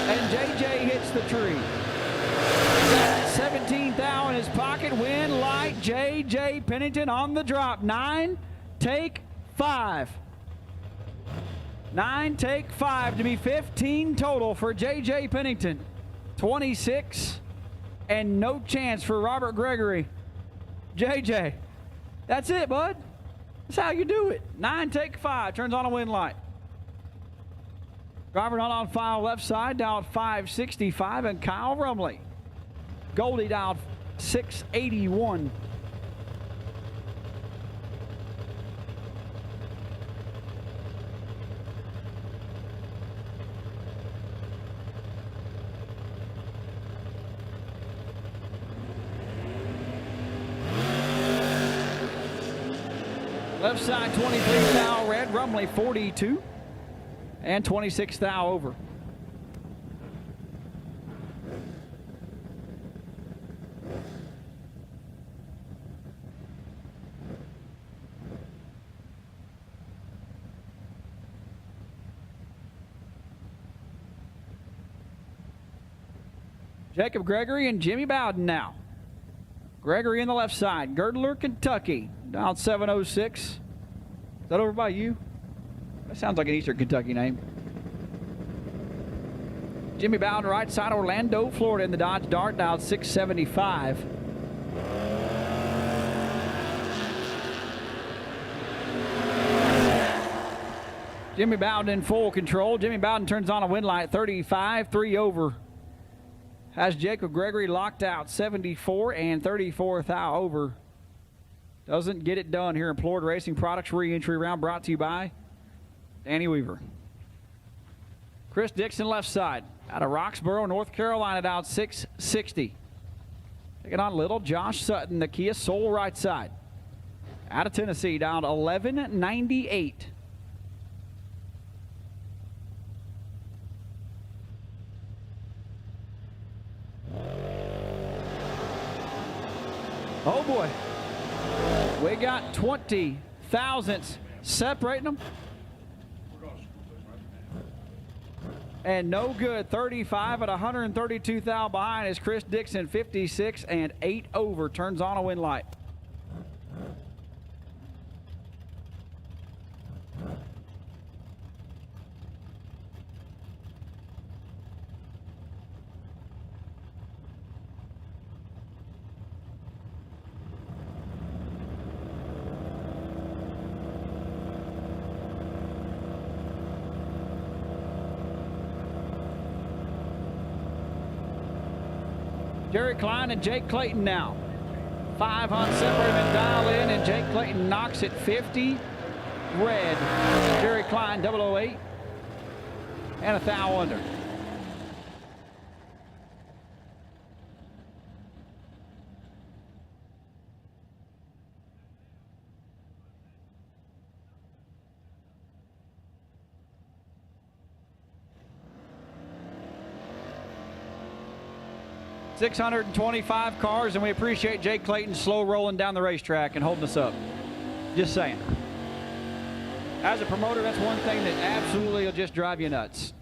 And JJ hits the tree. 17 thou in his pocket. Wind light, JJ Pennington on the drop. 9, take 5. 9, take 5 to be 15 total for JJ Pennington. 26. And no chance for Robert Gregory. JJ, that's it, bud. That's how you do it. 9, take 5, turns on a wind light. Driver not on file left side, dialed 565, and Kyle Rumley. Goldie dialed 681. Left side 23 thou red, Rumley 42, and 26 thou over. Jacob Gregory and Jimmy Bowden now. Gregory in the left side, Girdler, Kentucky. Dialed 706. Is that over by you? That sounds like an Eastern Kentucky name. Jimmy Bowden, right side, Orlando, Florida, in the Dodge Dart, dialed 675. Jimmy Bowden in full control. Jimmy Bowden turns on a wind light, 35, 3 over. Has Jacob Gregory locked out, 74 and 34 thou over. Doesn't get it done here in Florida Racing Products re-entry round, brought to you by Danny Weaver. Chris Dixon left side out of Roxborough, North Carolina, down 660. Taking on little Josh Sutton, the Kia Soul right side. Out of Tennessee, down 1198. Oh boy. We got 20 thousandths separating them. And no good. 35 at 132 thou behind is Chris Dixon, 56 and 8 over. Turns on a wind light. Jerry Klein and Jake Clayton now. 5 on separated and dial in, and Jake Clayton knocks it 50 red. Jerry Klein 008 and a thou under. $625 cars, and we appreciate Jake Clayton slow rolling down the racetrack and holding us up. Just saying. As a promoter, that's one thing that absolutely will just drive you nuts.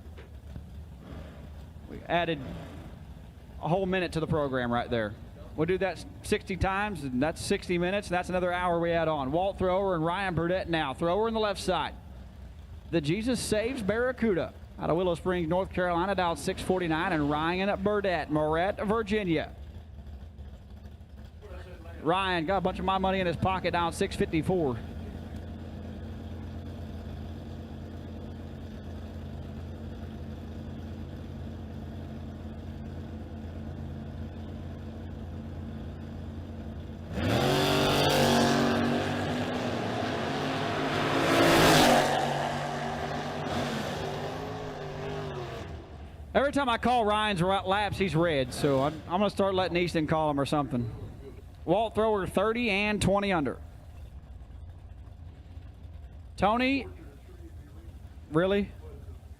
We added a whole minute to the program right there. We'll do that 60 times, and that's 60 minutes, and that's another hour we add on. Walt Thrower and Ryan Burdett now. Thrower in the left side. The Jesus Saves Barracuda out of Willow Springs, North Carolina, dialed 649, and Ryan Burdett, Moret, Virginia. Ryan got a bunch of my money in his pocket, down 654. Every time I call Ryan's laps, he's red, so I'm going to start letting Easton call him or something. Walt Thrower 30 and 20 under. Tony, really?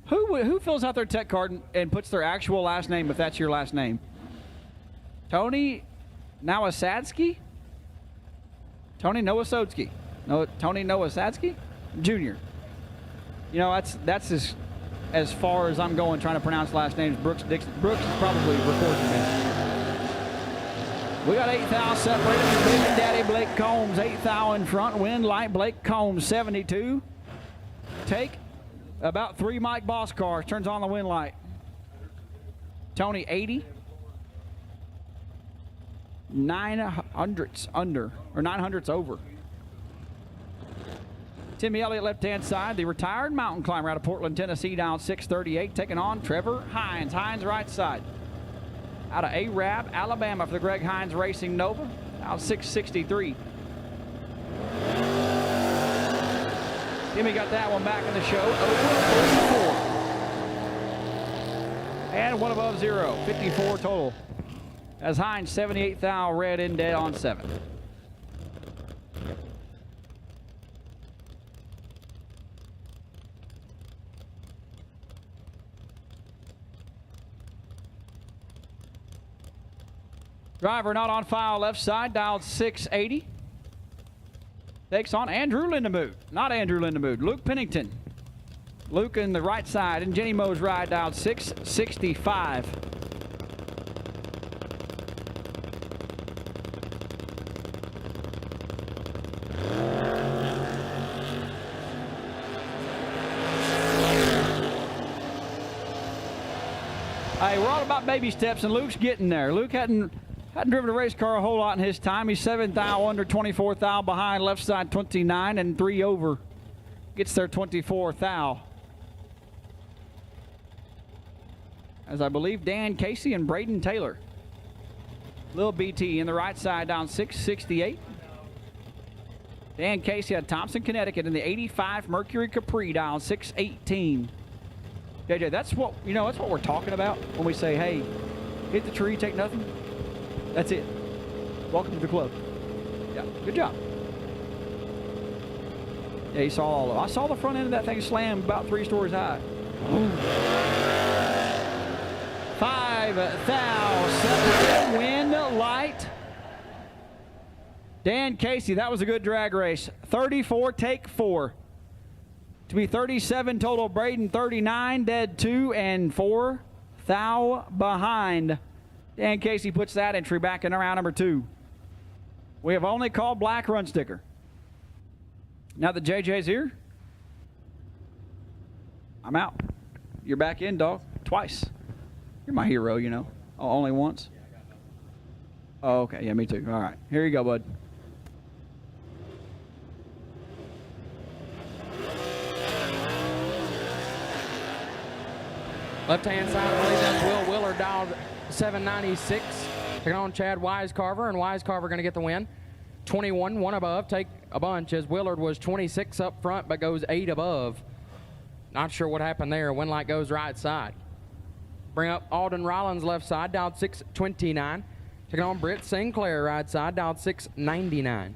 Who fills out their tech card and puts their actual last name if that's your last name? Tony Nowasadsky? Tony Nowasodsky? No, Tony Nowasadsky? Jr. You know, that's as far as I'm going trying to pronounce last names. Brooks Dixon. Brooks is probably recording me. We got 8 thou separated from Big Daddy Blake Combs. 8 thou in front. Wind light Blake Combs 72. Take about 3 Mike Boss cars. Turns on the wind light. Tony 80. 900s under, or 900s over. Timmy Elliott left-hand side, the retired mountain climber out of Portland, Tennessee, down 638, taking on Trevor Hines. Hines right side. Out of Arab, Alabama for the Greg Hines Racing Nova, down 663. Timmy got that one back in the show, over 44. And one above zero, 54 total. As Hines, 78 thou, red in dead on 7. Driver not on file left side, dialed 680. Takes on Andrew Lindemood. Not Andrew Lindemood, Luke Pennington. Luke in the right side, and Jenny Moe's ride, dialed 665. Hey, we're all about baby steps, and Luke's getting there. Luke hadn't driven a race car a whole lot in his time. He's 7th thou under, 24th thou behind, left side 29, and 3 over. Gets there 24th thou. As I believe Dan Casey and Braden Taylor. Little BTE in the right side down 668. Dan Casey at Thompson, Connecticut in the 85 Mercury Capri down 618. JJ, that's what we're talking about when we say, hey, hit the tree, take nothing. That's it. Welcome to the club. Yeah, good job. Yeah, you saw all of it. I saw the front end of that thing slam about 3 stories high. 5,000 wind light. Dan Casey, that was a good drag race. 34, take 4. To be 37 total, Braden 39, dead 2, and 4 thou behind. Dan Casey puts that entry back in round number 2. We have only called black run sticker. Now that JJ's here, I'm out. You're back in, dog. Twice. You're my hero, you know. Oh, only once? Oh, okay. Yeah, me too. All right. Here you go, bud. Left-hand side, I believe that's Will Willard, dialed 796. Taking on Chad Wisecarver, and Wisecarver going to get the win. 21, 1 above, take a bunch, as Willard was 26 up front, but goes 8 above. Not sure what happened there. Wind light goes right side. Bring up Alden Rollins left side, dialed 629. Taking on Britt Sinclair right side, dialed 699.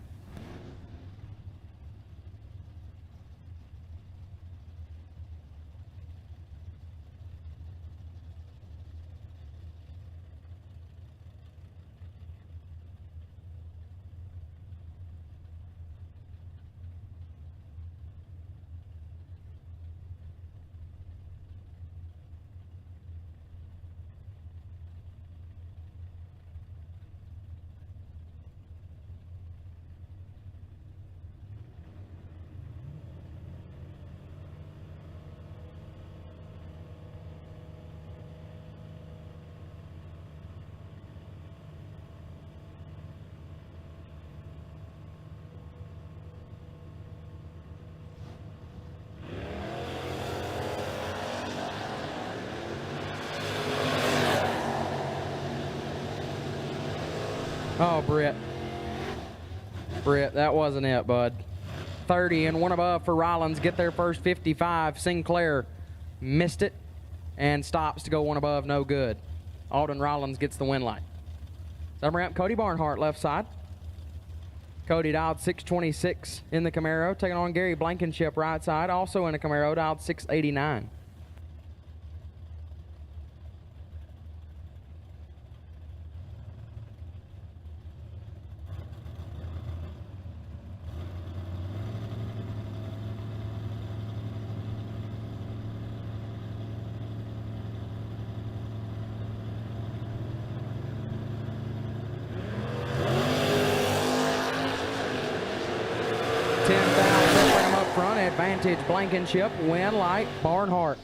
Oh, Britt, that wasn't it, bud. 30 and 1 above for Rollins. Get there first, 55. Sinclair missed it and stops to go 1 above, no good. Alden Rollins gets the win light. So bring up Cody Barnhart left side. Cody dialed 626 in the Camaro, taking on Gary Blankenship right side, also in a Camaro, dialed 689. Advantage Blankenship, win light, Barnhart.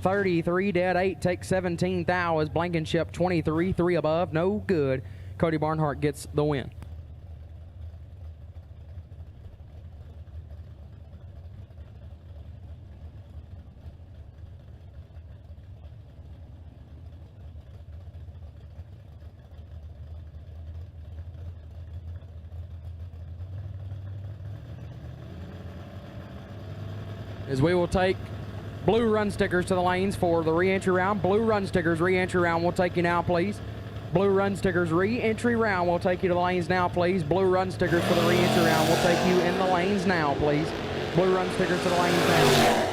33, dead 8, takes 17 thou as Blankenship 23, 3 above, no good. Cody Barnhart gets the win. As we will take blue run stickers to the lanes for the re-entry round. Blue run stickers, re-entry round, will take you now, please. Blue run stickers, re-entry round, will take you to the lanes now, please. Blue run stickers for the re-entry round, will take you in the lanes now, please. Blue run stickers to the lanes now.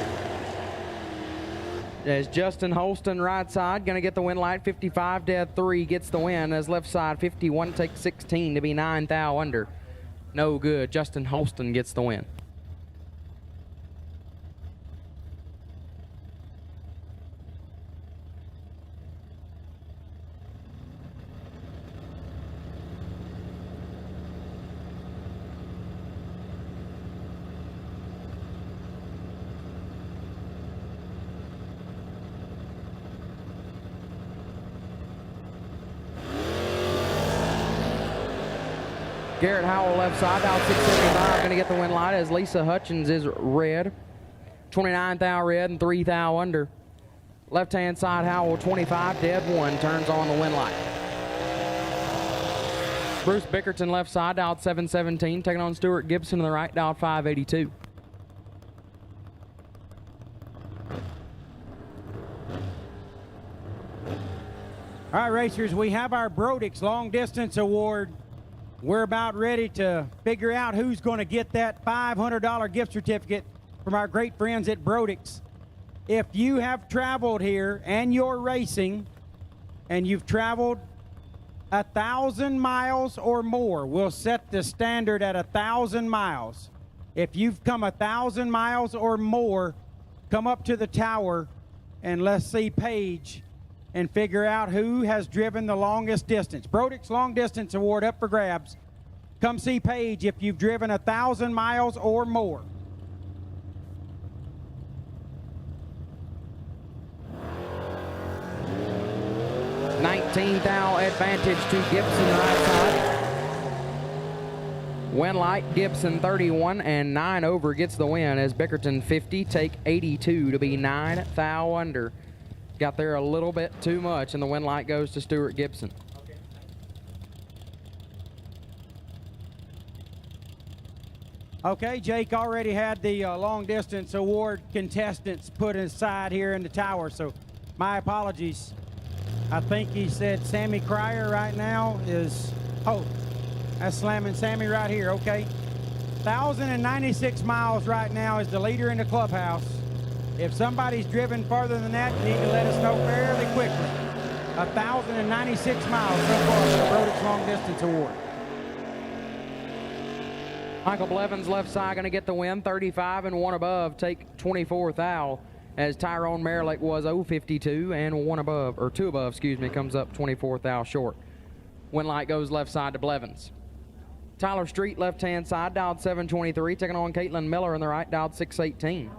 As Justin Holston, right side, going to get the win light. 55, dead 3, gets the win. As left side, 51, takes 16 to be 9 thou under. No good. Justin Holston gets the win. Garrett Howell left side, dialed 675, going to get the win light as Lisa Hutchins is red. 29 thou red and 3 thou under. Left-hand side, Howell 25, dead 1, turns on the win light. Bruce Bickerton left side, dialed 717, taking on Stuart Gibson to the right, dialed 582. All right, racers, we have our Brodix Long Distance Award. We're about ready to figure out who's going to get that $500 gift certificate from our great friends at Brodix. If you have traveled here and you're racing and you've traveled 1,000 miles or more, we'll set the standard at 1,000 miles. If you've come 1,000 miles or more, come up to the tower and let's see Paige and figure out who has driven the longest distance. Brodix Long Distance Award up for grabs. Come see Paige if you've driven 1,000 miles or more. $19 thou advantage to Gibson right side. Win light, Gibson 31 and 9 over gets the win as Bickerton 50, take 82 to be 9 thou under. Got there a little bit too much, and the win light goes to Stuart Gibson. Okay, Jake already had the long distance award contestants put aside here in the tower, so my apologies. I think he said Sammy Cryer right now is, oh, that's Slamming Sammy right here, okay. 1,096 miles right now is the leader in the clubhouse. If somebody's driven farther than that, you need to let us know fairly quickly. 1,096 miles so far for the Brodix Long Distance Award. Michael Blevins left side going to get the win, 35 and 1 above, take 24 thou, as Tyrone Merrick was 052 and 1 above, or 2 above, excuse me, comes up 24 thou short. Win light goes left side to Blevins. Tyler Street left-hand side, dialed 723, taking on Caitlin Miller on the right, dialed 618.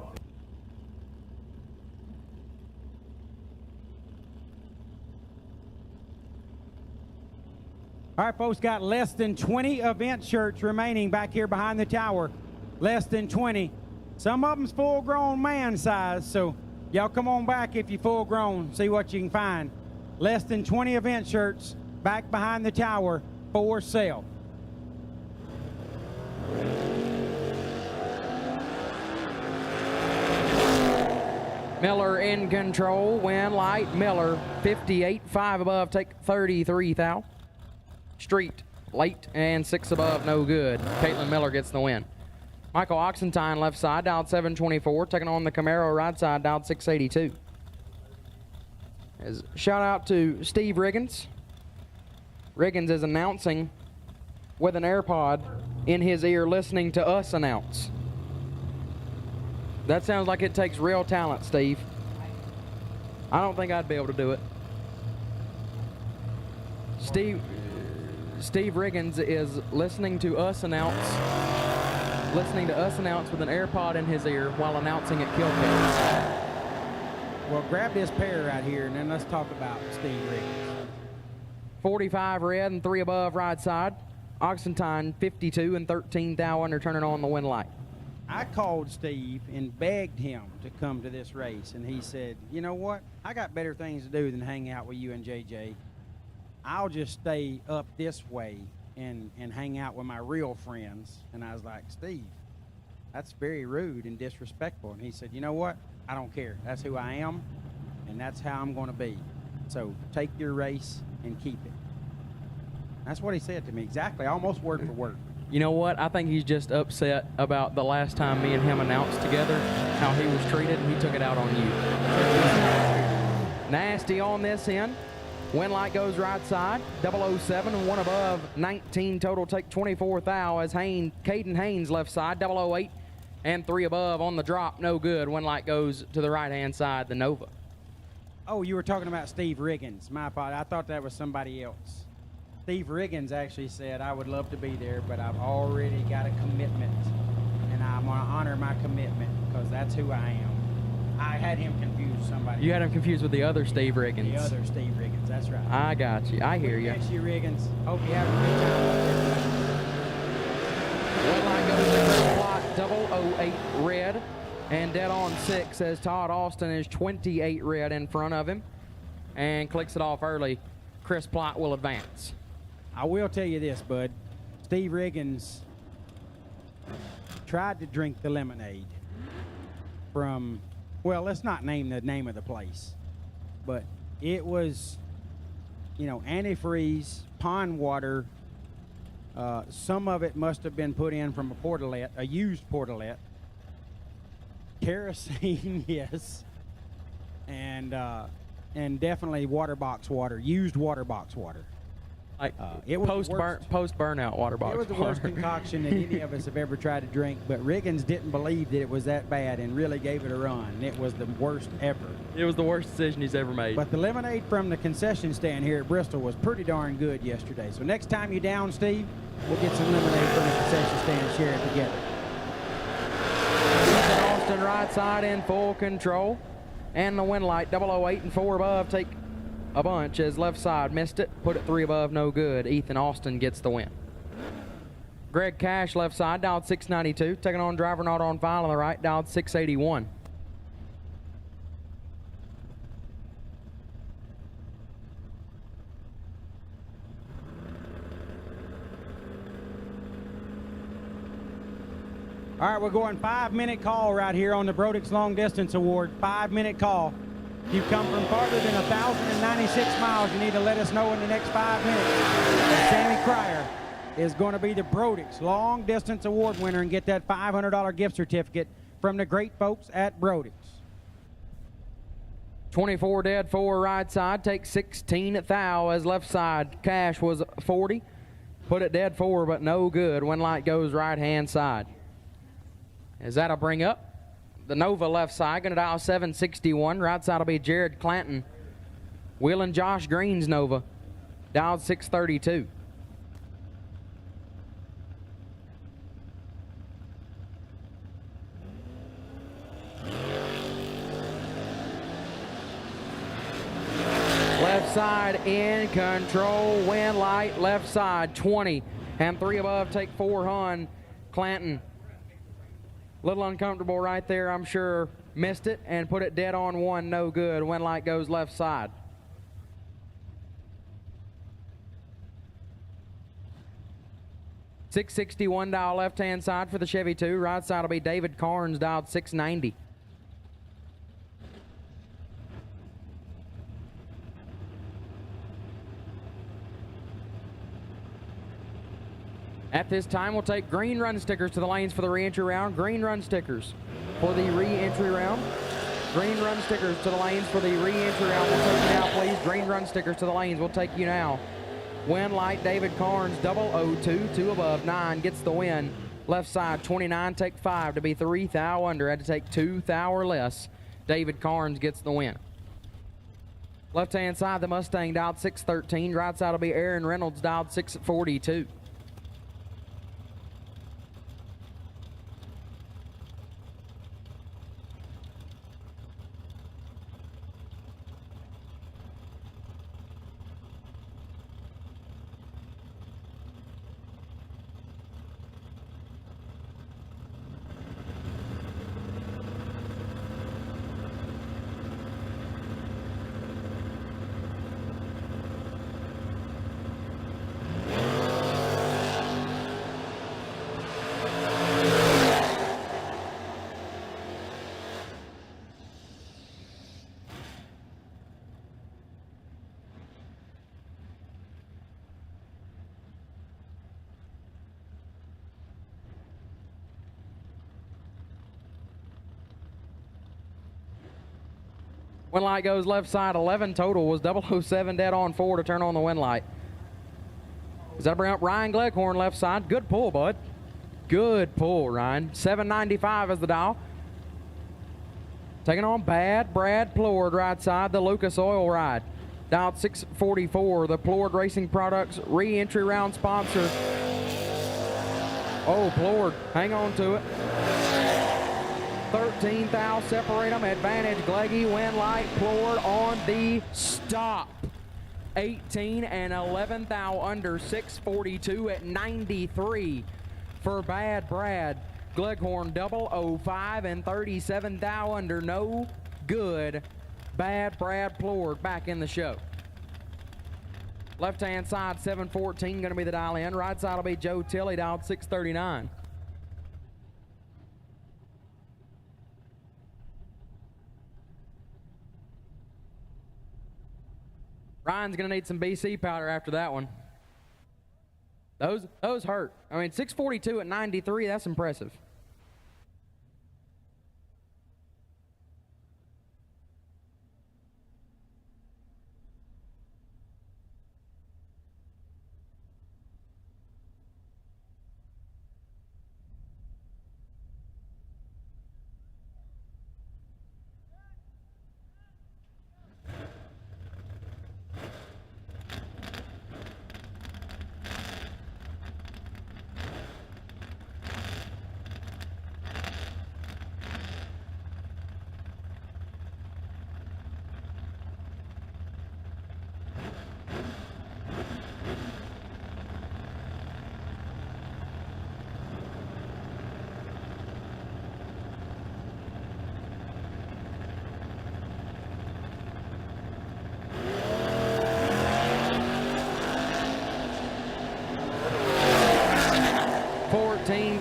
All right, folks, got less than 20 event shirts remaining back here behind the tower. Less than 20. Some of them's full-grown man size, so y'all come on back if you're full-grown, see what you can find. Less than 20 event shirts back behind the tower for sale. Miller in control, win light, Miller 58, 5 above, take 33 thou. Street late and 6 above, no good. Caitlin Miller gets the win. Michael Oxentine left side, dialed 724, taking on the Camaro right side, dialed 682. Shout out to Steve Riggins. Riggins is announcing with an AirPod in his ear, listening to us announce. That sounds like it takes real talent, Steve. I don't think I'd be able to do it. Steve Riggins is listening to us announce with an AirPod in his ear while announcing at Kilkenny. Well, grab this pair right here, and then let's talk about Steve Riggins. 45 red and 3 above right side. Oxentine 52 and 13 thou under, turning on the win light. I called Steve and begged him to come to this race, and he said, you know what? I got better things to do than hang out with you and JJ. I'll just stay up this way and hang out with my real friends. And I was like, Steve, that's very rude and disrespectful. And he said, you know what? I don't care. That's who I am, and that's how I'm going to be. So take your race and keep it. That's what he said to me, exactly, almost word for word. You know what? I think he's just upset about the last time me and him announced together how he was treated, and he took it out on you. Nasty on this end. Win light goes right side, 007 and 1 above, 19 total, take 24 thou as Caden Haynes left side, 008 and 3 above on the drop, no good. Win light goes to the right-hand side, the Nova. Oh, you were talking about Steve Riggins. My apologies. I thought that was somebody else. Steve Riggins actually said, I would love to be there, but I've already got a commitment, and I'm going to honor my commitment because that's who I am. I had him confused with somebody. You had him confused with the other Steve Riggins. The other Steve Riggins, that's right. I got you. I hear you. Thanks, you Riggins. Hope you have a good time. light goes to Chris Plott, 008 red. And dead on 6 as Todd Austin is 28 red in front of him. And clicks it off early. Chris Plott will advance. I will tell you this, bud. Steve Riggins tried to drink the lemonade from, well, let's not name the name of the place, but it was, you know, antifreeze, pond water. Some of it must have been put in from a portalet, a used portalet. Kerosene, yes, and definitely water box water, used water box water. Like it was post burnout water box. It was the worst concoction that any of us have ever tried to drink, but Riggins didn't believe that it was that bad and really gave it a run. It was the worst ever. It was the worst decision he's ever made. But the lemonade from the concession stand here at Bristol was pretty darn good yesterday. So next time you're down, Steve, we'll get some lemonade from the concession stand and share it together. Austin right side in full control. And the wind light, 008 and 4 above take a bunch as left side missed it, put it 3 above, no good. Ethan Austin gets the win. Greg Cash left side, dialed 692, taking on driver not on file on the right, dialed 681. All right, we're going 5-minute call right here on the Brodix Long Distance Award. 5-minute call. If you've come from farther than 1,096 miles, you need to let us know in the next 5 minutes. And Sammy Cryer is going to be the Brodix Long Distance Award winner and get that $500 gift certificate from the great folks at Brodix. 24 dead, 4 right side, take 16 at thou as left side. Cash was 40, put it dead 4, but no good. Wind light goes right hand side. As that'll bring up the Nova left side, going to dial 761. Right side will be Jared Clanton. Will and Josh Green's Nova, dialed 632. Left side in control, wind light, left side 20. And 3 above, take 4 Hun. Clanton. Little uncomfortable right there, I'm sure. Missed it and put it dead on 1, no good. Wind light goes left side. $661 dial left hand side for the Chevy 2. Right side will be David Carnes, dialed 690. At this time, we'll take green run stickers to the lanes for the re-entry round. Green run stickers for the re-entry round. Green run stickers to the lanes for the re-entry round. We'll take you now, please. Green run stickers to the lanes. We'll take you now. Wind light, David Carnes, 002, 2 above, 9, gets the win. Left side, 29, take 5 to be 3 thou under. Had to take 2 thou or less. David Carnes gets the win. Left-hand side, the Mustang dialed 613. Right side will be Aaron Reynolds, dialed 642. Wind light goes left side, 11 total, was 007 dead on 4 to turn on the wind light. Does that bring up Ryan Gleghorn left side? Good pull, bud. Good pull, Ryan. 795 is the dial. Taking on Bad Brad Plord right side, the Lucas Oil Ride. Dialed 644, the Plord Racing Products re-entry round sponsor. Oh, Plord, hang on to it. 13 thou separate them. Advantage Gleggy, wind light, Plord on the stop. 18 and 11 thou under, 642 at 93. for Bad Brad. Gleghorn 005 and 37 thou under, no good. Bad Brad Plord back in the show. Left-hand side, 714 going to be the dial in. Right side will be Joe Tilley, dialed 639. Ryan's going to need some BC powder after that one. Those hurt. I mean, 642 at 93, that's impressive.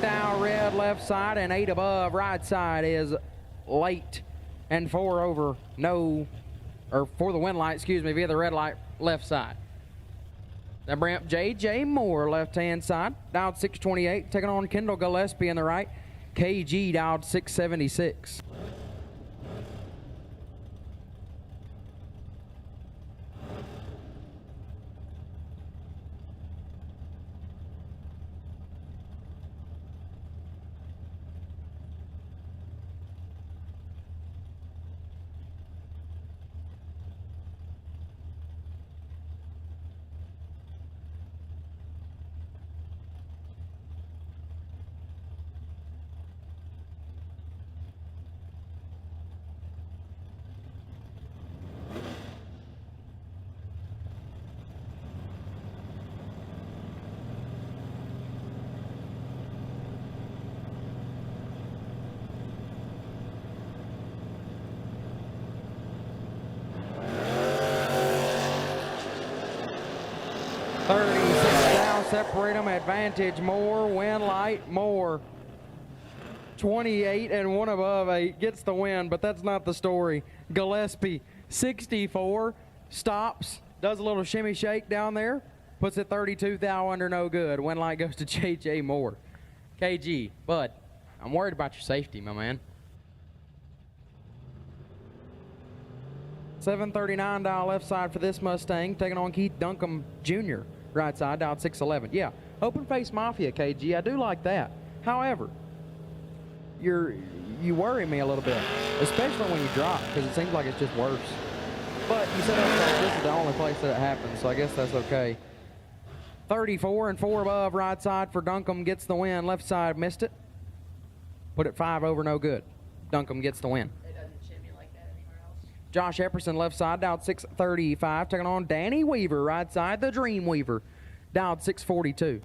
Thou red left side and 8 above right side is late, and 4 over no, or for the wind light, excuse me, via the red light left side. Then bring up J.J. Moore left hand side, dialed 628, taking on Kendall Gillespie in the right. KG dialed 676. Separate them, advantage Moore, wind light Moore. 28 and 1 above 8 gets the win, but that's not the story. Gillespie 64, stops, does a little shimmy shake down there, puts it 32 thou under, no good. Wind light goes to J.J. Moore. KG, bud, I'm worried about your safety, my man. 739 dial left side for this Mustang, taking on Keith Duncombe Jr. Right side, dialed 611. Yeah, open face mafia, KG. I do like that. However, you worry me a little bit, especially when you drop, because it seems like it's just worse. But you said this is the only place that it happens, so I guess that's okay. 34 and 4 above, right side for Duncombe, gets the win. Left side missed it. Put it 5 over, no good. Duncombe gets the win. It doesn't shimmy like that anywhere else. Josh Epperson left side, dialed 635, taking on Danny Weaver, right side, the Dream Weaver, dialed 642.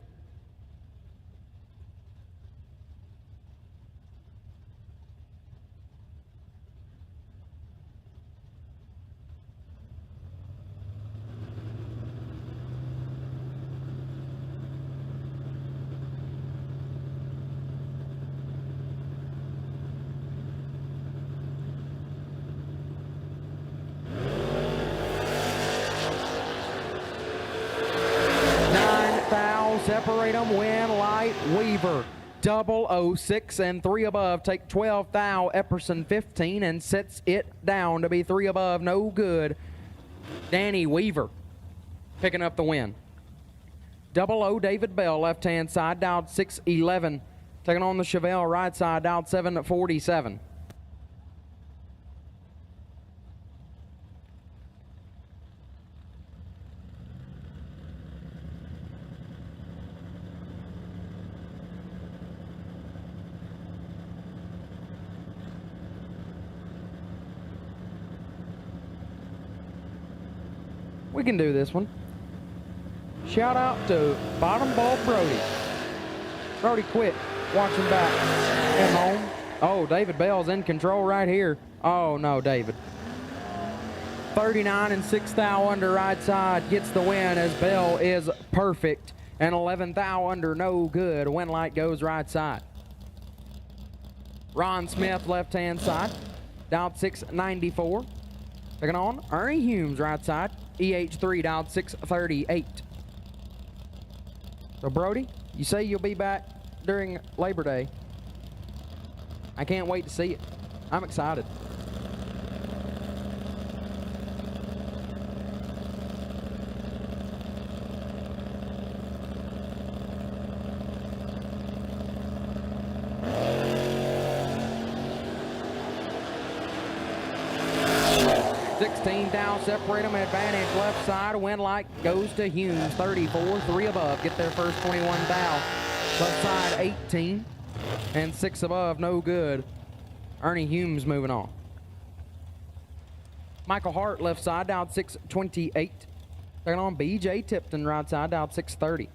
Separate them, win light Weaver 006 and 3 above, take 12 thou. Epperson 15 and sets it down to be 3 above, no good. Danny Weaver picking up the win. 00 David Bell left hand side, dialed 611, taking on the Chevelle right side, dialed 747. We can do this one. Shout out to Bottom Ball Brody. Brody quit. Watching back at home. Oh, David Bell's in control right here. Oh, no, David. 39 and 6 thou under right side gets the win as Bell is perfect. And 11 thou under no good. Win light goes right side. Ron Smith left-hand side. Dialed 694. Taking on Ernie Humes right side. EH3 dialed 638. So Brody, you say you'll be back during Labor Day. I can't wait to see it. I'm excited. Separate them, advantage left side. Win light goes to Humes. 34, 3 above. Get their first 21 thou. Left side 18 and 6 above, no good. Ernie Humes moving on. Michael Hart left side, dialed 628. Taking on BJ Tipton right side, dialed 630.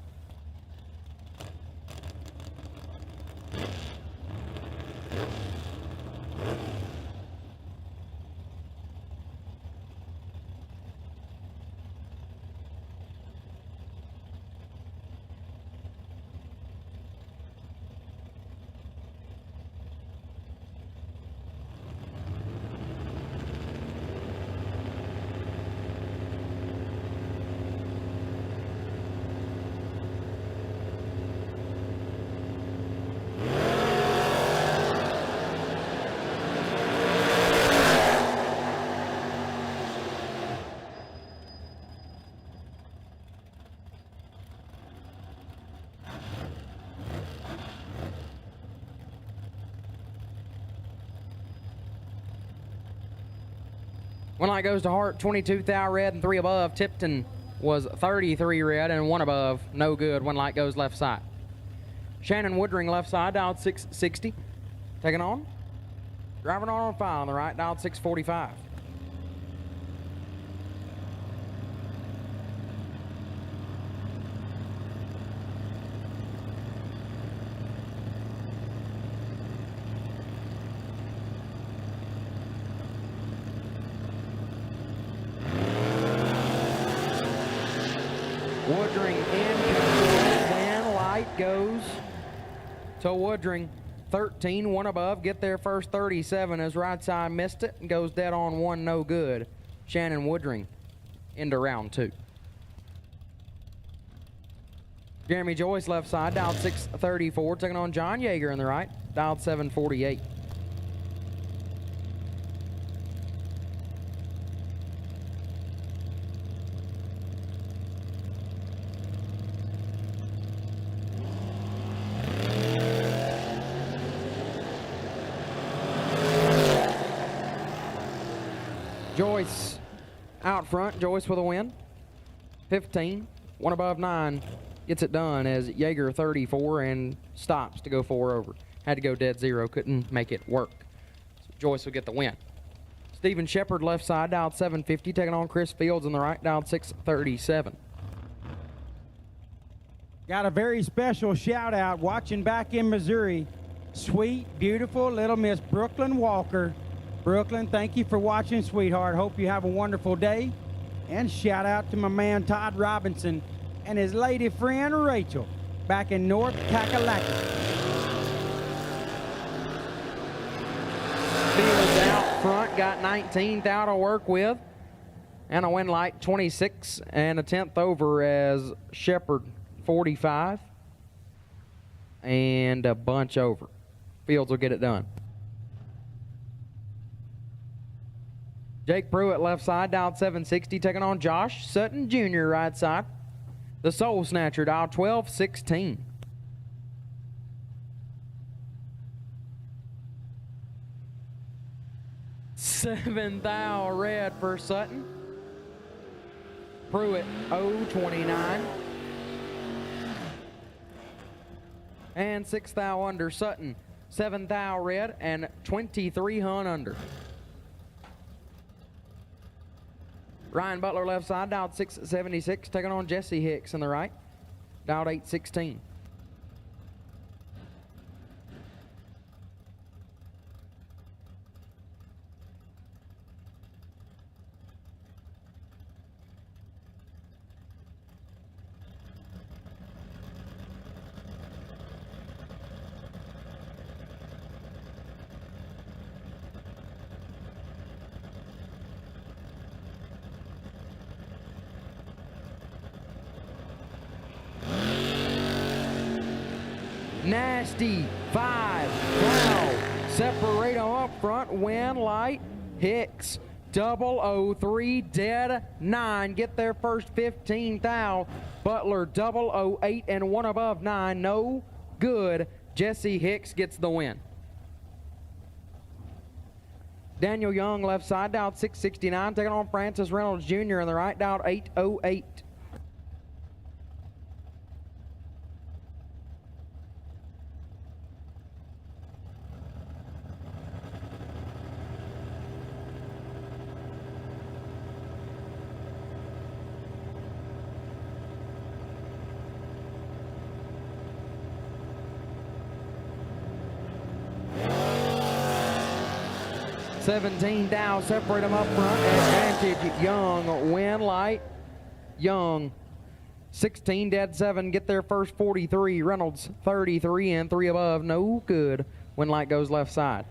One light goes to Hart, 22 thou red and 3 above. Tipton was 33 red and 1 above, no good. One light goes left side. Shannon Woodring left side, dialed 660. Taking on. Driving on file on the right, dialed 645. Woodring in control. When light goes to Woodring. 13, 1 above. Get their first 37 as right side missed it and goes dead on 1, no good. Shannon Woodring into round 2. Jeremy Joyce left side, dialed 634. Taking on John Yeager in the right, dialed 748. Joyce out front. Joyce with a win. 15, 1 above 9. Gets it done as Yeager 34 and stops to go 4 over. Had to go dead zero. Couldn't make it work. So Joyce will get the win. Stephen Shepard left side, dialed 750. Taking on Chris Fields in the right, dialed 637. Got a very special shout out watching back in Missouri. Sweet, beautiful little Miss Brooklyn Walker. Brooklyn, thank you for watching, sweetheart. Hope you have a wonderful day. And shout out to my man Todd Robinson and his lady friend Rachel back in North Kakalaki. Fields out front, got 19th out to work with. And a win light 26 and a 10th over as Shepard 45. And a bunch over. Fields will get it done. Jake Pruitt left side, dialed 760, taking on Josh Sutton Jr. right side. The Soul Snatcher, dialed 1216. Seven thou red for Sutton. Pruitt 029. And 6 thou under Sutton. 7 thou red and 23 hun under. Ryan Butler left side, dialed 676, taking on Jesse Hicks in the right, dialed 816. Nasty 5 thou. Separate them up front. Win light. Hicks 003 dead 9. Get their first 15 thou. Butler 008 and 1 above 9. No good. Jesse Hicks gets the win. Daniel Young left side dialed 669, taking on Francis Reynolds Jr. in the right dialed 808. $17 down, separate them up front. Advantage Young, win light. Young, 16 dead 7, get their first 43. Reynolds 33 and 3 above, no good. Win light goes left side.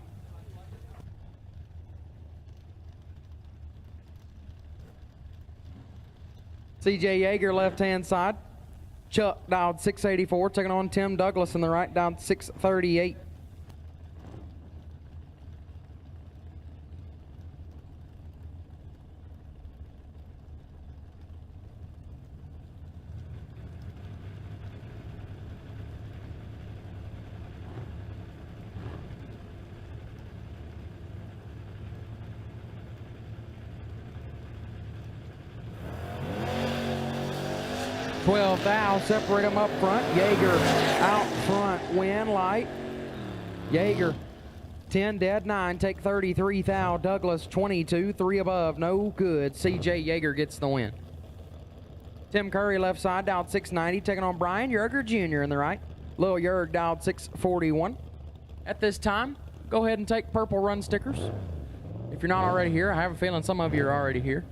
CJ Yeager left hand side. Chuck dialed 684, taking on Tim Douglas in the right dialed 638. $12,000, separate them up front. Yeager out front, win light. Yeager 10 dead 9, take 33,000. Douglas 22, 3 above, no good. CJ Yeager gets the win. Tim Curry left side dialed 690, taking on Brian Yerger Jr. in the right. Lil Yerg dialed 641. At this time, go ahead and take purple run stickers. If you're not already here, I have a feeling some of you are already here.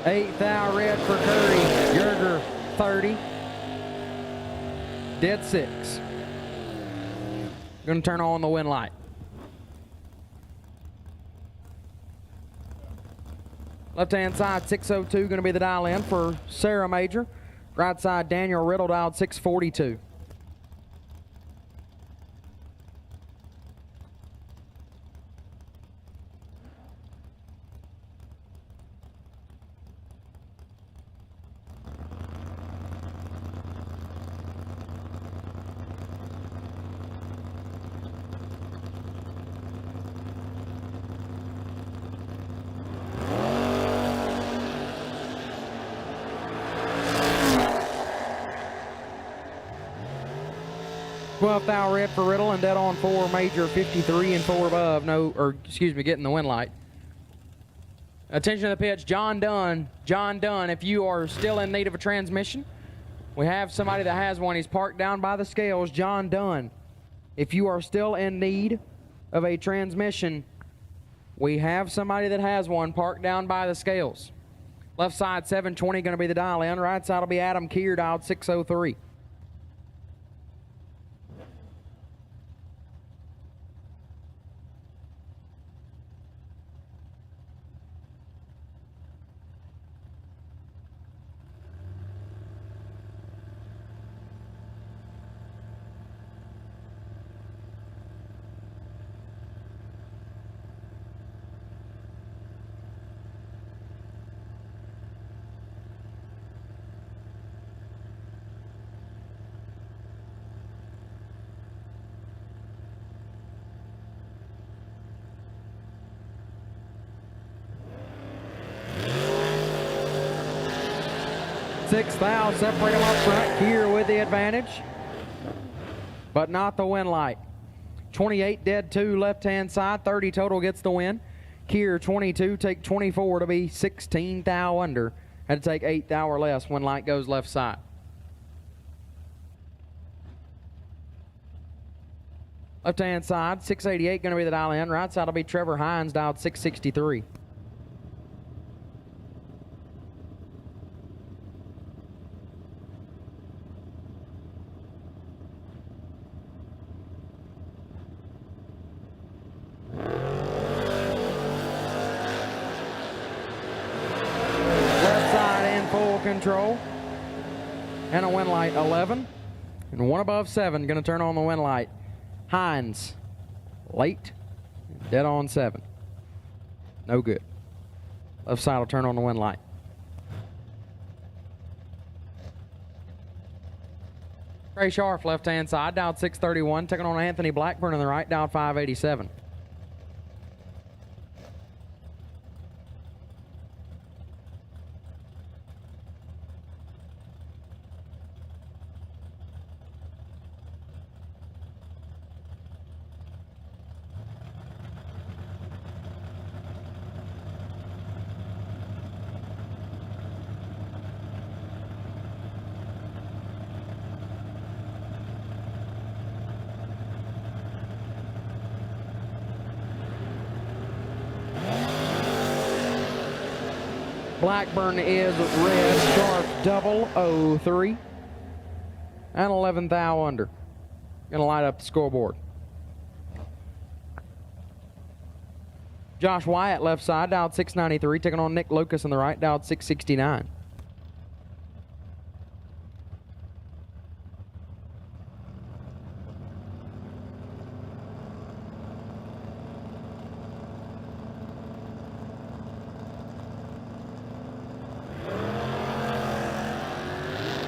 $8,000 red for Curry. Yerger 30. Dead 6. Gonna turn on the win light. Left hand side 602 gonna be the dial in for Sarah Major. Right side Daniel Riddle dialed 642. $12,000 red for Riddle and dead on 4 Major, 53 and 4 above. No, or excuse me, getting the win light. Attention to the pitch, John Dunn. John Dunn, if you are still in need of a transmission, we have somebody that has one. He's parked down by the scales. John Dunn, if you are still in need of a transmission, we have somebody that has one parked down by the scales. Left side 720 going to be the dial in. Right side will be Adam Keir, dialed 603. $6,000, separate them up front. Keir with the advantage, but not the win light. 28 dead 2 left hand side, 30 total gets the win. Keir 22, take 24 to be 16,000 under. Had to take 8,000 or less. Win light goes left side. Left-hand side, 688 going to be the dial in. Right side will be Trevor Hines, dialed 663. Left side in full control. And a wind light 11. And one above 7 going to turn on the wind light. Hines, late, dead on 7. No good. Left side will turn on the wind light. Trey Sharf, left-hand side, dialed 631, taking on Anthony Blackburn on the right, dialed 587. Blackburn is red, Sharp 003, and 11th thou under. Gonna light up the scoreboard. Josh Wyatt, left side, dialed 693, taking on Nick Lucas on the right, dialed 669.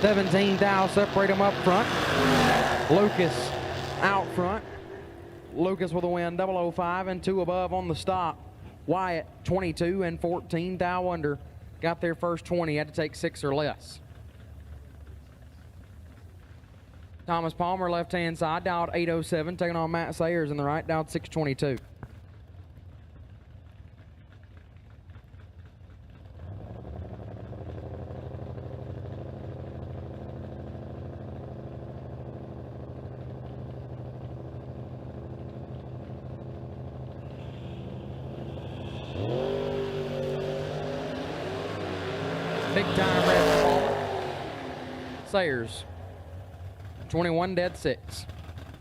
$17 thou, separate them up front. Lucas out front. Lucas with a win, 005 and 2 above on the stop. Wyatt 22 and 14 thou under. Got their first 20, had to take 6 or less. Thomas Palmer, left-hand side, dialed 807, taking on Matt Sayers in the right, dialed 622. Big time red ball. Sayers, 21 dead 6.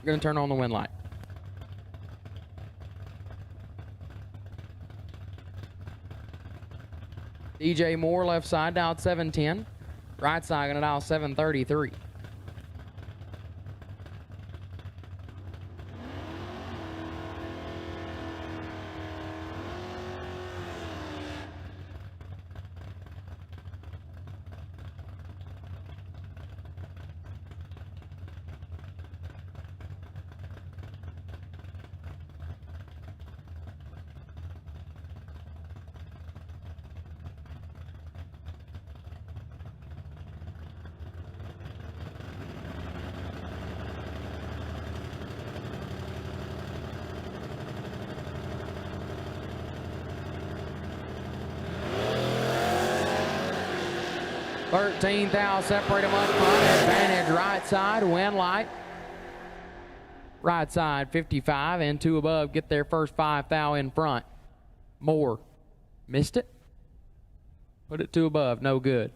Gonna turn on the wind light. DJ Moore, left side, dialed 710. Right side gonna dial 733. $13 thou, separate them up front. Advantage right side, wind light. Right side 55 and 2 above. Get their first 5 thou in front. Moore missed it. Put it 2 above, no good.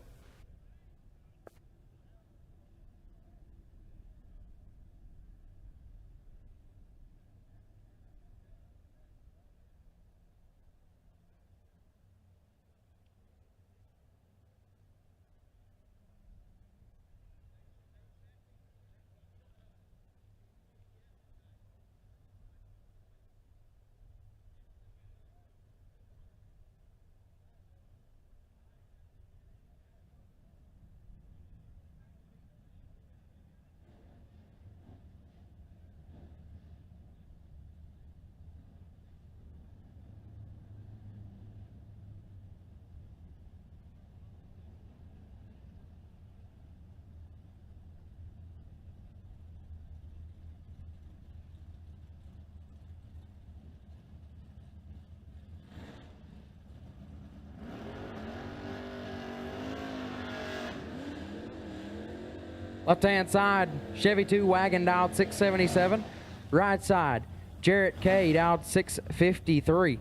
Left-hand side, Chevy 2 wagon dialed 677. Right side, Jarrett Cade out 6:53.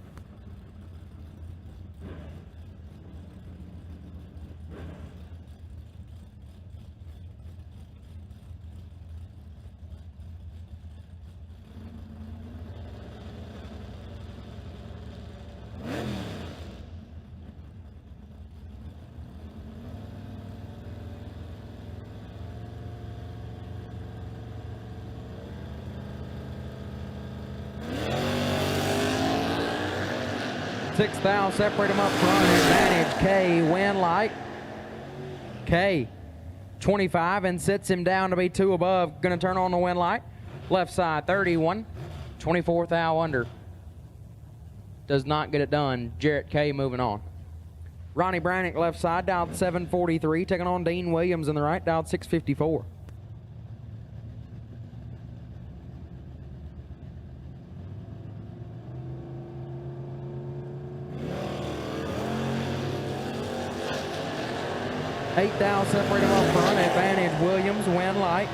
Sixth out, separate them up front, advantage K, win light. K, 25 and sits him down to be 2 above. Gonna turn on the win light. Left side, 31, 24th thou under. Does not get it done. Jarrett K moving on. Ronnie Brannick left side, dialed 743, taking on Dean Williams in the right, dialed 654. Eighth thou, separate them up front, advantage Williams, win light.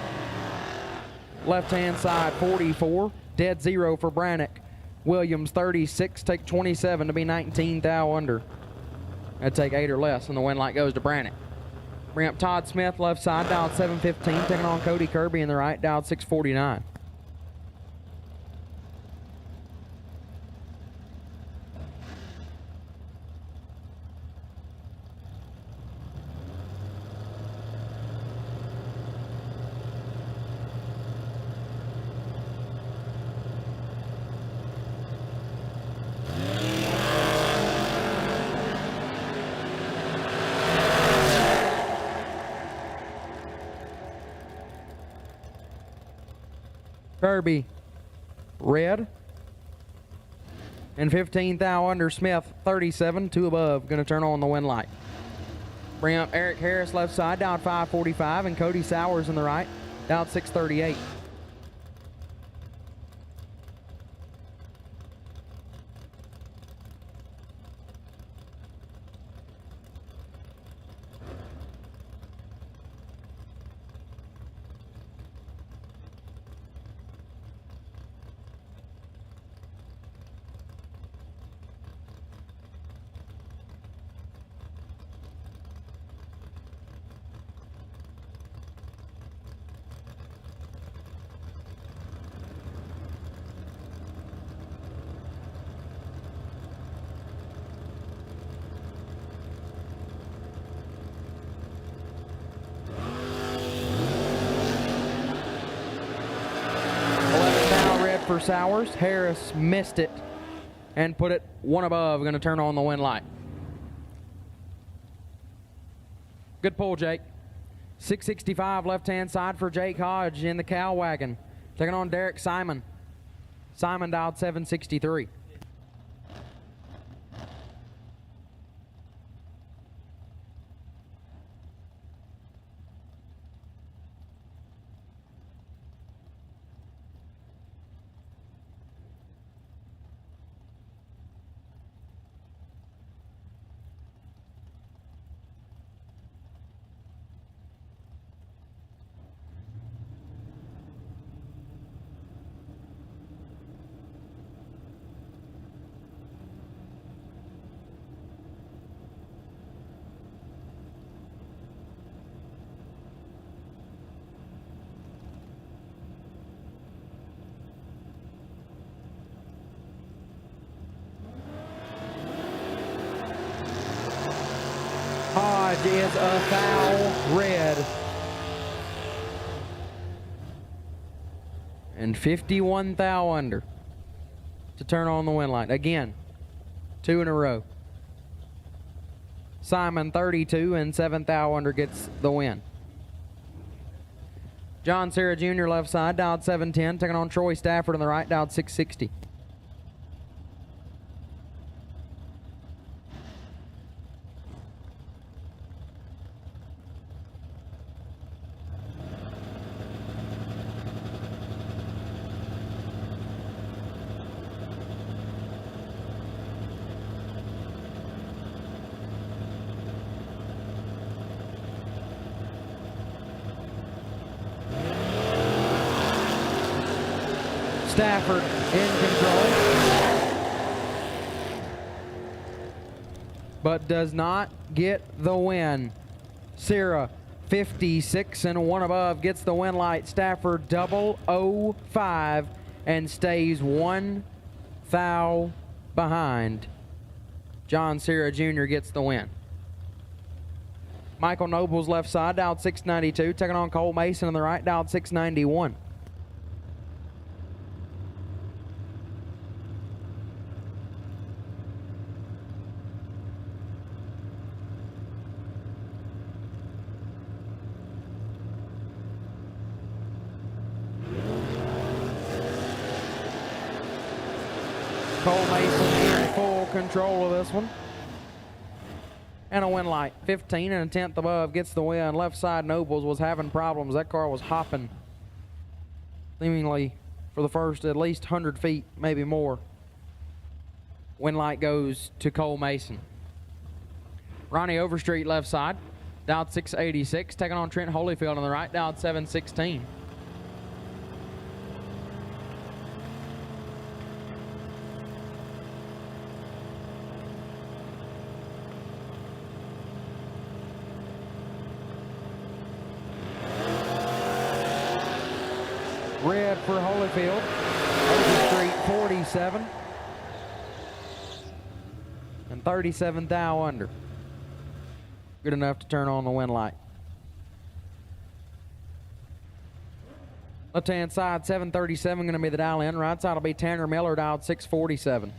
Left hand side 44, dead 0 for Brannick. Williams 36, take 27 to be 19 thou under. That'd take 8 or less, and the win light goes to Brannick. Bring up Todd Smith, left side, dialed 715, taking on Cody Kirby in the right, dialed 649. Kirby, red. And 15 thou under Smith, 37, 2 above. Gonna turn on the win light. Bring up Eric Harris left side, down 545, and Cody Sowers in the right, down 638. For Sowers, Harris missed it and put it 1 above. Going to turn on the win light. Good pull, Jake. 665 left-hand side for Jake Hodge in the cow wagon. Taking on Derek Simon. Simon dialed 763. Hodge is a foul red. And 51 thou under to turn on the win light. Again, 2 in a row. Simon 32 and 7 thou under gets the win. John Serra Jr. left side, dialed 710, taking on Troy Stafford on the right, dialed 660. Stafford in control, but does not get the win. Sierra 56 and 1 above gets the win light. Stafford 005 and stays 1 thou behind. John Sierra Jr. gets the win. Michael Noble's left side, dialed 692, taking on Cole Mason on the right, dialed 691. Cole Mason in full control of this one. And a win light, 15 and a 10th above gets the win. Left side Nobles was having problems. That car was hopping seemingly for the first at least 100 feet, maybe more. Win light goes to Cole Mason. Ronnie Overstreet left side, dialed 686, taking on Trent Holyfield on the right, dialed 716. Red for Holyfield. Overstreet 47. And 37 thou under. Good enough to turn on the win light. Left hand side 737 going to be the dial in. Right side will be Tanner Miller, dialed 647.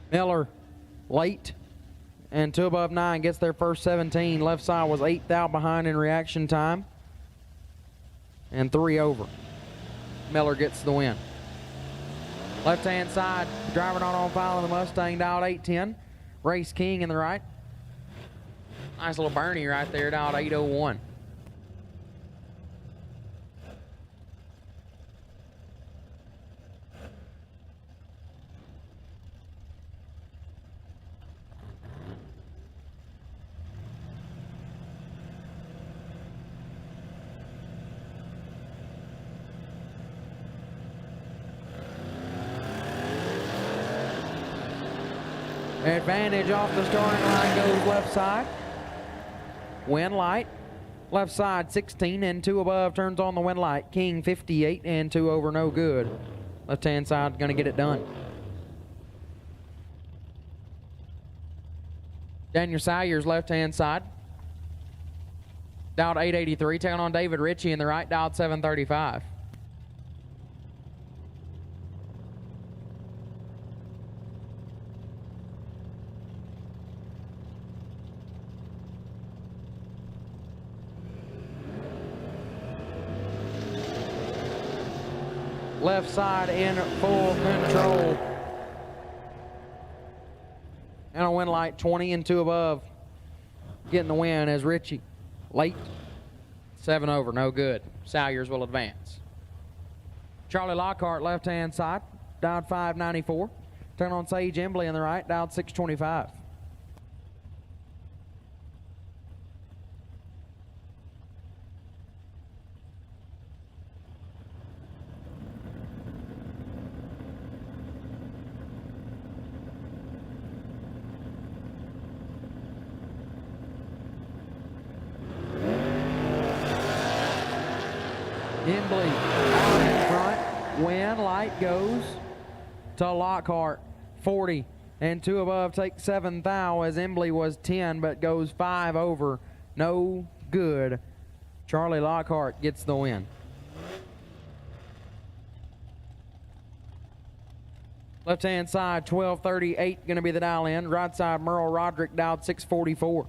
Miller late and 2 above 9 gets their first 17. Left side was 8 thou behind in reaction time and 3 over. Miller gets the win. Left hand side, driver not on file in the Mustang, dialed 810. Race King in the right. Nice little Bernie right there, dialed 801. Advantage off the starting line goes left side. Win light. Left side 16 and 2 above turns on the win light. King 58 and 2 over, no good. Left hand side going to get it done. Daniel Salyers left hand side. Dialed 883, taking on David Ritchie in the right, dialed 735. Left side in full control. And a win light 20 and 2 above. Getting the win as Ritchie. Late. 7 over, no good. Salyers will advance. Charlie Lockhart left hand side. Dialed 594. Turn on Sage Embley in the right. Dialed 625. Embley out in front. Win light goes to Lockhart. 40 and 2 above take 7 thou as Embley was 10 but goes 5 over. No good. Charlie Lockhart gets the win. Left hand side 1238 going to be the dial in. Right side Merle Roderick dialed 644.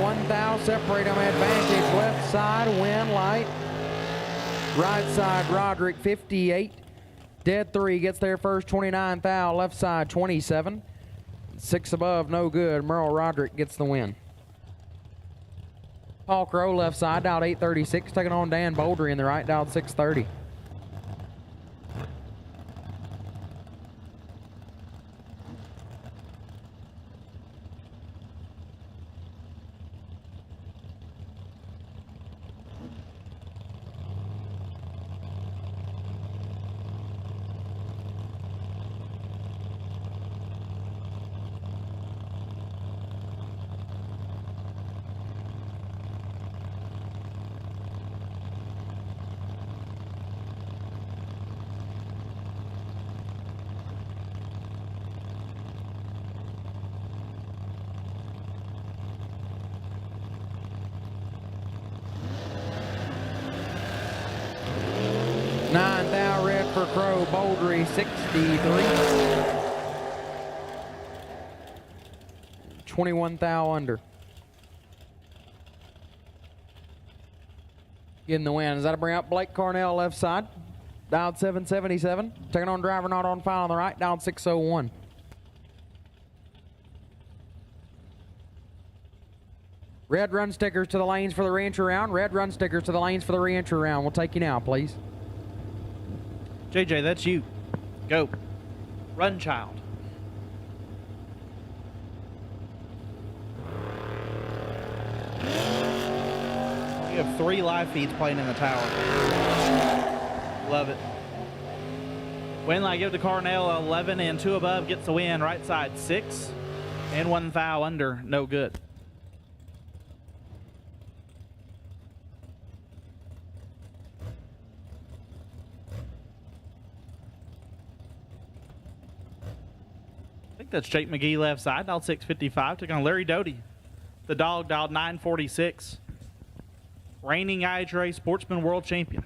1 thou, separate them, advantage, left side, win, light. Right side, Roderick, 58. Dead 3 gets there first, 29 thou, left side, 27. 6 above, no good. Merle Roderick gets the win. Paul Crow, left side, dialed 836, taking on Dan Bouldry in the right, dialed 630. Nine thou, red for Crow, Bouldry, 63. 21 thou under. Getting the win. Does that bring up Blake Cornell, left side? Dialed 777. Taking on driver not on file on the right, dialed 601. Red run stickers to the lanes for the re-entry round. Red run stickers to the lanes for the re-entry round. We'll take you now, please. JJ, that's you. Go. Run, child. You have 3 live feeds playing in the tower. Love it. Win light, give it to Cornell, 11 and 2 above, gets the win. Right side, 6 and 1 thou under, no good. I think that's Jake McGee left side, dialed 655, took on Larry Doty. The dog dialed 946. Reigning IHRA Sportsman World Champion.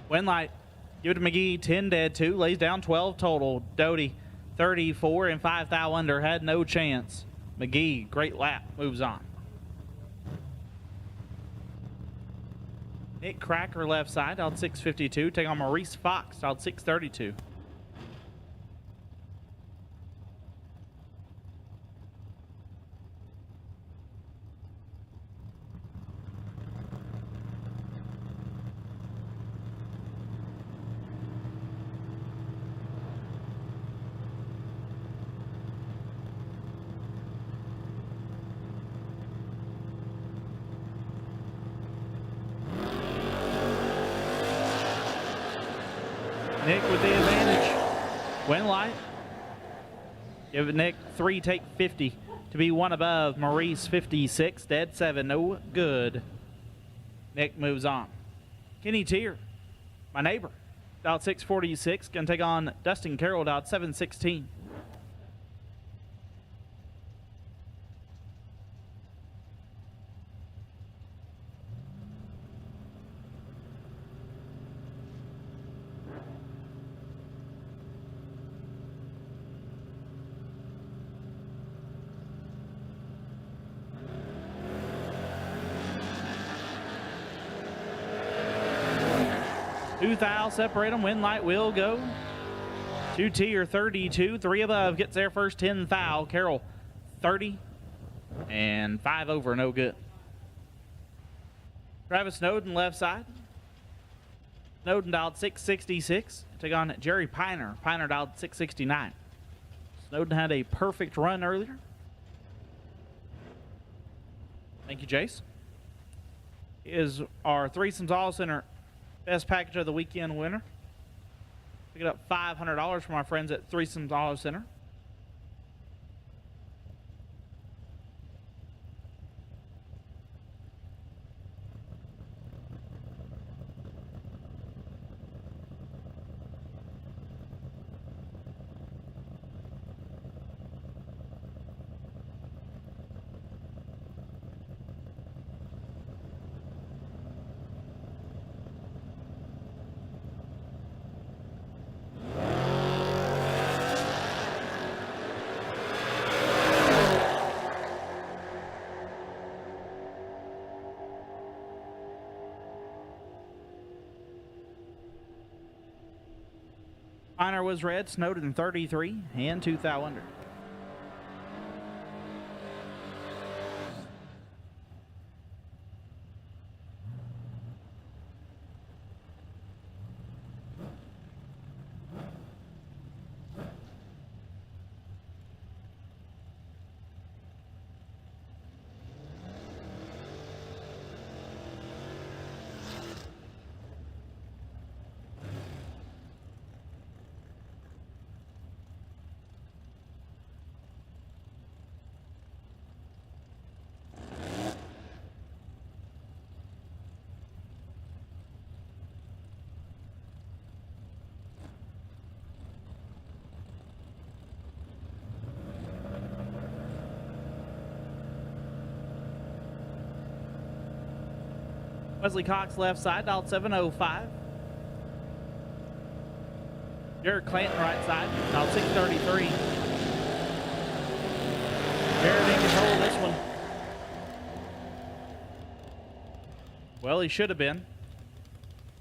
Win light, give it to McGee, 10 dead 2, lays down 12 total. Doty, 34 and 5 thou under, had no chance. McGee, great lap, moves on. Nick Cracker left side, dialed 652, take on Maurice Fox, dialed 632. Nick with the advantage. Win light. Give it Nick 3, take 50 to be 1 above. Maurice 56, dead 7, no good. Nick moves on. Kenny Tier, my neighbor, dialed 646, gonna take on Dustin Carroll, dialed 716. Two thou, separate them. Win light will go. 2 tier, 32. 3 above gets there first. 10 thou. Carroll, 30 and 5 over, no good. Travis Snowden left side. Snowden dialed 666. Take on Jerry Piner. Piner dialed 669. Snowden had a perfect run earlier. Thank you, Jace. Is our Threesomes All Center best package of the weekend winner. Pick it up $500 from our friends at Threesomes Auto Center. liner was red, Snowden 33, and 2 thou under. Wesley Cox left side, dialed 705. Jared Clanton right side, dialed 633. Jared in control of this one. Well, he should have been.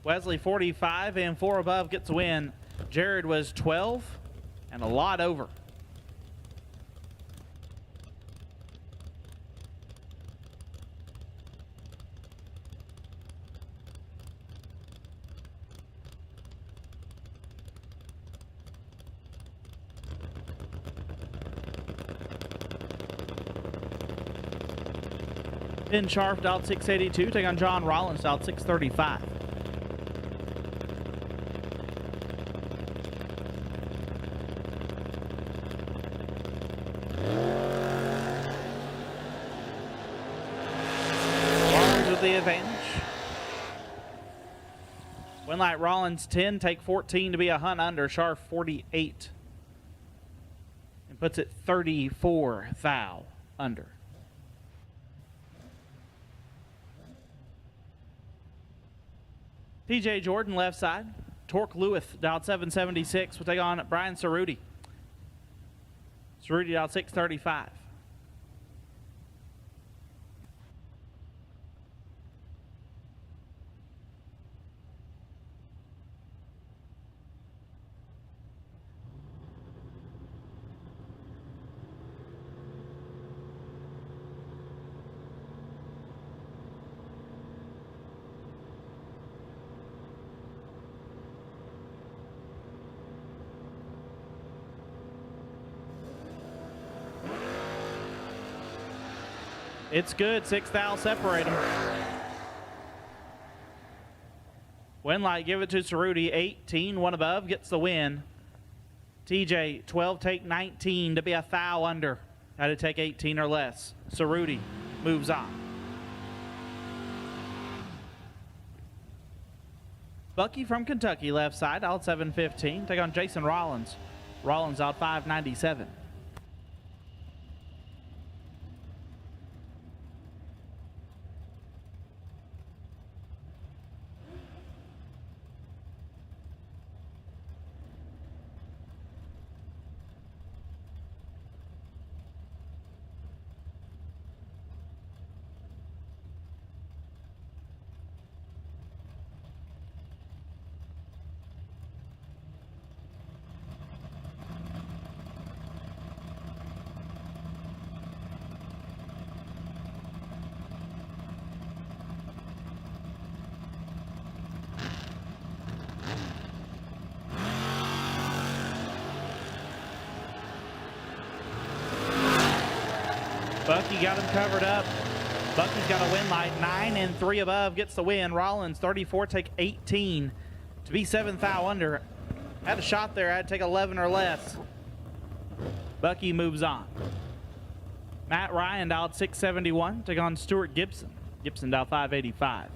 Wesley 45 and 4 above gets the win. Jared was 12 and a lot over. Ben Sharp dialed 682, take on John Rollins dialed 635. Rollins with the advantage. Winlight Rollins 10, take 14 to be a hunt under. Sharp 48. And puts it 34 thou under. TJ Jordan left side. Torque Lewis dialed 776. We'll take on Brian Cerruti. Cerruti dialed 635. It's good. 6 thou separate them. Winlight give it to Cerruti. 18, 1 above, gets the win. TJ 12, take 19 to be a thou under. Had to take 18 or less. Cerruti moves on. Bucky from Kentucky left side, out 715. Take on Jason Rollins. Rollins out 597. Bucky got him covered up. Bucky's got a win light. 9 and 3 above gets the win. Rollins 34, take 18 to be 7 thou under. Had a shot there. Had to take 11 or less. Bucky moves on. Matt Ryan dialed 671. Take on Stuart Gibson. Gibson dialed 585.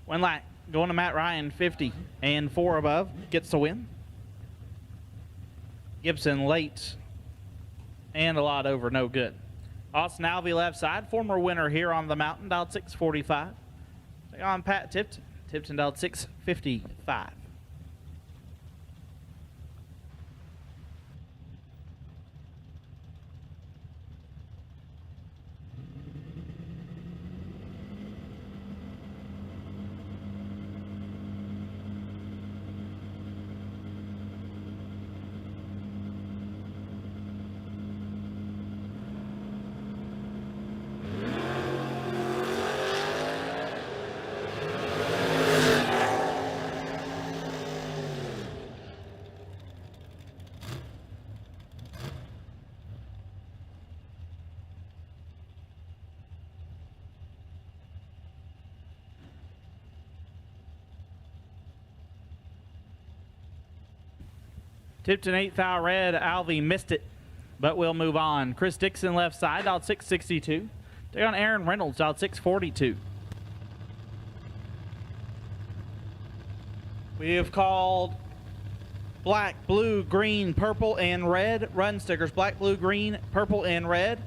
One lap going to Matt Ryan, 50 and 4 above, gets the win. Gibson late and a lot over, no good. Austin Alvey left side, former winner here on the mountain, dialed 645. Take on Pat Tipton. Tipton dialed 655. Tipton 8th out red. Alvey missed it, but we'll move on. Chris Dixon left side, dialed 662. Take on Aaron Reynolds, dialed 642. We have called black, blue, green, purple, and red run stickers. Black, blue, green, purple, and red.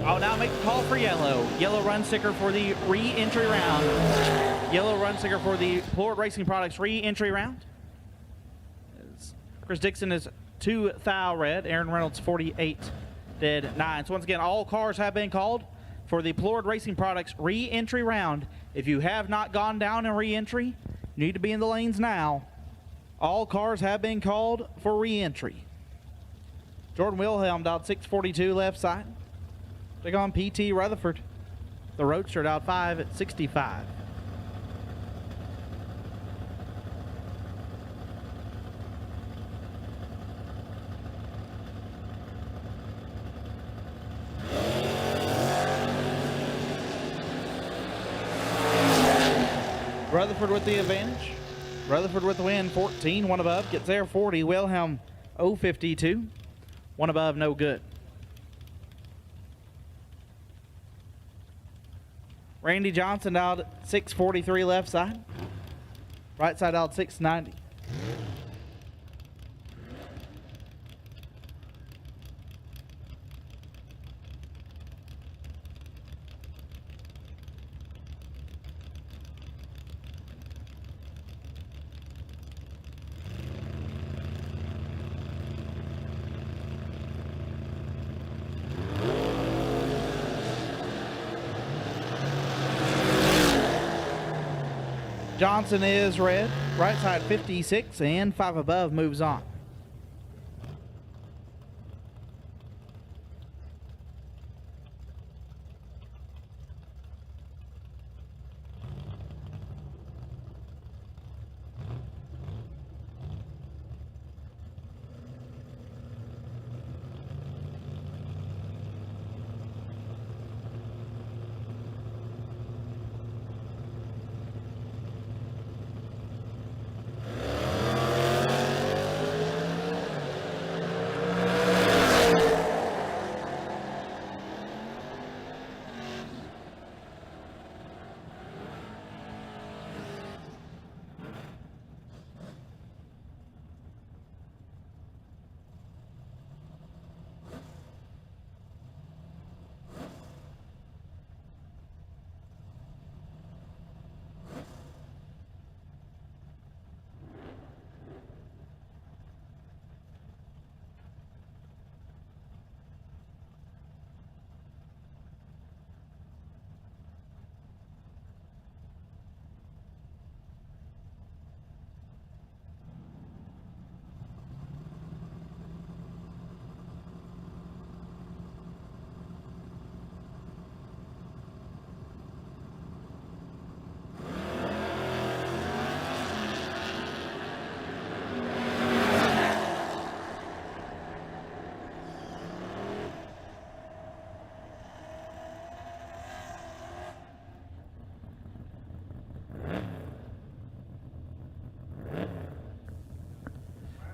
I'll now make the call for yellow. Yellow run sticker for the re-entry round. Yellow run sticker for the Ford Racing Products re-entry round. Chris Dixon is 2 thou red. Aaron Reynolds 48 dead 9. So once again, all cars have been called for the Ford Racing Products re-entry round. If you have not gone down in re-entry, you need to be in the lanes now. All cars have been called for re-entry. Jordan Wilhelm dialed 642 left side. Take on PT Rutherford. The Roadster dialed 5 at 65. Rutherford with the advantage. Rutherford with the win, 14, one above, gets there, 40. Wilhelm, 052, one above, no good. Randy Johnson dialed 643 left side. Right side dialed 690. Johnson is red. Right side 56 and 5 above moves on.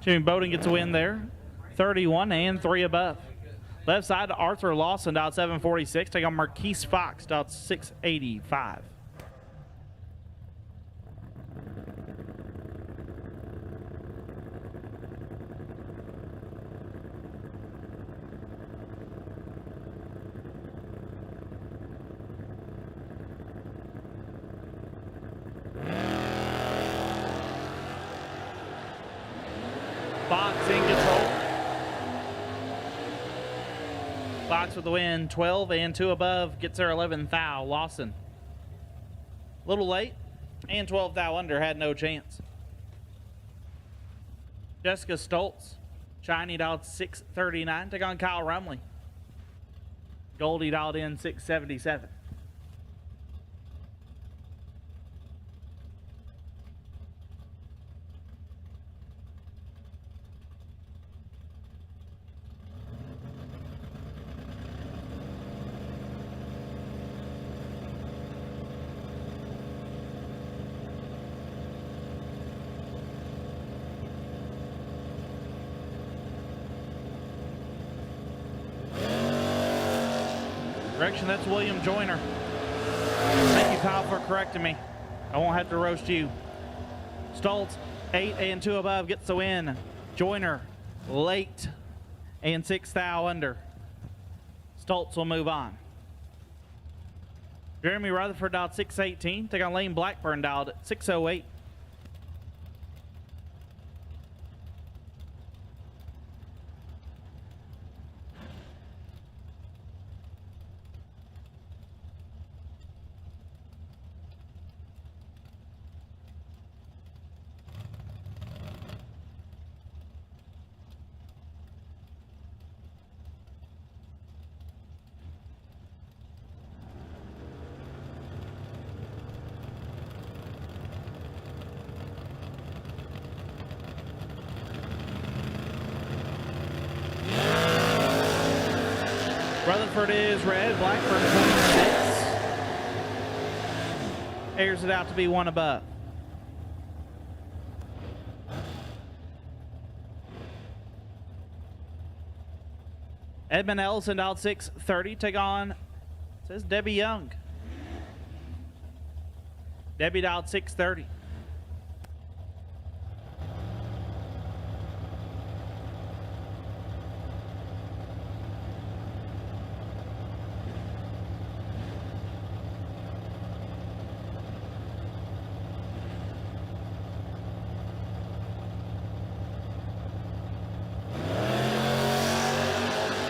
Jimmy Bowden gets a win there. 31 and 3 above. Left side, Arthur Lawson dialed 746. Take on Marquise Fox dialed 685. Fox in control. Fox with the win, 12 and 2 above, gets her 11th thou. Lawson, a little late, and 12 thou under, had no chance. Jessica Stoltz, shiny dialed 639, take on Kyle Rumley. Goldie dialed in 677. Correction, that's William Joyner. Thank you, Kyle, for correcting me. I won't have to roast you. Stoltz, 8 and 2 above, gets the win. Joyner, late and 6 thou under. Stoltz will move on. Jeremy Rutherford dialed 618. Take on Lane Blackburn dialed at 608. Rutherford is red, Blackburn 26. Airs it out to be 1 above. Edmund Ellison dialed 630, take on, says Debbie Young. Debbie dialed 630.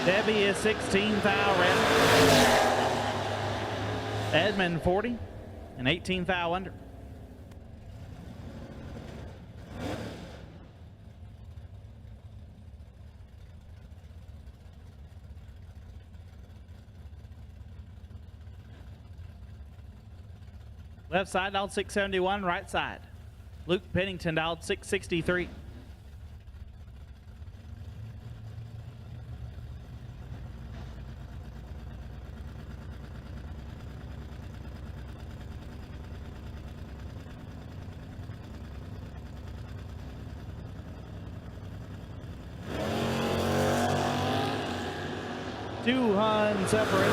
Debbie is 16 thou red. Edmund 40 and 18 thou under. Left side dialed 671, right side. Luke Pennington dialed 663. Two Hun separated.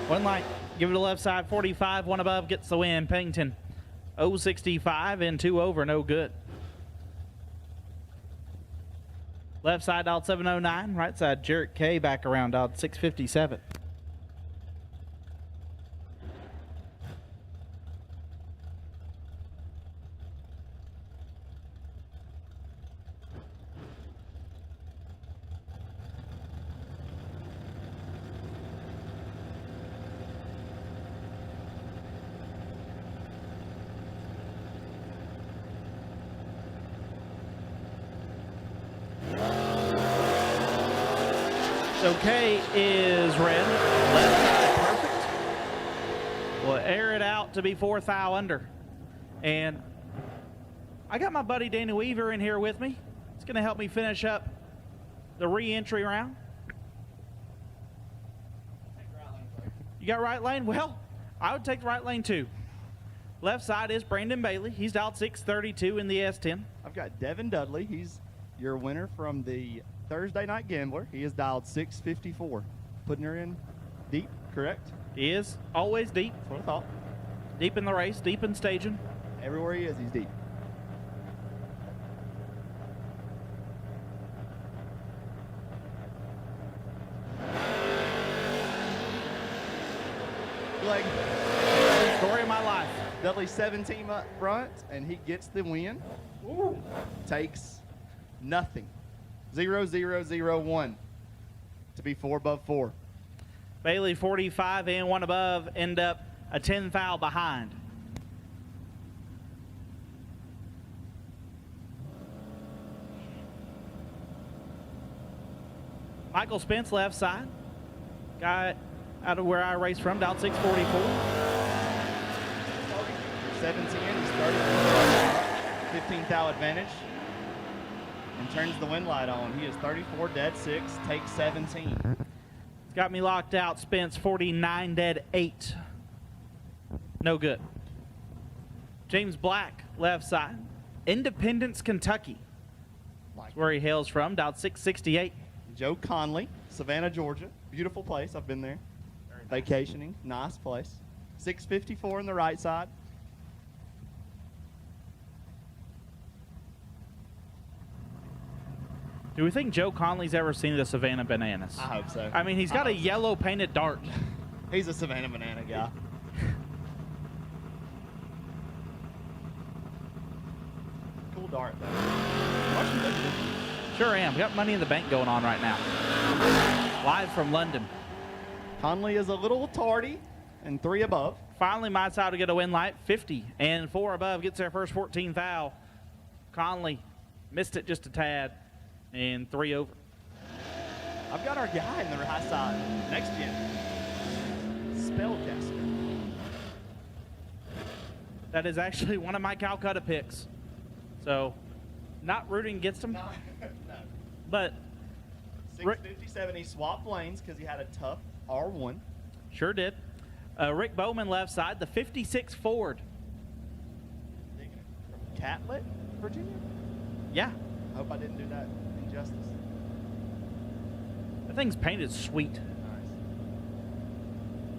One light. Give it to left side. 45. 1 above gets the win. Pennington 065 and 2 over. No good. Left side dialed 709. Right side Jarrett K back around dialed 657. So K is red, left side perfect. We'll air it out to be 4 thou under. And I got my buddy Danny Weaver in here with me. It's going to help me finish up the re-entry round. You got right lane? Well, I would take the right lane too. Left side is Brandon Bailey. He's dialed 632 in the S10. I've got Devin Dudley. He's your winner from the Thursday Night Gambler. He is dialed 654. Putting her in deep, correct? He is always deep. That's what I thought. Deep in the race, deep in staging. Everywhere he is, he's deep. Like, story of my life. Dudley 17 up front, and he gets the win. Takes nothing. 0, 0, 0, 1 to be 4 above 4. Bailey 45 and 1 above end up a 10 foul behind. Michael Spence left side. Guy out of where I raced from, down 644. 17, he's starting 15 thou advantage and turns the wind light on. He is 34 dead 6, takes 17. It's got me locked out. Spence 49 dead 8. No good. James Black left side. Independence, Kentucky. That's where he hails from, down 668. Joe Conley, Savannah, Georgia. Beautiful place. I've been there. Vacationing. Nice place. 654 on the right side. Do we think Joe Conley's ever seen the Savannah Bananas? I hope so. I mean, he's got a yellow painted dart. He's a Savannah Banana guy. Cool dart, though. Watching WWE. Sure am. We got Money in the Bank going on right now. Live from London. Conley is a little tardy and 3 above. Finally, my side to get a win light. 50 and 4 above gets their first 14 foul. Conley missed it just a tad and 3 over. I've got our guy in the right side. Next gen. Spellcaster. That is actually one of my Calcutta picks. So, not rooting against him. No. But 657, he swapped lanes because he had a tough R1. Sure did. Rick Bowman left side, the 56 Ford. From Catlett, Virginia? Yeah. I hope I didn't do that injustice. That thing's painted sweet. Nice.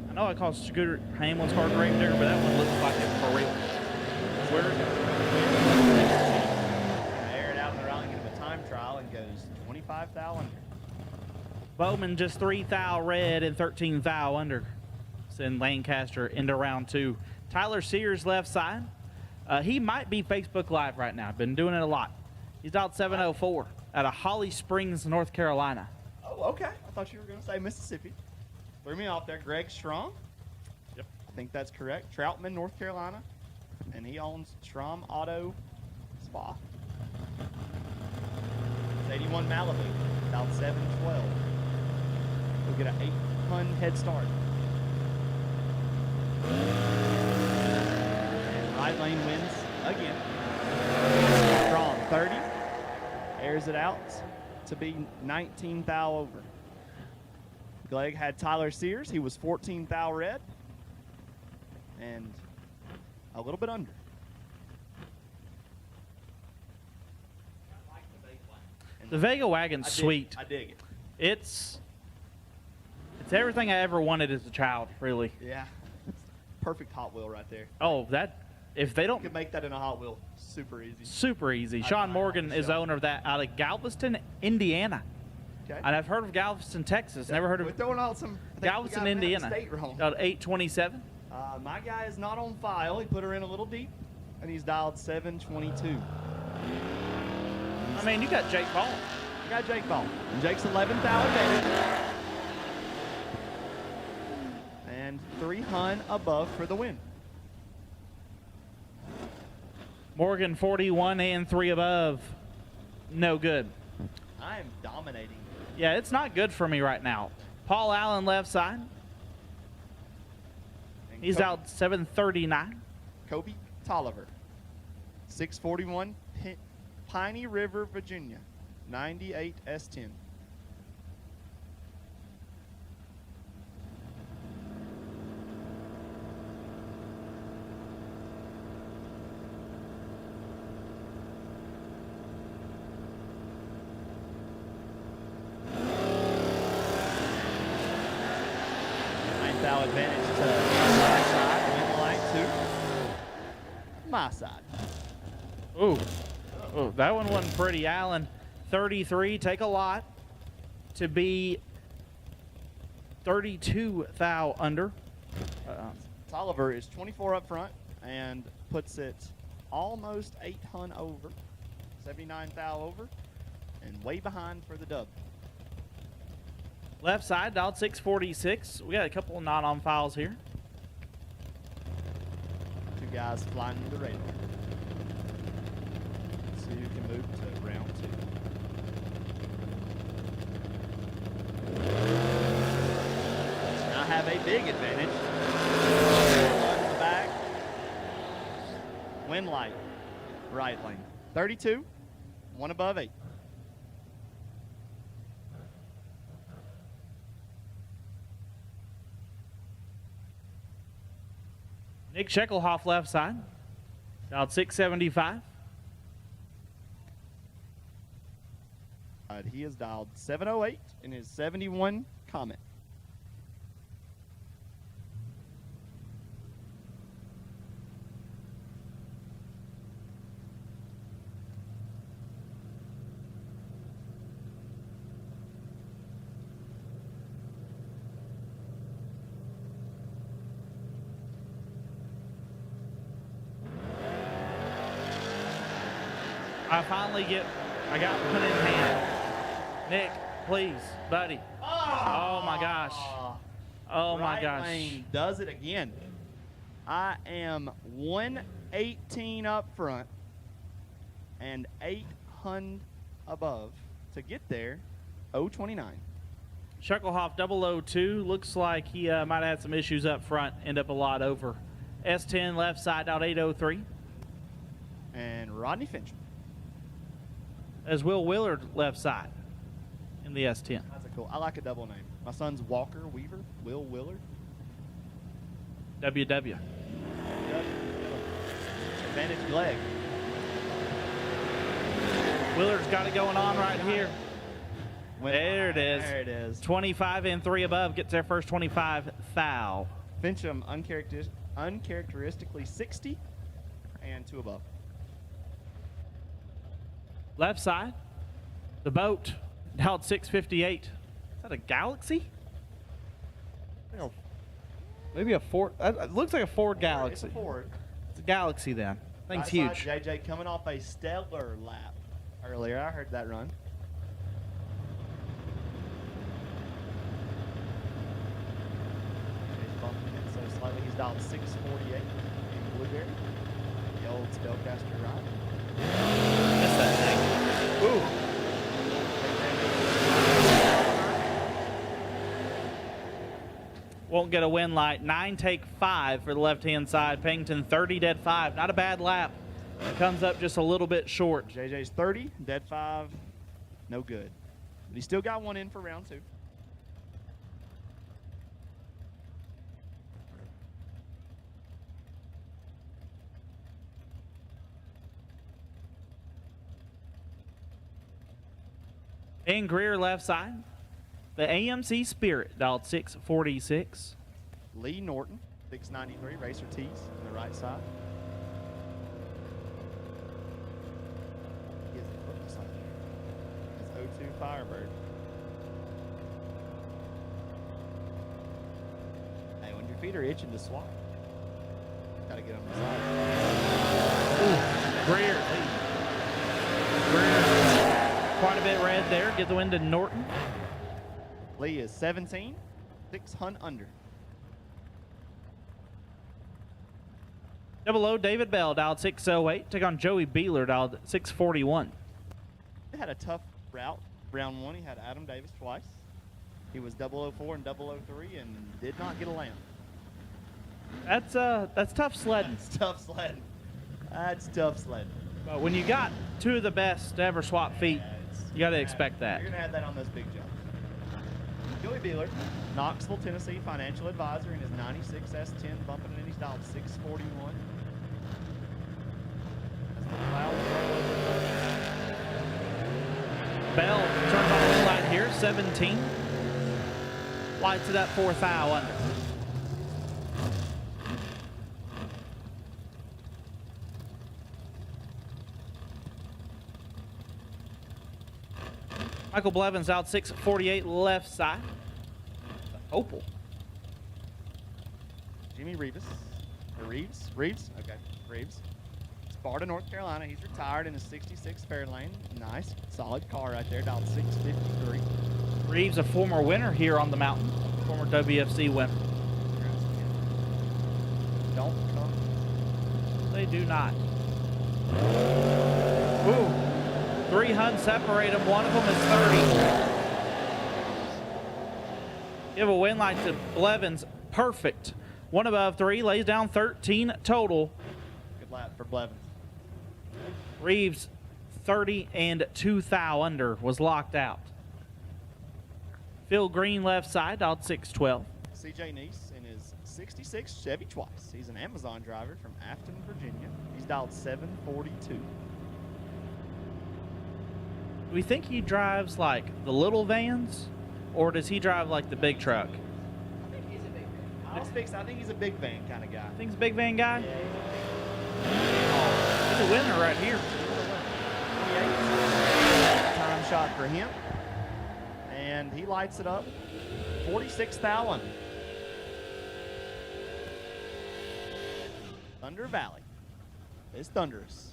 I know I call Scooter Hamlin's car great there, but that one looks like it for real. Swear. Air it out in the rally, give him a time trial, and goes 25 thou under. Bowman just 3 thou red and 13 thou under. Send Lancaster into round 2. Tyler Sears left side. He might be Facebook Live right now. Been doing it a lot. He's out 704 out of Holly Springs, North Carolina. Oh, okay. I thought you were going to say Mississippi. Threw me off there. Greg Strom. Yep. I think that's correct. Troutman, North Carolina. And he owns Strom Auto Spa. It's 81 Malibu. About 712. We'll get an 8-ton head start. And right lane wins again. Strom 30. Airs it out to be 19 thou over. Glegg had Tyler Sears. He was 14 thou red. And a little bit under. The Vega Wagon's sweet. I dig it. It's everything I ever wanted as a child, really. Yeah. Perfect Hot Wheel right there. Oh, that if they You don't could make that in a Hot Wheel super easy. super easy. I'd Sean buy Morgan it. is owner of that out of Galveston, Indiana. Okay. And I've heard of Galveston, Texas. Never heard We're of throwing out some. I think we Galveston, got Indiana. State wrong. Out 827. My guy is not on file. He put her in a little deep, and he's dialed 722. I mean, you got Jake Ball. I got Jake Ball. And Jake's 11th hour advantage. And 300 above for the win. Morgan 41 and 3 above. No good. I am dominating. Yeah, it's not good for me right now. Paul Allen left side. And He's Kobe- out 739. Kobe Tolliver. 641 Piney River, Virginia. 98 S10. Ninth thou advantage to my side. Win line 2. My side. Ooh. Oh, that one wasn't pretty. Allen, 33. Take a lot to be 32 thou under. Tolliver is 24 up front, and puts it almost 8 hun over, 79 thou over, and way behind for the dub. Left side, dialed 646. We got a couple of not on files here. 2 guys flying to the radar. Let's see who can move to round 2. Now have a big advantage. On the back. Wind light, right lane. 32, 1 above 8. Nick Sheckelhoff left side, dialed 675. He has dialed 708 in his 71 comment. I got one in hand. Nick, please, buddy. Oh my gosh. Oh my Right gosh. lane does it again. I am 118 up front and 800 above to get there. 029. Sheckelhoff 002 looks like he might have had some issues up front, end up a lot over. S10 left side, dialed 803. And Rodney Finch. As Will Willard left side in the S10. That's a cool. I like a double name. My son's Walker Weaver, Will Willard. WW. Advantage Glegg. Willard's got it going on right here. There it is. There it is. 25 and 3 above gets their first 25 thou. Fincham uncharacteristically 60 and 2 above. Left side, the boat, dialed 658. Is that a Galaxy? Maybe a Ford. It looks like a Ford Galaxy. It's a Ford. It's a Galaxy then. Thing's Right huge. side, JJ coming off a stellar lap earlier. I heard that run. He's bumping it so slightly. He's dialed 648 in Blueberry. The old Spellcaster ride. Missed that thing. Ooh. Won't get a win light. 9 take 5 for the left-hand side. Pennington 30, dead 5. Not a bad lap. Comes up just a little bit short. JJ's 30, dead 5, no good. But he still got one in for round 2. And Greer left side. The AMC Spirit dialed 646. Lee Norton, 693, Racer Tees on the right side. He has a foot beside there. His 02 Firebird. Hey, when your feet are itching to swap, gotta get on the side. Greer. Greer. Quite a bit red there. Get the win to Norton. Lee is 17, 600 under. Double O, David Bell, dialed 608. Took on Joey Beeler, dialed 641. He had a tough route. Round 1, he had Adam Davis twice. He was 004 and 003 and did not get a lamp. That's tough sledding. That's tough sledding. That's tough sledding. But when you got 2 of the best to ever swap feet, you got to expect that. You're going to have that on those big jumps. Joey Beeler, Knoxville, Tennessee, financial advisor in his 96 S10, bumping in. He's dialed 641. As the clouds roll over. Bell turns on the light here, 17. Lights it up 4 thou under. Michael Blevins out 648 left side. Opal. Jimmy Rivas, Reeves? Reeves? Okay, Reeves. Sparta, North Carolina. He's retired in a 66 Fairlane. Nice, solid car right there, dialed 653. Reeves, a former winner here on the mountain, former WFC winner. Don't come. They do not. Ooh. 3 Huns separate them. One of them is 30. Give a win like to Blevins. Perfect. One above 3. Lays down 13 total. Good lap for Blevins. Reeves, 30 and 2 thou under, was locked out. Phil Green left side, dialed 612. CJ Neese in his 66 Chevy Twice. He's an Amazon driver from Afton, Virginia. He's dialed 742. Do we think he drives like the little vans, or does he drive like the big truck? I think he's a big van. I think he's a big van kind of guy. Think he's a big van guy? Yeah, He's a winner right here. 28. Time shot for him. And he lights it up. 46 thou under. Thunder Valley. It's thunderous.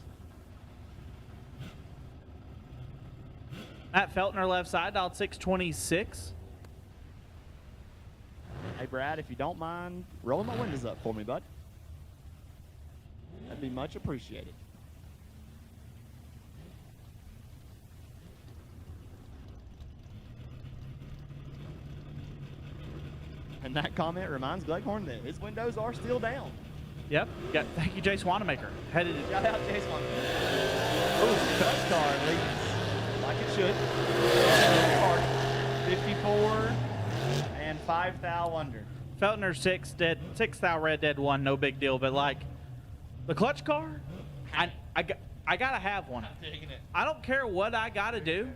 Matt Feltner left side, dialed 626. Hey, Brad, if you don't mind, rolling my windows up for me, bud. That'd be much appreciated. And that comment reminds Gleghorn that his windows are still down. Yep. Thank you, Jay Swanamaker. Headed. Shout out Jay Swanamaker. Oh, cut car leads like it should. Car 54 and 5 thou under. Feltner 6 thou red dead 1, no big deal. But like the clutch car, I gotta have one. I'm digging it. I don't care what I gotta do.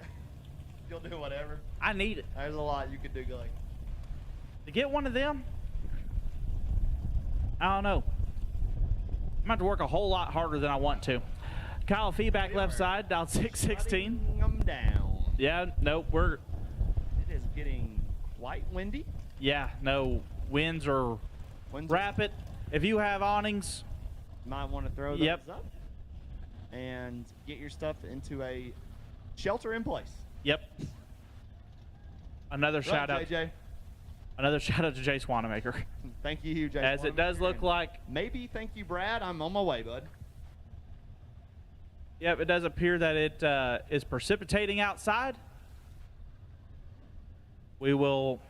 You'll do whatever. I need it. There's a lot you could do, Gleg. To get one of them, I don't know. I'm going to have to work a whole lot harder than I want to. Kyle Feeback left side, dialed 616. Shutting them down. Yeah, no, It is getting quite windy. yeah, no, winds are rapid. If you have awnings, You might want to throw those up and get your stuff into a shelter in place. Yep. Another shout out. JJ. Another shout out to Jay Swanamaker. Thank you, Jay. As it does look like. Maybe thank you, Brad. I'm on my way, bud. Yep, it does appear that it is precipitating outside. We will.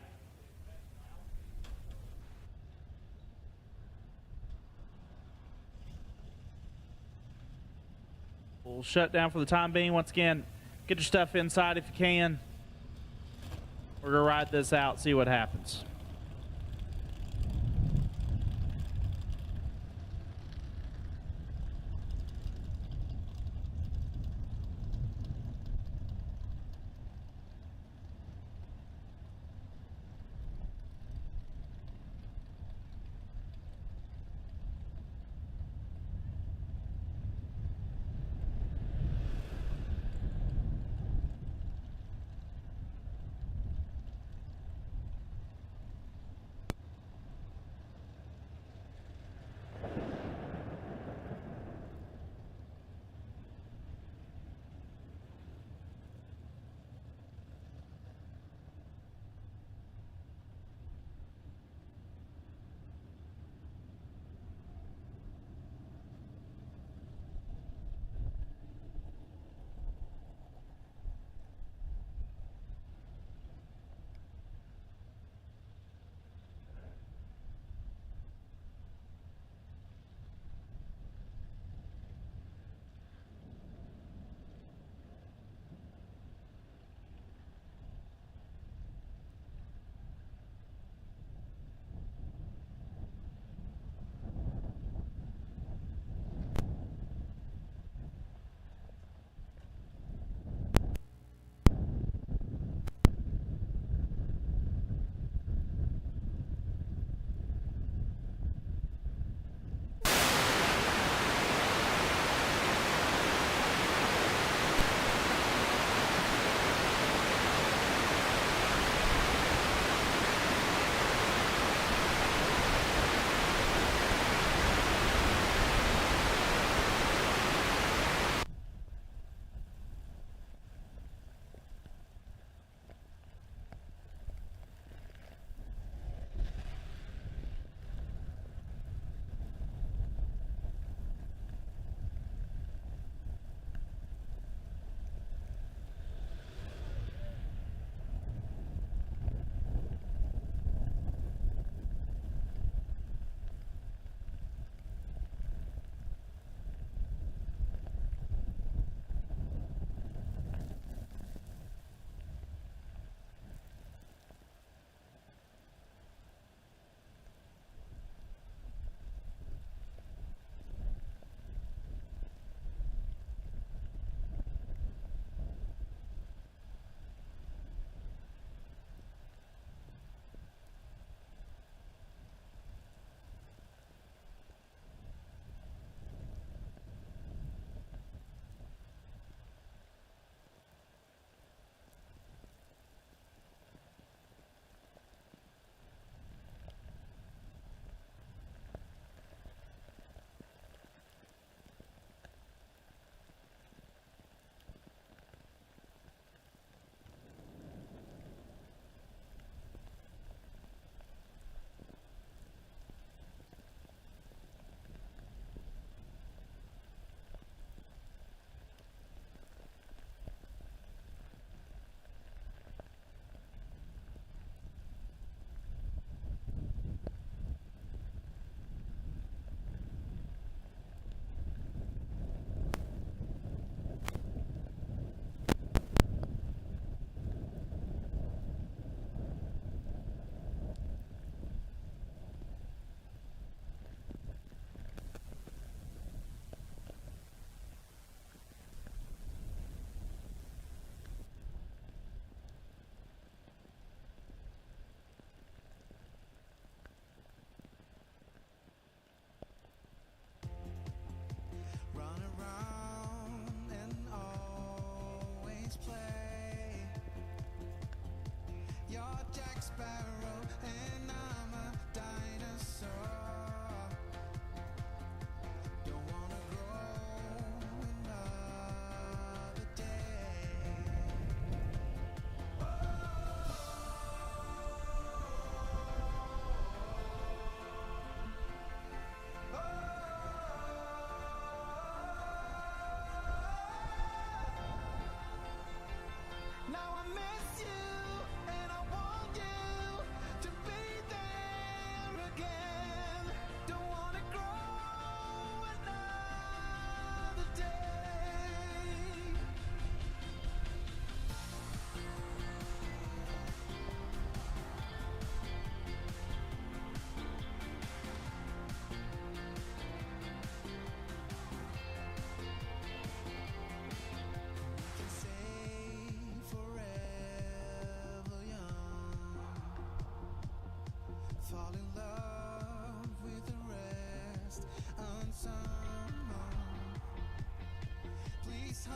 We'll shut down for the time being. Once again, get your stuff inside if you can. We're going to ride this out, see what happens.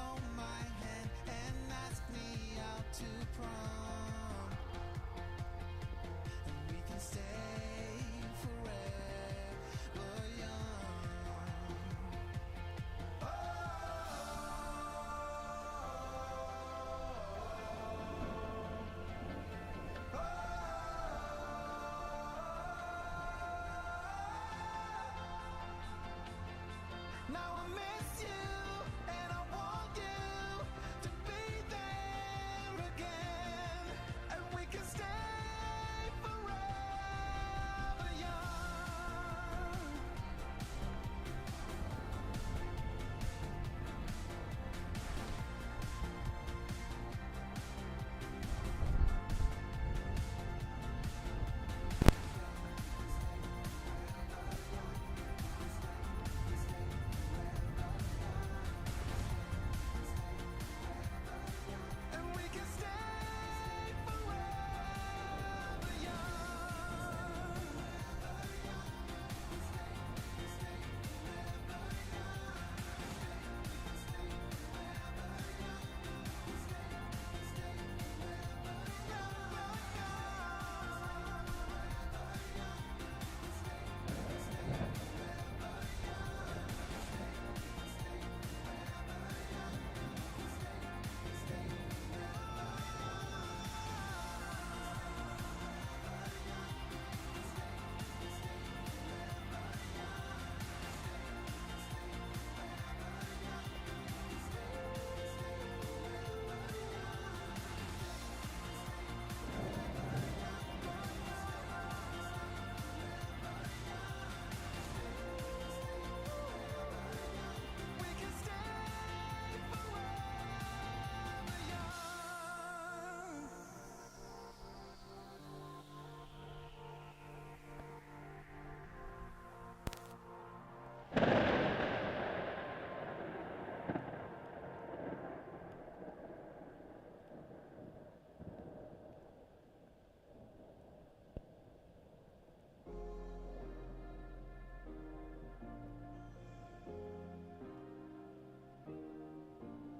hold my hand and ask me out to prom. And we can stay forever young. Now I miss you, and I want you to be there again, and we can stay forever young. And we can stay forever young. We can stay forever young.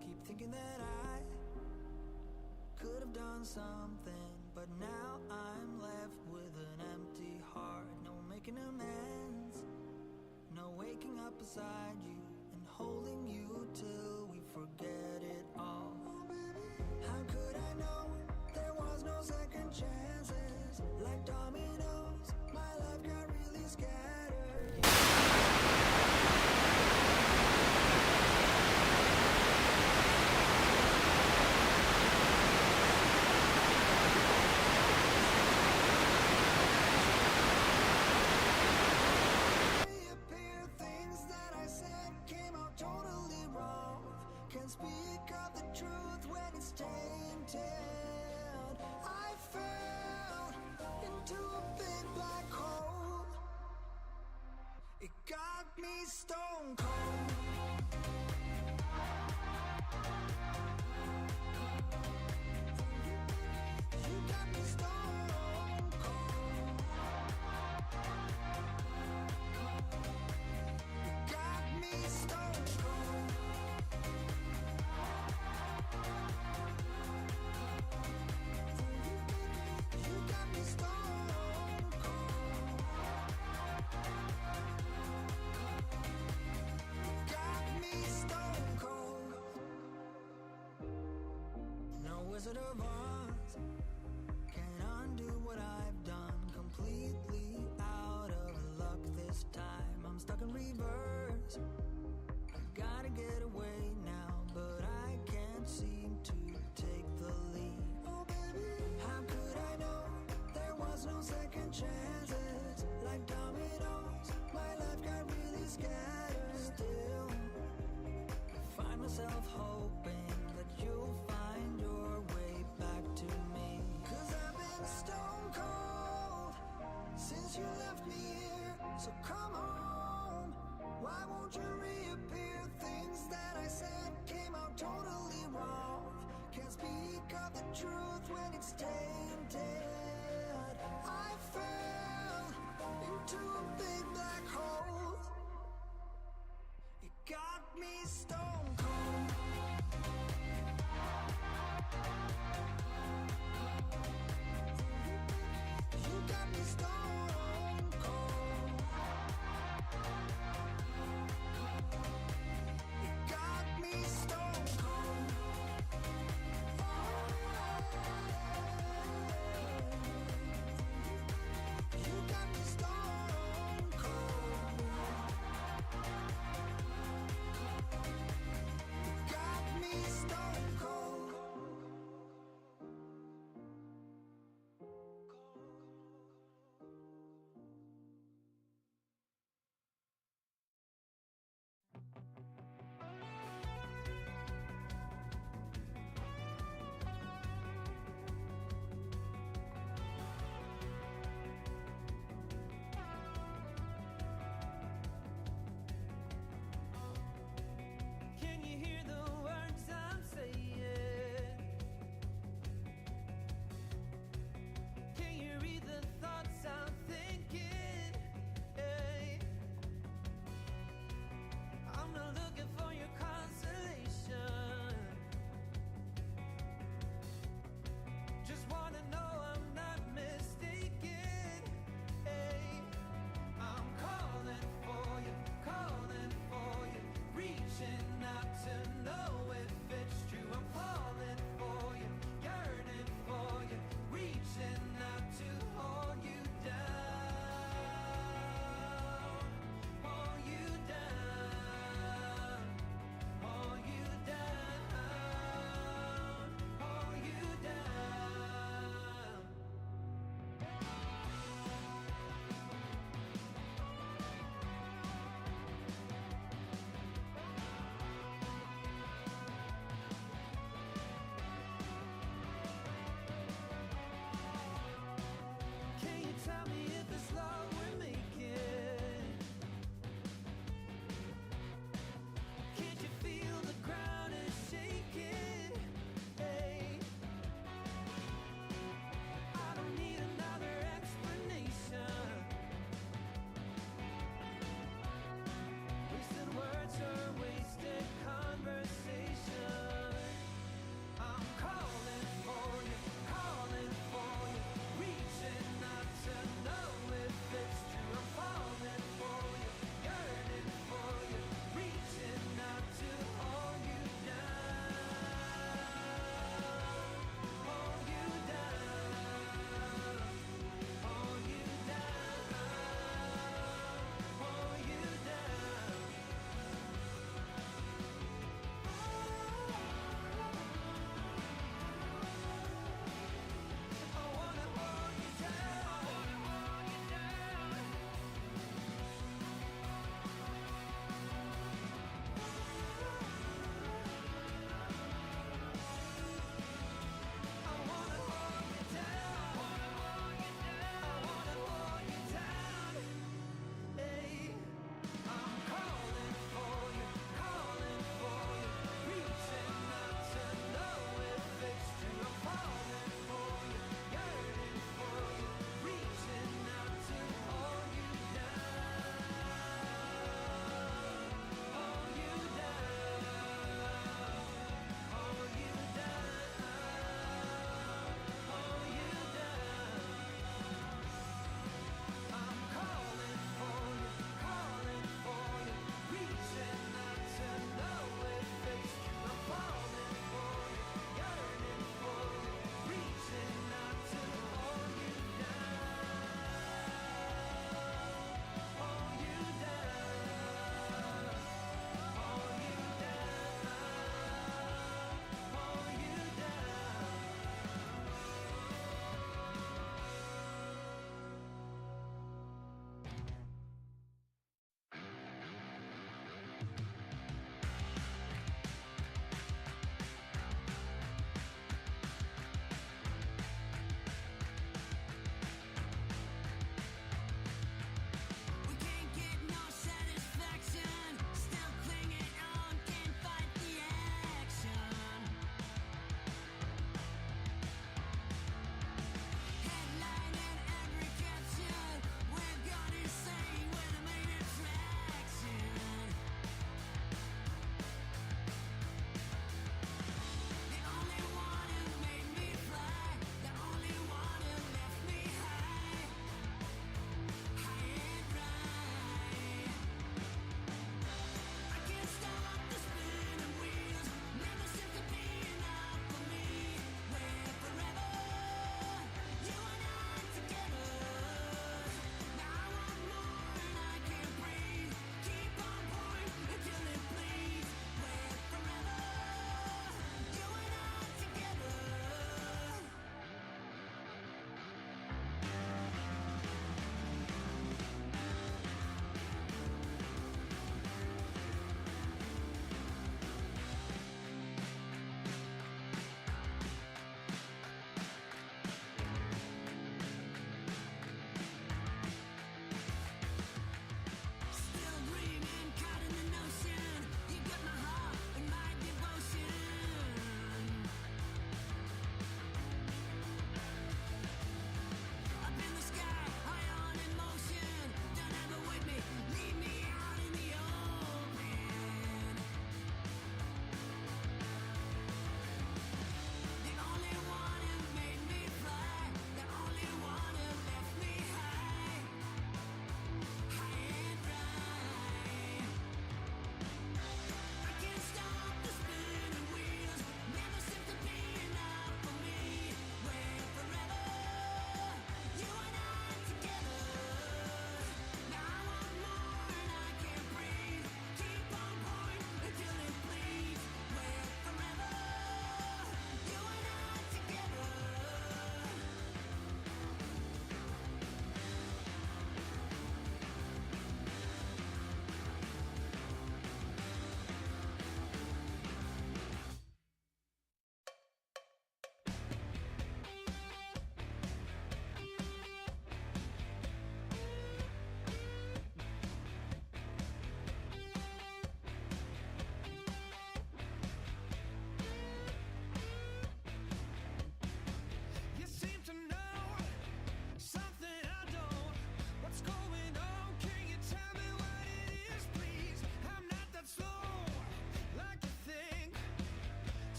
Keep thinking that I could have done something, but now I'm left with an empty heart. No making amends, no waking up beside you and holding you till we forget it all. How could I know there was no second chances? Like dominoes, my life got really scattered. Reappear, things that I said came out totally wrong. Can't speak of the truth when it's tainted. I fell into a big black hole. It got me stone cold. You got me stone cold. You got me stone cold. You got me stone cold. Got me stone cold. No Wizard of Oz can undo what I've done. Completely out of luck this time. I'm stuck in reverse. I gotta get away now, but I can't seem to take the lead. Oh baby, how could I know there was no second chances? Like dominoes, my life got really scattered. Still, I find myself hoping that you'll find your way back to me. 'Cause I've been stone cold since you left me here. So come home, why won't you reappear? Things that I said came out totally wrong. Can't speak of the truth when it's tainted. I fell into a big black hole. It got me stone cold.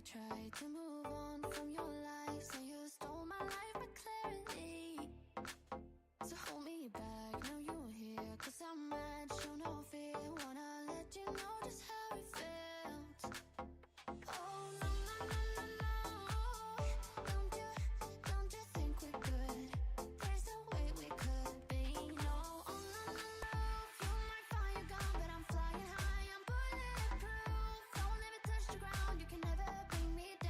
tried to move on from your life. Say you stole my life by clarity. So hold me back, now you're here. Cause I'm mad, show no fear. Wanna let you know just how it felt. Oh no, no, no, no, no. Don't you think we're good? There's no way we could be. No, oh no, no, no. Feel my fire gone, but I'm flying high. I'm bulletproof. Don't let me touch the ground. You can never bring me down.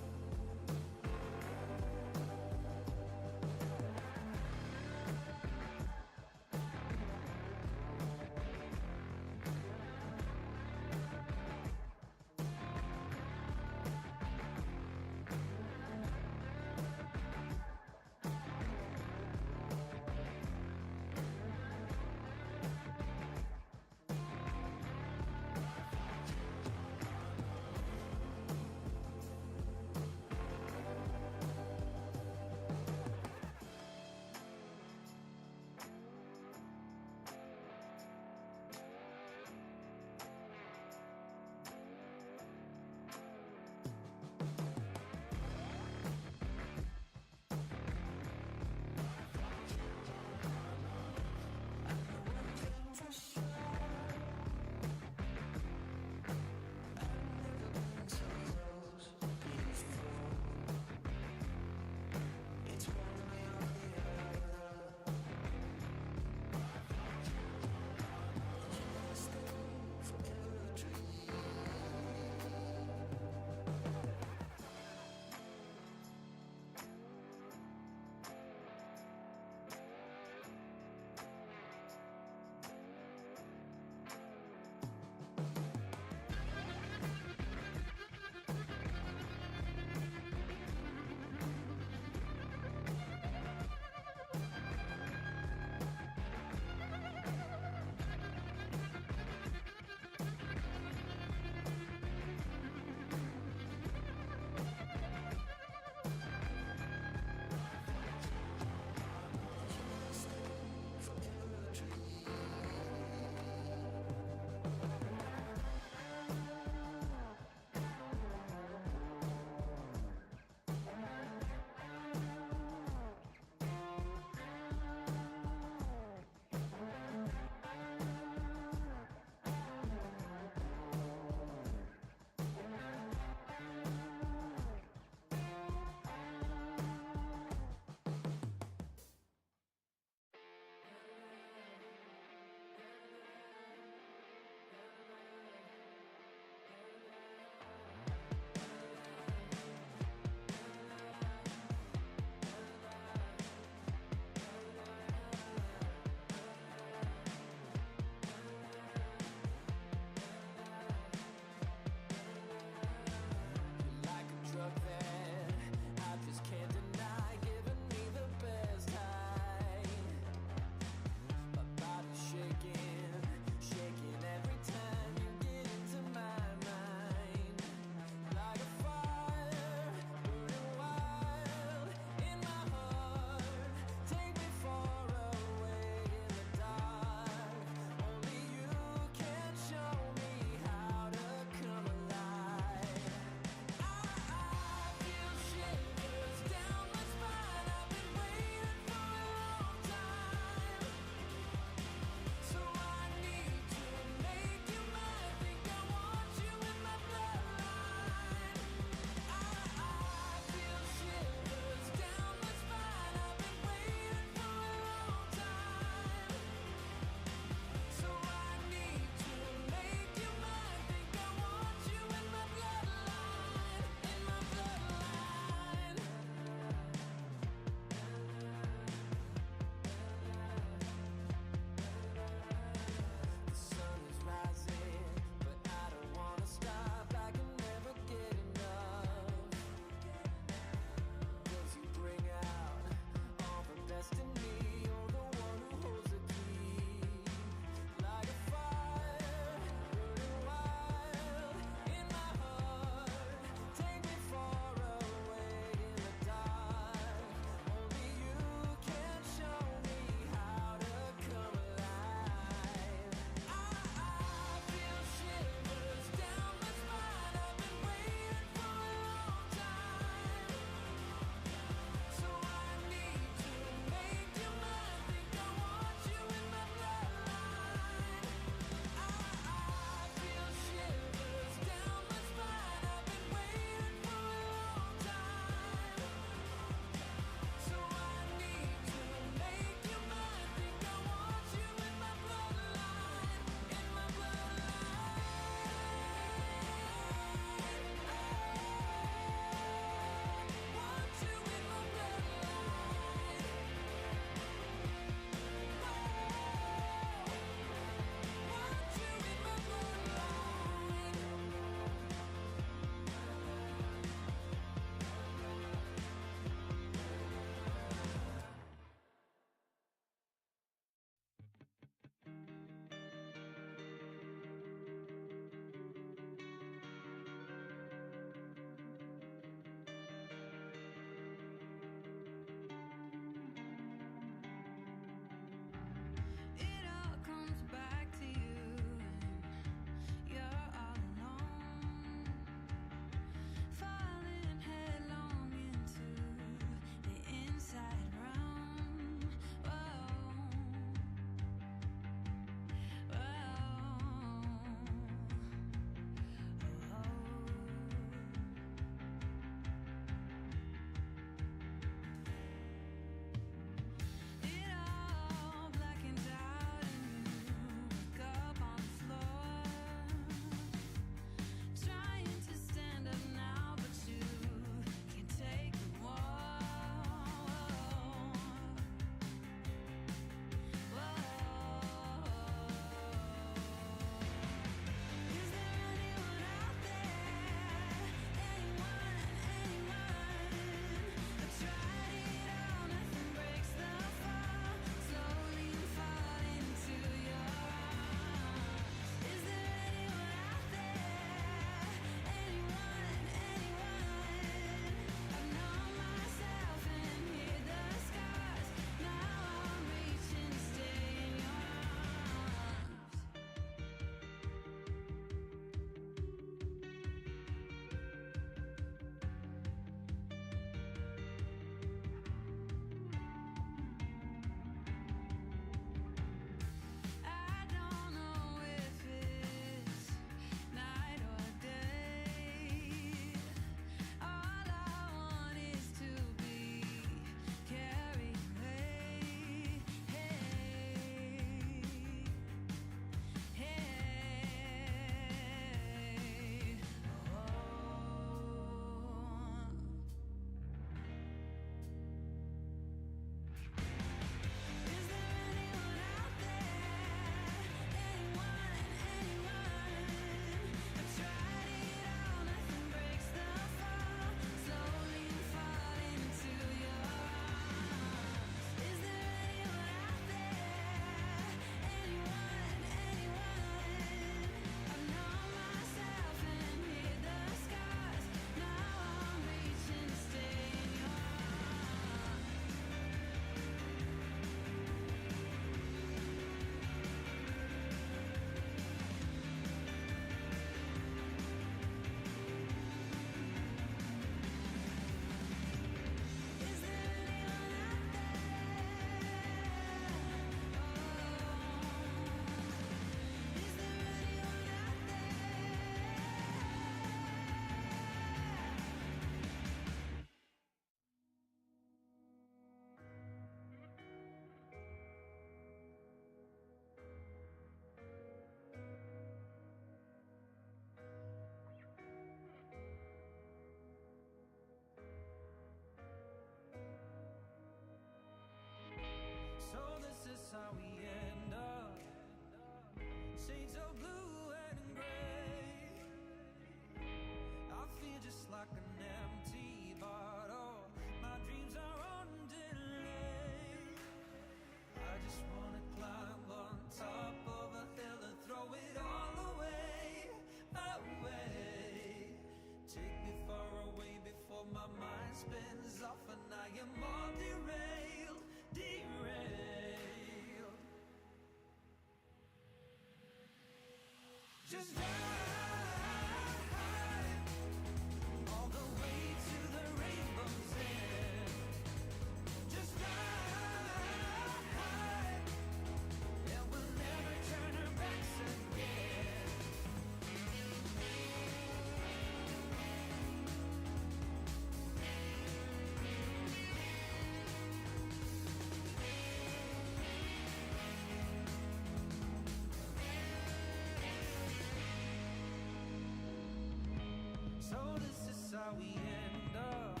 So this is how we end up.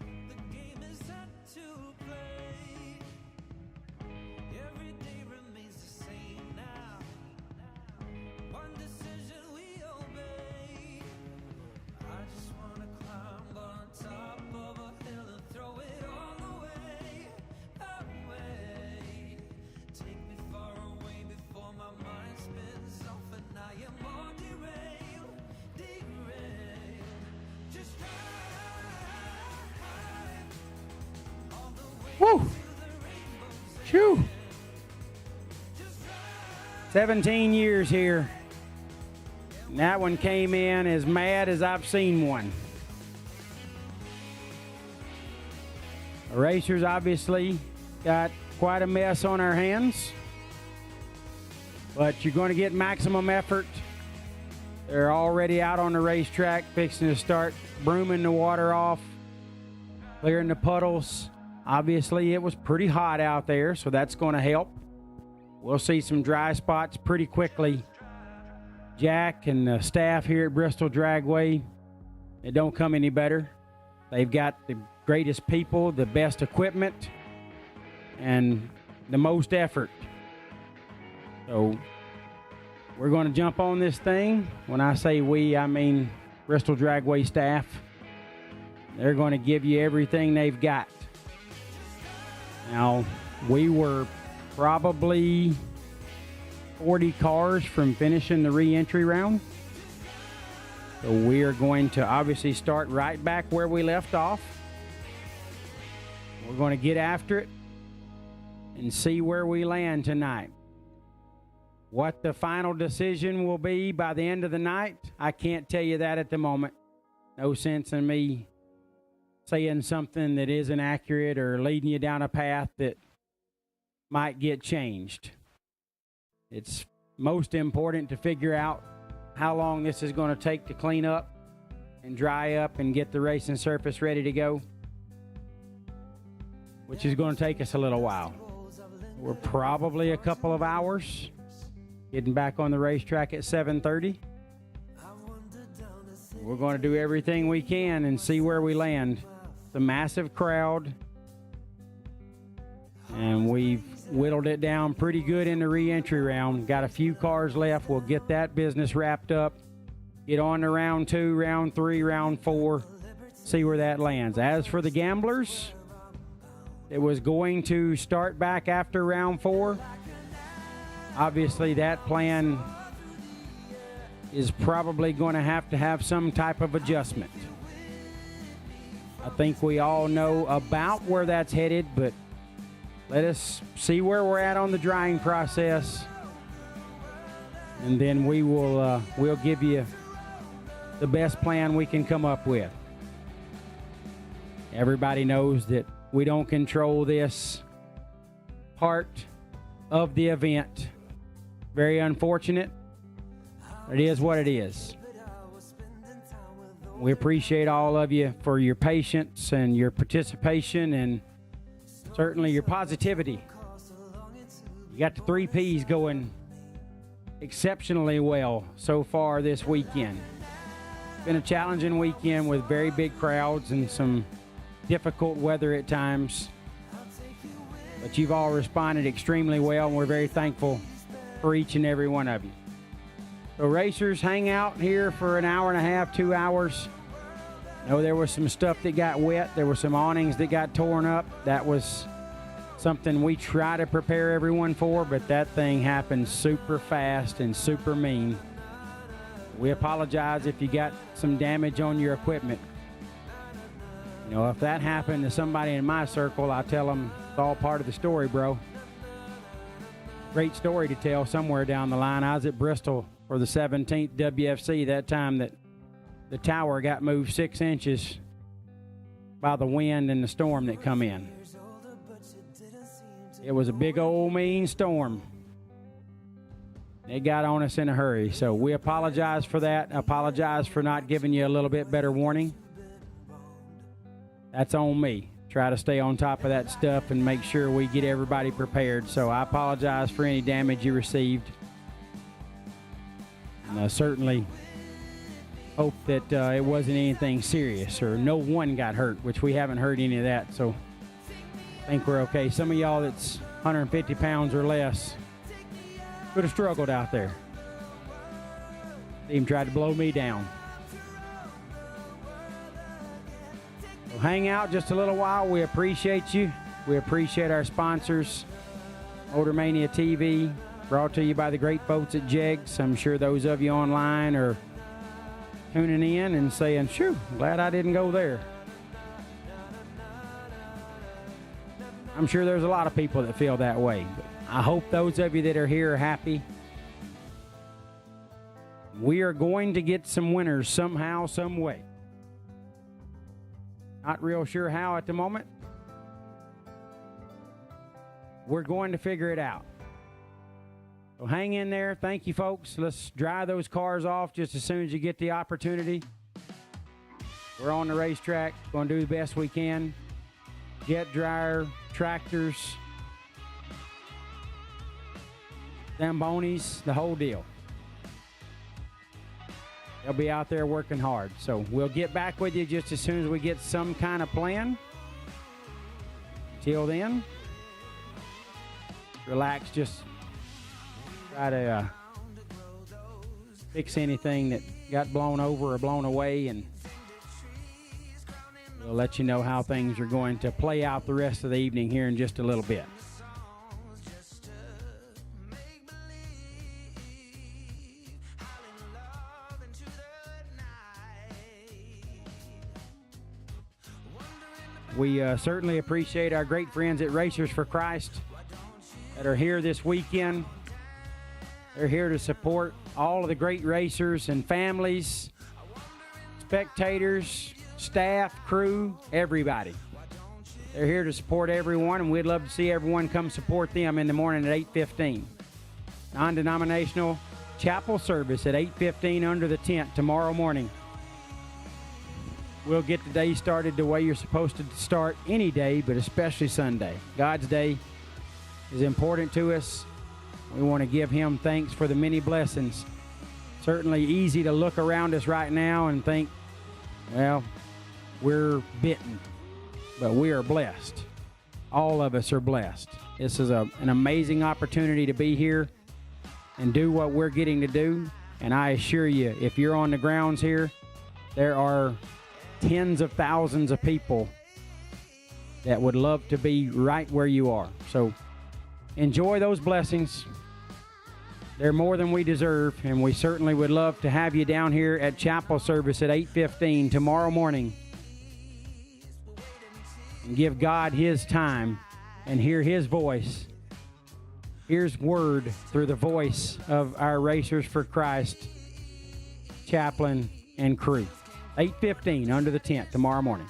The game is set to play. Every day remains the same now. One decision we obey. I just wanna climb on top of a hill and throw it all away, away. Take me far away before my mind spins off and I am all derailed, derailed. Just drive all the way Woo! to the rainbow's Phew. 17 years here. And that one came in as mad as I've seen one. The racers obviously got quite a mess on our hands, but you're going to get maximum effort. They're already out on the racetrack, fixing to start brooming the water off, clearing the puddles. Obviously, it was pretty hot out there, so that's going to help. We'll see some dry spots pretty quickly. Jack and the staff here at Bristol Dragway, it don't come any better. They've got the greatest people, the best equipment, and the most effort. So we're going to jump on this thing. When I say we, I mean Bristol Dragway staff. They're going to give you everything they've got. Now, we were probably 40 cars from finishing the re-entry round. So we are going to obviously start right back where we left off. We're going to get after it and see where we land tonight. What the final decision will be by the end of the night, I can't tell you that at the moment. No sense in me saying something that isn't accurate or leading you down a path that might get changed. It's most important to figure out how long this is going to take to clean up and dry up and get the racing surface ready to go, which is going to take us a little while. We're probably a couple of hours getting back on the racetrack at 7:30. We're going to do everything we can and see where we land. It's a massive crowd, and we've whittled it down pretty good in the re-entry round. Got a few cars left. We'll get that business wrapped up, get on to round 2, round 3, round 4, see where that lands. As for the gamblers, it was going to start back after round 4. Obviously, that plan is probably going to have some type of adjustment. I think we all know about where that's headed, but let us see where we're at on the drying process, and then we will we'll give you the best plan we can come up with. Everybody knows that we don't control this part of the event. Very unfortunate. It is what it is. We appreciate all of you for your patience and your participation and certainly your positivity. You got the 3 Ps going exceptionally well so far this weekend. It's been a challenging weekend with very big crowds and some difficult weather at times. But you've all responded extremely well, and we're very thankful for each and every one of you. So racers, hang out here for an hour and a half, 2 hours. I know there was some stuff that got wet. There were some awnings that got torn up. That was something we try to prepare everyone for, but that thing happened super fast and super mean. We apologize if you got some damage on your equipment. You know, if that happened to somebody in my circle, I tell them it's all part of the story, bro. Great story to tell somewhere down the line. I was at Bristol for the 17th WFC that time that the tower got moved 6 inches by the wind and the storm that come in. It was a big old mean storm. It got on us in a hurry, so we apologize for that. Apologize for not giving you a little bit better warning. That's on me. Try to stay on top of that stuff and make sure we get everybody prepared. So I apologize for any damage you received. And I certainly hope that it wasn't anything serious or no one got hurt, which we haven't heard any of that. So I think we're okay. Some of y'all that's 150 pounds or less could have struggled out there. They even tried to blow me down. So hang out just a little while. We appreciate you. We appreciate our sponsors. Motormania TV, brought to you by the great folks at Jegs. I'm sure those of you online are tuning in and saying, "Shoo, glad I didn't go there." I'm sure there's a lot of people that feel that way. But I hope those of you that are here are happy. We are going to get some winners somehow, some way. Not real sure how at the moment. We're going to figure it out. So hang in there. Thank you, folks. Let's dry those cars off just as soon as you get the opportunity. We're on the racetrack. Going to do the best we can. Jet dryer, tractors, Zambonis, the whole deal. They'll be out there working hard. So we'll get back with you just as soon as we get some kind of plan. Till then, relax. Just try to fix anything that got blown over or blown away, and we'll let you know how things are going to play out the rest of the evening here in just a little bit. We certainly appreciate our great friends at Racers for Christ that are here this weekend. They're here to support all of the great racers and families, spectators, staff, crew, everybody. They're here to support everyone, and we'd love to see everyone come support them in the morning at 8:15. Non-denominational chapel service at 8:15 under the tent tomorrow morning. We'll get the day started the way you're supposed to start any day, but especially Sunday. God's day is important to us. We want to give him thanks for the many blessings. Certainly easy to look around us right now and think, well, we're bitten, but we are blessed. All of us are blessed. This is an amazing opportunity to be here and do what we're getting to do. And I assure you, if you're on the grounds here, there are tens of thousands of people that would love to be right where you are. So enjoy those blessings. They're more than we deserve, and we certainly would love to have you down here at chapel service at 8:15 tomorrow morning and give God his time and hear his voice. Here's word through the voice of our Racers for Christ chaplain and crew. 8:15 under the tent tomorrow morning.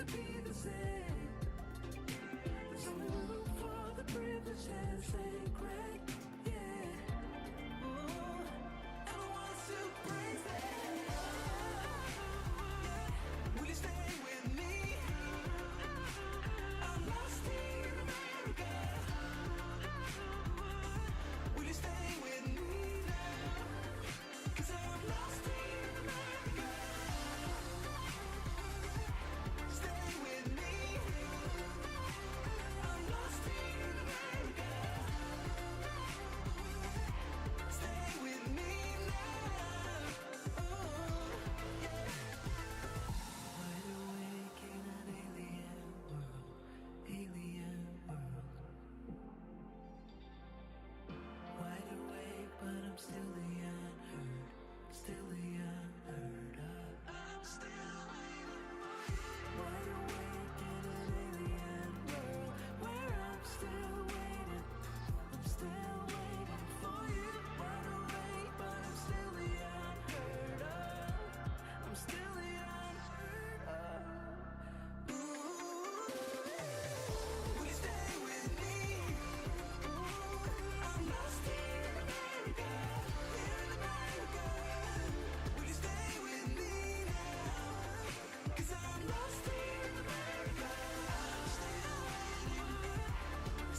to be the same. There's only room for the privileged and sacred. Yeah. Ooh. And I want to break that. Will you stay with me? I'm lost in America. Will you stay with me now? 'Cause I'm lost in America. Stay with me. I'm lost in America. Stay with me now. Oh, yeah. Wide awake in an alien world. Alien world. Wide awake, but I'm still the unheard. Still the unheard of. I'm still waiting for you. Wide awake in an alien world where I'm still waiting. I'm still waiting for you. Wide awake, but I'm still the unheard of. I'm still the unheard of. Ooh. Will you stay with me? Ooh. I'm lost in America. Here in America. Will you stay with me now? 'Cause I'm lost in America. I'm still waiting.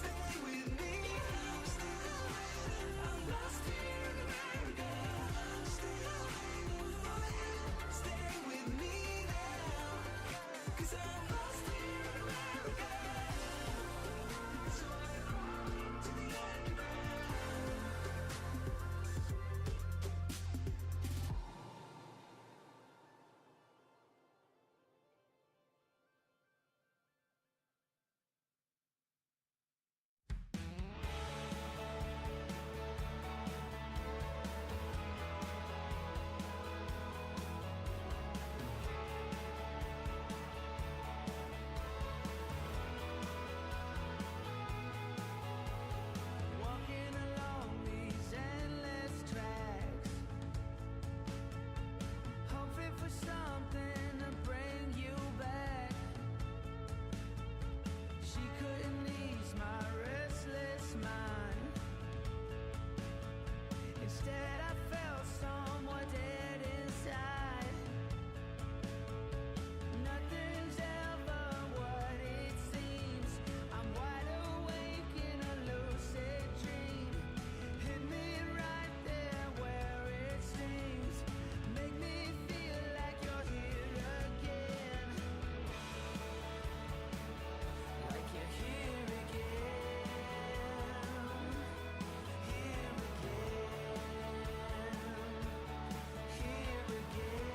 Stay with me. I'm still waiting. I'm lost in America. I'm still waiting for you. Stay with me now. 'Cause I'm lost in America. So I run to the end now. Walking along these endless tracks, hoping for something to bring you back. She couldn't ease my restless mind. Instead, I felt somewhat dead inside. Nothing's ever what it seems. I'm wide awake in a lucid dream. Hit me right there where it stings. Make me feel like you're here again. Like you're here again. Here again. Here again.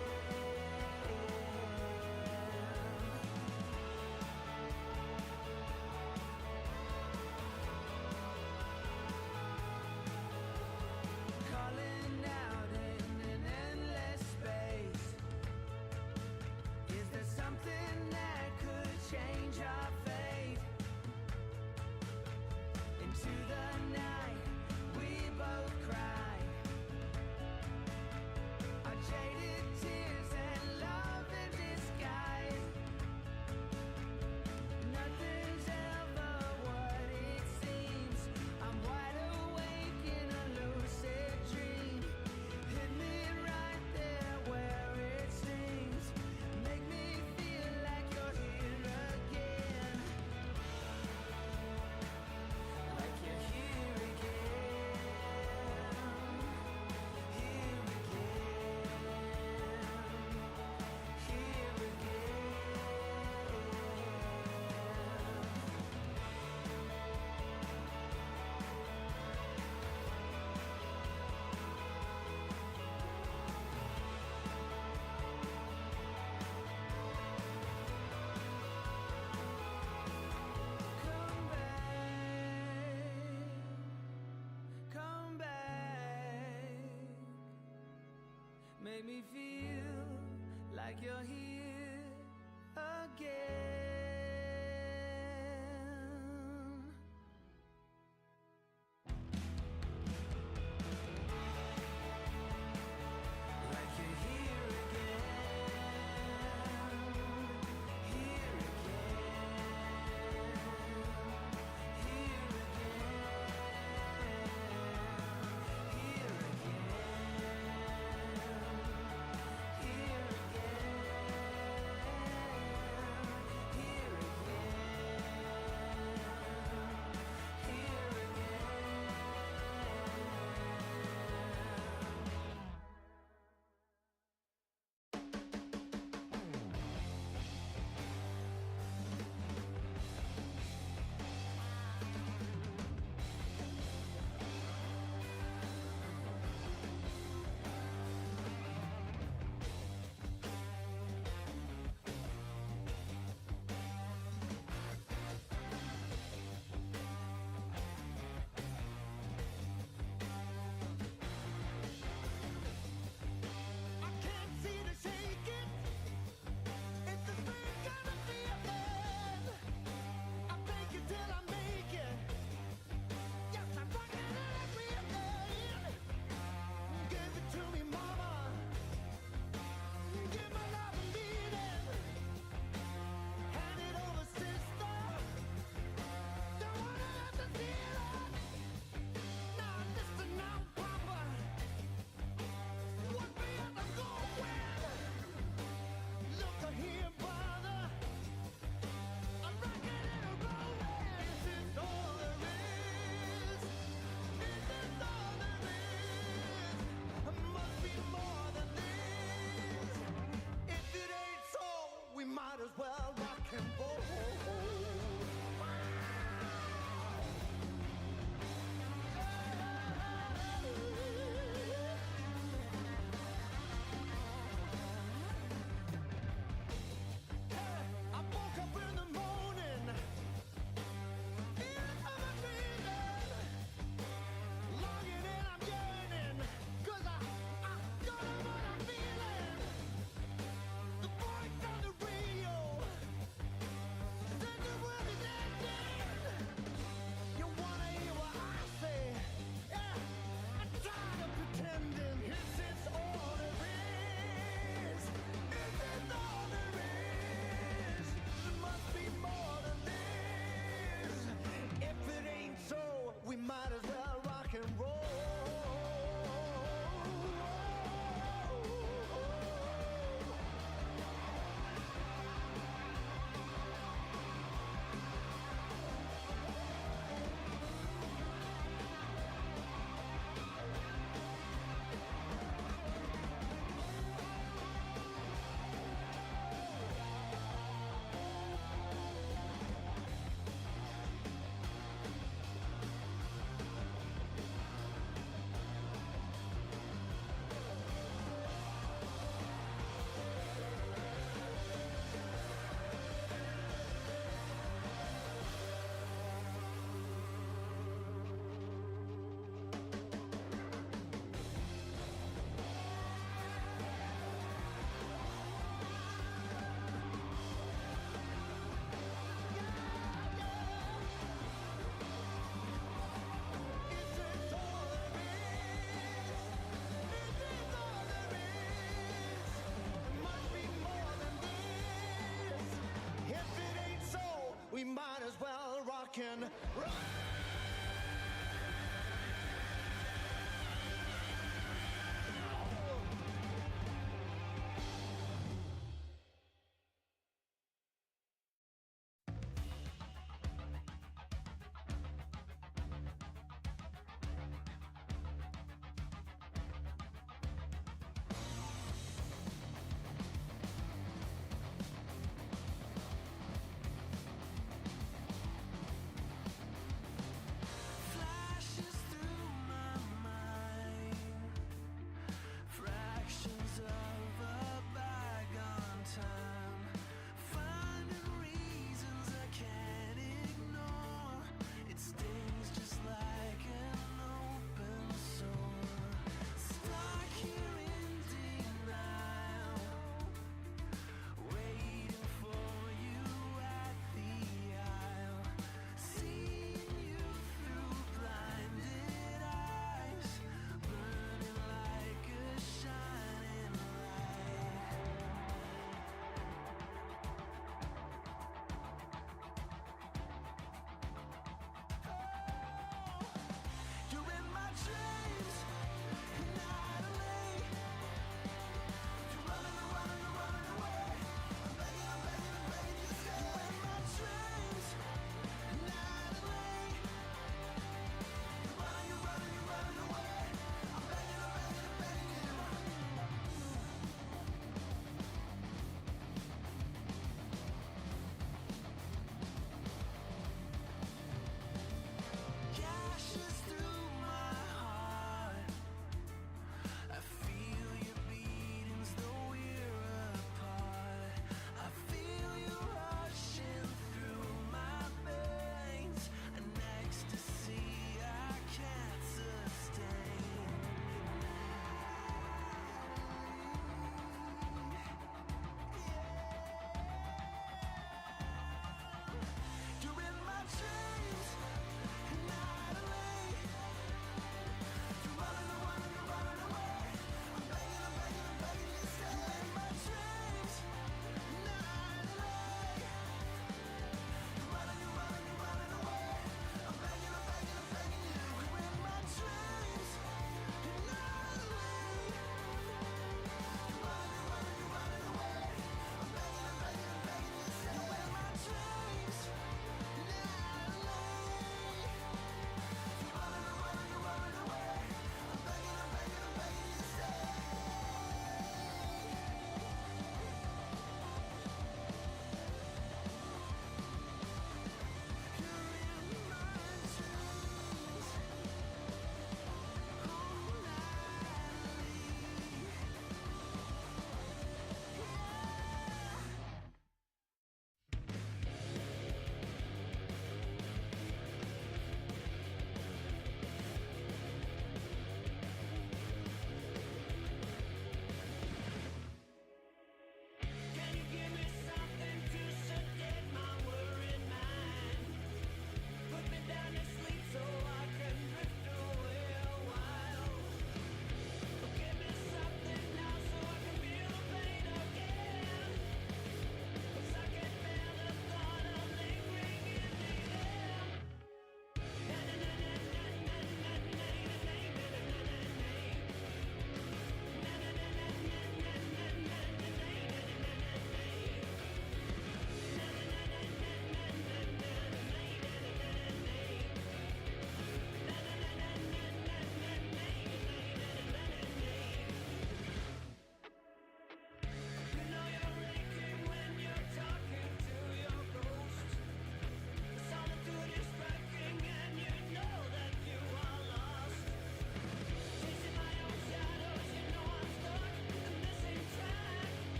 Calling out in an endless space. Is there something that could change our fate? Into the night, we both cry. Our jaded tears and love in disguise. Nothing's ever what it seems. I'm wide awake in a lucid dream. Hit me right there where it stings. Make me feel like you're here again. Like you're here again. Here again. Here come back. Make me feel like you're here again. Like you're here again. Here rock and roll.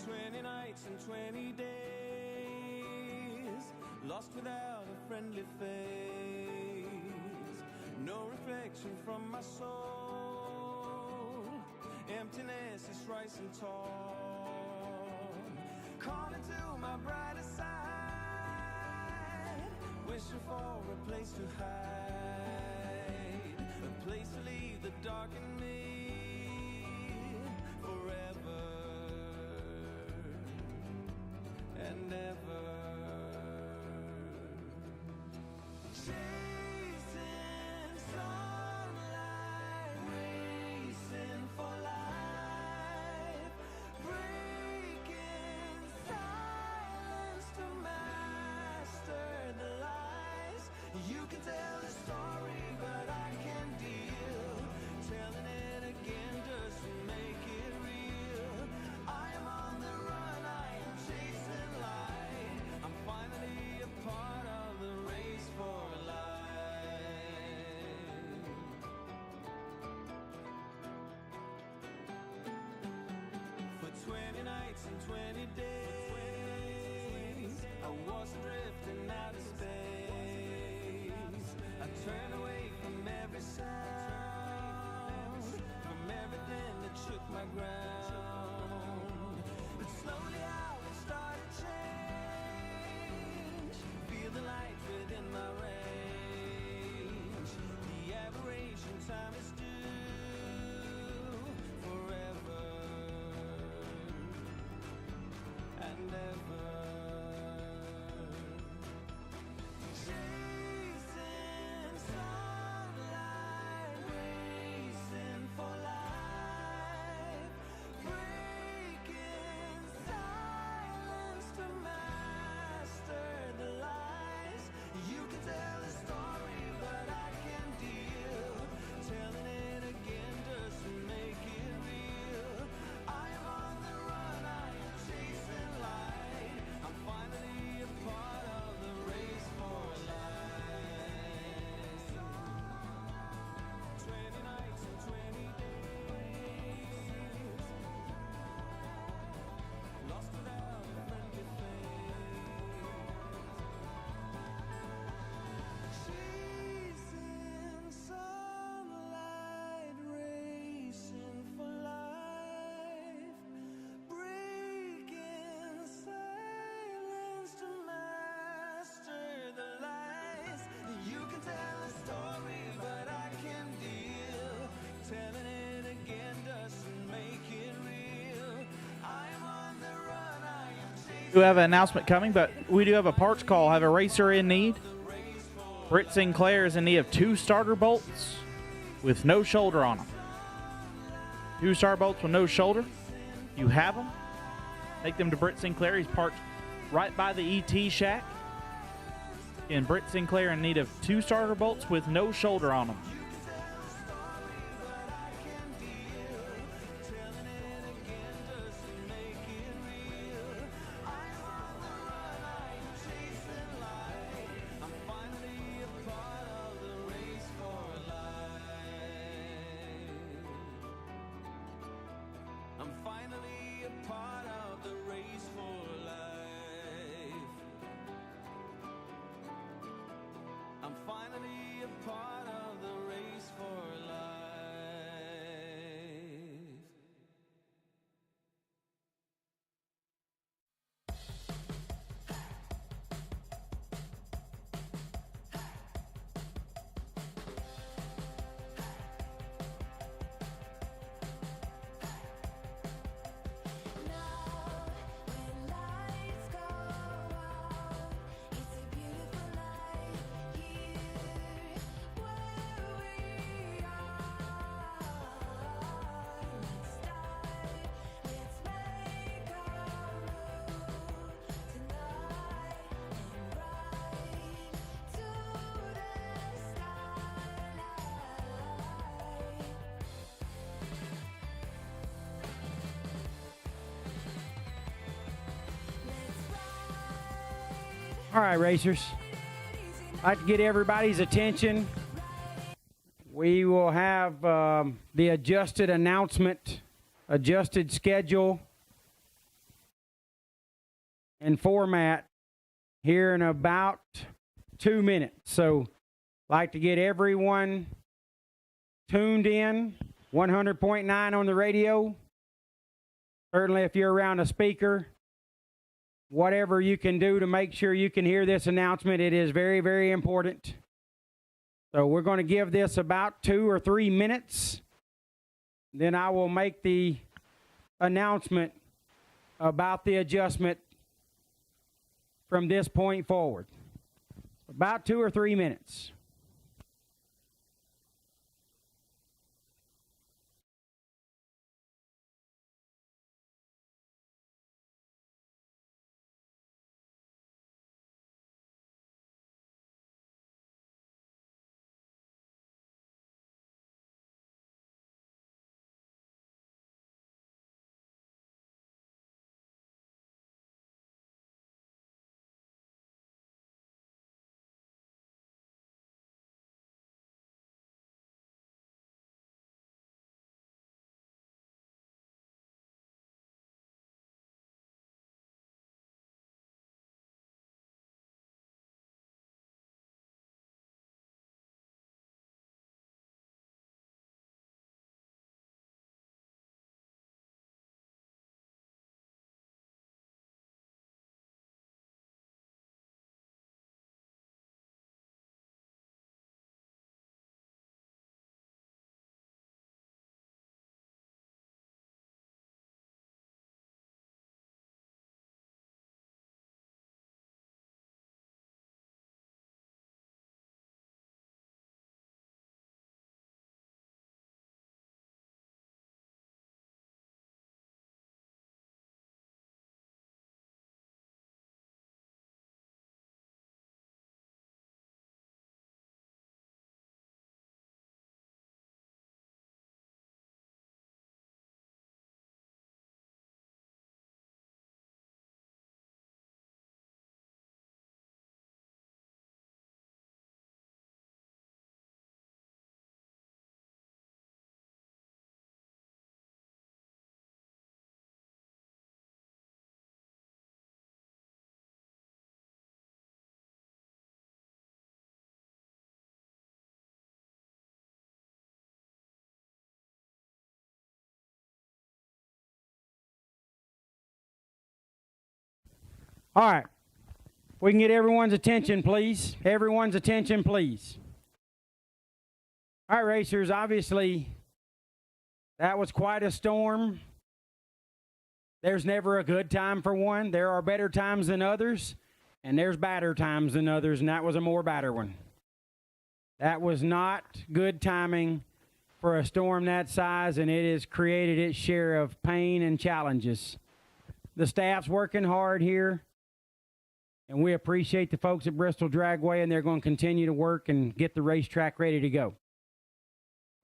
20 nights and 20 days, lost without a friendly face, no reflection from my soul, emptiness is rising tall, calling to my brighter side, wishing for a place to hide, a place to leave the dark in me forever and ever. Chasing sunlight, racing for life, breaking silence to master the lies. You can tell a story, but I can deal. Telling it again doesn't make it real. I am on the run, I am chasing light. I'm finally a part of the race for life. For 20 nights and 20 days, I was drifting out of space. I turned away from every sound, from everything that shook my ground. But slowly I would start to change, feel the light within my range. The aberration time is due forever and ever. Chasing sunlight, racing for life, breaking silence to master the lies. You can tell a story, but I can deal. Telling it again doesn't make it real. I am on the run, I am chasing light. I'm finally a part of the race for life. 20 nights and 20 days, lost without a friendly face. Chasing sunlight, racing for life, breaking silence to master the lies. You can tell a story, but I can deal. Telling it again doesn't make it real. I am on the run, I am chasing. We have an announcement coming, but we do have a parts call. Have a racer in need. Britt Sinclair is in need of 2 starter bolts with no shoulder on them. 2 starter bolts with no shoulder. You have them. Take them to Britt Sinclair. He's parked right by the ET shack. And Britt Sinclair in need of 2 starter bolts with no shoulder on them. I'm finally a part of the race for life. I'm finally a part of the race for life. All right, racers. I'd like to get everybody's attention. We will have the adjusted announcement, adjusted schedule and format here in about 2 minutes. So like to get everyone tuned in, 100.9 on the radio. Certainly if you're around a speaker, whatever you can do to make sure you can hear this announcement, it is very, very important. So we're going to give this about 2 or 3 minutes. Then I will make the announcement about the adjustment from this point forward. About 2 or 3 minutes. All right. We can get everyone's attention, please. Everyone's attention, please. All right, racers, obviously, that was quite a storm. There's never a good time for one. There are better times than others, and there's badder times than others, and that was a more badder one. That was not good timing for a storm that size, and it has created its share of pain and challenges. The staff's working hard here. And we appreciate the folks at Bristol Dragway, and they're going to continue to work and get the racetrack ready to go.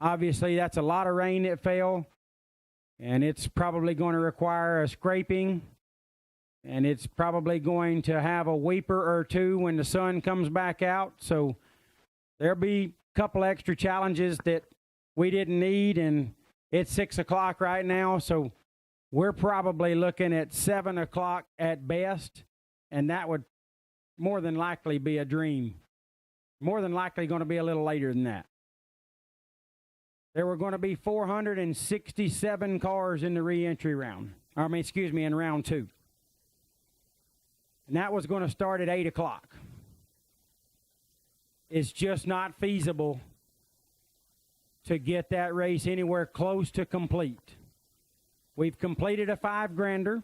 Obviously, that's a lot of rain that fell, and it's probably going to require a scraping, and it's probably going to have a weeper or two when the sun comes back out. So there'll be a couple extra challenges that we didn't need, and it's 6 o'clock right now, so we're probably looking at 7 o'clock at best, and that would more than likely be a dream. More than likely going to be a little later than that. There were going to be 467 cars in the re-entry round. In round 2. And that was going to start at 8 o'clock. It's just not feasible to get that race anywhere close to complete. We've completed a 5-grander.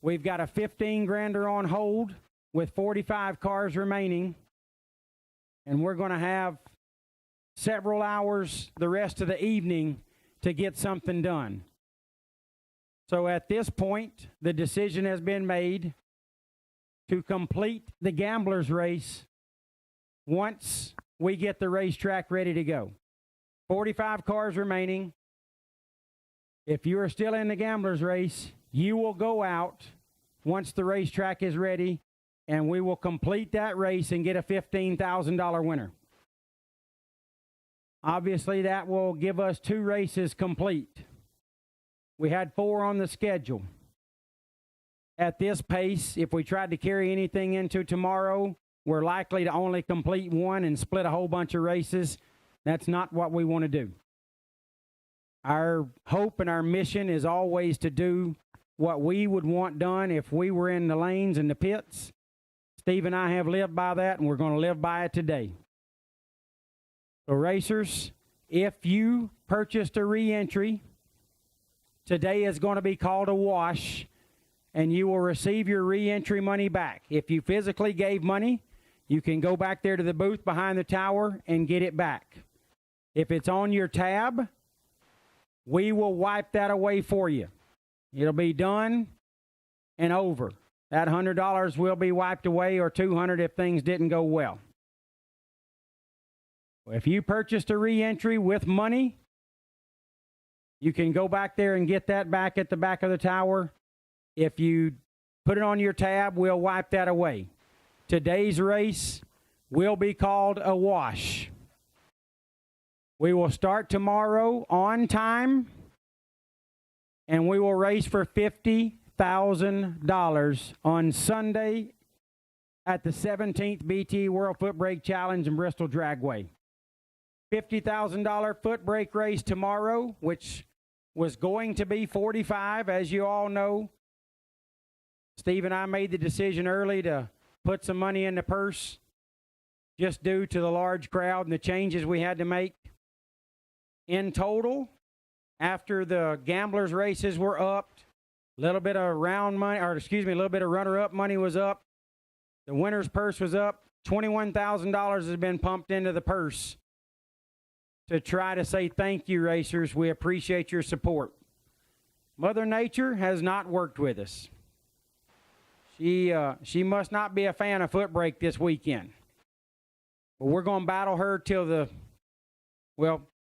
We've got a 15-grander on hold with 45 cars remaining, and we're going to have several hours the rest of the evening to get something done. So at this point, the decision has been made to complete the gamblers race once we get the racetrack ready to go. 45 cars remaining. If you are still in the gamblers race, you will go out once the racetrack is ready, and we will complete that race and get a $15,000 winner. Obviously, that will give us 2 races complete. We had 4 on the schedule. at this pace, if we tried to carry anything into tomorrow, we're likely to only complete one and split a whole bunch of races. That's not what we want to do. Our hope and our mission is always to do what we would want done if we were in the lanes and the pits. Steve and I have lived by that, and we're going to live by it today. So racers, if you purchased a re-entry, today is going to be called a wash, and you will receive your re-entry money back. If you physically gave money, you can go back there to the booth behind the tower and get it back. If it's on your tab, we will wipe that away for you. It'll be done and over. That $100 will be wiped away, or $200 if things didn't go well. If you purchased a re-entry with money, you can go back there and get that back at the back of the tower. If you put it on your tab, we'll wipe that away. Today's race will be called a wash. We will start tomorrow on time, and we will race for $50,000 on Sunday at the 17th BTE World Footbrake Challenge in Bristol Dragway. $50,000 foot brake race tomorrow, which was going to be 45, as you all know. Steve and I made the decision early to put some money in the purse just due to the large crowd and the changes we had to make. In total, after the gamblers' races were upped, a little bit of a little bit of runner-up money was up. The winner's purse was up. $21,000 has been pumped into the purse to try to say thank you, racers. We appreciate your support. Mother Nature has not worked with us. She must not be a fan of footbrake this weekend. But we're going to battle her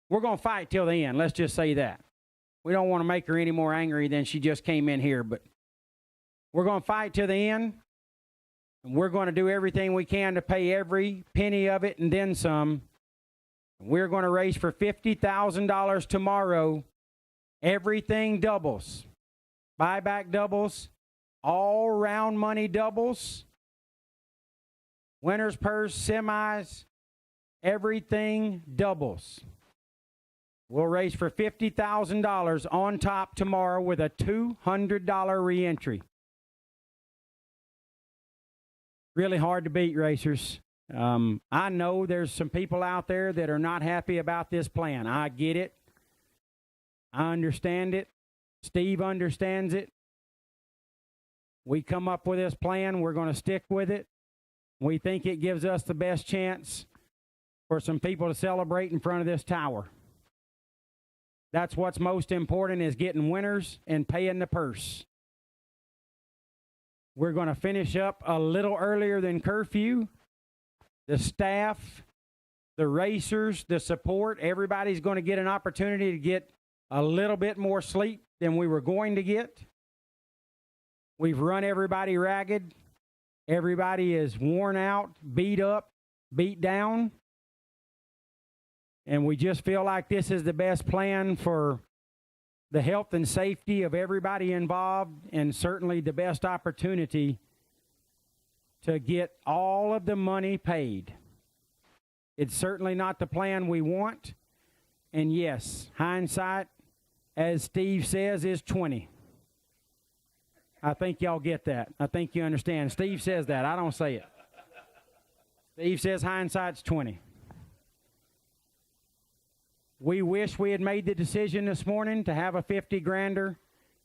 we're going to fight till the end. Let's just say that. We don't want to make her any more angry than she just came in here, but we're going to fight till the end, and we're going to do everything we can to pay every penny of it and then some. We're going to race for $50,000 tomorrow. Everything doubles. Buyback doubles. All round money doubles. Winner's purse, semis, everything doubles. We'll race for $50,000 on top tomorrow with a $200 re-entry. Really hard to beat, racers. I know there's some people out there that are not happy about this plan. I get it. I understand it. Steve understands it. We come up with this plan. We're going to stick with it. We think it gives us the best chance for some people to celebrate in front of this tower. That's what's most important, is getting winners and paying the purse. We're going to finish up a little earlier than curfew. The staff, the racers, the support, everybody's going to get an opportunity to get a little bit more sleep than we were going to get. We've run everybody ragged. Everybody is worn out, beat up, beat down. And we just feel like this is the best plan for the health and safety of everybody involved, and certainly the best opportunity to get all of the money paid. It's certainly not the plan we want. And yes, hindsight, as Steve says, is 20. I think y'all get that. I think you understand. Steve says that. I don't say it. Steve says hindsight's 20. We wish we had made the decision this morning to have a 50 grander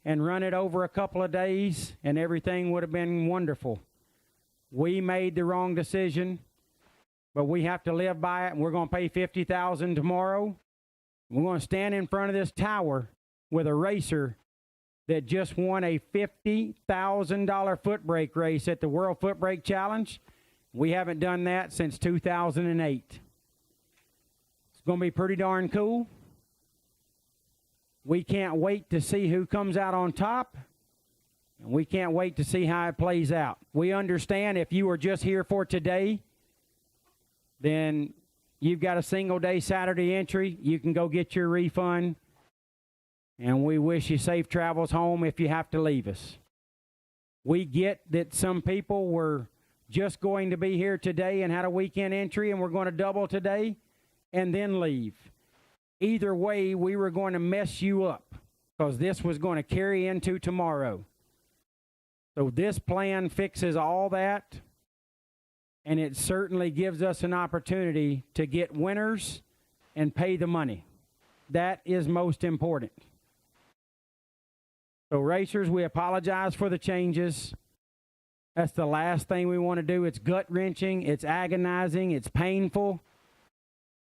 and run it over a couple of days, and everything would have been wonderful. We made the wrong decision, but we have to live by it, and we're going to pay $50,000 tomorrow. We're going to stand in front of this tower with a racer that just won a $50,000 foot brake race at the World Footbrake Challenge. We haven't done that since 2008. It's going to be pretty darn cool. We can't wait to see who comes out on top, and we can't wait to see how it plays out. We understand if you were just here for today, then you've got a single day Saturday entry. You can go get your refund, and we wish you safe travels home if you have to leave us. We get that some people were just going to be here today and had a weekend entry and we're going to double today and then leave. Either way, we were going to mess you up because this was going to carry into tomorrow. So this plan fixes all that, and it certainly gives us an opportunity to get winners and pay the money. That is most important. So racers, we apologize for the changes. That's the last thing we want to do. It's gut-wrenching, it's agonizing, it's painful,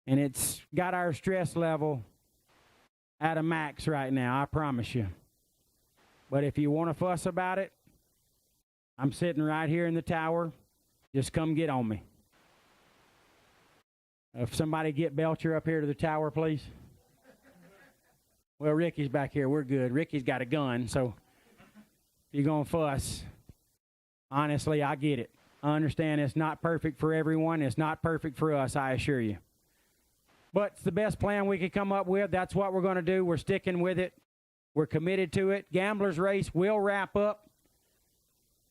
and it's got our stress level at a max right now, I promise you. But if you want to fuss about it, I'm sitting right here in the tower. Just come get on me. If somebody get Belcher up here to the tower, please. Well, Ricky's back here. We're good. Ricky's got a gun, so if you're going to fuss, honestly, I get it. I understand it's not perfect for everyone. It's not perfect for us, I assure you. But it's the best plan we could come up with. That's what we're going to do. We're sticking with it. We're committed to it. Gamblers Race will wrap up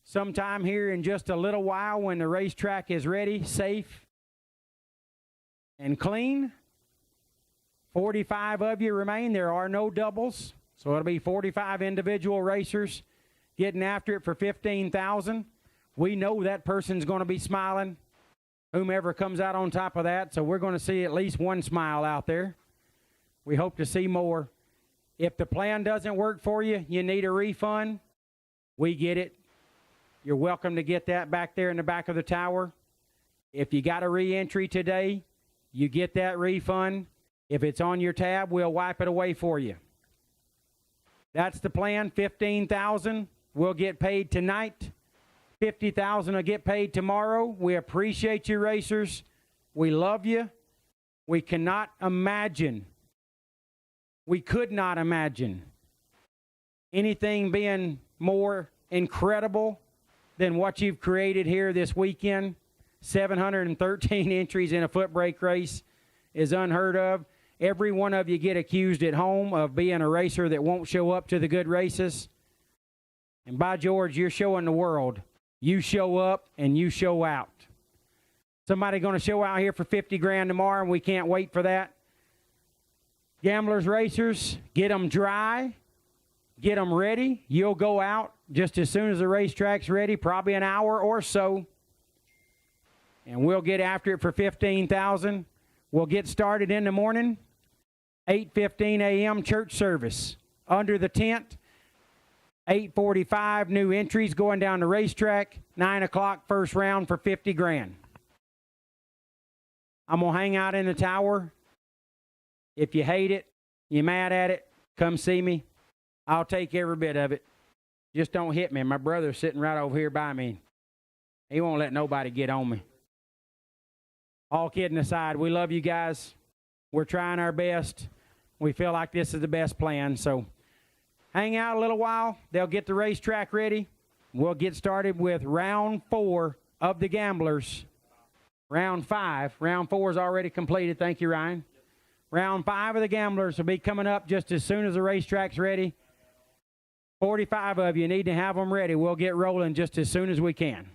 sometime here in just a little while when the racetrack is ready, safe, and clean. 45 of you remain. There are no doubles, so it'll be 45 individual racers getting after it for $15,000. We know that person's going to be smiling, whomever comes out on top of that, so we're going to see at least one smile out there. We hope to see more. If the plan doesn't work for you, you need a refund, we get it. You're welcome to get that back there in the back of the tower. If you got a re-entry today, you get that refund. If it's on your tab, we'll wipe it away for you. That's the plan. $15,000 will get paid tonight. $50,000 will get paid tomorrow. We appreciate you, racers. We love you. We cannot imagine, we could not imagine anything being more incredible than what you've created here this weekend. 713 entries in a foot brake race is unheard of. Every one of you get accused at home of being a racer that won't show up to the good races. And by George, you're showing the world. You show up and you show out. Somebody going to show out here for 50 grand tomorrow, and we can't wait for that. Gamblers, racers, get them dry. Get them ready. You'll go out just as soon as the racetrack's ready, probably an hour or so. And we'll get after it for $15,000. We'll get started in the morning. 8:15 a.m. church service. Under the tent. 8:45 new entries going down the racetrack. 9 o'clock first round for 50 grand. I'm going to hang out in the tower. If you hate it, you're mad at it, come see me. I'll take every bit of it. Just don't hit me. My brother's sitting right over here by me. He won't let nobody get on me. All kidding aside, we love you guys. We're trying our best. We feel like this is the best plan. So hang out a little while. They'll get the racetrack ready. We'll get started with round 4 of the Gamblers. Round 5. Round 4 is already completed. Thank you, Ryan. Round 5 of the Gamblers will be coming up just as soon as the racetrack's ready. 45 of you need to have them ready. We'll get rolling just as soon as we can.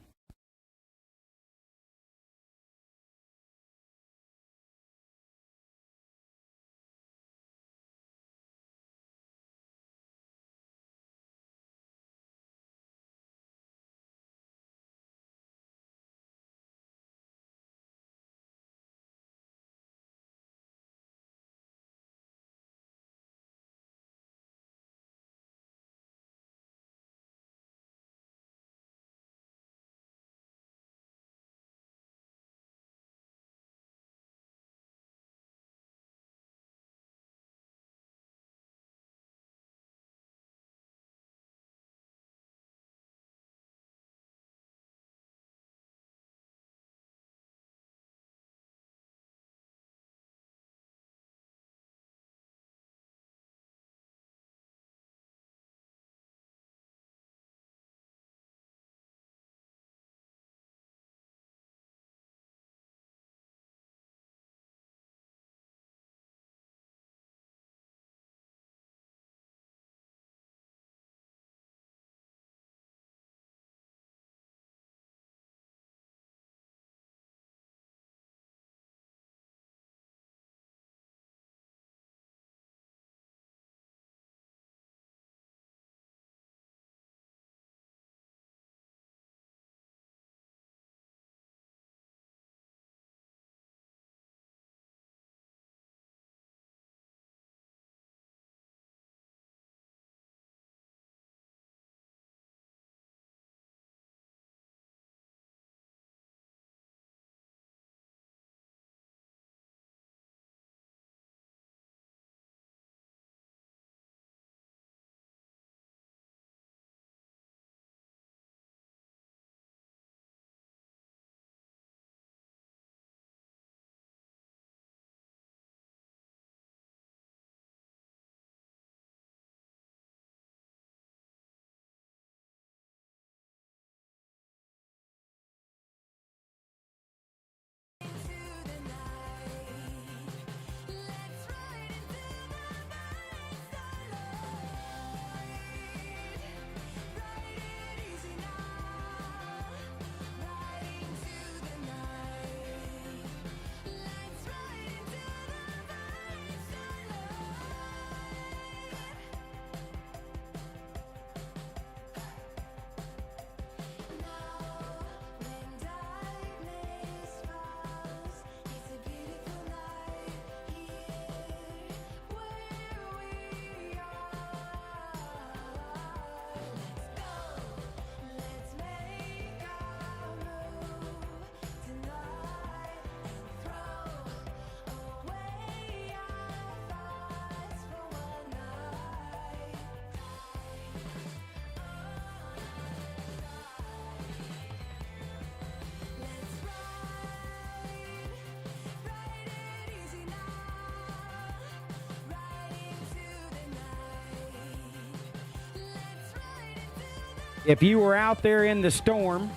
If you were out there in the storm,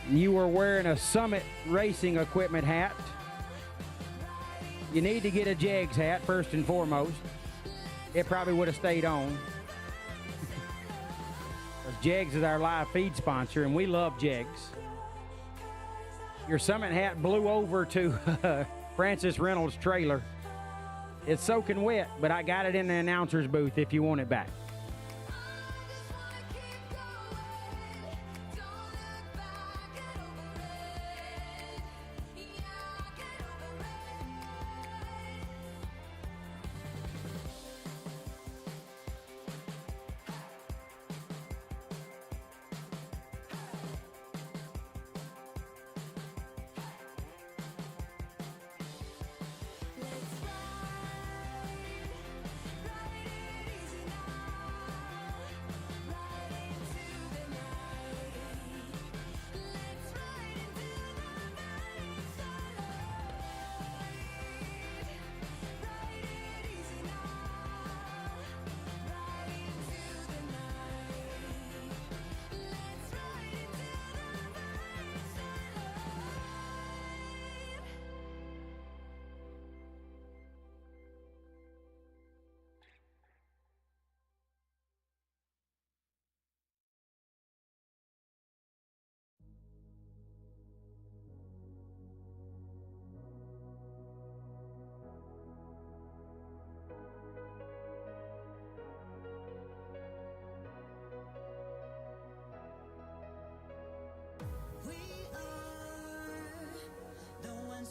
you were wearing a Summit Racing Equipment hat, you need to get a Jegs hat first and foremost. It probably would have stayed on. Jegs is our live feed sponsor, and we love Jegs. Your Summit hat blew over to Francis Reynolds' trailer. It's soaking wet, but I got it in the announcer's booth if you want it back.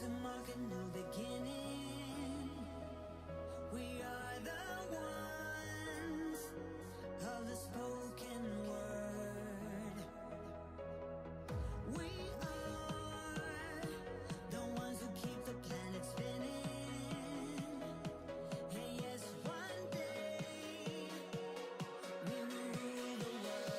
To mark a new beginning. We are the ones of the spoken word. We are the ones who keep the planet spinning. And yes, one day we will rule the world.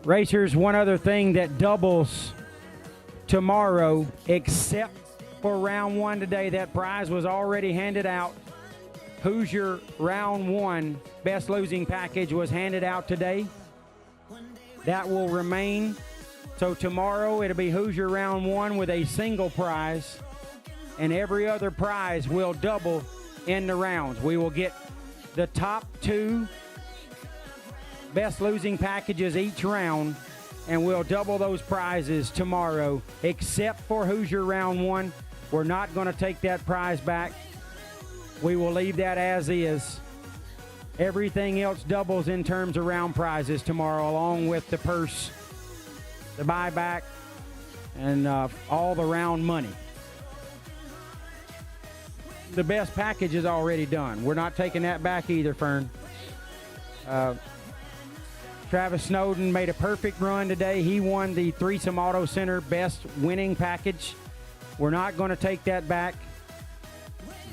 Racers, one other thing that doubles tomorrow, except for round one today, that prize was already handed out. Hoosier round one best losing package was handed out today. That will remain. So tomorrow it'll be Hoosier round one with a single prize, and every other prize will double in the rounds. We will get the top two best losing packages each round, and we'll double those prizes tomorrow, except for Hoosier round one. We're not going to take that prize back. We will leave that as is. Everything else doubles in terms of round prizes tomorrow, along with the purse, the buyback, and all the round money. The best package is already done. We're not taking that back either, Fern. Travis Snowden made a perfect run today. He won the Threesome Auto Center best winning package. We're not going to take that back.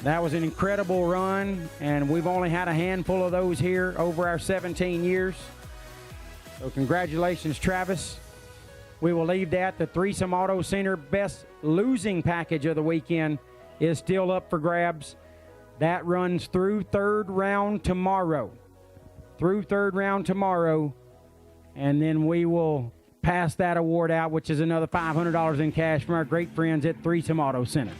That was an incredible run, and we've only had a handful of those here over our 17 years. So congratulations, Travis. We will leave that. The Threesome Auto Center best losing package of the weekend is still up for grabs. That runs through third round tomorrow. through third round tomorrow, and then we will pass that award out, which is another $500 in cash from our great friends at 3 Auto Center.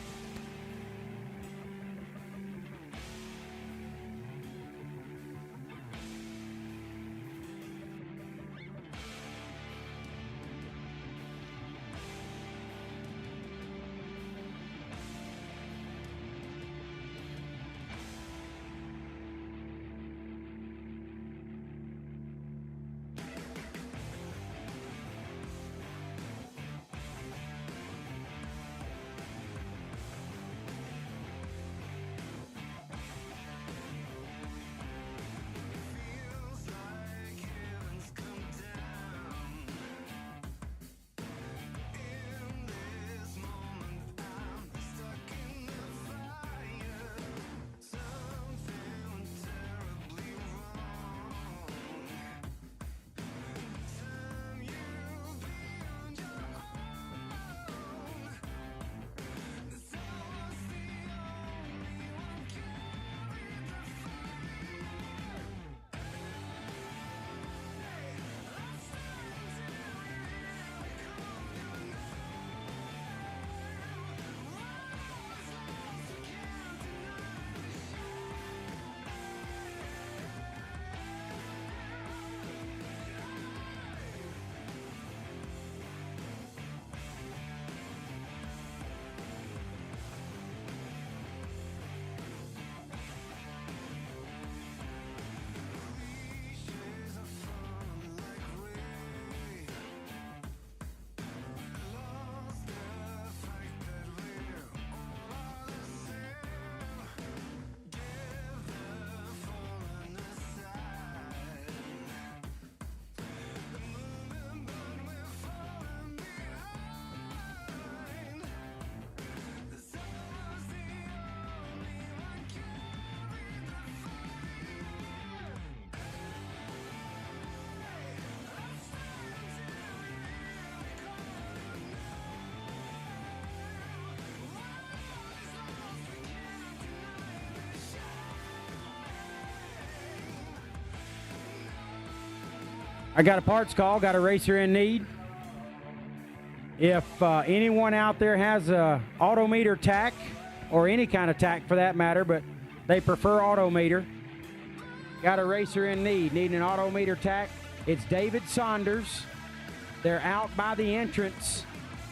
I got a parts call, got a racer in need. If anyone out there has a autometer tack, or any kind of tack for that matter, but they prefer autometer, got a racer in need, needing an autometer tack. It's David Saunders. They're out by the entrance,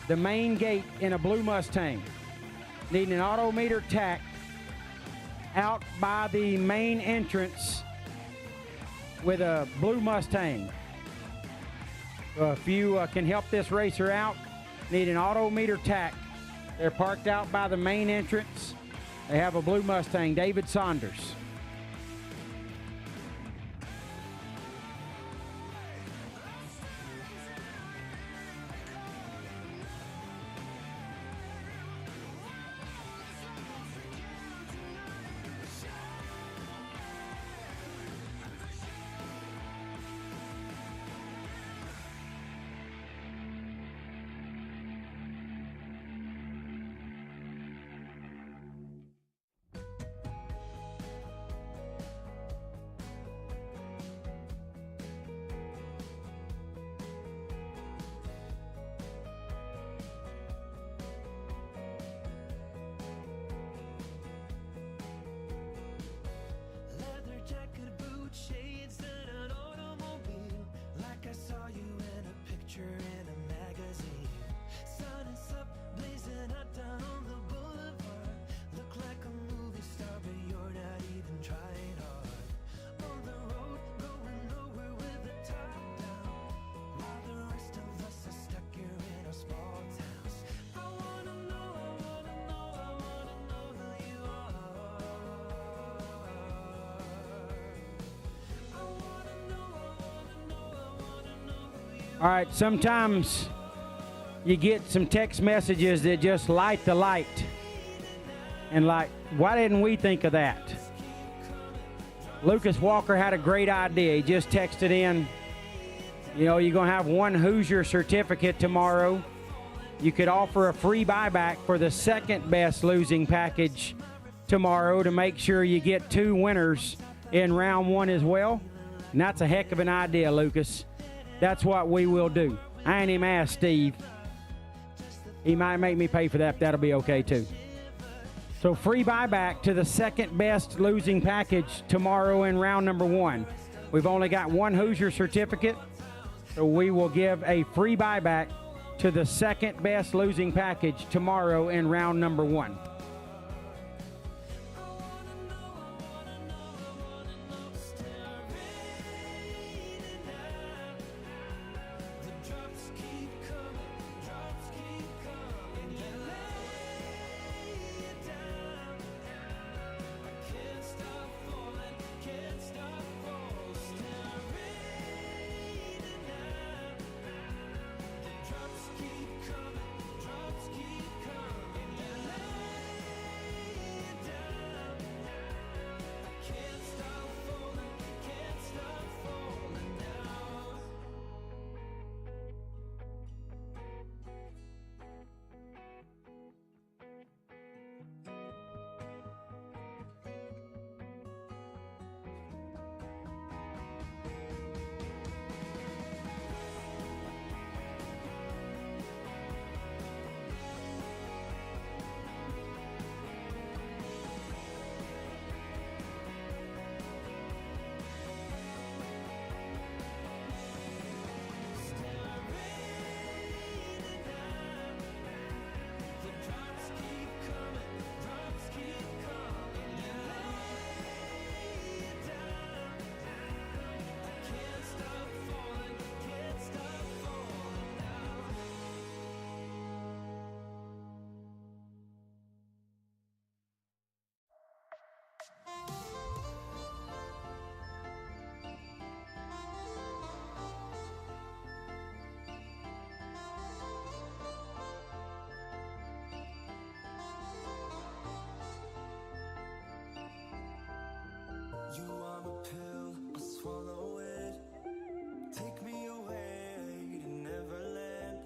the main gate, in a blue Mustang. Needing an autometer tack out by the main entrance with a blue Mustang. If you can help this racer out, need an autometer tack. They're parked out by the main entrance. They have a blue Mustang, David Saunders. All right, sometimes you get some text messages that just light the light. And like, why didn't we think of that? Lucas Walker had a great idea. He just texted in, you know, you're going to have one Hoosier certificate tomorrow. You could offer a free buyback for the second best losing package tomorrow to make sure you get 2 winners in round 1 as well. And that's a heck of an idea, Lucas. That's what we will do. I ain't even asked Steve. He might make me pay for that, but that'll be okay too. So free buyback to the second best losing package tomorrow in round number 1. We've only got one Hoosier certificate, so we will give a free buyback to the second best losing package tomorrow in round number 1. You are a pill, I swallow it. Take me away to Neverland,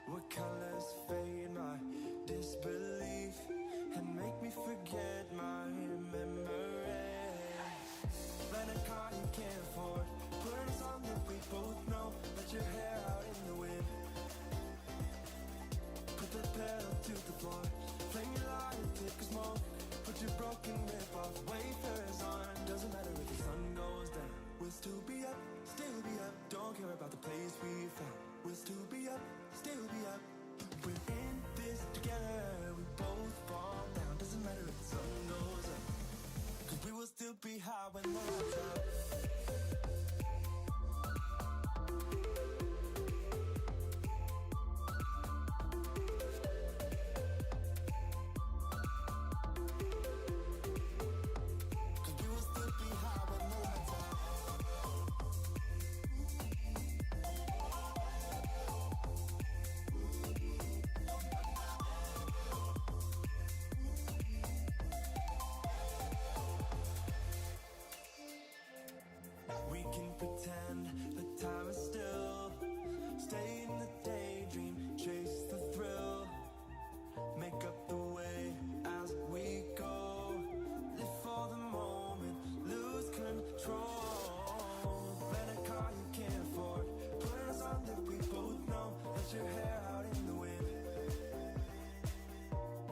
where colors fade my disbelief and make me forget my memory. Rent a car you can't afford, put a song that we both know. Let your hair out in the wind, put the pedal to the floor. Flame your light and take a smoke. Put your broken rip-off wafers on. Doesn't matter if the sun goes down. We'll still be up, still be up. Don't care about the place we found. We'll still be up, still be up. We're in this together. We both fall down. Doesn't matter if the sun goes up, 'cause we will still be high when the lights out. We can pretend the time is still. Stay in the daydream, chase the thrill. Make up the way as we go. Live for the moment, lose control. Rent a car you can't afford, put a song that we both know. Let your hair out in the wind,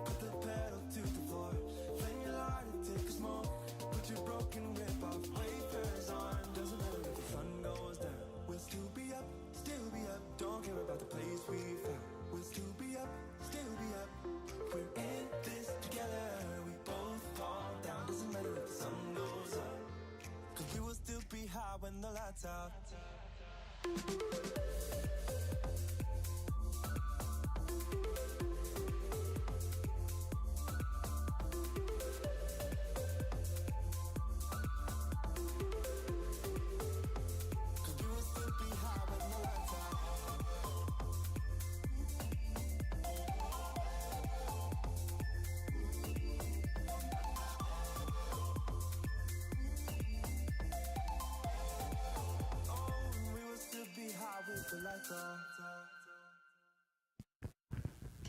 put the pedal to the floor. Flame your light and take a smoke. Put your broken rip-off wafers on. Doesn't matter if the sun goes down. We'll still be up, still be up. Don't care about the place we found. We'll still be up, still be up. We're in this together. We both fall down. Doesn't matter if the sun goes up, 'cause we will still be high when the lights out.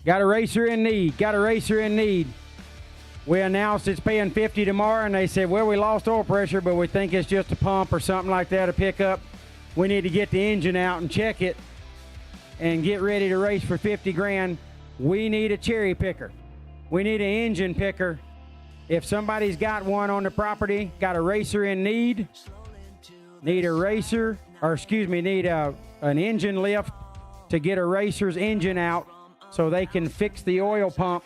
Got a racer in need. Got a racer in need. We announced it's paying 50 tomorrow, and they said, well, we lost oil pressure, but we think it's just a pump or something like that, a pickup. We need to get the engine out and check it and get ready to race for 50 grand. We need a cherry picker. We need an engine picker. If somebody's got one on the property, got a racer in need a racer, or excuse me, need an engine lift to get a racer's engine out so they can fix the oil pump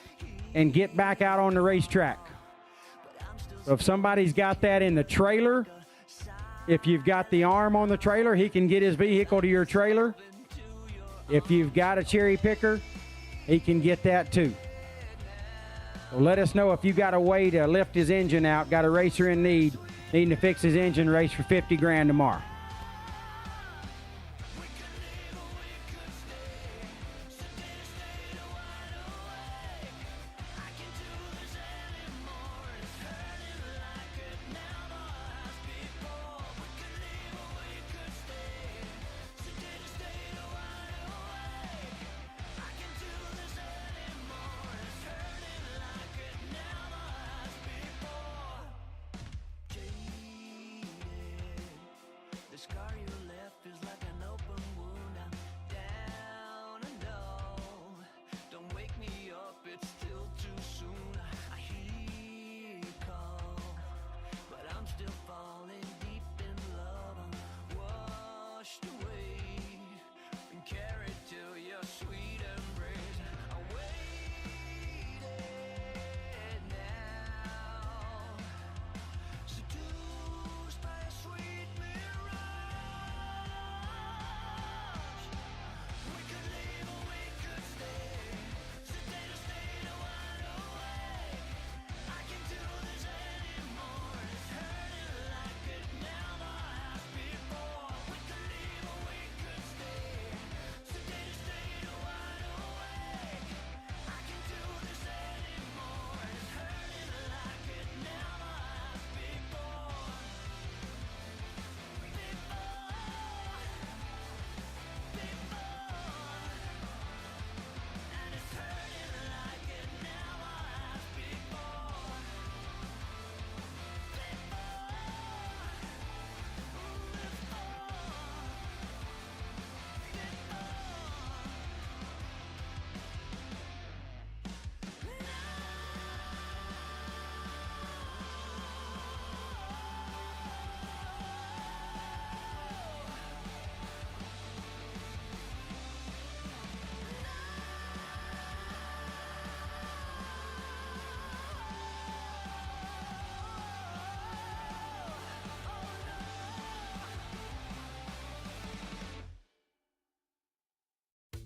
and get back out on the racetrack. So if somebody's got that in the trailer, if you've got the arm on the trailer, he can get his vehicle to your trailer. If you've got a cherry picker, he can get that too. So let us know if you got a way to lift his engine out, got a racer in need, needing to fix his engine, race for 50 grand tomorrow.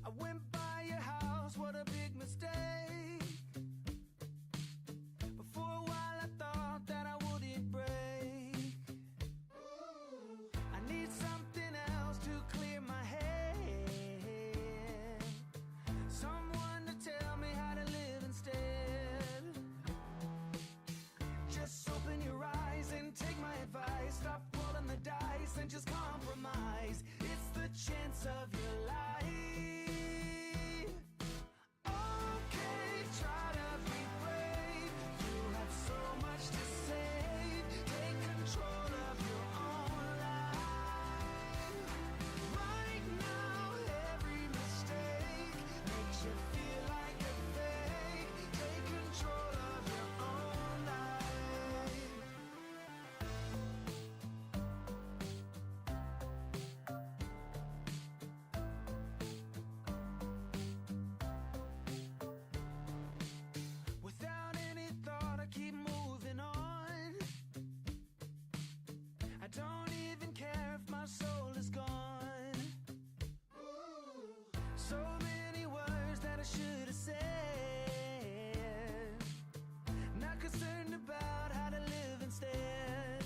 I went by your house, what a big mistake. But for a while I thought that I wouldn't break. I need something else to clear my head. Someone to tell me how to live instead. Just open your eyes and take my advice. Stop rolling the dice and just compromise. It's the chance of your life. So many words that I should have said. Not concerned about how to live instead.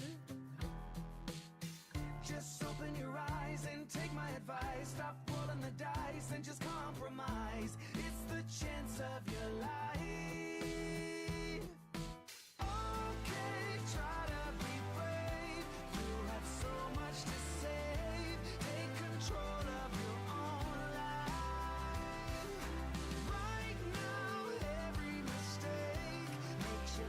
Just open your eyes and take my advice. Stop rolling the dice and just compromise. It's the chance of your life. Okay, try to be brave. You have so much to save. Take control of your own life. Right now, every mistake makes you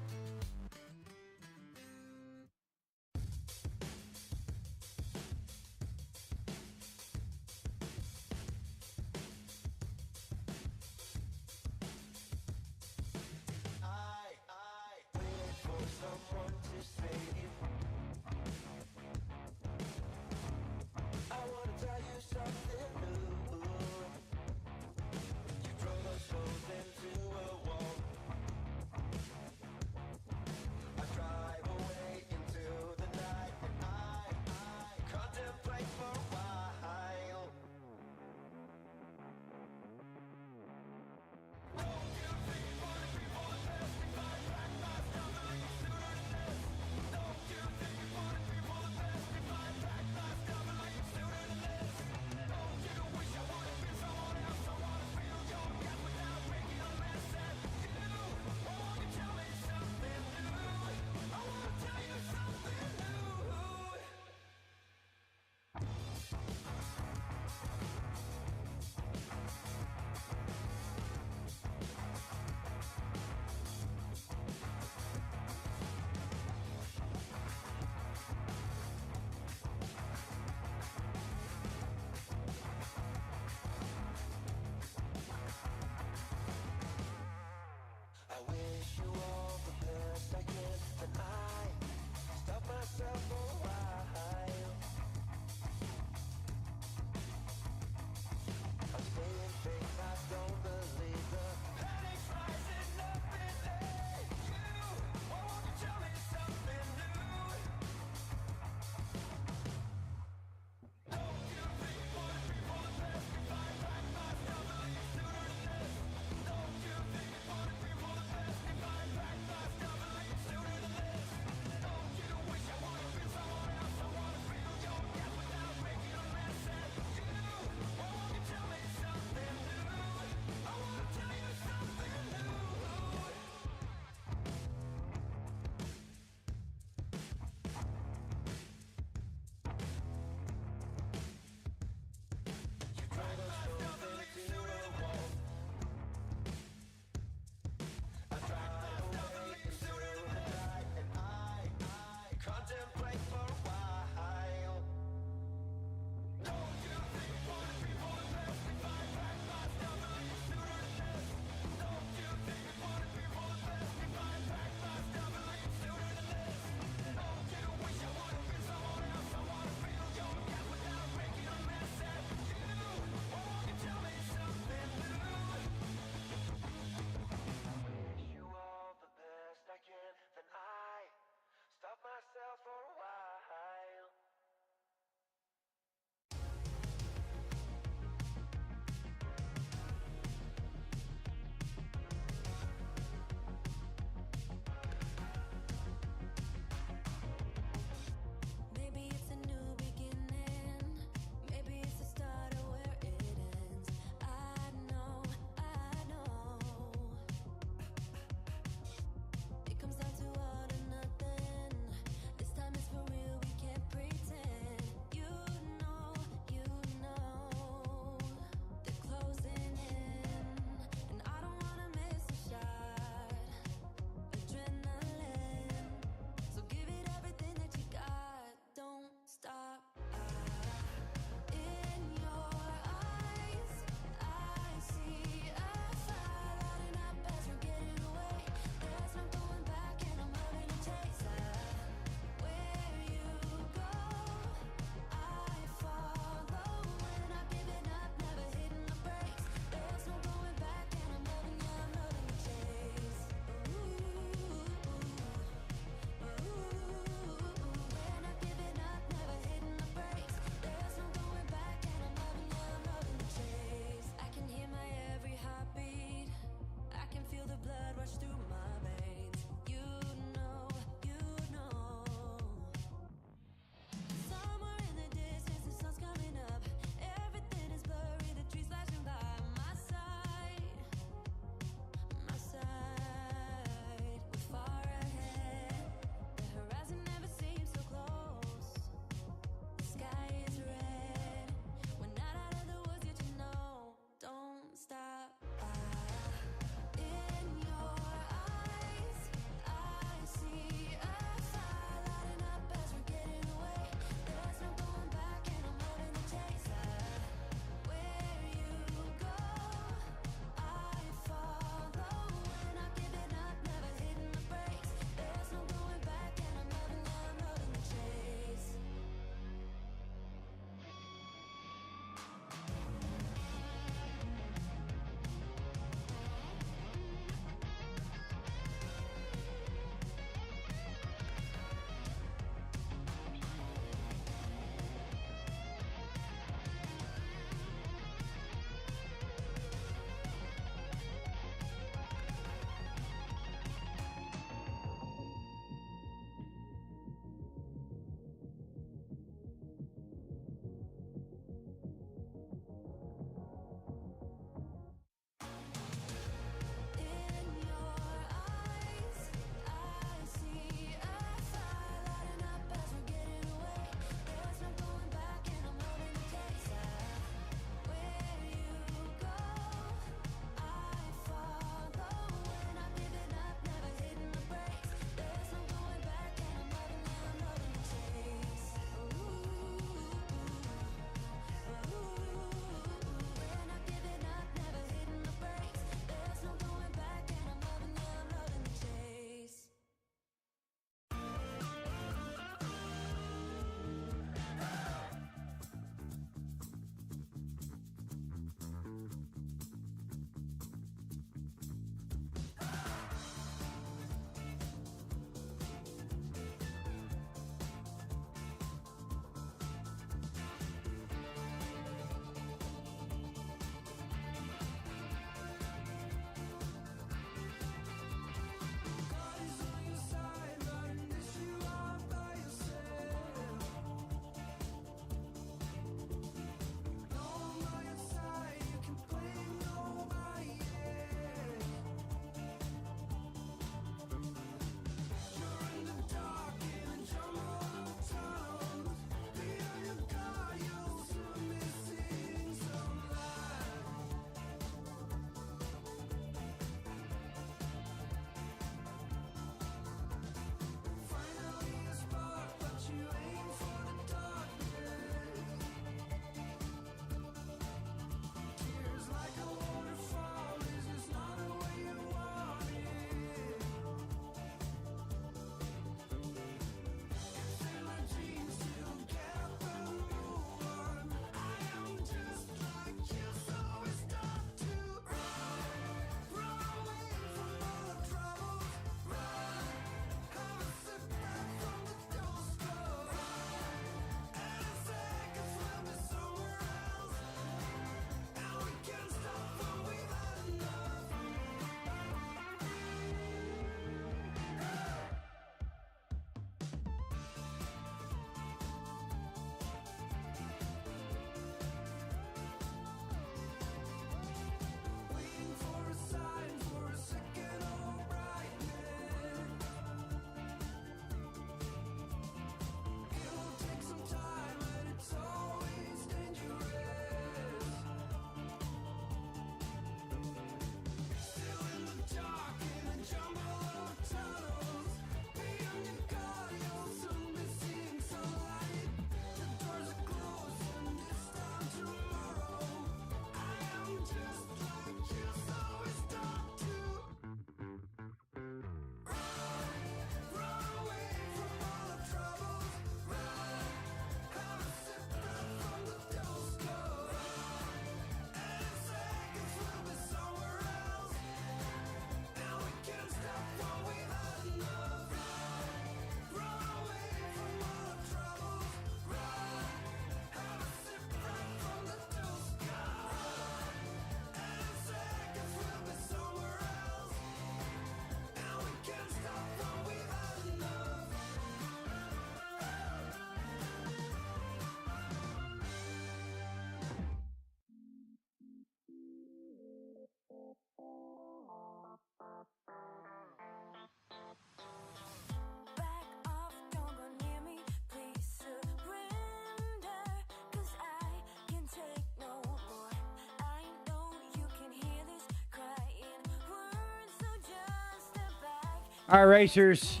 All right, racers.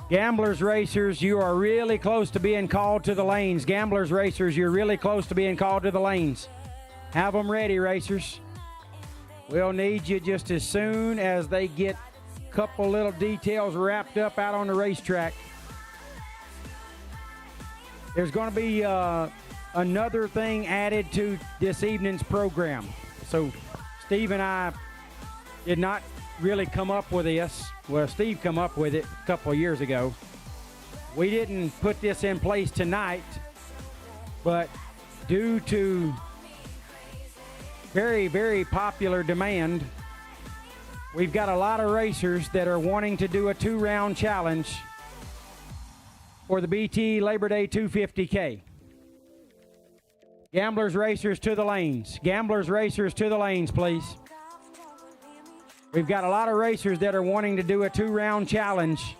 Gamblers racers, you are really close to being called to the lanes. Gamblers racers, you're really close to being called to the lanes. Have them ready, racers. We'll need you just as soon as they get a couple little details wrapped up out on the racetrack. There's going to be another thing added to this evening's program. So Steve and I did not really come up with this. Well, Steve come up with it a couple of years ago. We didn't put this in place tonight, but due to very, very popular demand, we've got a lot of racers that are wanting to do a 2-round challenge for the BTE Labor Day 250K. Gamblers racers to the lanes. Gamblers racers to the lanes, please. We've got a lot of racers that are wanting to do a 2-round challenge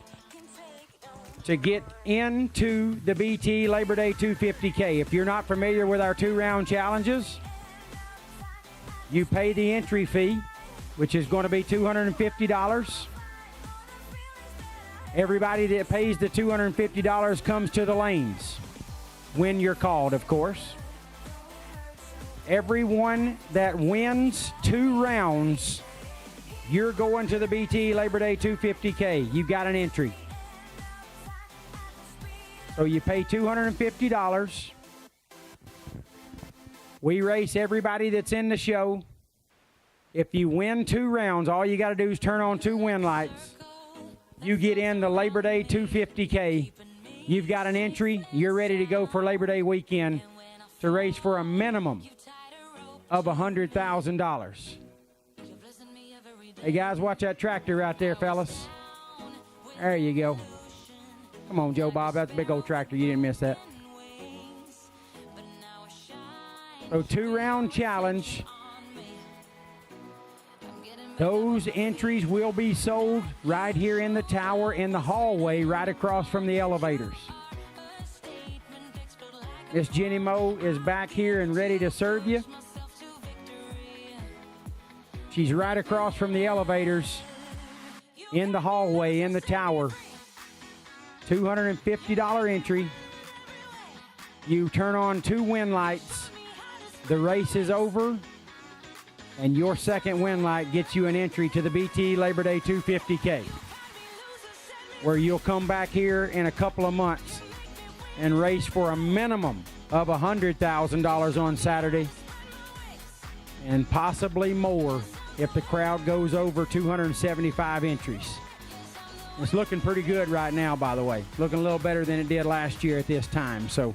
to get into the BTE Labor Day 250K. If you're not familiar with our 2-round challenges, you pay the entry fee, which is going to be $250. Everybody that pays the $250 comes to the lanes when you're called, of course. Everyone that wins 2 rounds, you're going to the BTE Labor Day 250K. You got an entry. So you pay $250. We race everybody that's in the show. If you win 2 rounds, all you got to do is turn on 2 win lights. You get in the Labor Day 250K. You've got an entry. You're ready to go for Labor Day weekend to race for a minimum of $100,000. Hey, guys, watch that tractor right there, fellas. There you go. Come on, Joe Bob. That's a big old tractor. You didn't miss that. So 2-round challenge. Those entries will be sold right here in the tower in the hallway right across from the elevators. Miss Jenny Moe is back here and ready to serve you. She's right across from the elevators in the hallway in the tower. $250 entry. You turn on 2 win lights. The race is over, and your second win light gets you an entry to the BTE Labor Day 250K, where you'll come back here in a couple of months and race for a minimum of $100,000 on Saturday, and possibly more if the crowd goes over 275 entries. It's looking pretty good right now, by the way. Looking a little better than it did last year at this time. So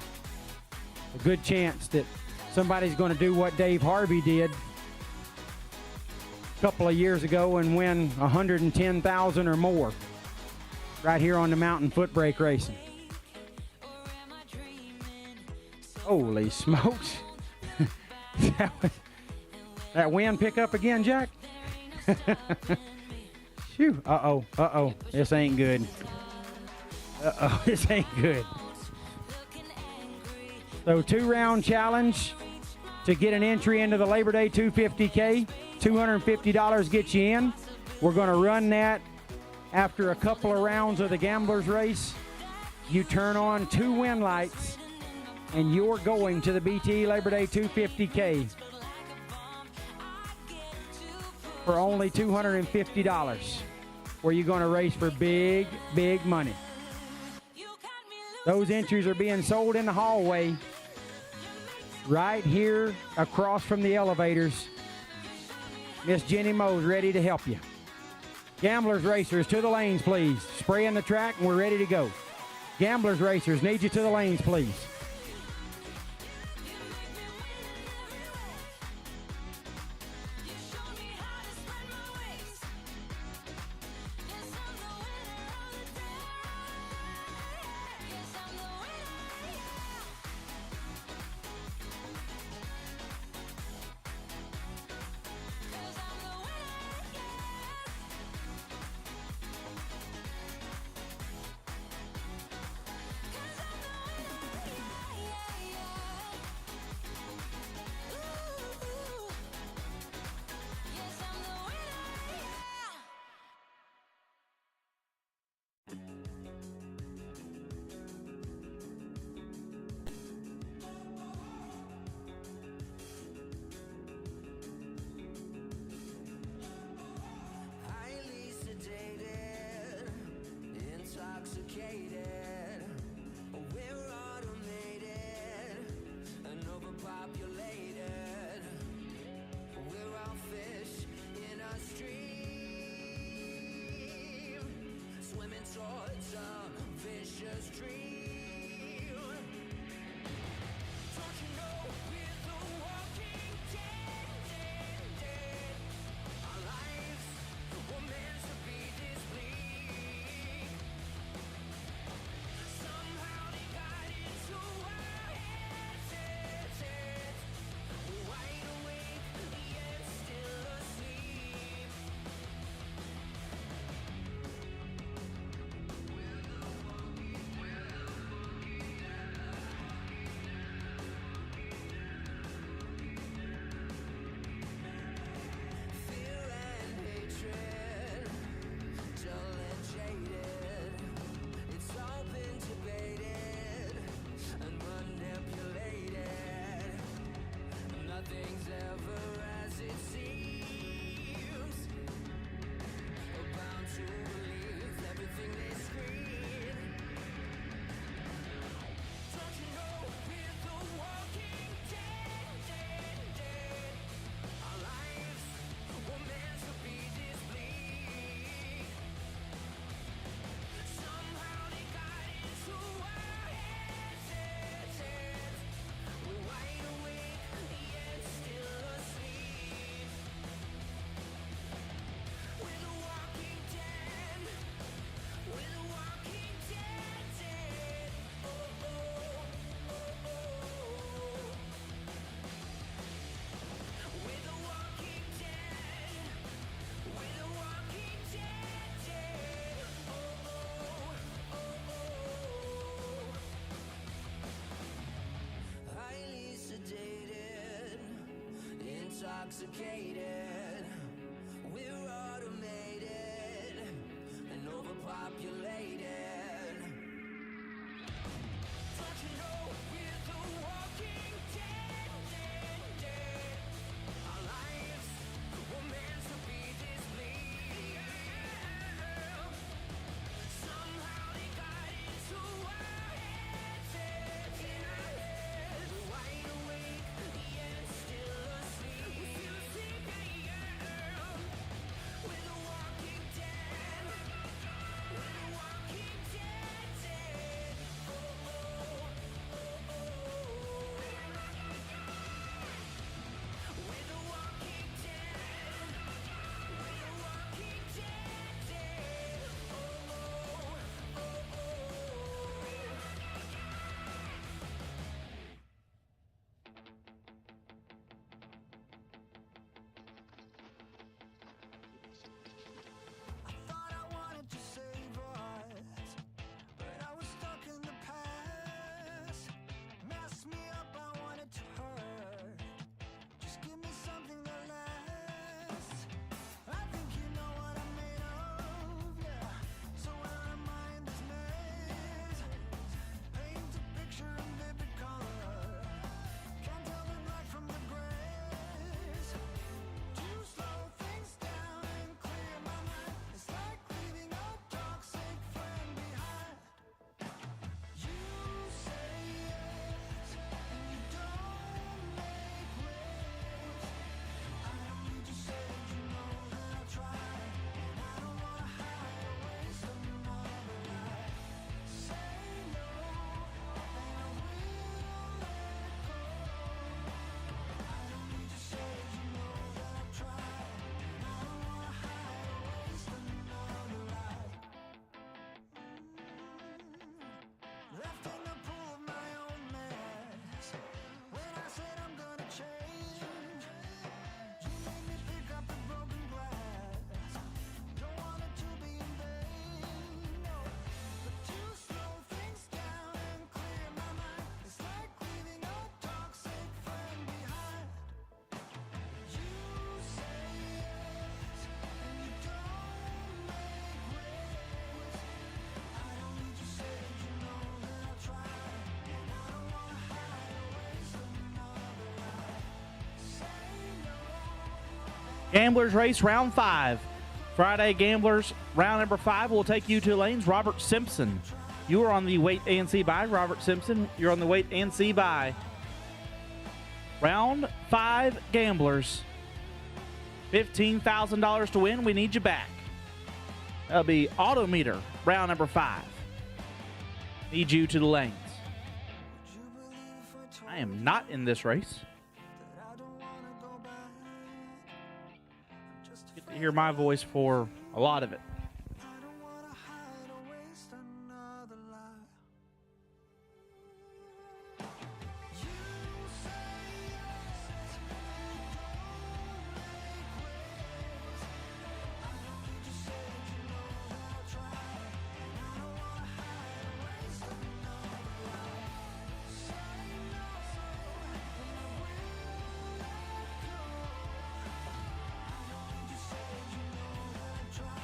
a good chance that somebody's going to do what Dave Harvey did a couple of years ago and win $110,000 or more right here on the mountain footbrake racing. Holy smokes. That wind pick up again, Jack? Phew. Uh-oh. This ain't good. This ain't good. So 2-round challenge to get an entry into the Labor Day 250K. $250 gets you in. We're going to run that after a couple of rounds of the Gamblers race. You turn on 2 win lights, and you're going to the BTE Labor Day 250K for only $250, where you're going to race for big, big money. Those entries are being sold in the hallway right here across from the elevators. Miss Jenny Moe's ready to help you. Gamblers racers to the lanes, please. Spray in the track, and we're ready to go. Gamblers racers, need you to the lanes, please. intoxicated. We're automated and overpopulated. Touching over with the walking dead, dead. Our lives were meant to be this bleak. Somehow they got into our heads, in our heads. We're wide awake, yet still asleep. We're the walking dead. We're the walking dead, dead. Oh, oh, oh, oh. We're the walking dead. We're the walking dead, dead. Oh, oh, oh, oh. I thought I wanted to save us, but I was stuck in the past. Messed me up, I wanted to hurt. Just give me something that lasts. I think you know what I'm made of, yeah. So when our mind is made, paint a picture in vivid color. Can't tell the night from the grays. To slow things down and clear my mind. It's like leaving a toxic friend behind. You say yes, and you don't make waves. I don't need to say that you know that I'll try, and I don't wanna hide or waste another life. Say no, and I will let go. I don't need to say that you know that I'll try, and I don't wanna hide or waste another life. Left in the pool of my own mess. When I said I'm gonna change, you made me pick up the broken glass. Don't want it to be in vain, no. But to slow things down and clear my mind, it's like leaving a toxic friend behind. You say yes, and you don't make waves. I don't need to say that you know that I'll try, and I don't wanna hide or waste another life. Say no. Gamblers race round 5. Friday Gamblers round number 5 will take you to lanes. Robert Simpson, you are on the wait and see by. Robert Simpson, you're on the wait and see by. Round 5 Gamblers. $15,000 to win. We need you back. That'll be Autometer, round number 5. Need you to the lanes. I am not in this race. Get to hear my voice for a lot of it. I don't wanna hide or waste another life. You say yes, and you don't make waves. I don't need to say that you know that I'll try, and I don't wanna hide or waste another life. Say no, and I will let go. I don't need to say that you know that I'll try,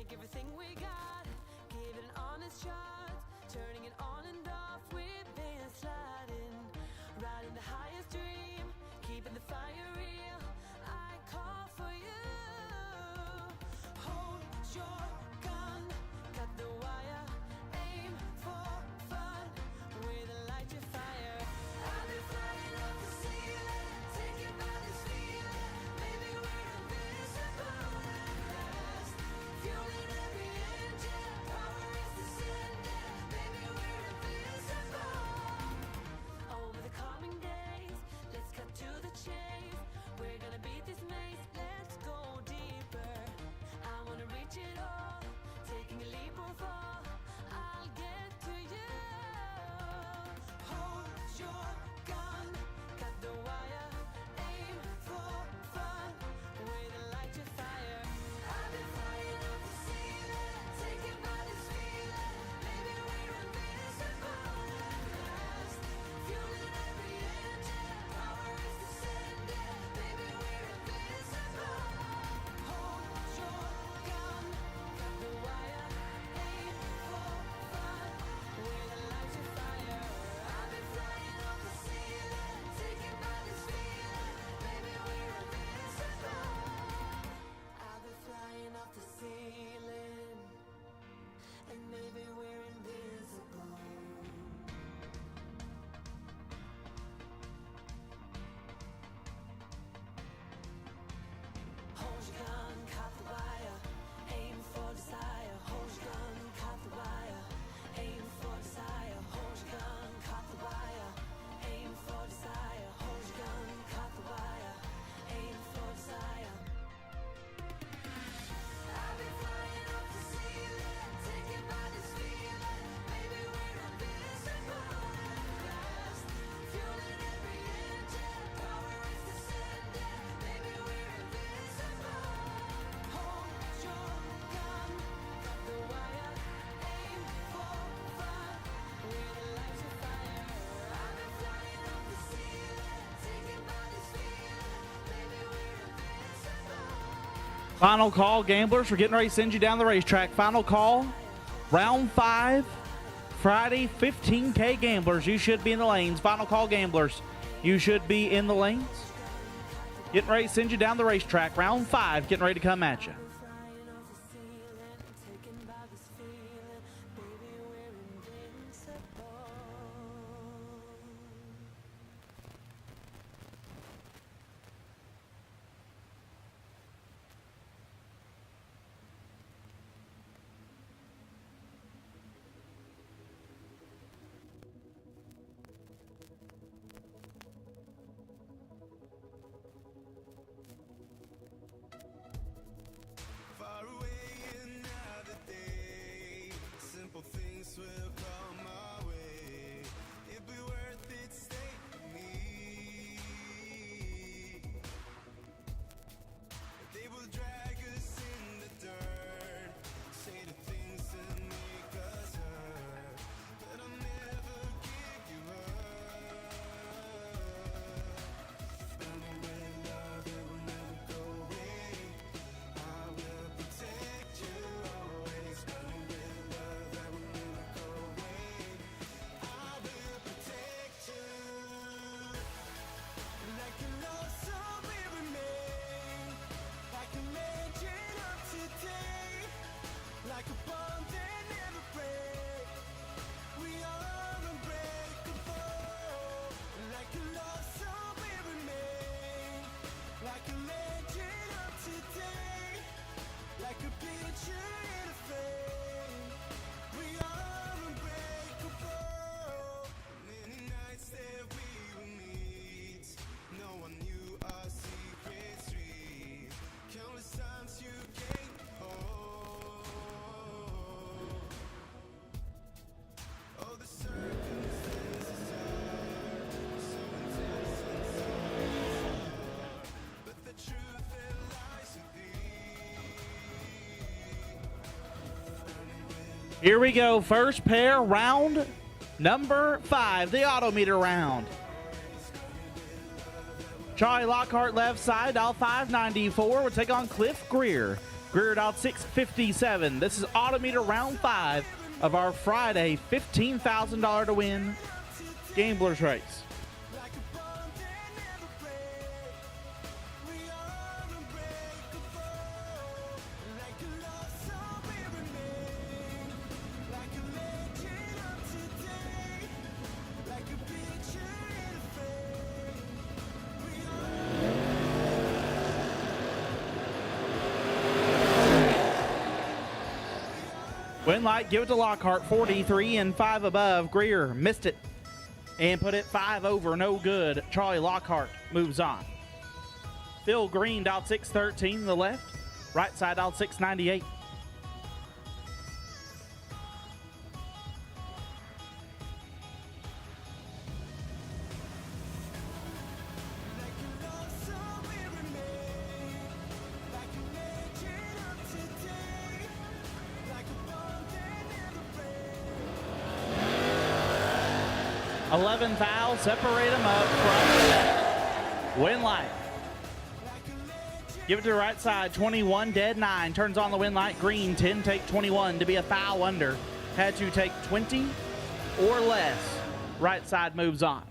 take everything we got, give it an honest shot, turning it on and off, we've been sliding, riding the highest dream, keeping the fire real, I call for you. Hold your gun, cut the wire, aim for fun, with a light your fire. I've been flying up the ceiling, taken by this feeling, maybe we're invincible at last, fueling every engine, power is descending, maybe we're invincible. Over the coming days, let's cut to the chase, we're gonna beat this maze, let's go deeper, I wanna reach it all, taking a leap or fall, I'll get to you. Hold your gun, cut the wire, aim for fun, with a light your fire. I've been flying up the ceiling, taken by this feeling, maybe we're invincible at last, fueling every engine, power is descending, maybe we're invincible. Hold your gun, cut the wire, aim for fun, with a light your fire. I've been flying up the ceiling, taken by this feeling, maybe we're invincible. I've been flying off the ceiling, and maybe we're invincible. Hold your gun, cut the wire, aim for desire. Hold your gun, cut the wire, aim for desire. Hold your gun, cut the wire, aim for desire. Hold your gun, cut the wire, aim for desire. I've been flying up the ceiling, taken by this feeling, maybe we're invincible at last, fueling every engine, power is descending, maybe we're invincible. Hold your gun, cut the wire, aim for fun, with a light your fire. I've been flying up the ceiling, taken by this feeling, maybe we're invincible. Final call, gamblers. We're getting ready to send you down the racetrack. Final call, round 5, Friday, 15K gamblers. You should be in the lanes. Final call, gamblers. You should be in the lanes. Getting ready to send you down the racetrack. Round 5, getting ready to come at you. Flying off the ceiling, taken by this feeling, baby we're invincible. Far away another day, simple things will come my way. It'd be worth it, stay with me. They will drag us in the dirt, say the things that make us hurt, but I'll never give you up. Burning with love, it will never go away. I will protect you always. Burning with love, that will never go away. I will protect you. Like a love song will remain, like a legend of today, like a bond that never breaks. We are unbreakable. Like a love song will remain, like a legend of today, like a picture in a frame. We are unbreakable. Many nights that we will meet, no one knew our secret street. Countless times you came home. Oh, the circumstances are so intense and so bizarre, but the truth that lies within. Here we go. First pair, round number 5, the autometer round. Charlie Lockhart left side, dial 594. We'll take on Cliff Greer. Greer dialed 657. This is Autometer round 5 of our Friday $15,000 to win Gamblers Race. Win light, give it to Lockhart, 43 and 5 above. Greer missed it and put it 5 over, no good. Charlie Lockhart moves on. Phil Green dialed 613, the left. Right side dialed 698. $11 fouls, separate them up from Win light. Give it to the right side, 21, dead 9. Turns on the win light, green, 10, take 21 to be a foul under. Had to take 20 or less. Right side moves on.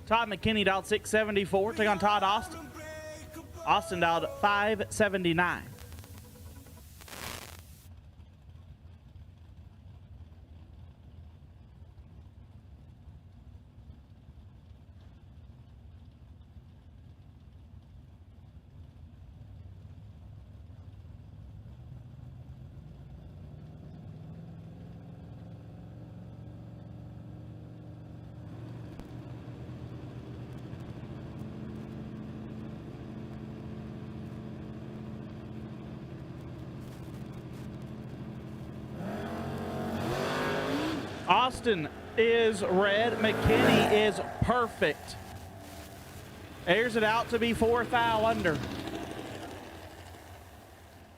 Todd McKinney dialed 674, take on Todd Austin. Austin dialed 579. Austin is red. McKinney is perfect. Airs it out to be 4 foul under.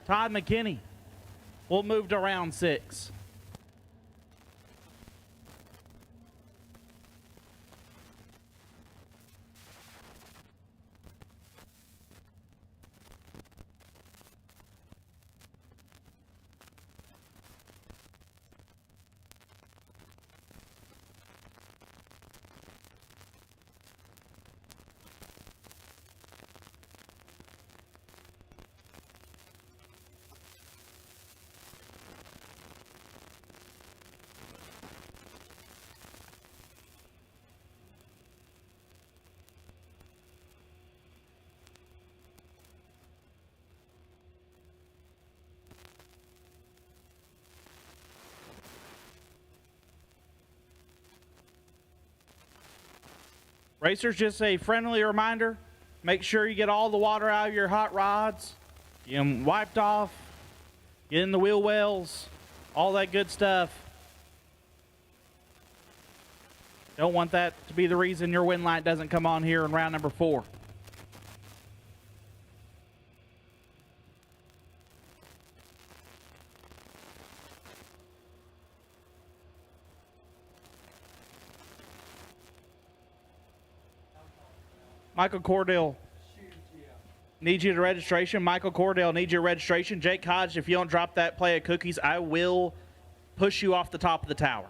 Todd McKinney will move to round 6. Racers, just a friendly reminder, make sure you get all the water out of your hot rods, get them wiped off, get in the wheel wells, all that good stuff. Don't want that to be the reason your win light doesn't come on here in round number 4. Michael Cordell needs you to registration. Michael Cordell needs your registration. Jake Hodge, if you don't drop that play of cookies, I will push you off the top of the tower.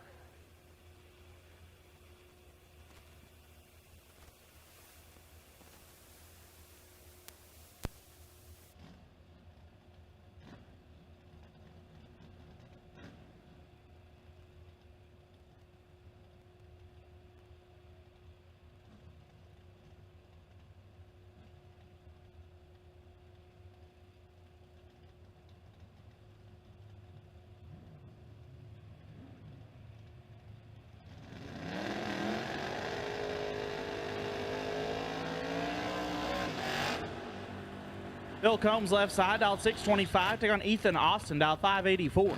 Bill Combs left side, dial 625. Take on Ethan Austin, dial 584.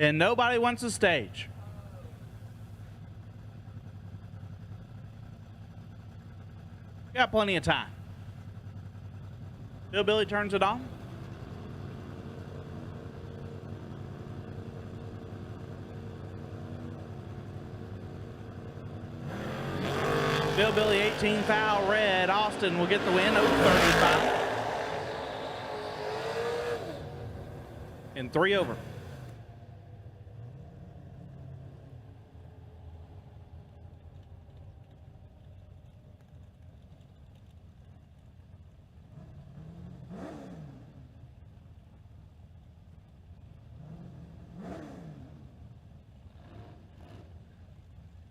And nobody wants the stage. Got plenty of time. Billy turns it on. Billy 18 foul red. Austin will get the win over 35. And 3 over.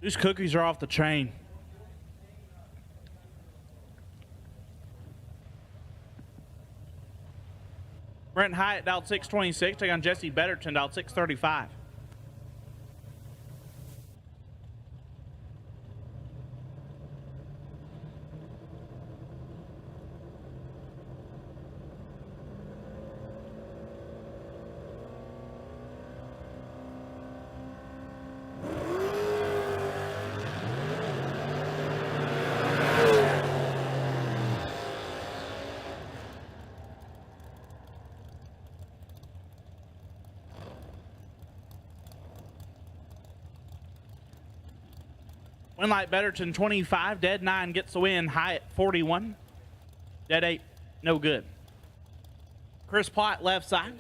These cookies are off the chain. Brent Hyatt dialed 626, take on Jesse Betterton dialed 635. Winlight Betterton 25, dead 9 gets the win. Hyatt 41, dead 8, no good. Chris Plott left side,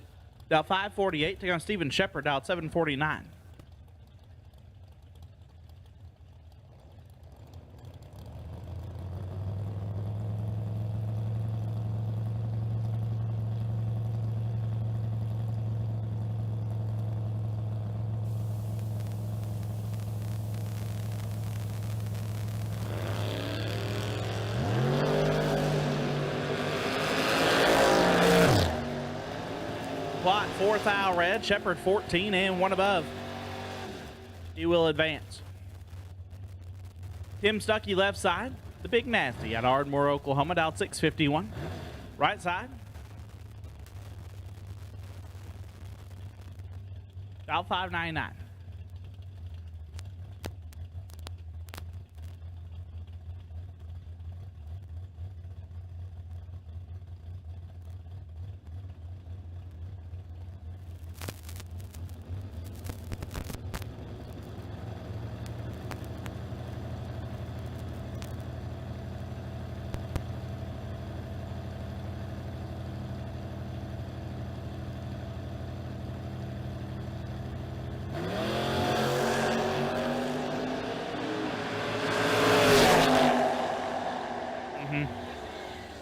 dialed 548, take on Steven Shepard, dialed 749. Plott 4 foul red, Shepard 14 and 1 above. He will advance. Tim Stuckey left side, the Big Nasty out of Ardmore, Oklahoma, dialed 651. Right side, dialed 599.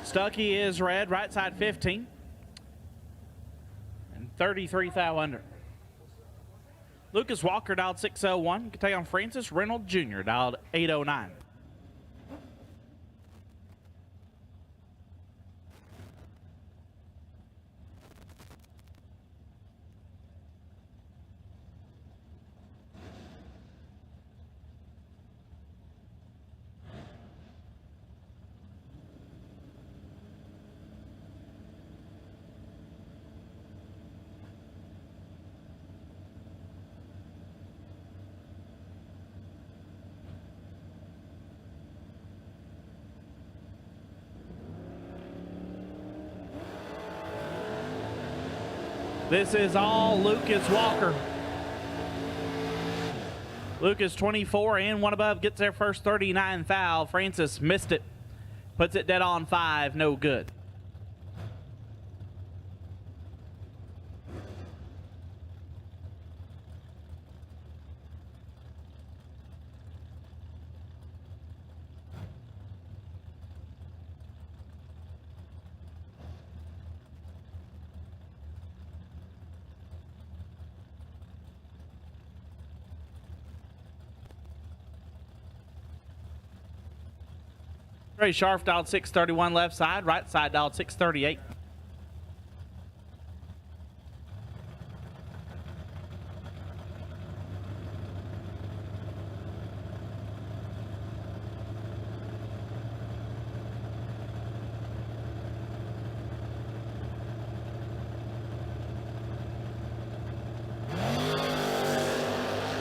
Stuckey is red, right side 15. And 33 thou under. Lucas Walker dialed 601. Can take on Francis Reynolds Jr. dialed 809. This is all Lucas Walker. Lucas 24 and 1 above gets their first 39 foul. Francis missed it. Puts it dead on 5, no good. Trey Scharf dialed 631 left side, right side dialed 638.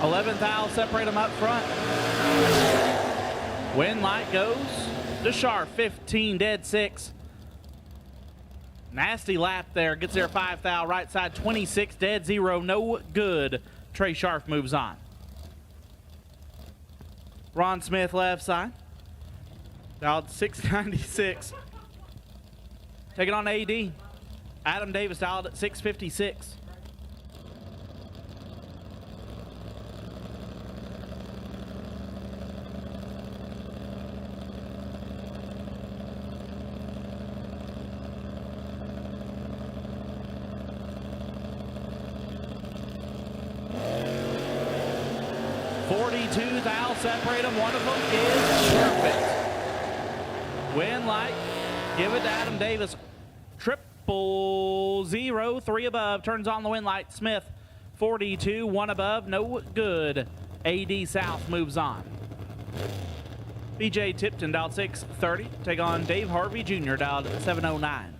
11th thou separate them up front. Win light goes to Sharp, 15 dead 6. Nasty lap there, gets there 5 thou right side, 26 dead 0, no good. Trey Sharp moves on. Ron Smith left side, dialed 696. Taking on AD. Adam Davis dialed at 656. Thou separate them. One of them is perfect. Win light. Give it to Adam Davis. 000, 3 above. Turns on the win light. Smith, 42, 1 above. No good. AD South moves on. BJ Tipton dialed 630. Take on Dave Harvey Jr. dialed 709.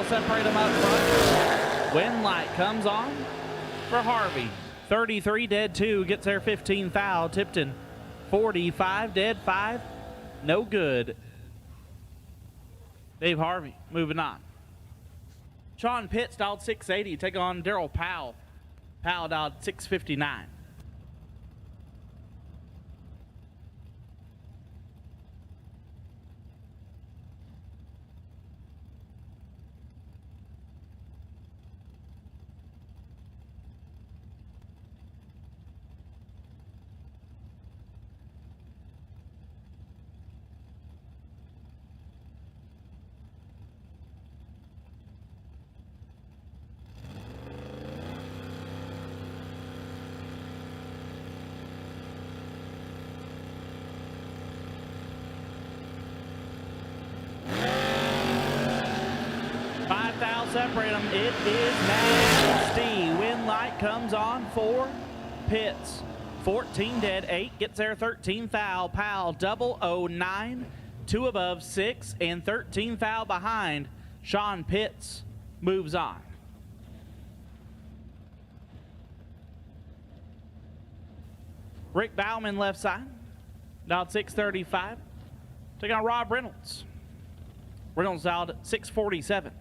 Separate them up front. Win light comes on for Harvey. 33 dead 2, gets there 15 thou. Tipton 45 dead 5, no good. Dave Harvey moving on. Sean Pitts dialed 680. Take on Daryl Powell. Powell dialed 659. Separate them. It is nasty. Win light comes on for Pitts. 14 dead 8, gets there 13 thou. Powell 009, 2 above 6, and 13 thou behind. Sean Pitts moves on. Rick Bauman left side, dialed 635. Take on Rob Reynolds. Reynolds dialed 647.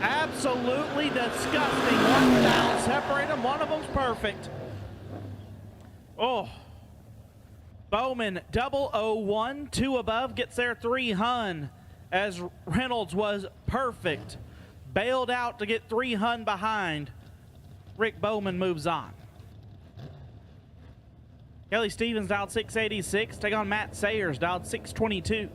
Absolutely disgusting. One down, separate them. One of them's perfect. Oh. Bowman 001, 2 above, gets there 3 hun as Reynolds was perfect. Bailed out to get 3 hun behind. Rick Bowman moves on. Kelly Stevens dialed 686. Take on Matt Sayers, dialed 622.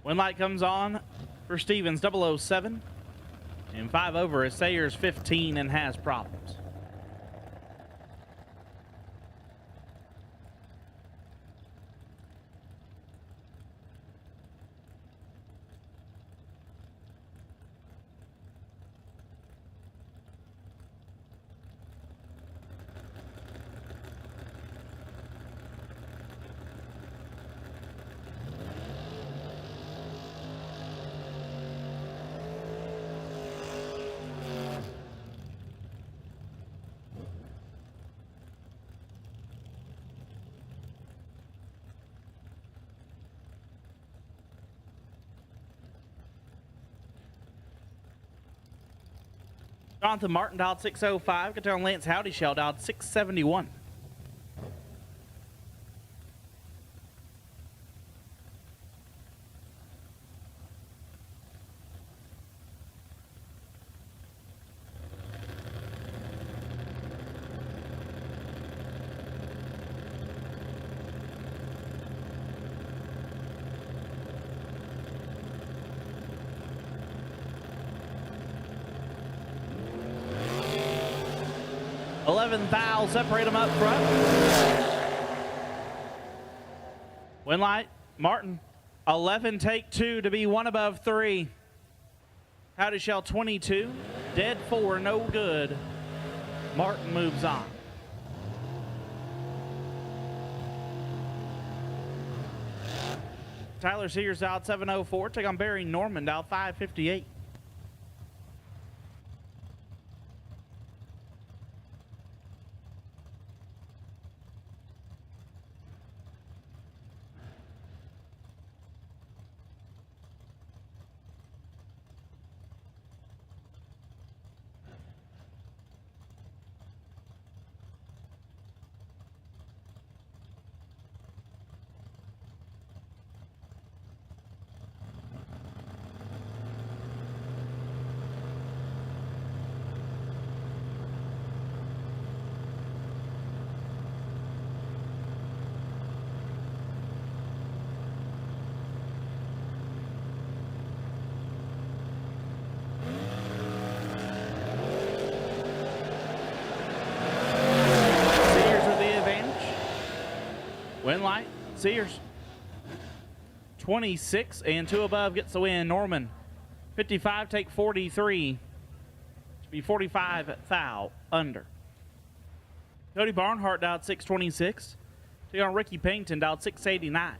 When light comes on for Stevens, 007, and 5 over as Sayers 15 and has problems. Jonathan Martin dialed 605. Got down Lance Howdy Shell dialed 671. Thou separate them up front. Win light, Martin. 11, take 2 to be 1 above 3. Howdy Shell 22, dead 4, no good. Martin moves on. Tyler Sears out 704. Take on Barry Norman out 558. Win light, Sears. 26 and 2 above gets the win. Norman, 55, take 43. To be 45 thou under. Cody Barnhart dialed 626. Take on Ricky Payton dialed 689.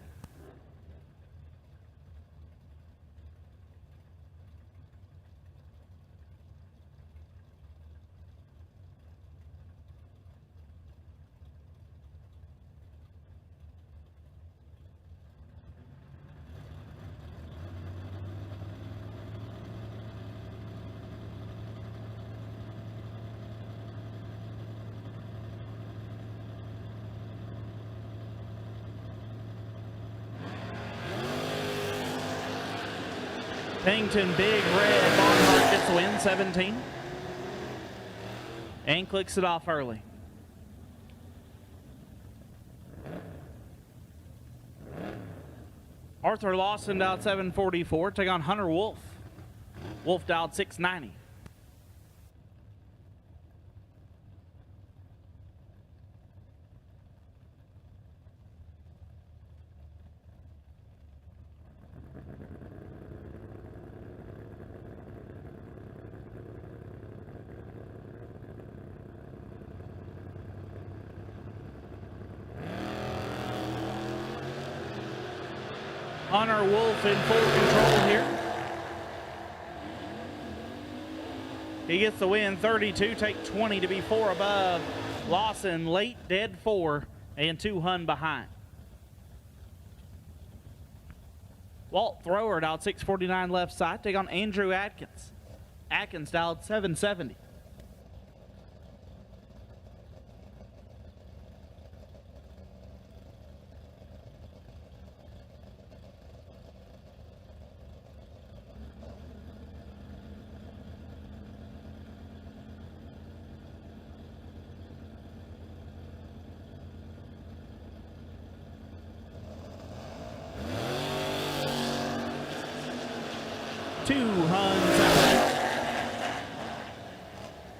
Payton, big red, Barnhart gets the win, 17. And clicks it off early. Arthur Lawson dialed 744. Take on Hunter Wolf. Wolf dialed 690. Hunter Wolf in full control here. He gets the win, 32, take 20 to be 4 above. Lawson late, dead 4, and 2 Hun behind. Walt Thrower dialed 649 left side. Take on Andrew Atkins. Atkins dialed 770.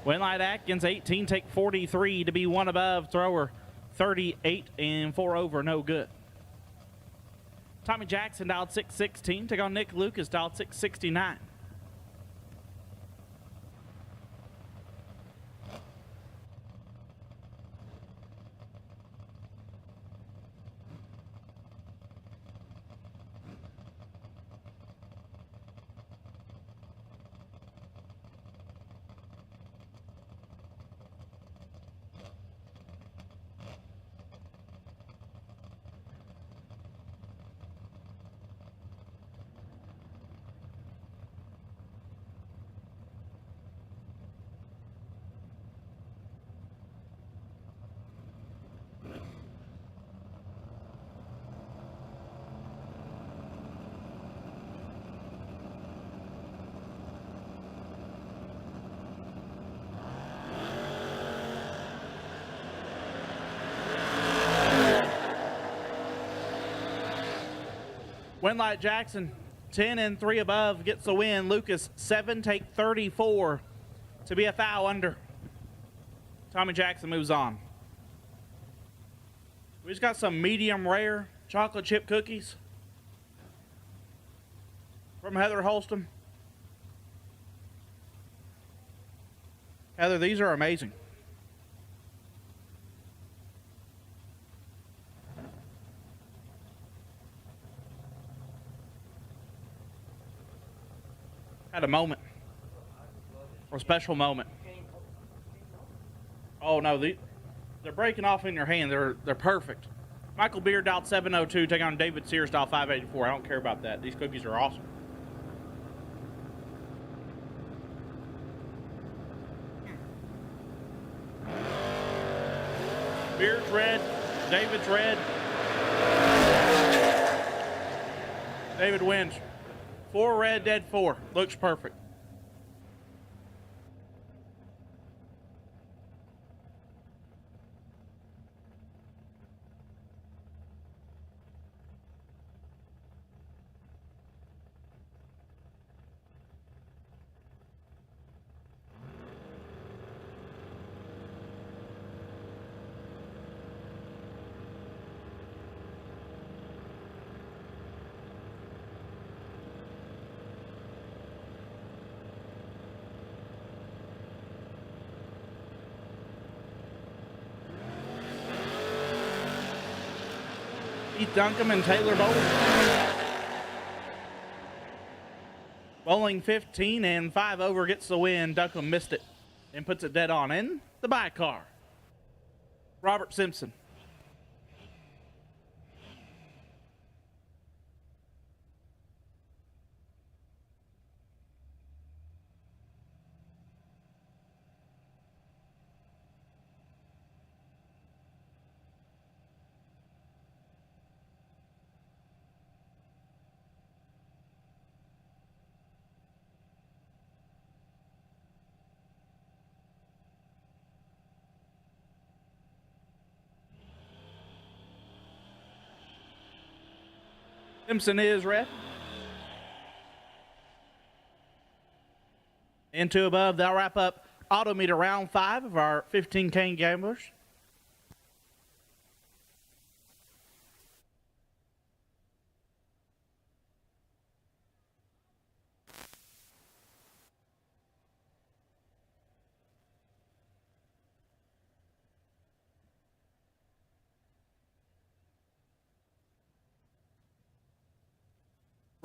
Winlight Atkins, 18, take 43 to be 1 above. Thrower, 38 and 4 over, no good. Tommy Jackson dialed 616. Take on Nick Lucas, dialed 669. Winlight Jackson, 10 and 3 above, gets the win. Lucas, 7, take 34 to be a foul under. Tommy Jackson moves on. We just got some medium rare chocolate chip cookies from Heather Holston. Heather, these are amazing. Had a moment, or a special moment. Oh no, they're breaking off in your hand. They're perfect. Michael Beard dialed 702, taking on David Sears dialed 584. I don't care about that. These cookies are awesome. Beard's red, David's red. David wins. 4 red, dead 4. Looks perfect. Keith Duncombe and Taylor Bowling. Bowling 15 and 5 over gets the win. Duncombe missed it and puts it dead on in the by car. Robert Simpson. Simpson is red. And 2 above, that'll wrap up auto meter round 5 of our 15K gamblers.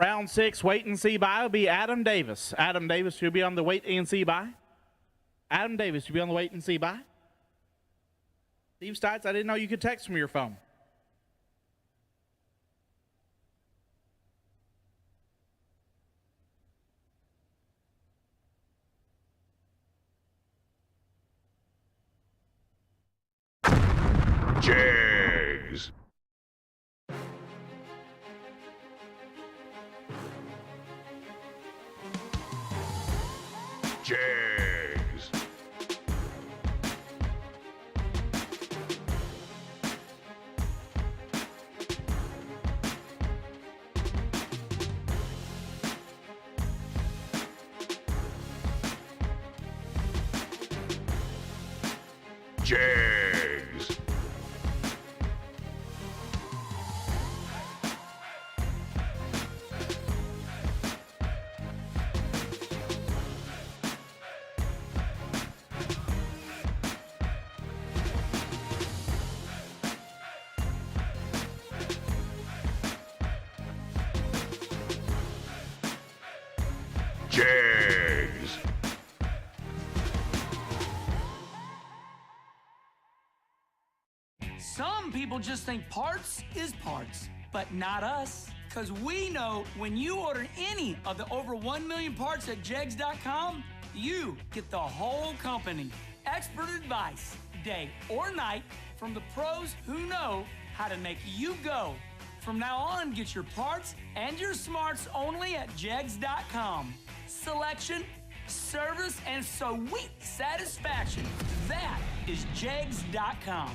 Round 6, wait and see buy will be Adam Davis. Adam Davis will be on the wait and see buy. Adam Davis will be on the wait and see buy. Steve Stites, I didn't know you could text from your phone. Jags. Jags. Jags. Jags. Some people just think parts is parts, but not us. Because we know when you order any of the over 1 million parts at jegs.com, you get the whole company. Expert advice, day or night, from the pros who know how to make you go. From now on, get your parts and your smarts only at jegs.com. Selection, service, and sweet satisfaction. That is jegs.com.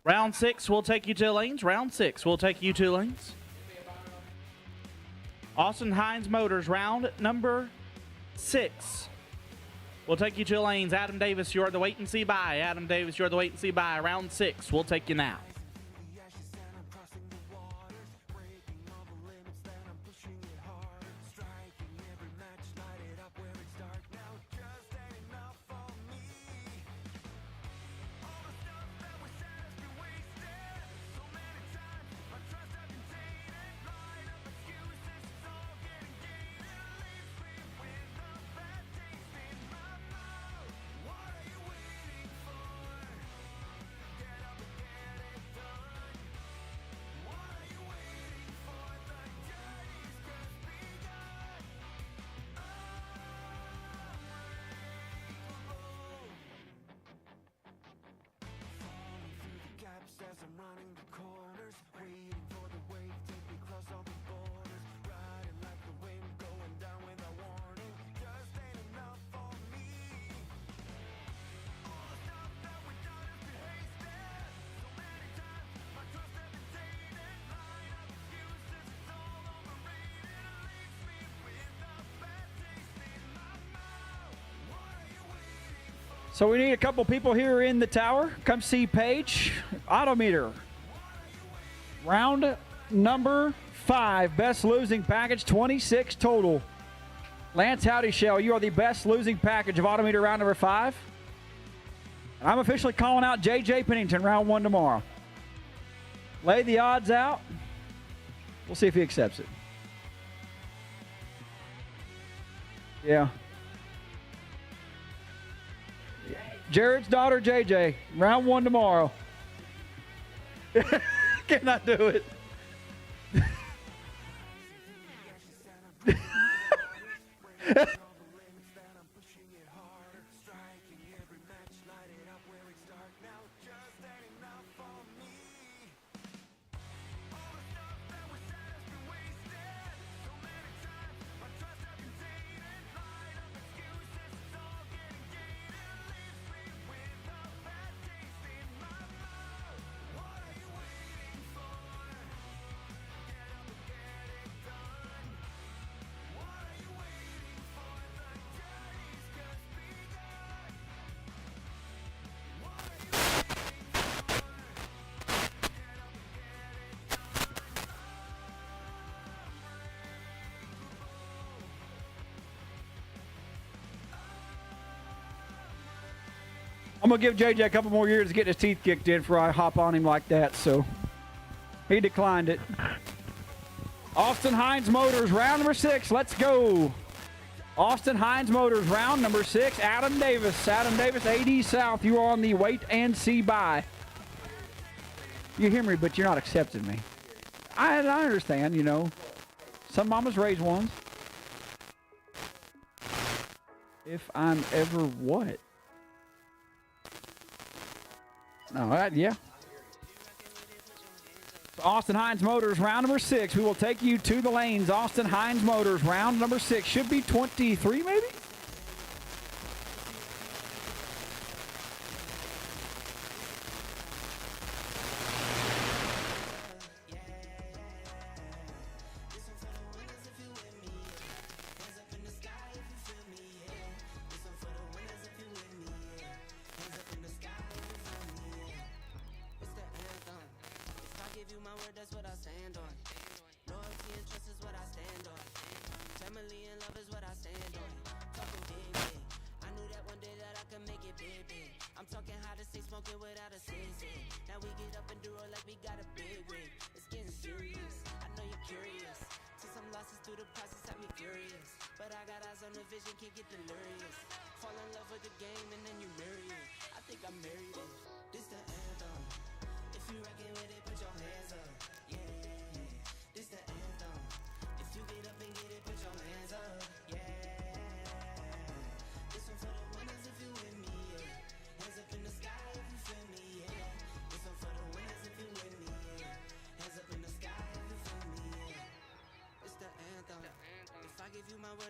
Round 6 will take you 2 lanes. Round 6 will take you 2 lanes. Austin Hines Motors, round number 6. We'll take you 2 lanes. Adam Davis, you're the wait and see by. Adam Davis, you're the wait and see by. Round 6, we'll take you now. So we need a couple people here in the tower. Come see Paige. Autometer. Round number 5. Best losing package, 26 total. Lance Howdy Shell, you are the best losing package of Autometer round number 5. And I'm officially calling out JJ Pennington round 1 tomorrow. Lay the odds out. We'll see if he accepts it. Yeah. Jared's daughter, JJ. Round 1 tomorrow. Cannot do it. I'm going to give JJ a couple more years to get his teeth kicked in before I hop on him like that, so he declined it. Austin Hines Motors, round number 6. Let's go. Austin Hines Motors, round number 6. Adam Davis. Adam Davis, AD South. You are on the wait and see by. You hear me, but you're not accepting me. I understand, you know. Some mamas raise ones. If I'm ever what? No, yeah. So Austin Hines Motors, round number 6. We will take you to the lanes. Austin Hines Motors, round number 6. Should be 23, maybe?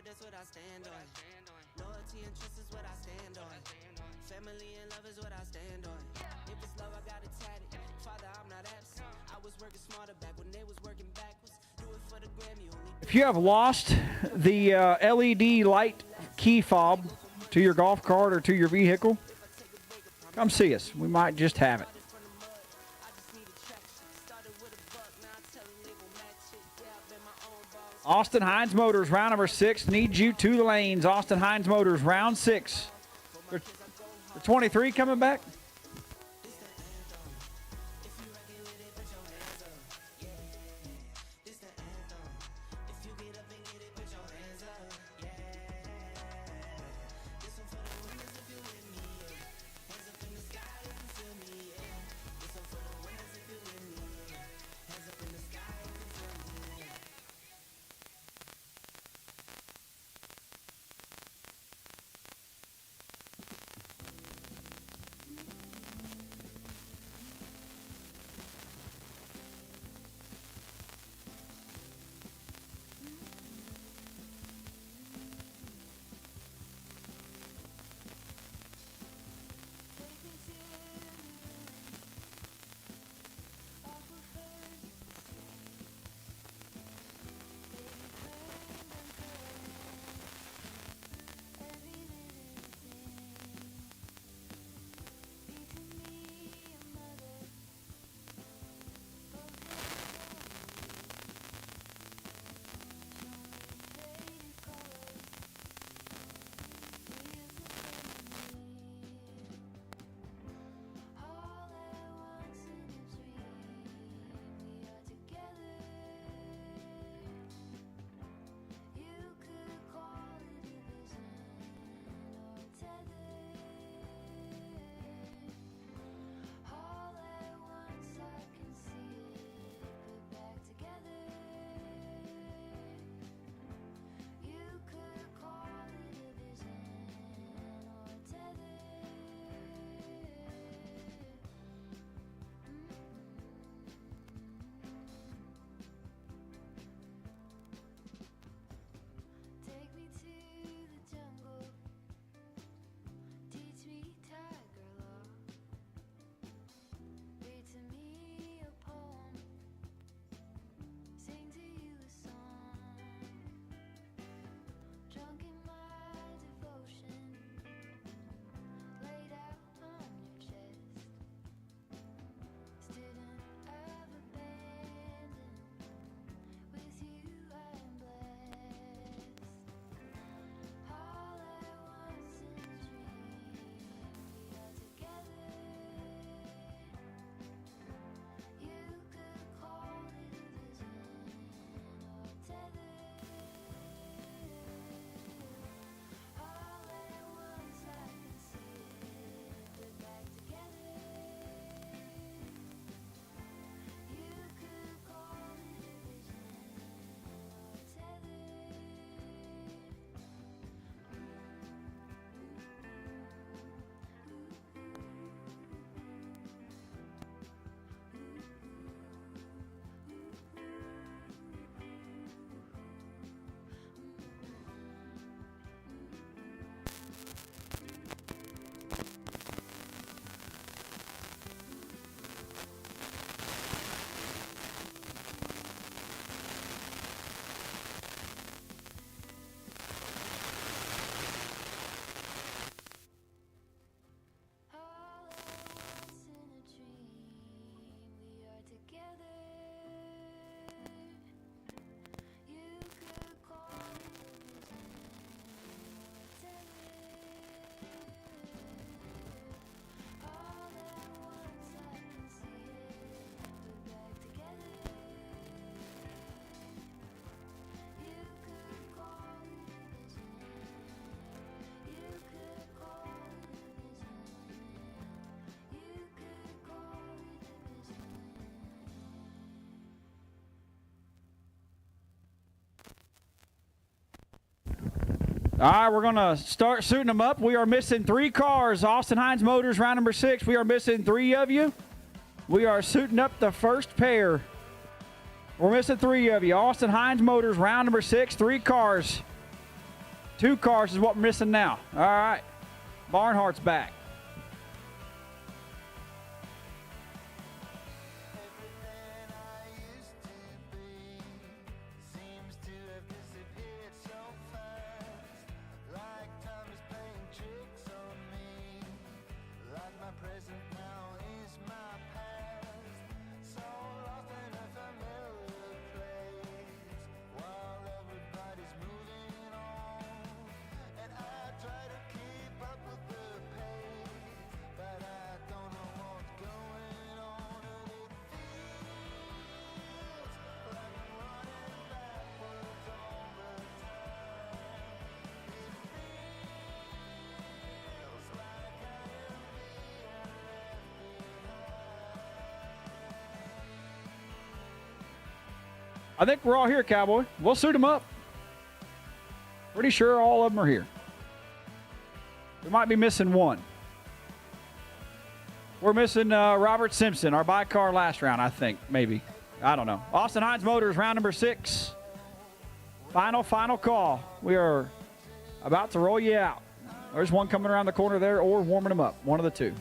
That's what I stand on. Loyalty and trust is what I stand on. Family and love is what I stand on. If it's love, I got it tatted. If you have lost the LED light key fob to your golf cart or to your vehicle, come see us. We might just have it. Austin Hines Motors, round number 6, needs you to the lanes. Austin Hines Motors, round 6. The 23 coming back. All right, we're going to start suiting them up. We are missing 3 cars. Austin Hines Motors, round number 6. We are missing 3 of you. We are suiting up the first pair. We're missing 3 of you. Austin Hines Motors, round number 6. 3 cars. 2 cars is what we're missing now. All right. Barnhart's back. I think we're all here, Cowboy. We'll suit them up. Pretty sure all of them are here. We might be missing one. We're missing Robert Simpson, our by-car last round, I think, maybe. I don't know. Austin Hines Motors, round number 6. Final call. We are about to roll you out. There's one coming around the corner there or warming them up. One of the two.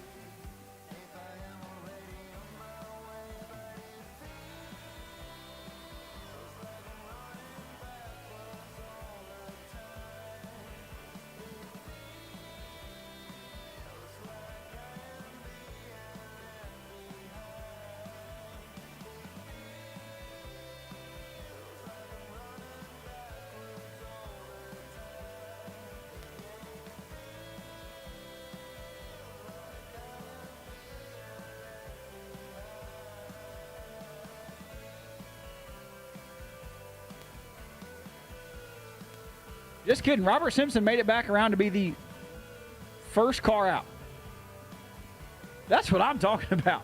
Just kidding. Robert Simpson made it back around to be the first car out. That's what I'm talking about.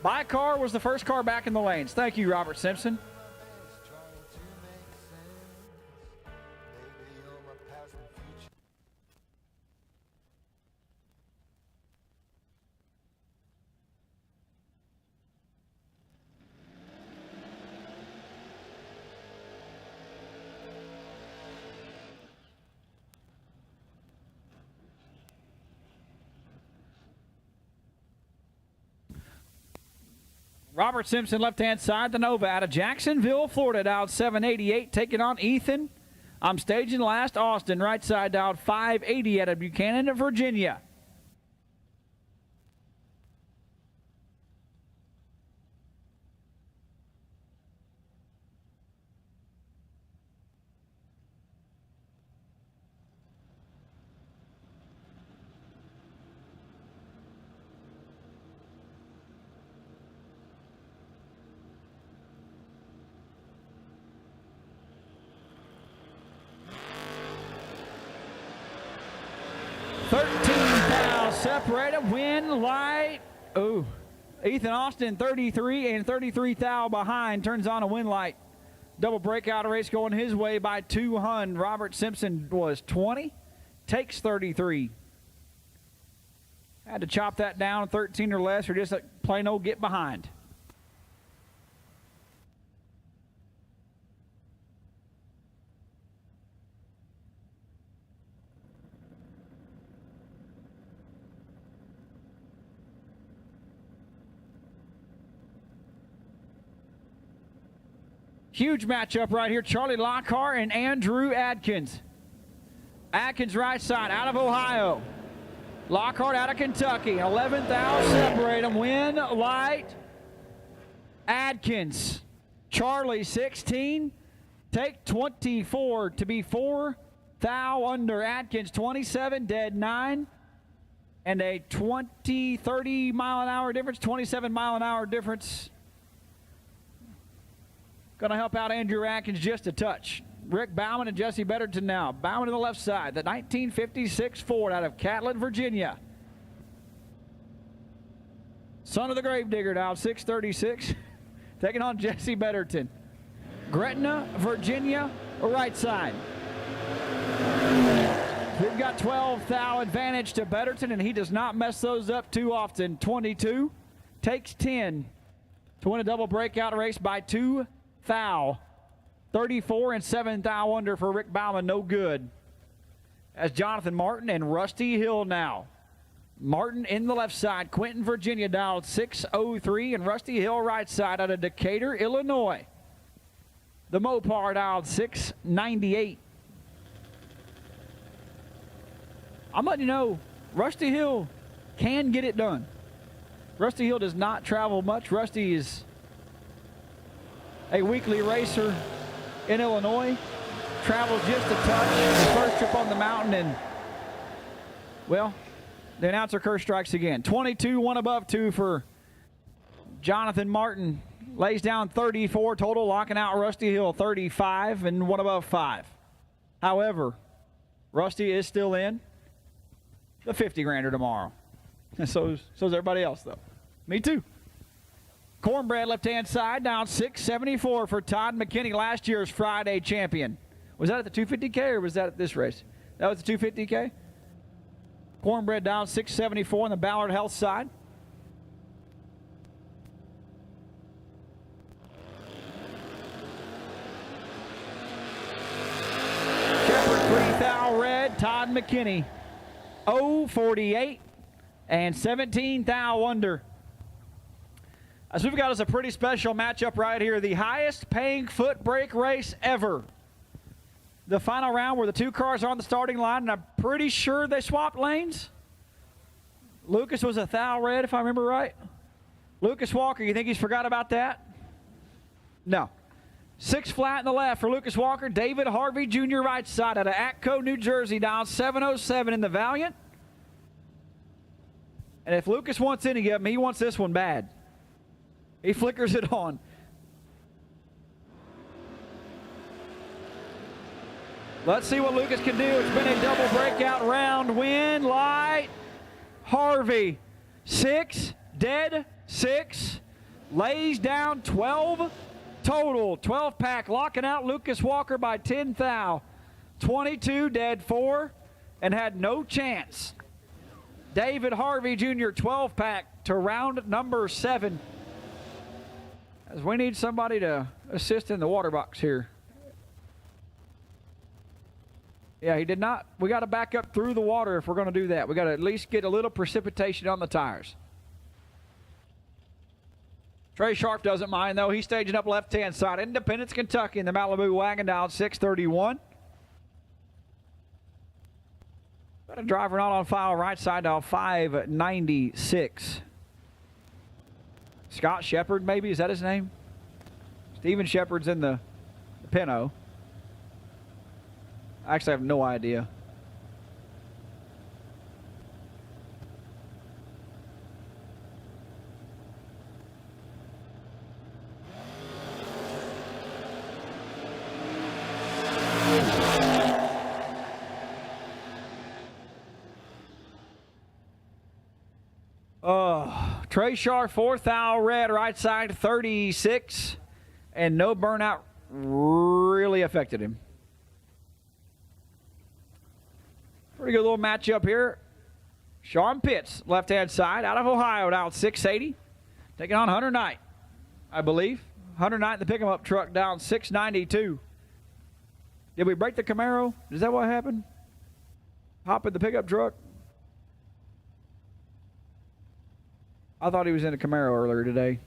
By car was the first car back in the lanes. Thank you, Robert Simpson. Robert Simpson, left-hand side, the Nova out of Jacksonville, Florida, dialed 788, taking on Ethan. I'm staging last, Austin, right side, dialed 580 out of Buchanan, Virginia. Separated, win, light. Oh, Ethan Austin, 33 and 33 thou behind, turns on a win light. Double breakout race going his way by 200. Robert Simpson was 20, takes 33. Had to chop that down 13 or less, or just a plain old get behind. Huge matchup right here. Charlie Lockhart and Andrew Adkins. Adkins right side out of Ohio. Lockhart out of Kentucky. 11th out, separate them. Win, light. Adkins. Charlie 16. Take 24 to be 4 thou under. Adkins 27, dead 9. And a 30 mile an hour difference, 27 mile an hour difference. Going to help out Andrew Atkins just a touch. Rick Bauman and Jesse Betterton now. Bauman to the left side. The 1956 Ford out of Catlin, Virginia. Son of the Gravedigger now, 636. Taking on Jesse Betterton. Gretna, Virginia, right side. We've got 12 thou advantage to Betterton, and he does not mess those up too often. 22 takes 10 to win a double breakout race by 2 thou. 34 and 7 thou under for Rick Bauman, no good. As Jonathan Martin and Rusty Hill now. Martin in the left side, Quentin, Virginia, dialed 603, and Rusty Hill right side out of Decatur, Illinois. The Mopar dialed 698. I'm letting you know, Rusty Hill can get it done. Rusty Hill does not travel much. Rusty is a weekly racer in Illinois. Travels just a touch. His first trip on the mountain, and, well, the announcer curse strikes again. 22, 1 above 2 for Jonathan Martin. Lays down 34 total, locking out Rusty Hill 35 and 1 above 5. However, Rusty is still in the 50 grander tomorrow. And so's everybody else, though. Me too. Cornbread left-hand side, down 674 for Todd McKinney, last year's Friday champion. Was that at the 250K or was that at this race? That was the 250K? Cornbread down 674 on the Ballard Health side. Shepherd 3 red, Todd McKinney. 048 and 17 thou under. So we've got us a pretty special matchup right here. The highest paying foot brake race ever. The final round where the two cars are on the starting line, and I'm pretty sure they swapped lanes. Lucas was a thou red, if I remember right. Lucas Walker, you think he's forgot about that? No. 6 flat in the left for Lucas Walker. David Harvey Jr. right side out of Atco, New Jersey, down 707 in the Valiant. And if Lucas wants any of them, he wants this one bad. He flickers it on. Let's see what Lucas can do. It's been a double breakout round. Win, light, Harvey. 6, dead, 6. Lays down 12 total. 12 pack, locking out Lucas Walker by 10 thou. 22, dead 4, and had no chance. David Harvey Jr., 12 pack to round number 7. As we need somebody to assist in the water box here. Yeah, he did not. We got to back up through the water if we're going to do that. We got to at least get a little precipitation on the tires. Trey Sharp doesn't mind, though. He's staging up left-hand side. Independence, Kentucky in the Malibu wagon down 631. Got a driver not on file right side down 596. Scott Shepard, maybe? Is that his name? Steven Shepard's in the Pinto. I actually have no idea. Trey Sharp, 4 thou red, right side 36, and no burnout really affected him. Pretty good little matchup here. Sean Pitts, left-hand side, out of Ohio, down 680. Taking on Hunter Knight, I believe. Hunter Knight in the pick-em-up truck down 692. Did we break the Camaro? Is that what happened? Hop in the pickup truck? I thought he was in a Camaro earlier today.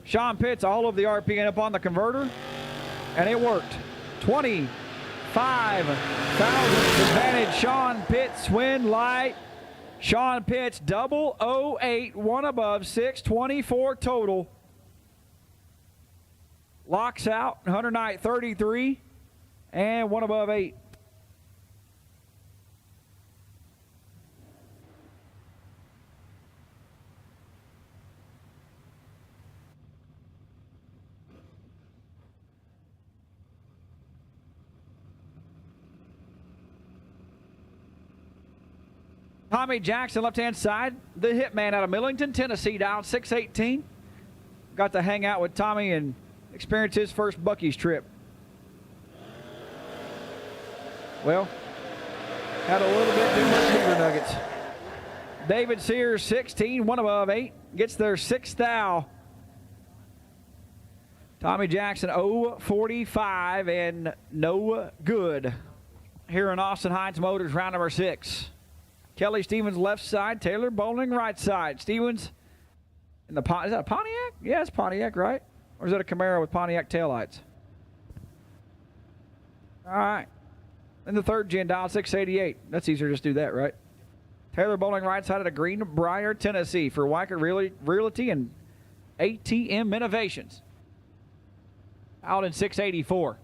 Sean Pitts, all of the RPN up on the converter, and it worked. 25,000 advantage. Sean Pitts, win light. Sean Pitts, 008, one above, 624 total. Locks out, Hunter Knight 33, and one above 8. Tommy Jackson, left-hand side, the hitman out of Millington, Tennessee, down 618. Got to hang out with Tommy and experience his first Buc-ee's trip. Well, had a little bit too much beaver nuggets. David Sears, 16, one above 8, gets their 6th thou. Tommy Jackson, 045 and no good. Here in Austin Heights Motors, round number 6. Kelly Stevens left side, Taylor Bowling right side. Stevens in the is that a Pontiac? Yeah, it's Pontiac, right? Or is that a Camaro with Pontiac taillights? All right. In the third gen, dial 688. That's easier to just do that, right? Taylor Bowling right side at Greenbrier, Tennessee for Weicker Realty and ATM Innovations. Out in 684.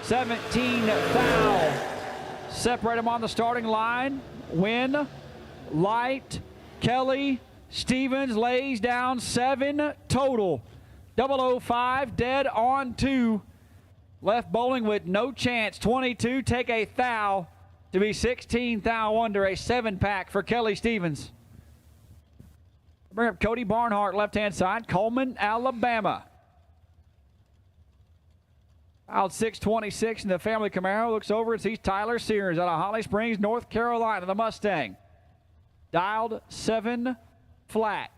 17 thou. Separate them on the starting line. Win, light. Kelly Stevens lays down 7 total. 005 dead on 2. Left bowling with no chance. 22 take a thou to be 16 thou under, a 7-pack for Kelly Stevens. Bring up Cody Barnhart, left-hand side, Coleman, Alabama. Out 626 in the family Camaro. Looks over and sees Tyler Sears out of Holly Springs, North Carolina, the Mustang. Dialed 7 flat.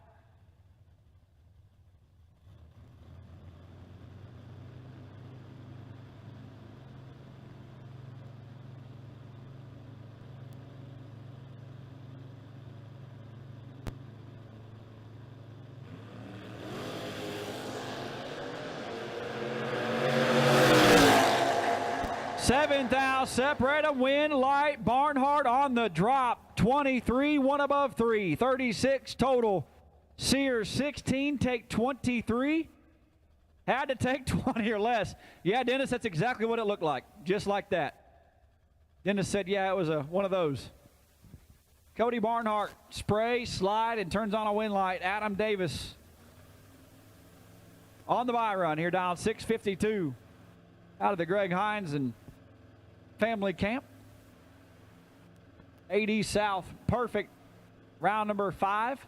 Seventh out, separate a win, light, Barnhart on the drop. 23, 1 above 3, 36 total. Sears 16, take 23. Had to take 20 or less. Yeah, Dennis, that's exactly what it looked like, just like that. Dennis said, yeah, it was one of those. Cody Barnhart, spray, slide, and turns on a win light. Adam Davis on the bye run here down 652 out of the Greg Hines and family camp. AD South, perfect. Round number 5.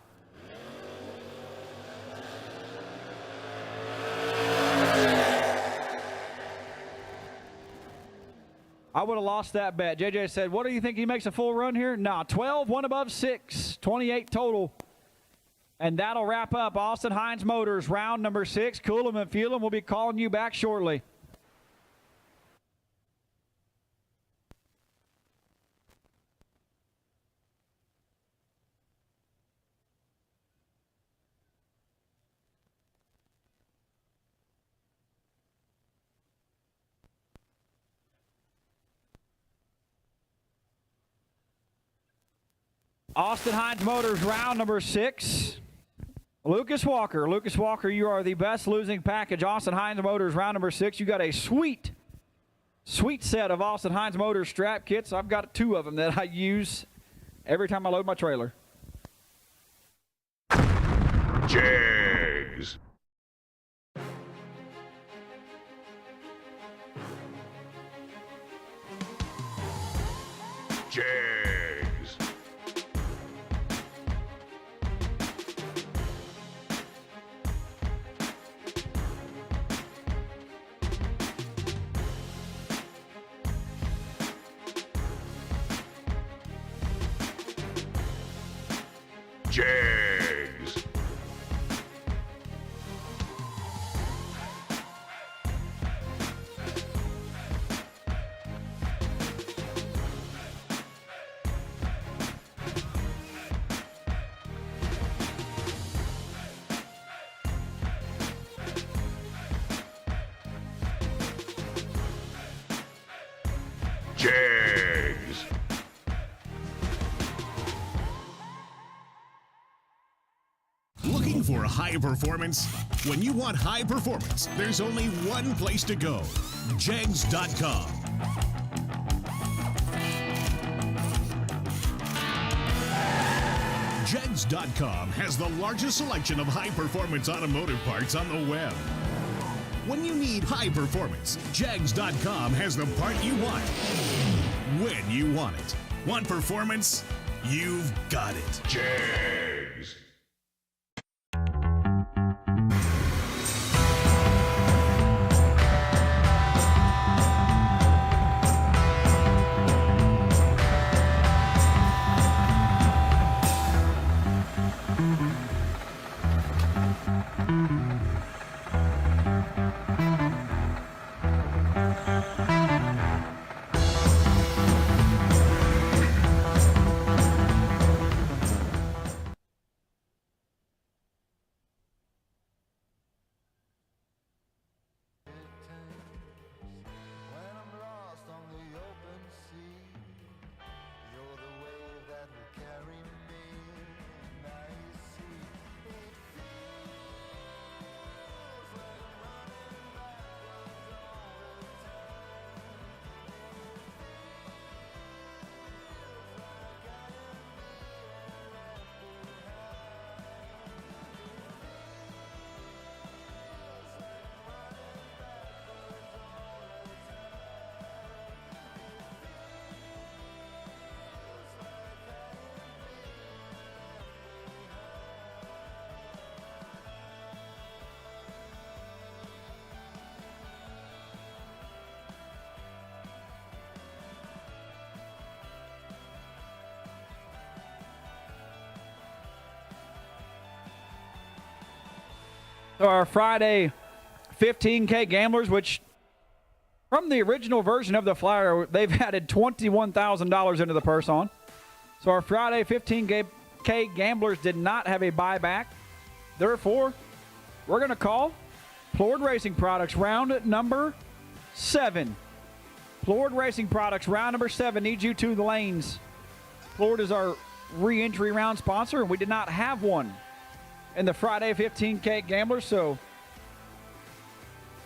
I would have lost that bet. JJ said, what do you think he makes a full run here? No, 12, 1 above 6, 28 total. And that'll wrap up Austin Hines Motors, round number 6. Cool 'em and fuel 'em. We'll be calling you back shortly. Austin Hines Motors, round number 6. Lucas Walker. Lucas Walker, you are the best losing package. Austin Hines Motors, round number 6. You got a sweet set of Austin Hines Motors strap kits. I've got 2 of them that I use every time I load my trailer. Jags. Jags. Jags. Jags. Looking for high performance? When you want high performance, there's only one place to go. Jags.com. Jags.com has the largest selection of high-performance automotive parts on the web. When you need high performance, Jags.com has the part you want, when you want it. Want performance? You've got it. Jags. So our Friday 15K gamblers, which from the original version of the flyer, they've added $21,000 into the purse on. So our Friday 15K gamblers did not have a buyback. Therefore, we're going to call Plord Racing Products round number 7. Plord Racing Products round number 7 needs you to the lanes. Plord is our re-entry round sponsor, and we did not have one in the Friday 15K gamblers. So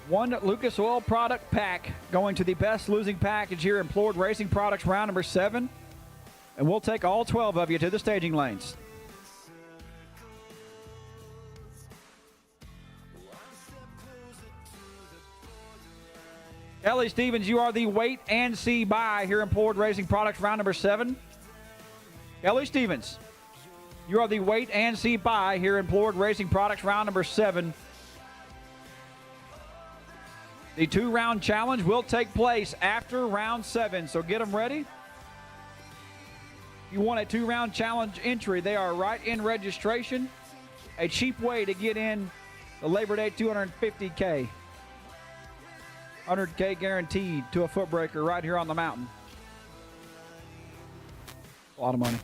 one Lucas Oil product pack going to the best losing package here in Plord Racing Products round number 7. And we'll take all 12 of you to the staging lanes. Ellie Stevens, you are the wait and see buy here in Plord Racing Products round number 7. Ellie Stevens, you are the wait and see buy here in Plord Racing Products round number 7. The 2-round challenge will take place after round 7, so get them ready. If you want a 2-round challenge entry, they are right in registration. A cheap way to get in the Labor Day 250K. 100K guaranteed to a footbreaker right here on the mountain. A lot of money.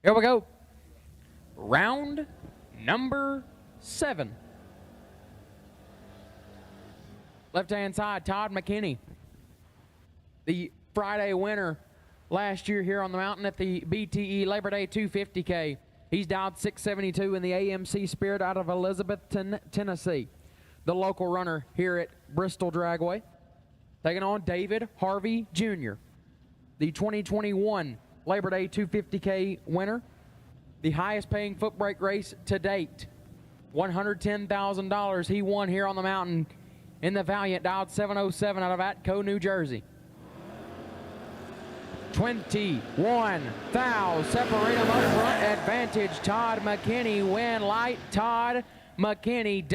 Here we go. Round number 7. Left-hand side, Todd McKinney. The Friday winner last year here on the mountain at the BTE Labor Day 250K. He's dialed 672 in the AMC Spirit out of Elizabethton, Tennessee. The local runner here at Bristol Dragway. Taking on David Harvey Jr., the 2021 Labor Day 250K winner. The highest paying foot brake race to date. $110,000 he won here on the mountain in the Valiant, dialed 707 out of Atco, New Jersey. 21 thou, separate them up front, advantage, Todd McKinney, win light, Todd McKinney,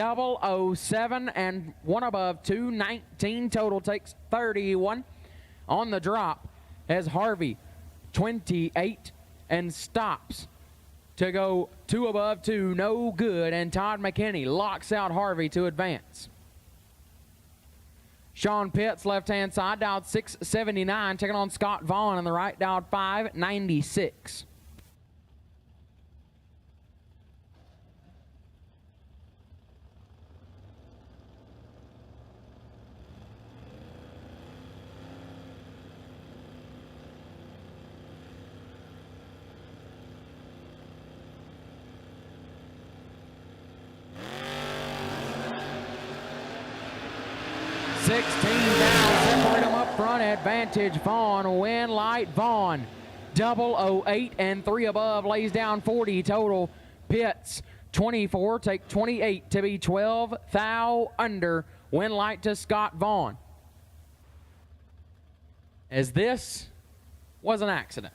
007 and one above, 219 total, takes 31 on the drop as Harvey, 28 and stops to go 2 above, 2, no good, and Todd McKinney locks out Harvey to advance. Sean Pitts, left-hand side, dialed 679, taking on Scott Vaughn on the right, dialed 596. Separate them up front, advantage, Vaughn, win light, Vaughn, 008 and 3 above, lays down 40 total. Pitts, 24, take 28 to be 12 thou under, win light to Scott Vaughn. As this was an accident.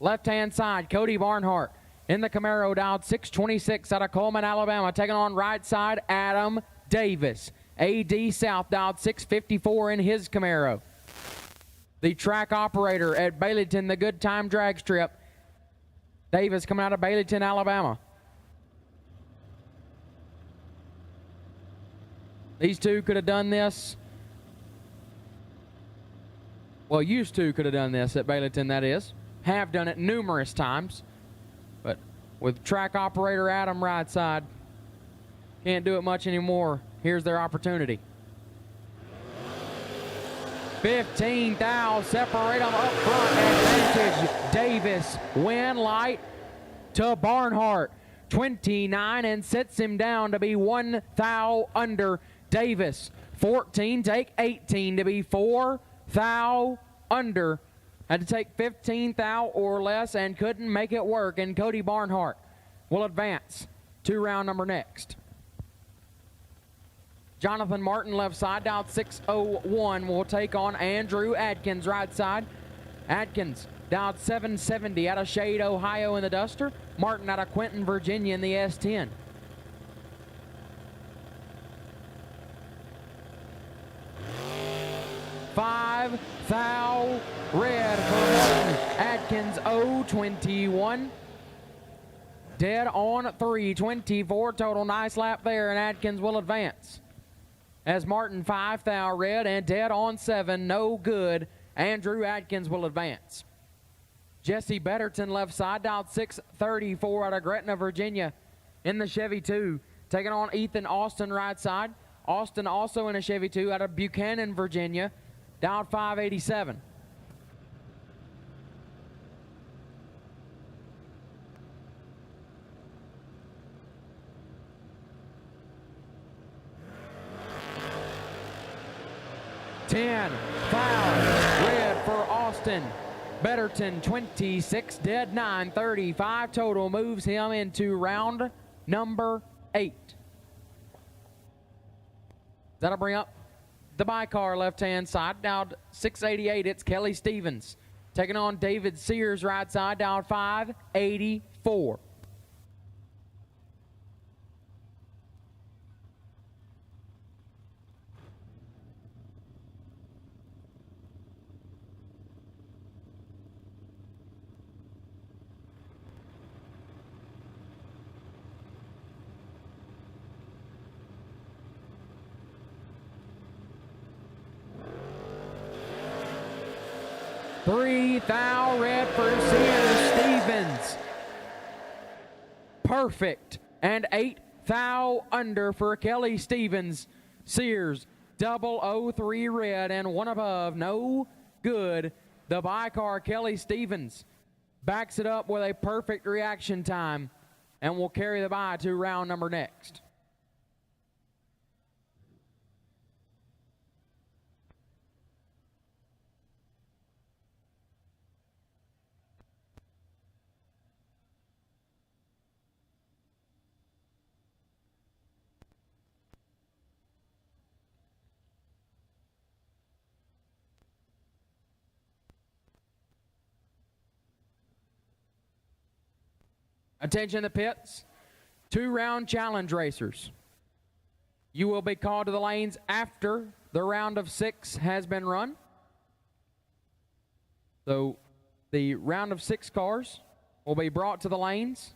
Left-hand side, Cody Barnhart in the Camaro, dialed 626 out of Coleman, Alabama, taking on right side, Adam Davis. AD South, dialed 654 in his Camaro. The track operator at Baileyton, the Good Time Drag Strip. Davis coming out of Baileyton, Alabama. These two could have done this. Well, used to could have done this at Baileyton, that is. Have done it numerous times. But with track operator Adam right side, can't do it much anymore. Here's their opportunity. 15 thou, separate them up front, advantage, Davis, win light to Barnhart, 29 and sets him down to be 1 thou under. Davis, 14, take 18 to be 4 thou under. Had to take 15 thou or less and couldn't make it work, and Cody Barnhart will advance to round number next. Jonathan Martin, left side, dialed 601, will take on Andrew Adkins, right side. Adkins, dialed 770 out of Shade, Ohio in the Duster. Martin out of Quinton, Virginia in the S10. Five thou red for Martin. Adkins 021. Dead on 324 total. Nice lap there, and Adkins will advance. As Martin 5 thou red and dead on 7, no good. Andrew Adkins will advance. Jesse Betterton, left side, dialed 634 out of Gretna, Virginia in the Chevy 2. Taking on Ethan Austin, right side. Austin also in a Chevy 2 out of Buchanan, Virginia, dialed 587. Foul, red for Austin. Betterton, 26, dead 9, 35 total, moves him into round number 8. That'll bring up the by-car left-hand side, dialed 688, it's Kelly Stevens. Taking on David Sears, right side, dialed 584. Three thou red for Sears, perfect, and 8 thou under for Kelly Stevens. Sears, 003 red and 1 above, no good. The by-car Kelly Stevens backs it up with a perfect reaction time and will carry the bye to round number next. Attention the pits. 2-round challenge racers. You will be called to the lanes after the round of 6 has been run. So the round of 6 cars will be brought to the lanes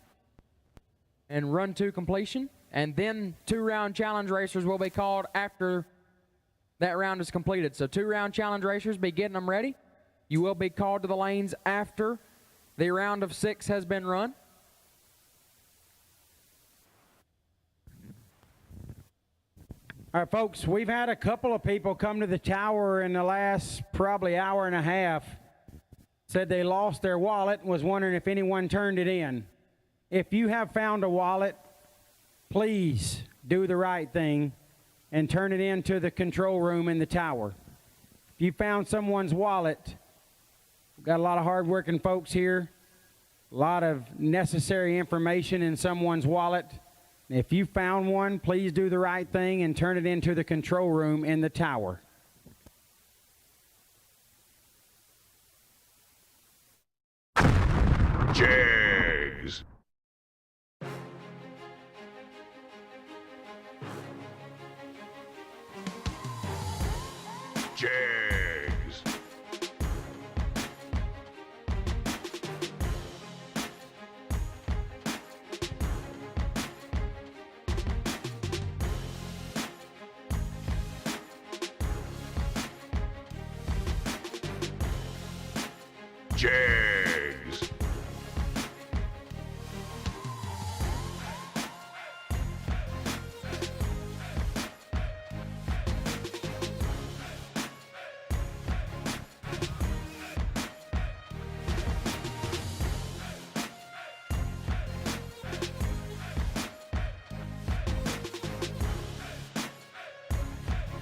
and run to completion. And then 2-round challenge racers will be called after that round is completed. So 2-round challenge racers, be getting them ready. You will be called to the lanes after the round of 6 has been run. All right, folks, we've had a couple of people come to the tower in the last probably hour and a half. Said they lost their wallet and was wondering if anyone turned it in. If you have found a wallet, please do the right thing and turn it into the control room in the tower. If you found someone's wallet, we've got a lot of hardworking folks here, a lot of necessary information in someone's wallet. If you found one, please do the right thing and turn it into the control room in the tower. Jags. Jags. Jags.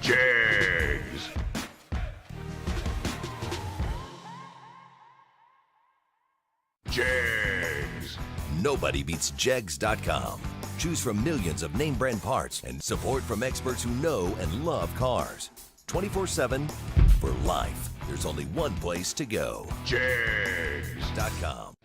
Jags. Jags. Nobody beats Jegs.com. Choose from millions of name brand parts and support from experts who know and love cars. 24/7 for life. There's only one place to go. Jegs.com.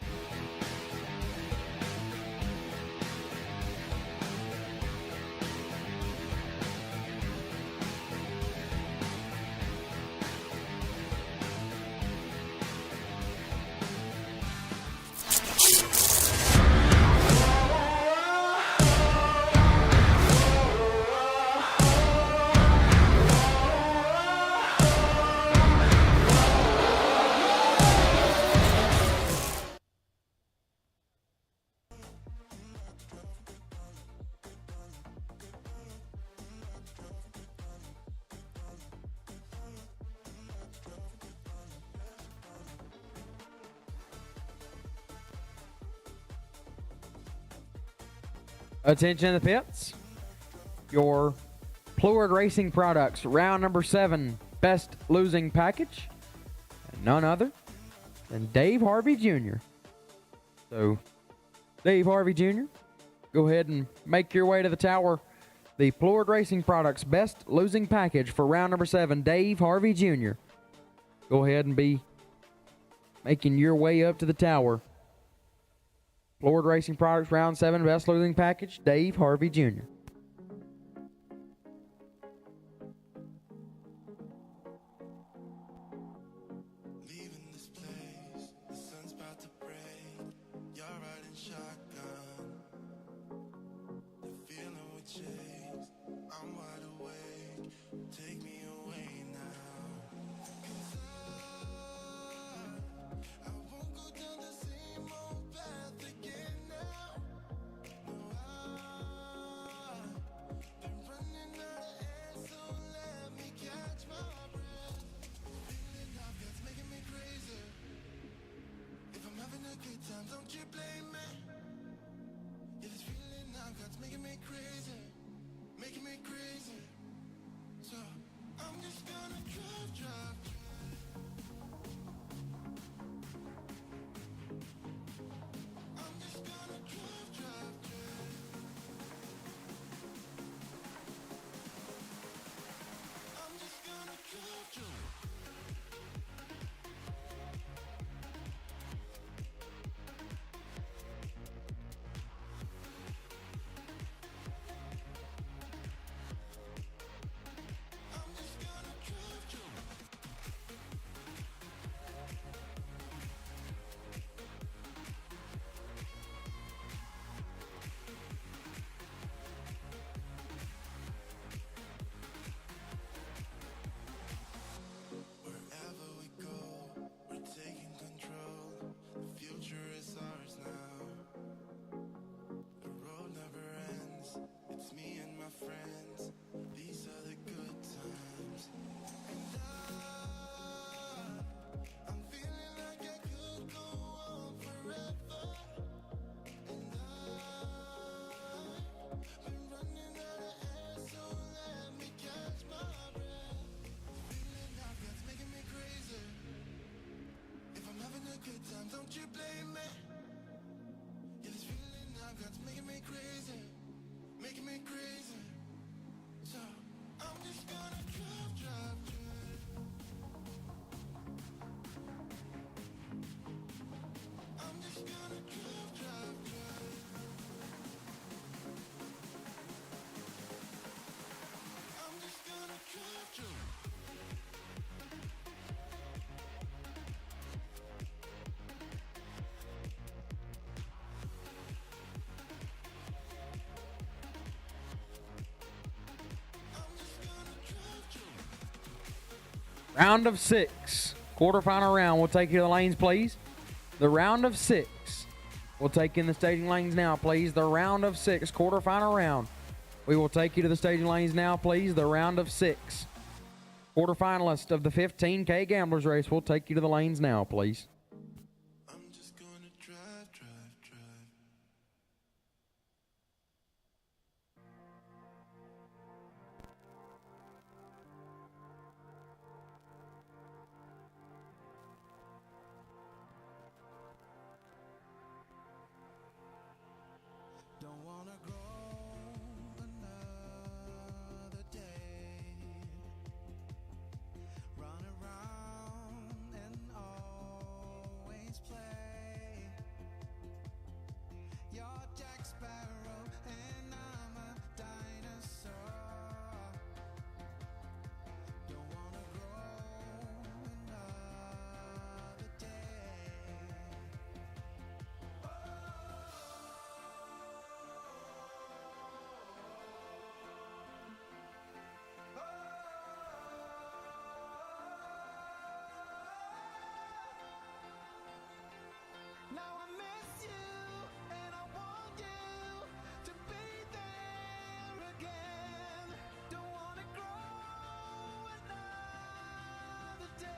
Attention in the pits. Your Plured Racing Products, round number 7, best losing package. And none other than Dave Harvey Jr. So, Dave Harvey Jr., go ahead and make your way to the tower. The Plured Racing Products, best losing package for round number 7, Dave Harvey Jr. Go ahead and be making your way up to the tower. Plured Racing Products, round 7, best losing package, Dave Harvey Jr. Leaving this place, the sun's about to break. You're riding shotgun. The feeling we chase. I'm wide awake. Take me away now. 'Cause I won't go down the same old path again now. No, Round of 6. Quarterfinal round. We'll take you to the lanes, please. The round of 6. We'll take you in the staging lanes now, please. The round of 6. Quarterfinal round. We will take you to the staging lanes now, please. The round of 6. Quarterfinalist of the 15K Gamblers race. We'll take you to the lanes now, please. Don't wanna grow another day. Run around and always play. You're Jack Sparrow and I'm a dinosaur. Don't wanna grow another day. Now I miss you and I want you to be there again. Don't wanna grow another day.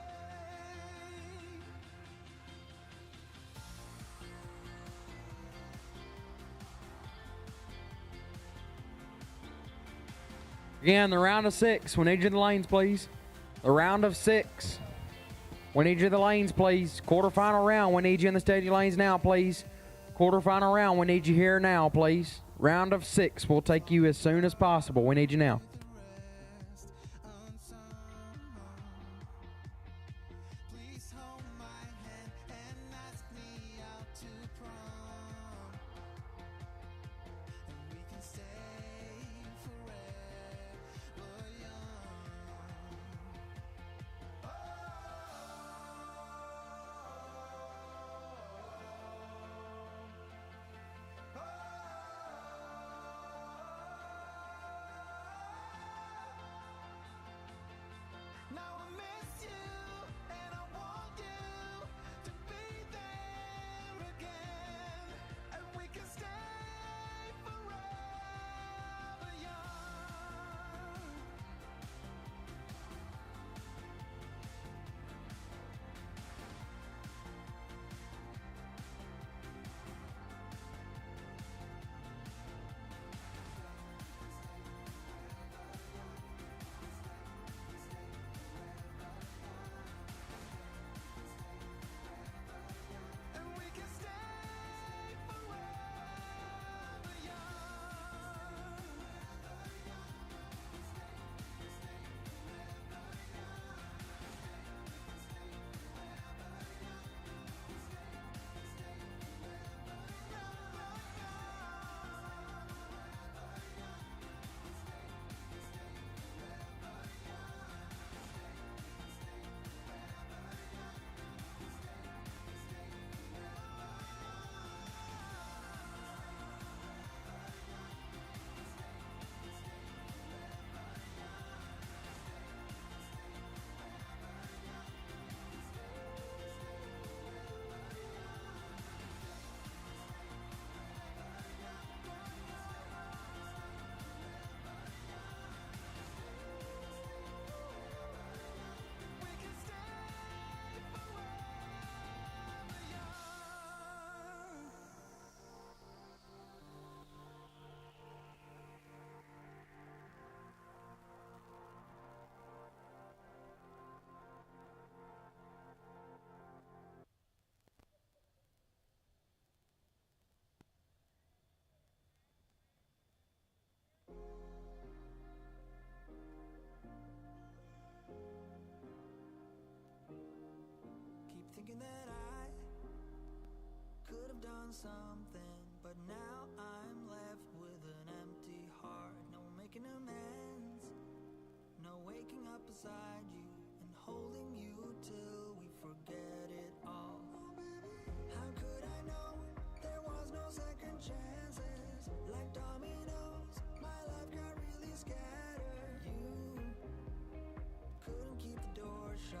Again, the round of 6. We need you in the lanes, please. The round of 6. We need you in the lanes, please. Quarterfinal round. We need you in the staging lanes now, please. Quarterfinal round. We need you here now, please. Round of 6. We'll take you as soon as possible. We need you now. Please hold my hand and ask me out to prom. And we can stay forever young. Now I miss you and I want you to be there again. And we can stay forever young. And we can stay forever Keep thinking that I could have done something, but now I'm left with an empty heart. No making amends, no waking up beside you and holding you till we forget it all. How could I know there was no second chances? Like dominoes, my life got really scattered. You couldn't keep the door shut.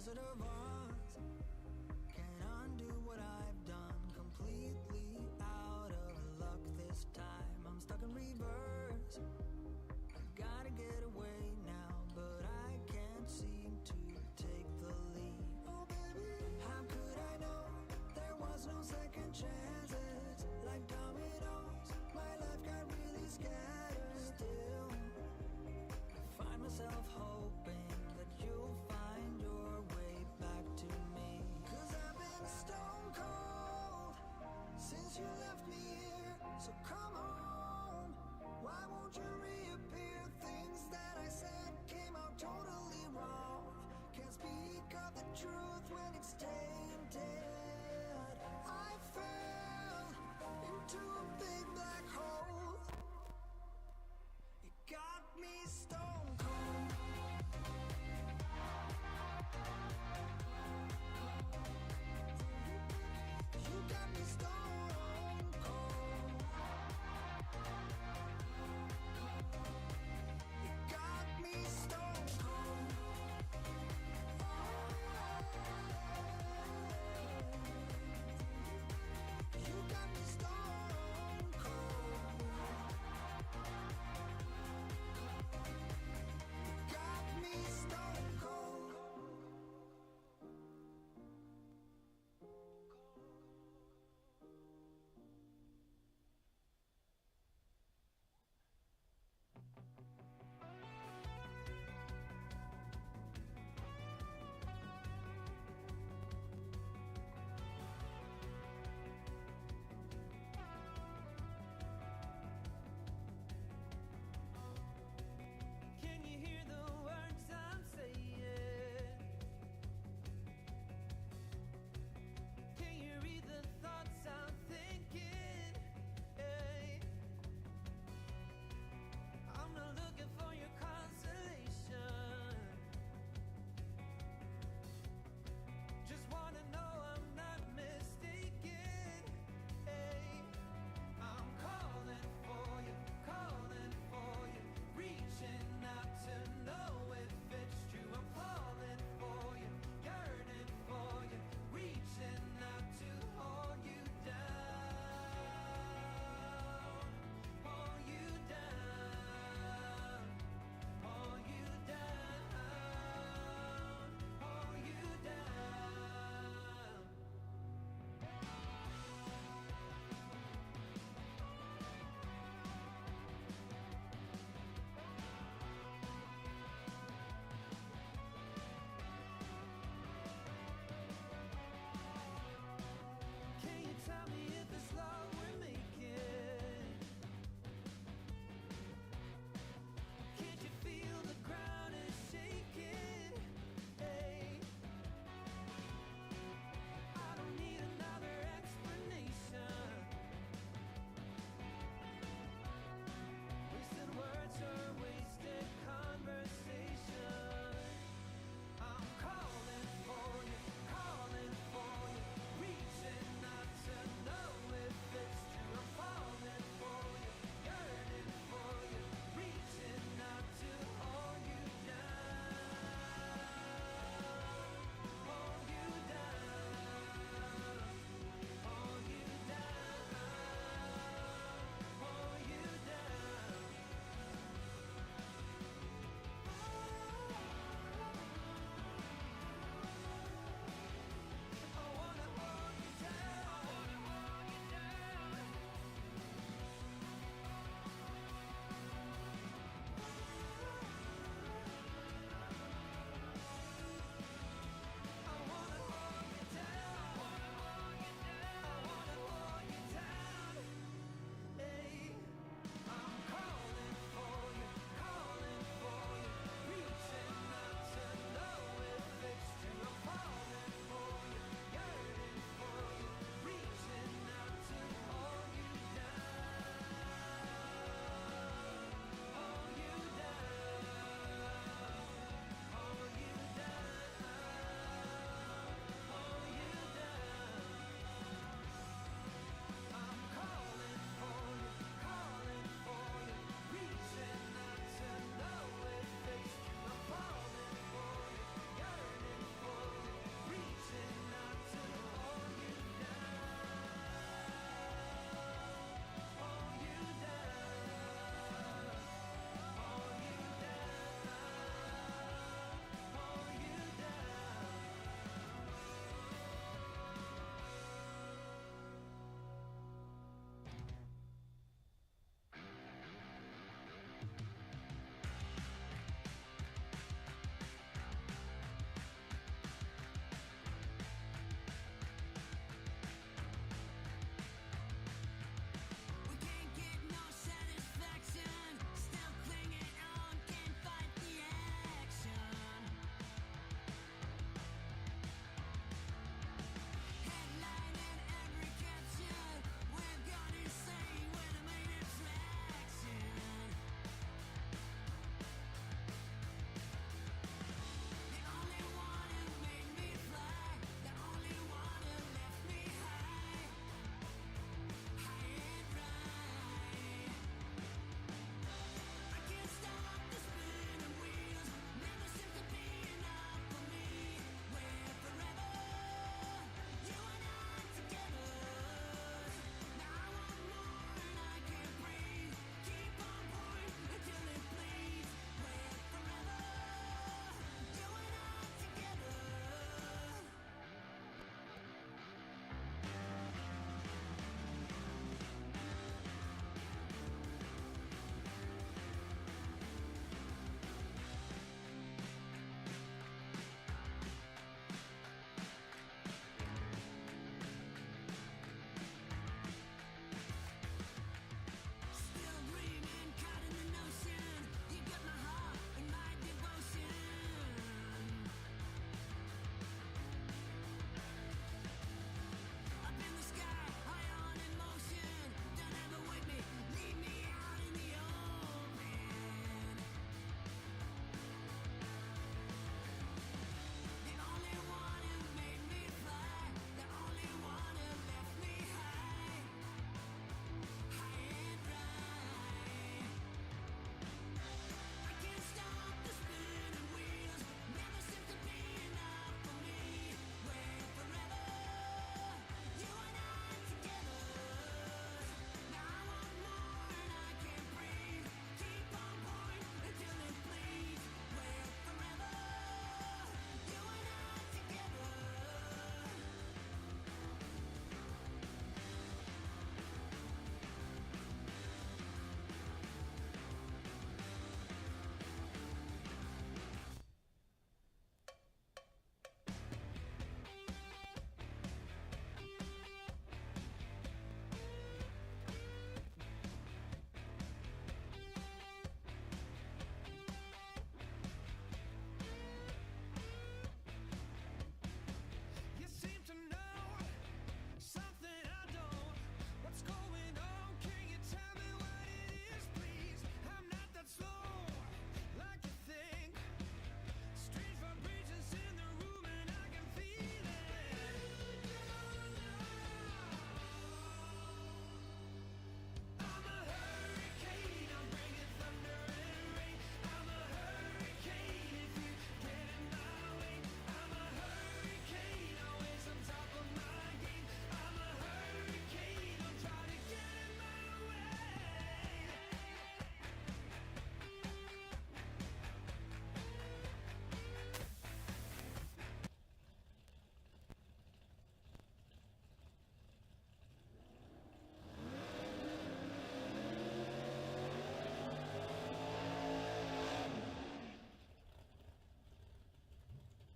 Wizard of Oz can't undo what I've done. Completely out of luck this time. I'm stuck in reverse. I gotta get away now, but I can't seem to take the lead. Oh baby, how could I know there was no second chances? Like dominoes, my life got really scattered. Still, I find myself hoping that you'll find your way back.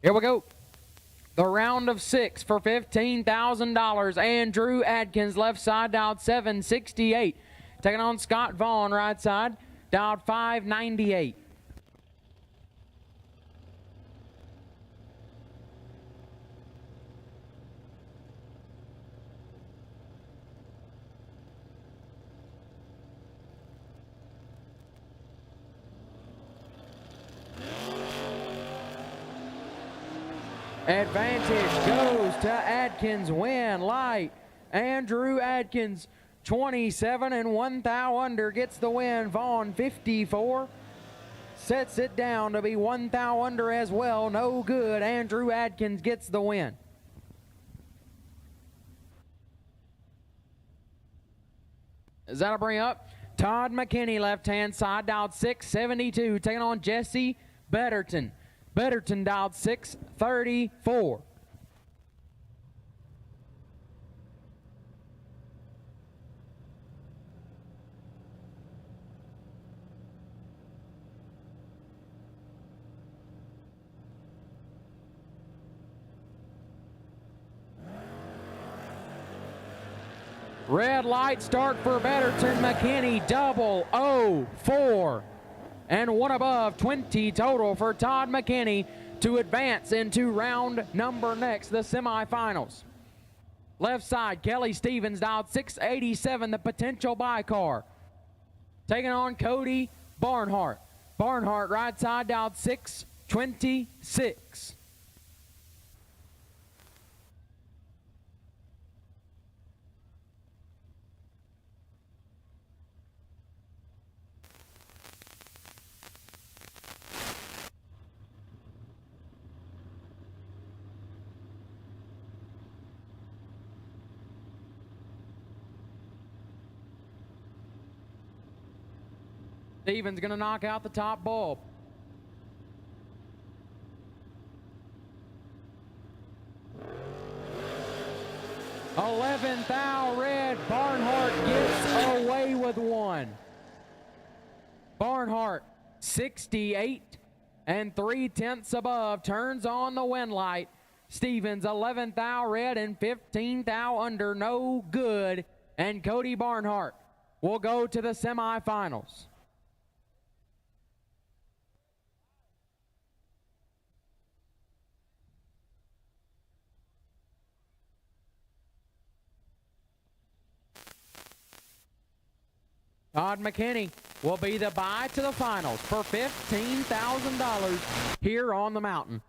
Here we go. The round of 6 for $15,000. Andrew Adkins, left side, dialed 768. Taking on Scott Vaughn, right side, dialed 598. Advantage goes to Adkins. Win light. Andrew Adkins, 27 and 1 thou under, gets the win. Vaughn, 54, sets it down to be 1 thou under as well. No good. Andrew Adkins gets the win. Is that a bring up? Todd McKinney, left-hand side, dialed 672, taking on Jesse Betterton. Betterton dialed 634. Red light start for Betterton. McKinney double 0-4. And 1 above, 20 total for Todd McKinney to advance into round number next, the semifinals. Left side, Kelly Stevens dialed 687, the potential buy car. Taking on Cody Barnhart. Barnhart, right side, dialed 626. Stevens going to knock out the top bulb. $11 thou red. Barnhart gets away with 1. Barnhart, 68 and 3/10 above, turns on the win light. Stevens, 11 thou red and 15 thou under, no good. And Cody Barnhart will go to the semifinals. Todd McKinney will be the bye to the finals for $15,000 here on the mountain.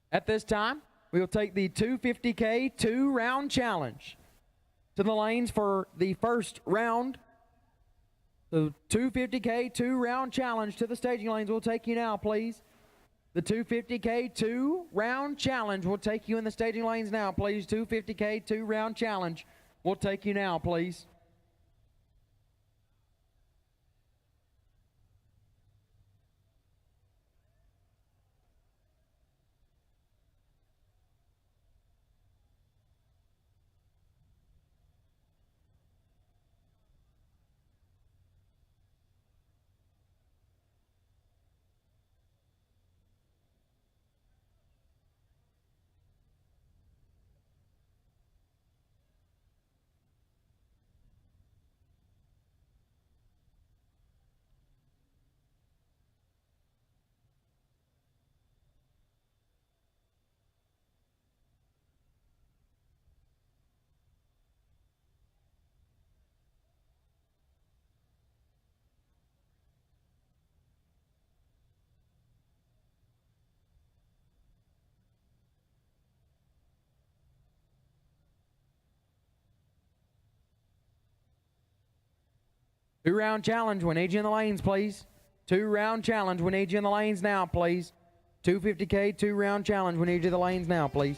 At this time, we will take the 250K 2-round challenge to the lanes for the first round. The 250K 2-round challenge to the staging lanes will take you now, please. The 250K 2-round challenge will take you in the staging lanes now, please. 250K 2-round challenge will take you now, please. Two-round challenge. We need you in the lanes, please. Two-round challenge. We need you in the lanes now, please. 250K, two-round challenge. We need you in the lanes now, please.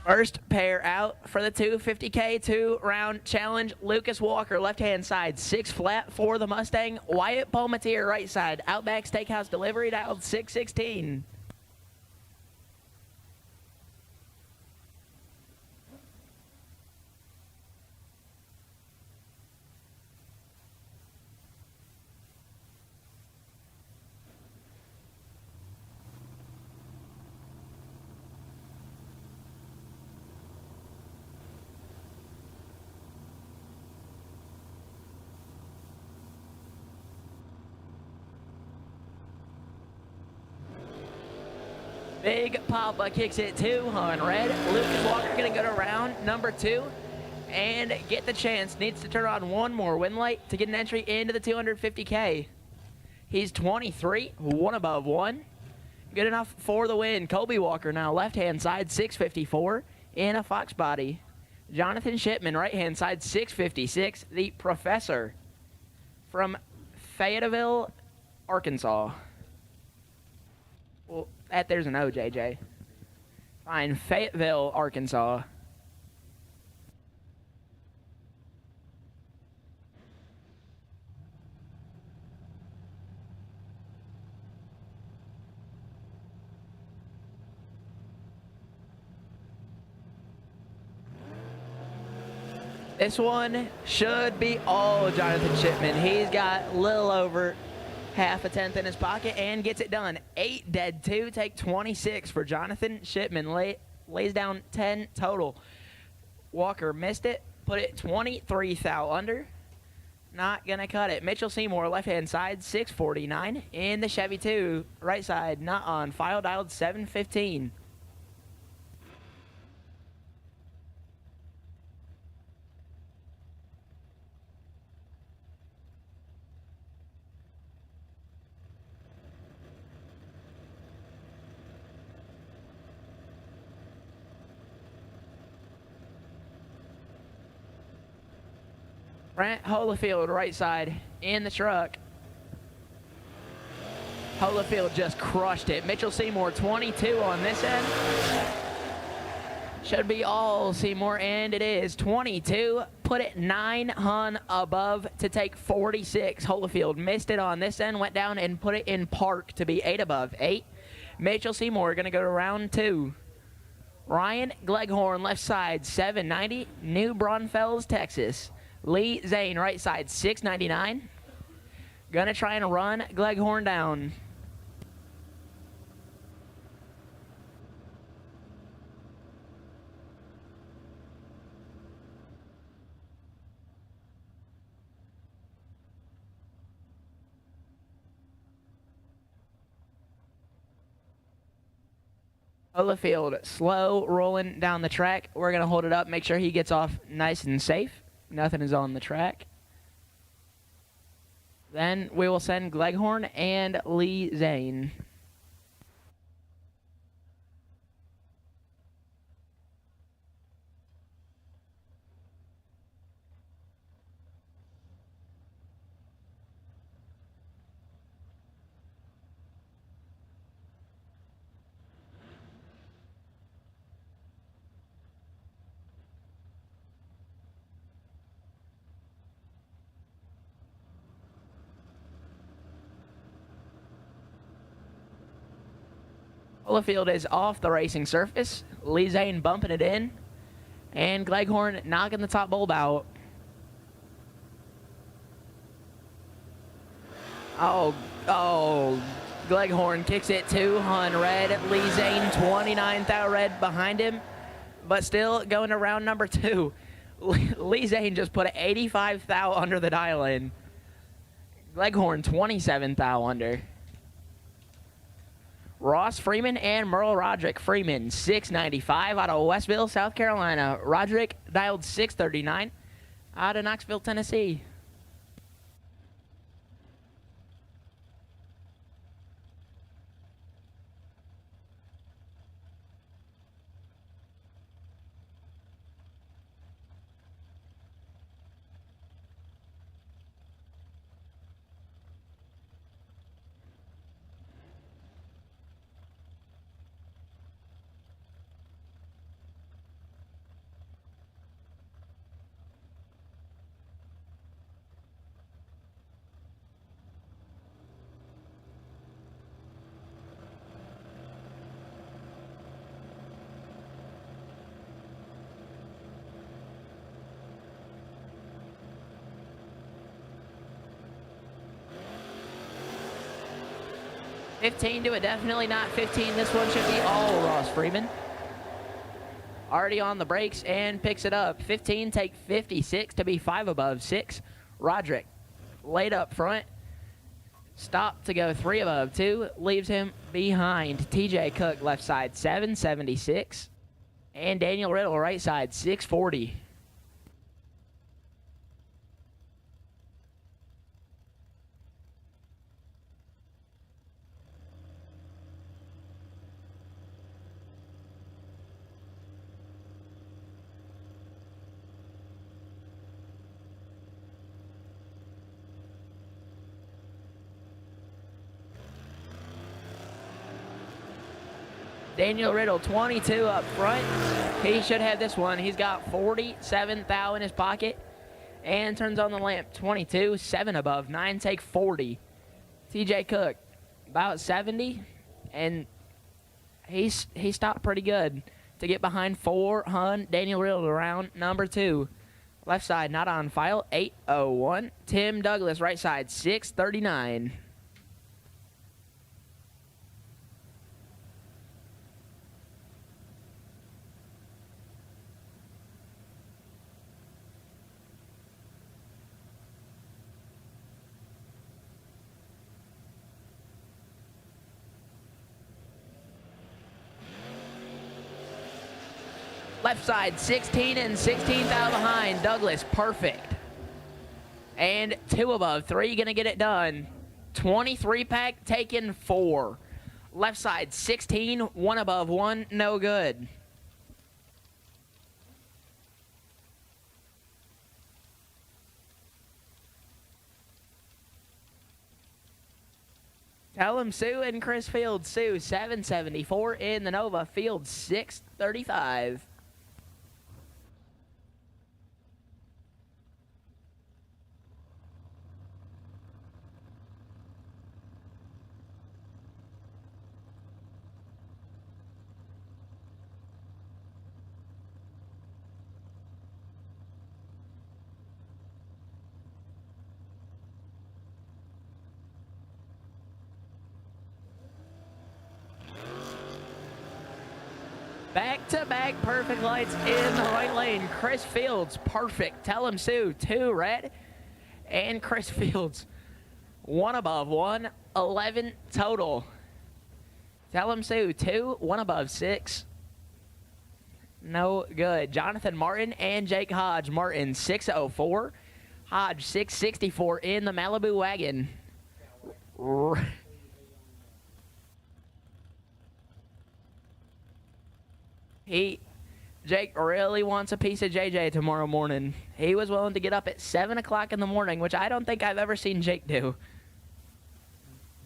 First pair out for the 250K 2-round challenge. Lucas Walker, left-hand side, 6 flat for the Mustang. Wyatt Palmatier, right side, Outback Steakhouse delivery, dialed 616. Big Papa kicks it 200. Lucas Walker gonna go to round number 2 and get the chance. Needs to turn on one more win light to get an entry into the 250K. He's 23, one above one. Good enough for the win. Colby Walker now left-hand side, 654 in a Fox body. Jonathan Shipman, right-hand side, 656. The Professor from Fayetteville, Arkansas. Well, there's an O, JJ. Fine, Fayetteville, Arkansas. This one should be all Jonathan Shipman. He's got a little over half a tenth in his pocket and gets it done. 8 dead 2, take 26 for Jonathan Shipman. Lays down 10 total. Walker missed it, put it 23 thou under. Not gonna cut it. Mitchell Seymour, left-hand side, 649 in the Chevy 2. Right side, not on file, dialed 715. Brent Holyfield, right side, in the truck. Holyfield just crushed it. Mitchell Seymour, 22 on this end. Should be all Seymour, and it is 22. Put it 9 hun above to take 46. Holyfield missed it on this end, went down and put it in park to be 8 above. 8. Mitchell Seymour going to go to round 2. Ryan Gleghorn, left side, 790, New Braunfels, Texas. Lee Zane, right side, 699. Gonna try and run Gleghorn down. Holyfield, slow rolling down the track. We're gonna hold it up, make sure he gets off nice and safe. Nothing is on the track. Then we will send Gleghorn and Lee Zane. Holyfield is off the racing surface. Lee Zane bumping it in. And Gleghorn knocking the top bulb out. Oh, Gleghorn kicks it 200. Lee Zane, 29 thou red behind him. But still going to round number 2. Lee Zane just put 85 thou under the dial in. Gleghorn, 27 thou under. Ross Freeman and Merle Roderick. Freeman, 695 out of Westville, South Carolina. Roderick dialed 639 out of Knoxville, Tennessee. 15 to a definitely not 15. This one should be all Ross Freeman. Already on the brakes and picks it up. 15 take 56 to be 5 above 6. Roderick laid up front. Stop to go 3 above 2. Leaves him behind. TJ Cook left side 776. And Daniel Riddle right side 640. Daniel Riddle, 22 up front. He should have this one. He's got 47 thou in his pocket and turns on the lamp. 22, 7 above, 9 take 40. TJ Cook, about 70, and he stopped pretty good to get behind 400. Daniel Riddle around number 2. Left side not on file, 801. Tim Douglas, right side, 639. Left side, 16 and 16 thou behind. Douglas, perfect. And 2 above, 3 gonna get it done. 23 pack, taken 4. Left side, 16, 1 above, 1, no good. Tell him Sue and Chris Fields. Sue, 774 in the Nova. Fields, 635. Back-to-back perfect lights in the right lane. Chris Fields, perfect. Tell him Sue, 2 red. And Chris Fields, 1 above 1, 11 total. Tell him Sue, 2, 1 above 6. No good. Jonathan Martin and Jake Hodge. Martin, 604. Hodge, 664 in the Malibu wagon. Jake really wants a piece of JJ tomorrow morning. He was willing to get up at 7 o'clock in the morning, which I don't think I've ever seen Jake do,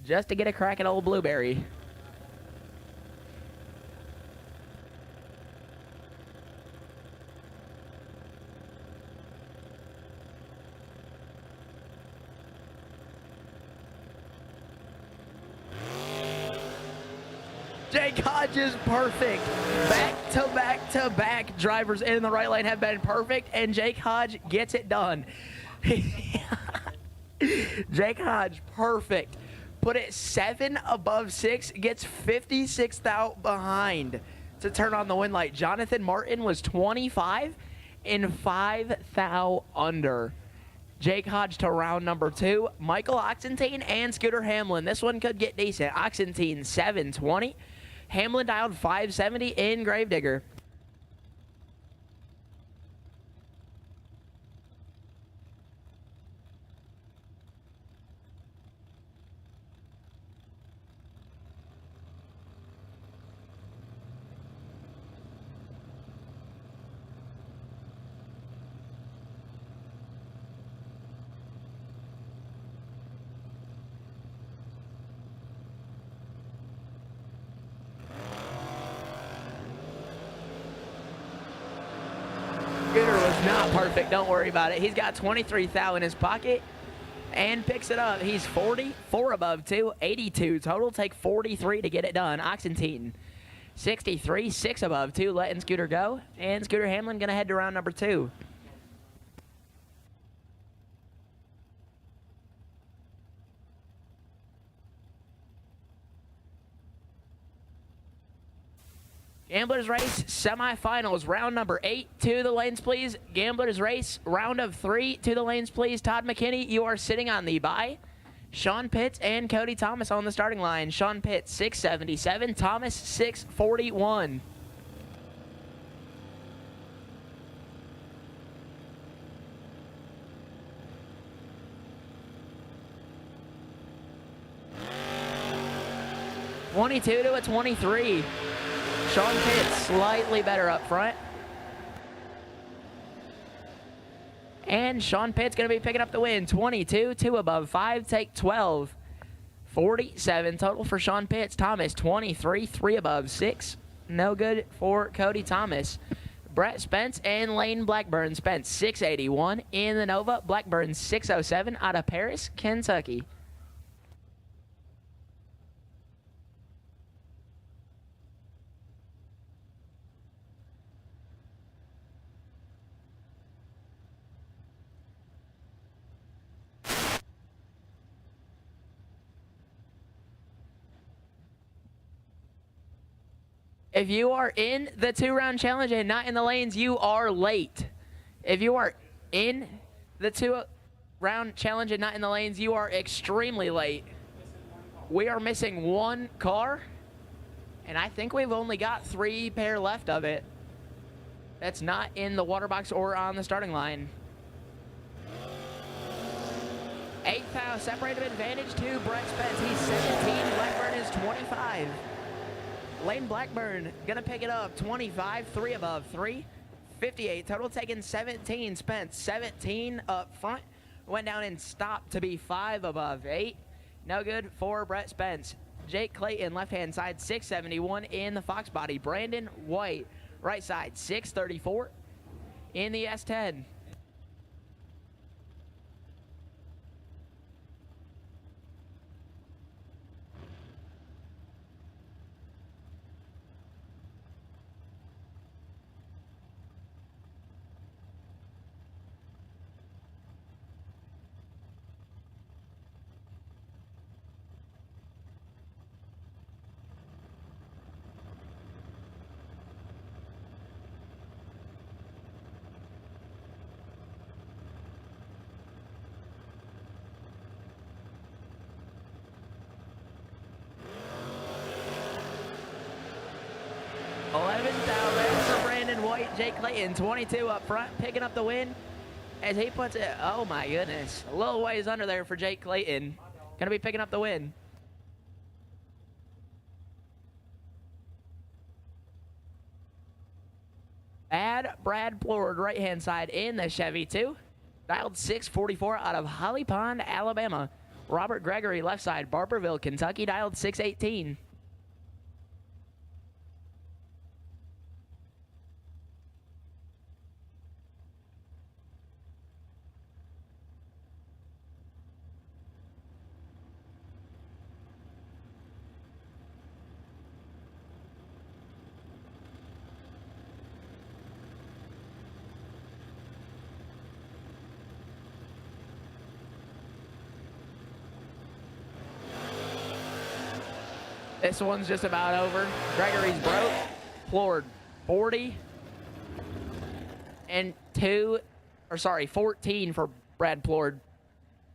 just to get a crack at old Blueberry. Jake Hodge is perfect. Back-to-back-to-back drivers in the right lane have been perfect, and Jake Hodge gets it done. Jake Hodge, perfect. Put it 7 above 6, gets 56 thou behind to turn on the win light. Jonathan Martin was 25 and 5 thou under. Jake Hodge to round number 2. Michael Oxentine and Scooter Hamlin. This one could get decent. Oxentine, 720. Hamlin dialed 570 in Gravedigger. Scooter was not perfect. Don't worry about it. He's got 23 thou in his pocket and picks it up. He's 40, 4 above 2, 82 total. Take 43 to get it done. Oxentine, 63, 6 above 2, letting Scooter go. And Scooter Hamlin going to head to round number 2. Gamblers Race semifinals, round number 8. To the lanes, please. Gamblers Race, round of 3. To the lanes, please. Todd McKinney, you are sitting on the bye. Sean Pitts and Cody Thomas on the starting line. Sean Pitts, 677. Thomas, 641. (22 to a 23). Sean Pitts slightly better up front. And Sean Pitts going to be picking up the win. 22, 2 above 5, take 12. 47 total for Sean Pitts. Thomas, 23, 3 above 6. No good for Cody Thomas. Brett Spence and Lane Blackburn. Spence, 681 in the Nova. Blackburn, 607 out of Paris, Kentucky. If you are in the 2-round challenge and not in the lanes, you are late. If you are in the 2-round challenge and not in the lanes, you are extremely late. We are missing 1 car, and I think we've only got 3 pair left of it. That's not in the water box or on the starting line. 8th house, separated advantage to Brett Spence. He's 17, Blackburn is 25. Lane Blackburn gonna pick it up, 25, 3 above 3, 58 total, taking 17. Spence, 17 up front, went down and stopped to be 5 above 8. No good for Brett Spence. Jake Clayton, left-hand side, 671 in the Fox body. Brandon White, right side, 634 in the S10. Jake Clayton, 22 up front, picking up the win as he puts it, oh my goodness, a little ways under there for Jake Clayton. Gonna be picking up the win. Add Brad Plord, right-hand side in the Chevy 2. Dialed 644 out of Holly Pond, Alabama. Robert Gregory, left side, Barberville, Kentucky, dialed 618. This one's just about over. Gregory's broke. Plord 40. And 14 for Brad Plord.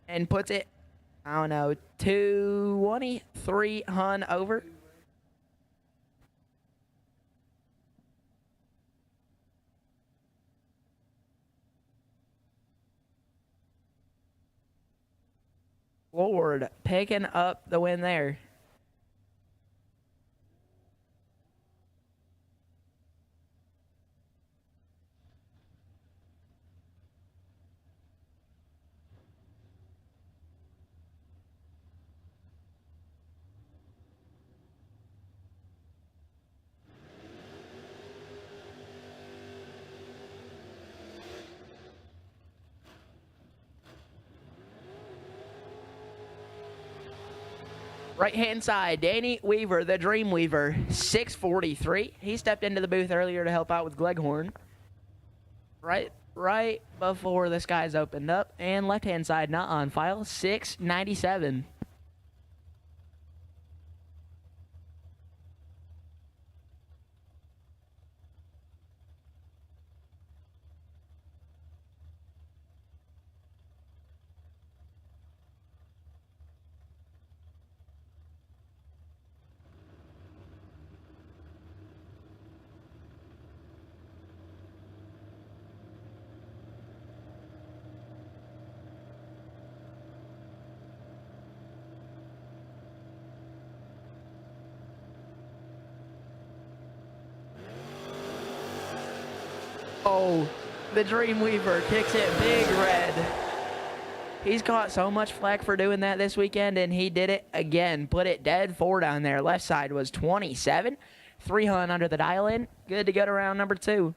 And puts it, I don't know, 223 Hun over. Plord picking up the win there. Right-hand side, Danny Weaver, the Dream Weaver, 643. He stepped into the booth earlier to help out with Gleghorn. Right before the skies opened up. And left-hand side, not on file, 697. Oh, the Dreamweaver kicks it big red. He's caught so much flack for doing that this weekend, and he did it again. Put it dead 4 down there. Left side was 27. 300 under the dial in. Good to go to round number 2.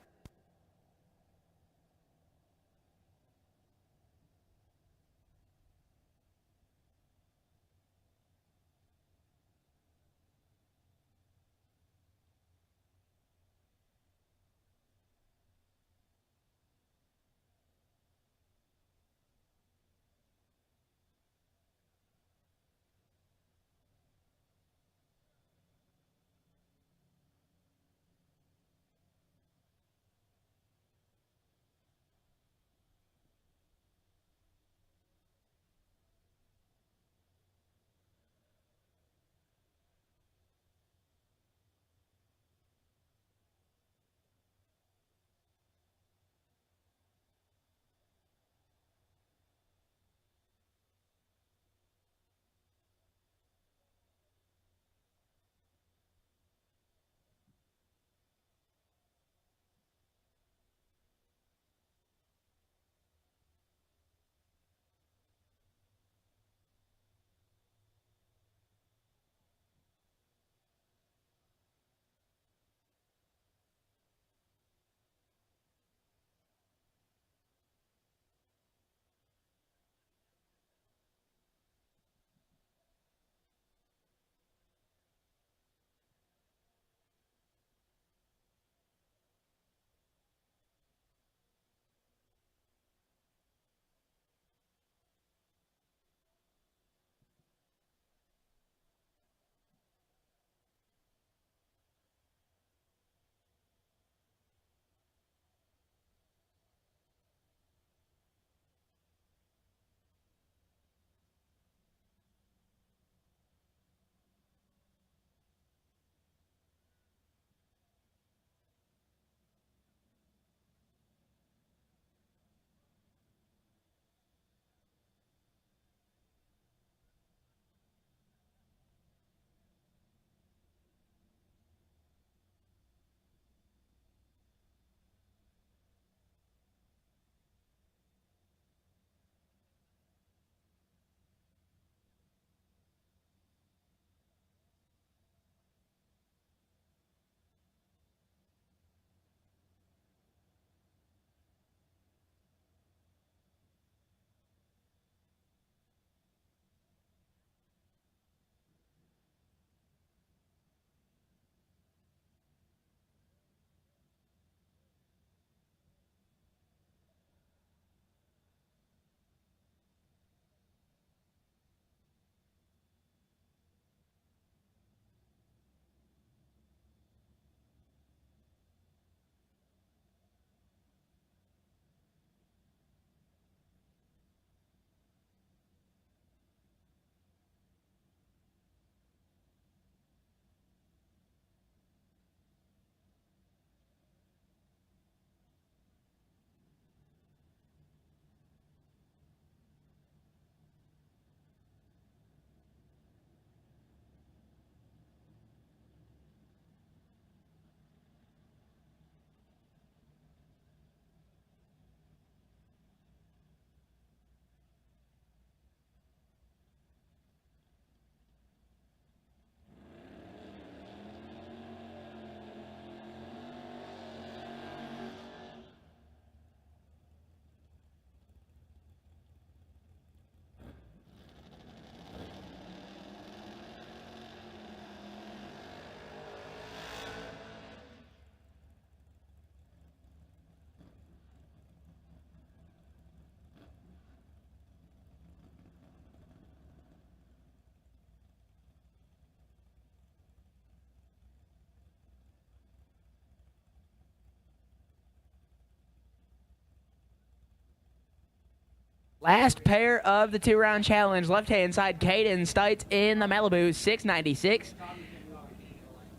Last pair of the 2-round challenge. Left-hand side, Caden Stites in the Malibu, 696.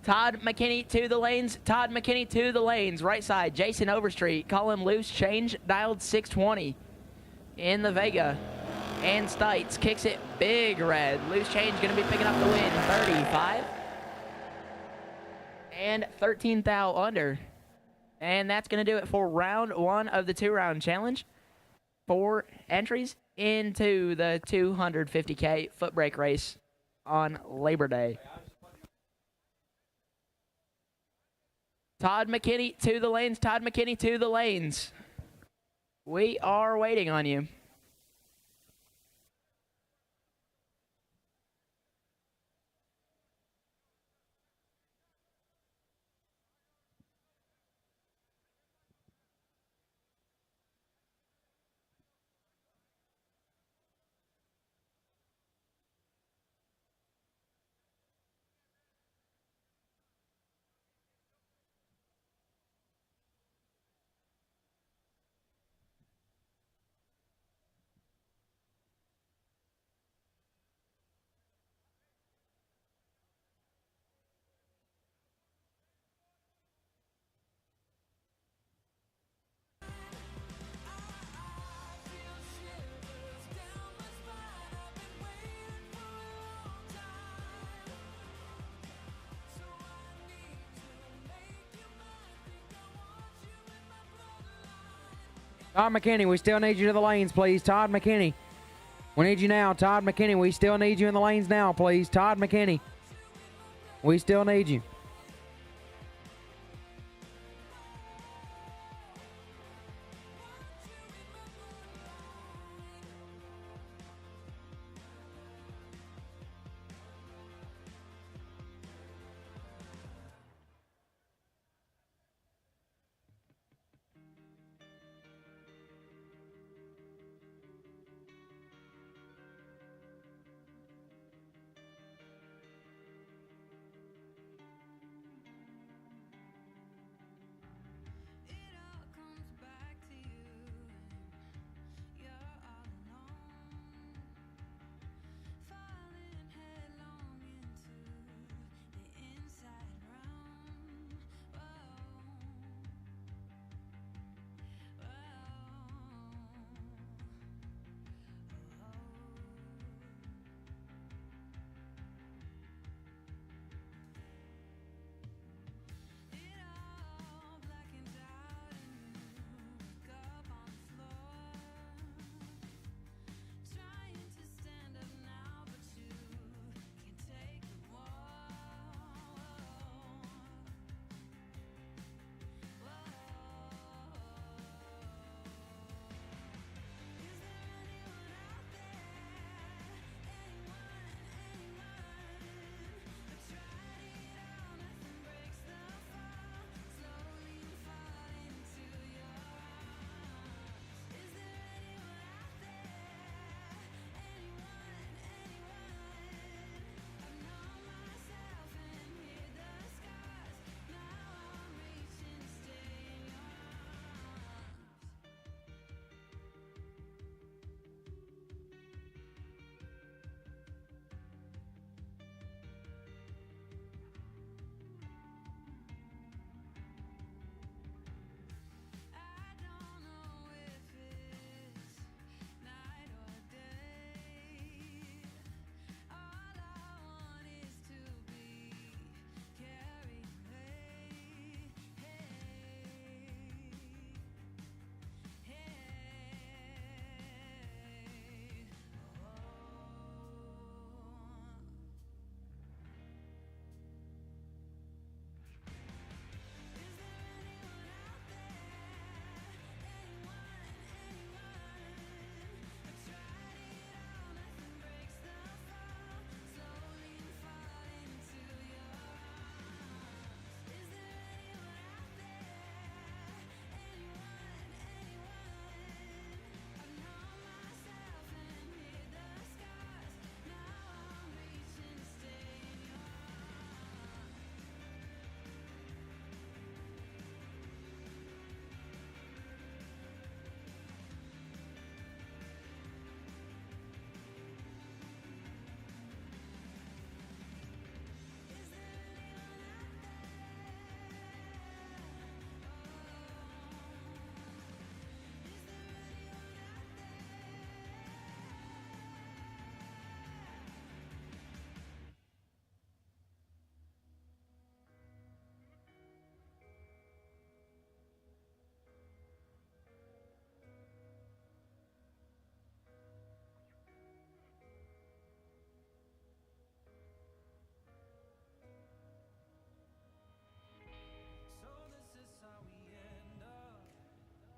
Todd McKinney to the lanes. Todd McKinney to the lanes. Right side, Jason Overstreet. Call him loose change, dialed 620 in the Vega. And Stites kicks it big red. Loose change going to be picking up the win, 35. And 13 thou under. And that's going to do it for round 1 of the 2-round challenge. 4 entries into the 250K foot brake race on Labor Day. Todd McKinney to the lanes. Todd McKinney to the lanes. We are waiting on you. Todd McKinney, we still need you to the lanes, please. Todd McKinney. We need you now. Todd McKinney, we still need you in the lanes now, please. Todd McKinney. We still need you.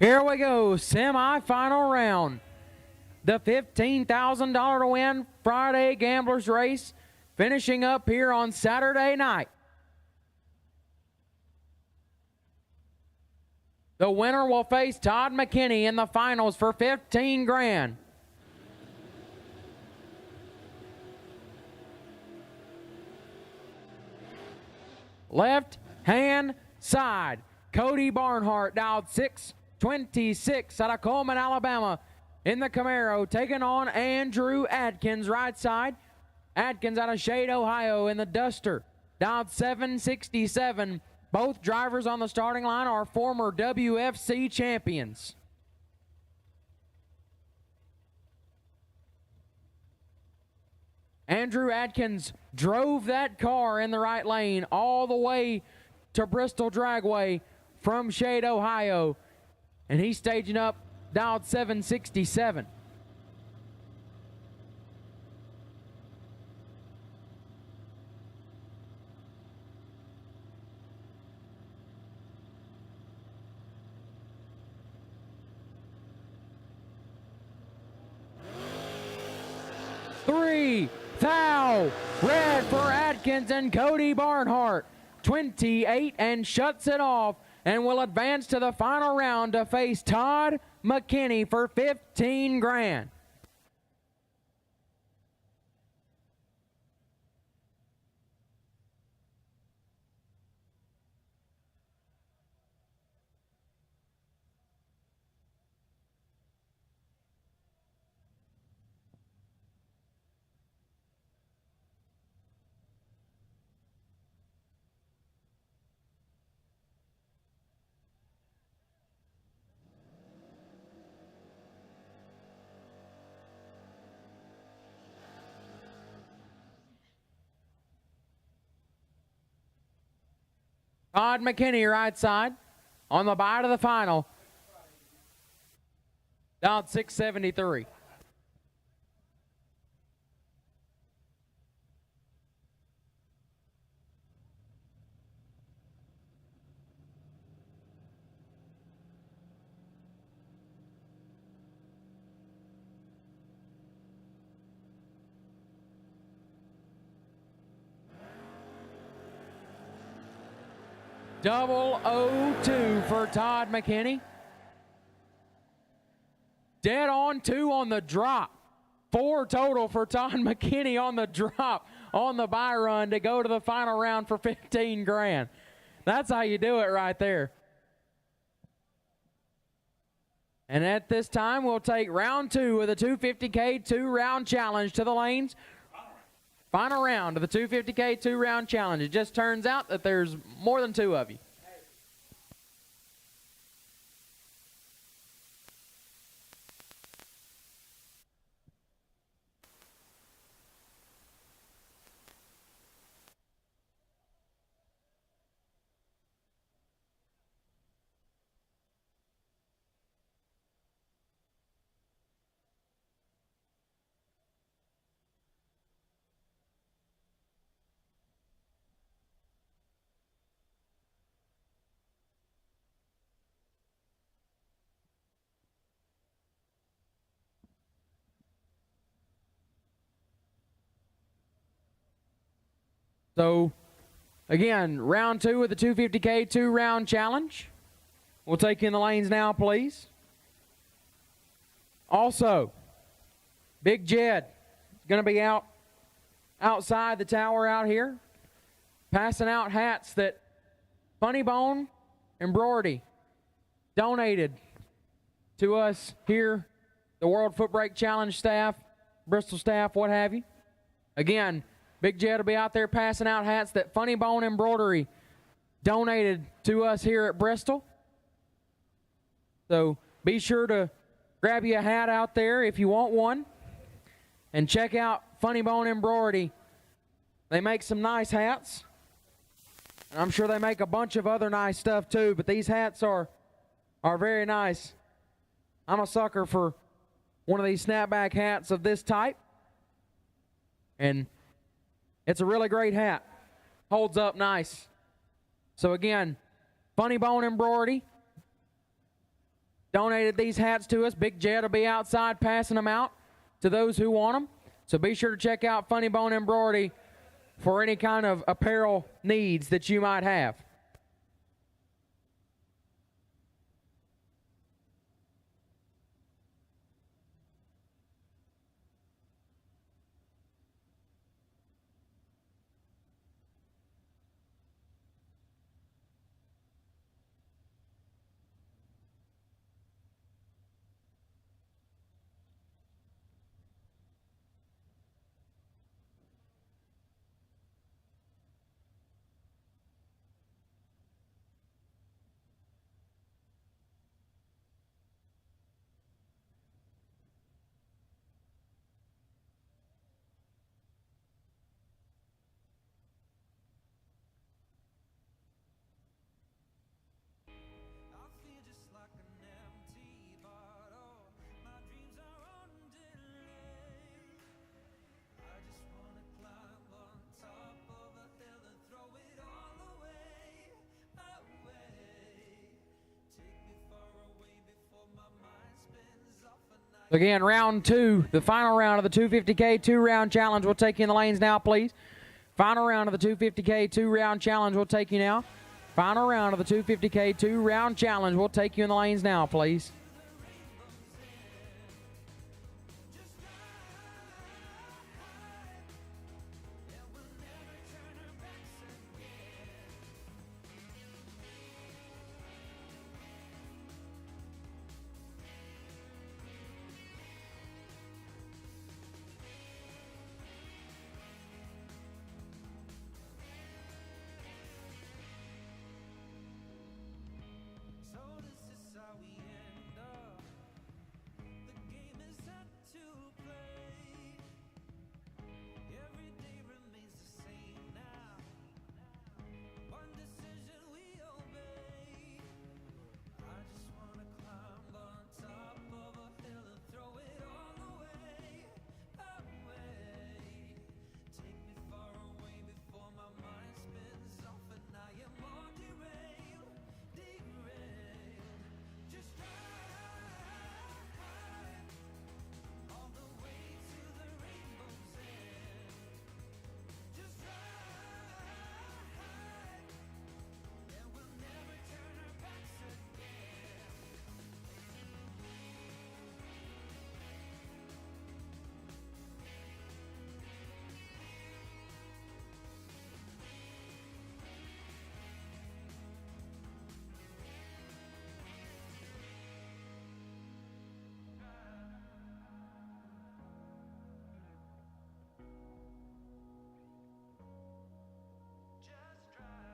Here we go, semi-final round. The $15,000 to win Friday Gamblers Race, finishing up here on Saturday night. The winner will face Todd McKinney in the finals for 15 grand. Left hand side, Cody Barnhart, dialed 626 out of Coleman, Alabama, in the Camaro, taking on Andrew Adkins, right side. Adkins out of Shade, Ohio, in the Duster, dialed 767. Both drivers on the starting line are former WFC champions. Andrew Adkins drove that car in the right lane all the way to Bristol Dragway from Shade, Ohio, and he's staging up dialed 767. Three, thou, red for Adkins and Cody Barnhart. 28 and shuts it off and will advance to the final round to face Todd McKinney for 15 grand. Todd McKinney, right side, on the bye to the final. Down 673. Double 0-2 for Todd McKinney. Dead on 2 on the drop. 4 total for Todd McKinney on the drop on the bye run to go to the final round for 15 grand. That's how you do it right there. And at this time, we'll take round 2 of the 250K 2-round challenge to the lanes. Final round of the 250K 2-round challenge. It just turns out that there's more than 2 of you. So, again, round 2 of the 250K 2-round challenge. We'll take you in the lanes now, please. Also, Big Jed is going to be outside the tower out here, passing out hats that Funny Bone Embroidery donated to us here, the World Footbrake Challenge staff, Bristol staff, what have you. Again, Big Jed will be out there passing out hats that Funny Bone Embroidery donated to us here at Bristol. So be sure to grab you a hat out there if you want one. And check out Funny Bone Embroidery. They make some nice hats. And I'm sure they make a bunch of other nice stuff too, but these hats are very nice. I'm a sucker for one of these snapback hats of this type. And it's a really great hat. Holds up nice. So again, Funny Bone Embroidery donated these hats to us. Big Jed will be outside passing them out to those who want them. So be sure to check out Funny Bone Embroidery for any kind of apparel needs that you might have. I feel just like an empty bottle. My dreams are on delay. I just wanna climb on top of a hill and throw it all away, away. Take me far away before my mind spins off and I Again, round 2, the final round of the 250K 2-round challenge. We'll take you in the lanes now, please. Final round of the 250K 2-round challenge. We'll take you now. Final round of the 250K 2-round challenge. We'll take you in the lanes now, please. So this is how we end up. The game is set to play. Every day remains the same now. One decision we obey. I just wanna climb on top of a hill and throw it all away, away. Take me far away before my mind spins off and I am all derailed, derailed. Just drive all the way to the rainbow's end. Just drive and we'll never turn our backs again. Just drive.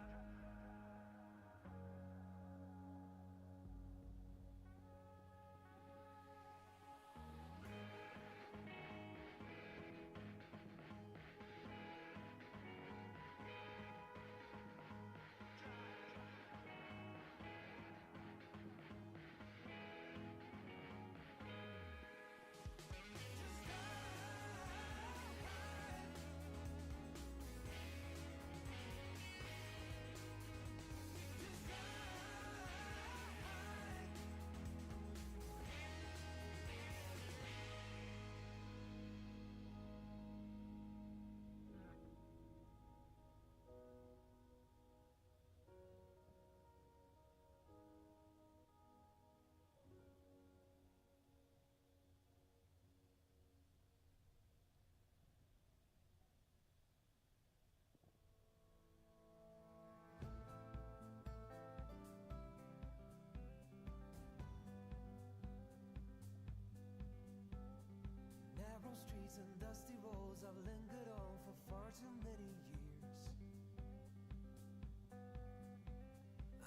Narrow streets and dusty roads I've lingered on for far too many years.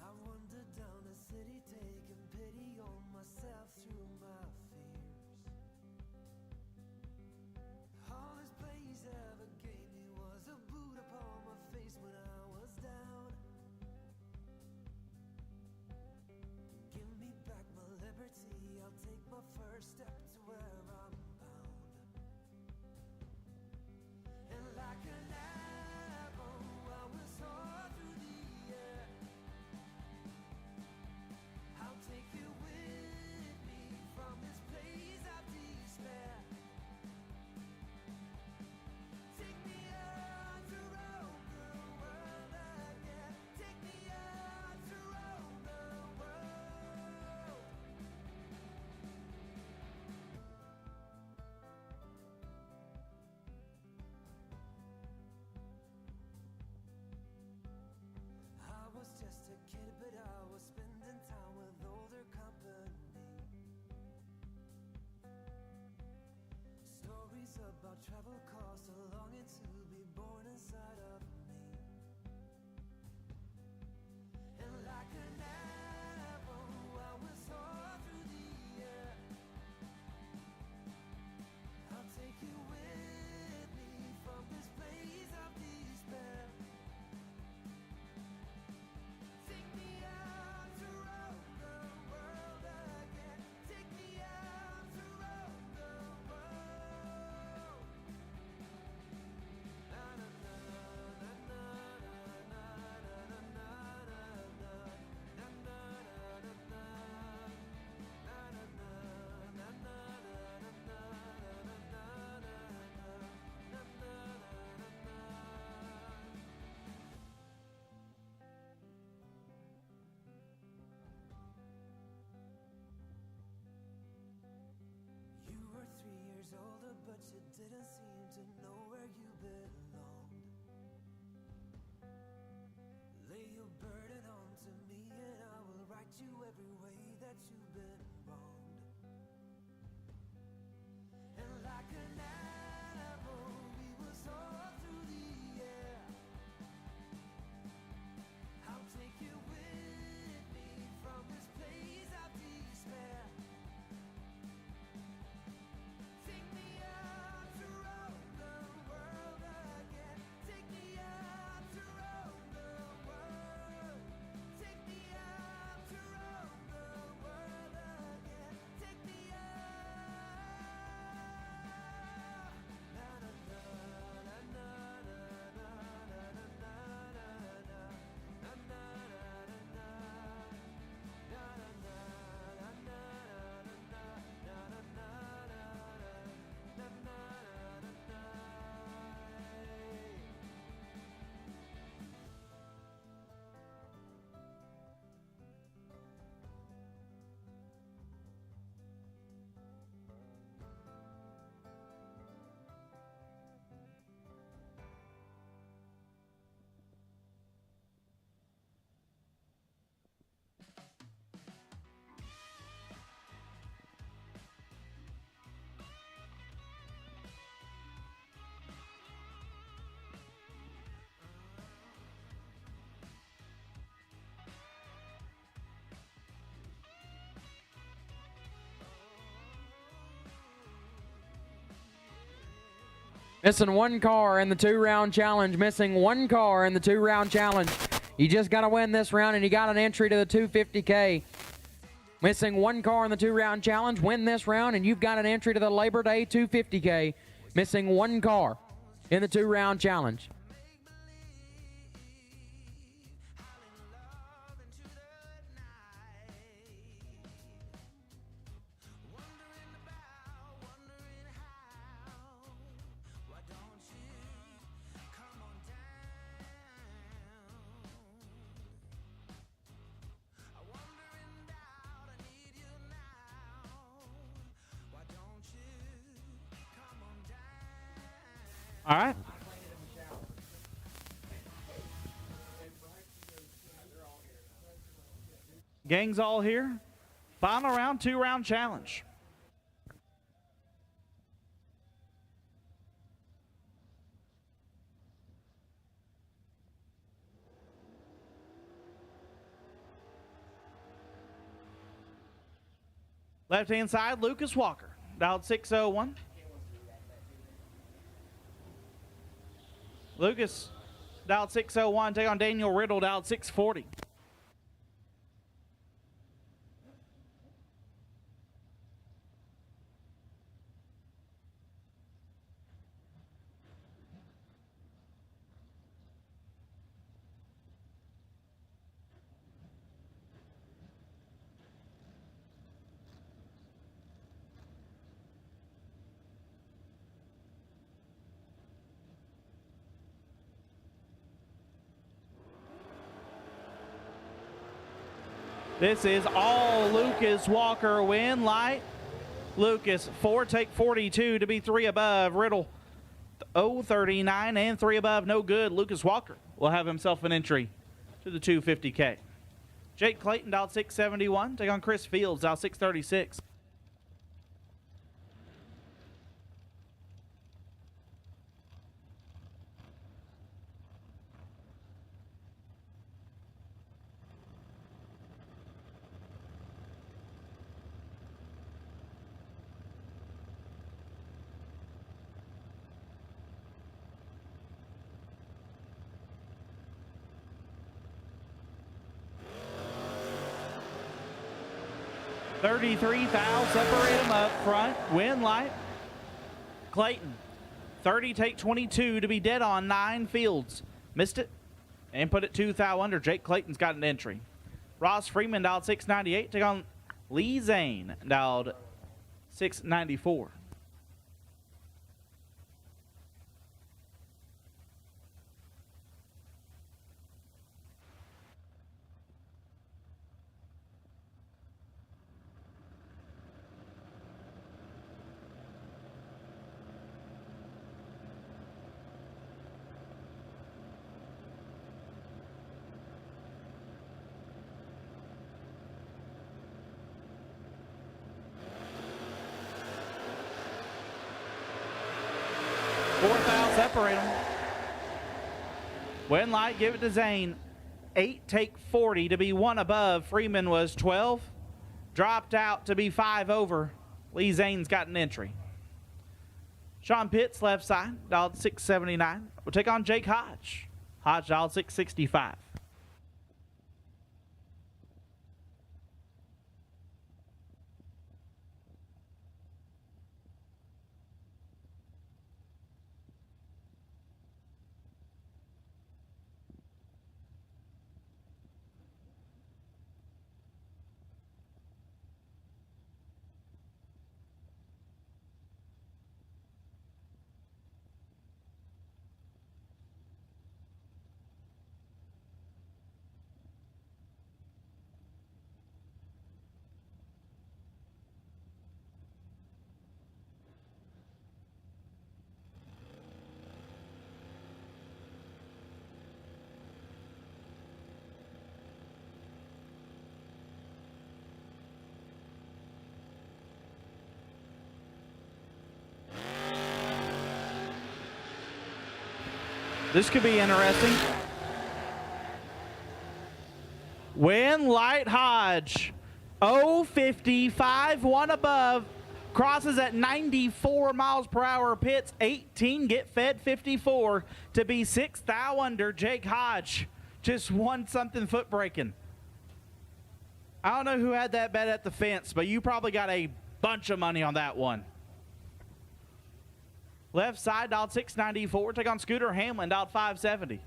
I wandered down the city taking pity on myself through my fears. All this place ever gave me was a boot upon my face when I was down. Give me back my liberty, I'll take my first step to where I'm bound. And like an curious about travel costs, a longing to be born inside of me. And like an arrow, I will soar through the air. I'll take you with me from this place of despair. Take me out to roam the world again. Take me out to roam the world. Na na na na na na na na na na na You were 3 years older, but you didn't seem to know where you belonged. Lay your burden onto me, and I will right you every way that you've been wronged. And like an arrow, we will soar through the air. I'll take you with me from this place of despair. Take me out to roam the world again. Take me out to roam the world. Take me out to roam the world again. Take me out. Na na na na na na na na na na na Missing one car in the 2-round challenge. Missing one car in the 2-round challenge. You just got to win this round, and you got an entry to the 250K. Missing one car in the 2-round challenge. Win this round, and you've got an entry to the Labor Day 250K. Missing one car in the 2-round challenge. All right. Gang's all here. Final round, 2-round challenge. Left-hand side, Lucas Walker, dialed 601. Lucas, dialed 601, take on Daniel Riddle, dialed 640. This is all Lucas Walker win light. Lucas 4, take 42 to be 3 above. Riddle 039 and 3 above, no good. Lucas Walker will have himself an entry to the 250K. Jake Clayton dialed 671, take on Chris Fields dialed 636. 33 thou, separate them up front. Win light. Clayton, 30, take 22 to be dead on 9 fields. Missed it and put it 2 thou under. Jake Clayton's got an entry. Ross Freeman dialed 698, take on Lee Zane, dialed 694. Fourth out, separate them. Win light, give it to Zane. 8, take 40 to be 1 above. Freeman was 12. Dropped out to be 5 over. Lee Zane's got an entry. Sean Pitts, left side, dialed 679. We'll take on Jake Hodge. Hodge dialed 665. This could be interesting. Win light Hodge. 055, 1 above. Crosses at 94 miles per hour. Pitts 18, get fed 54 to be 6 thou under. Jake Hodge just won something foot breaking. I don't know who had that bet at the fence, but you probably got a bunch of money on that one. Left side, dialed 694. Take on Scooter Hamlin, dialed 570.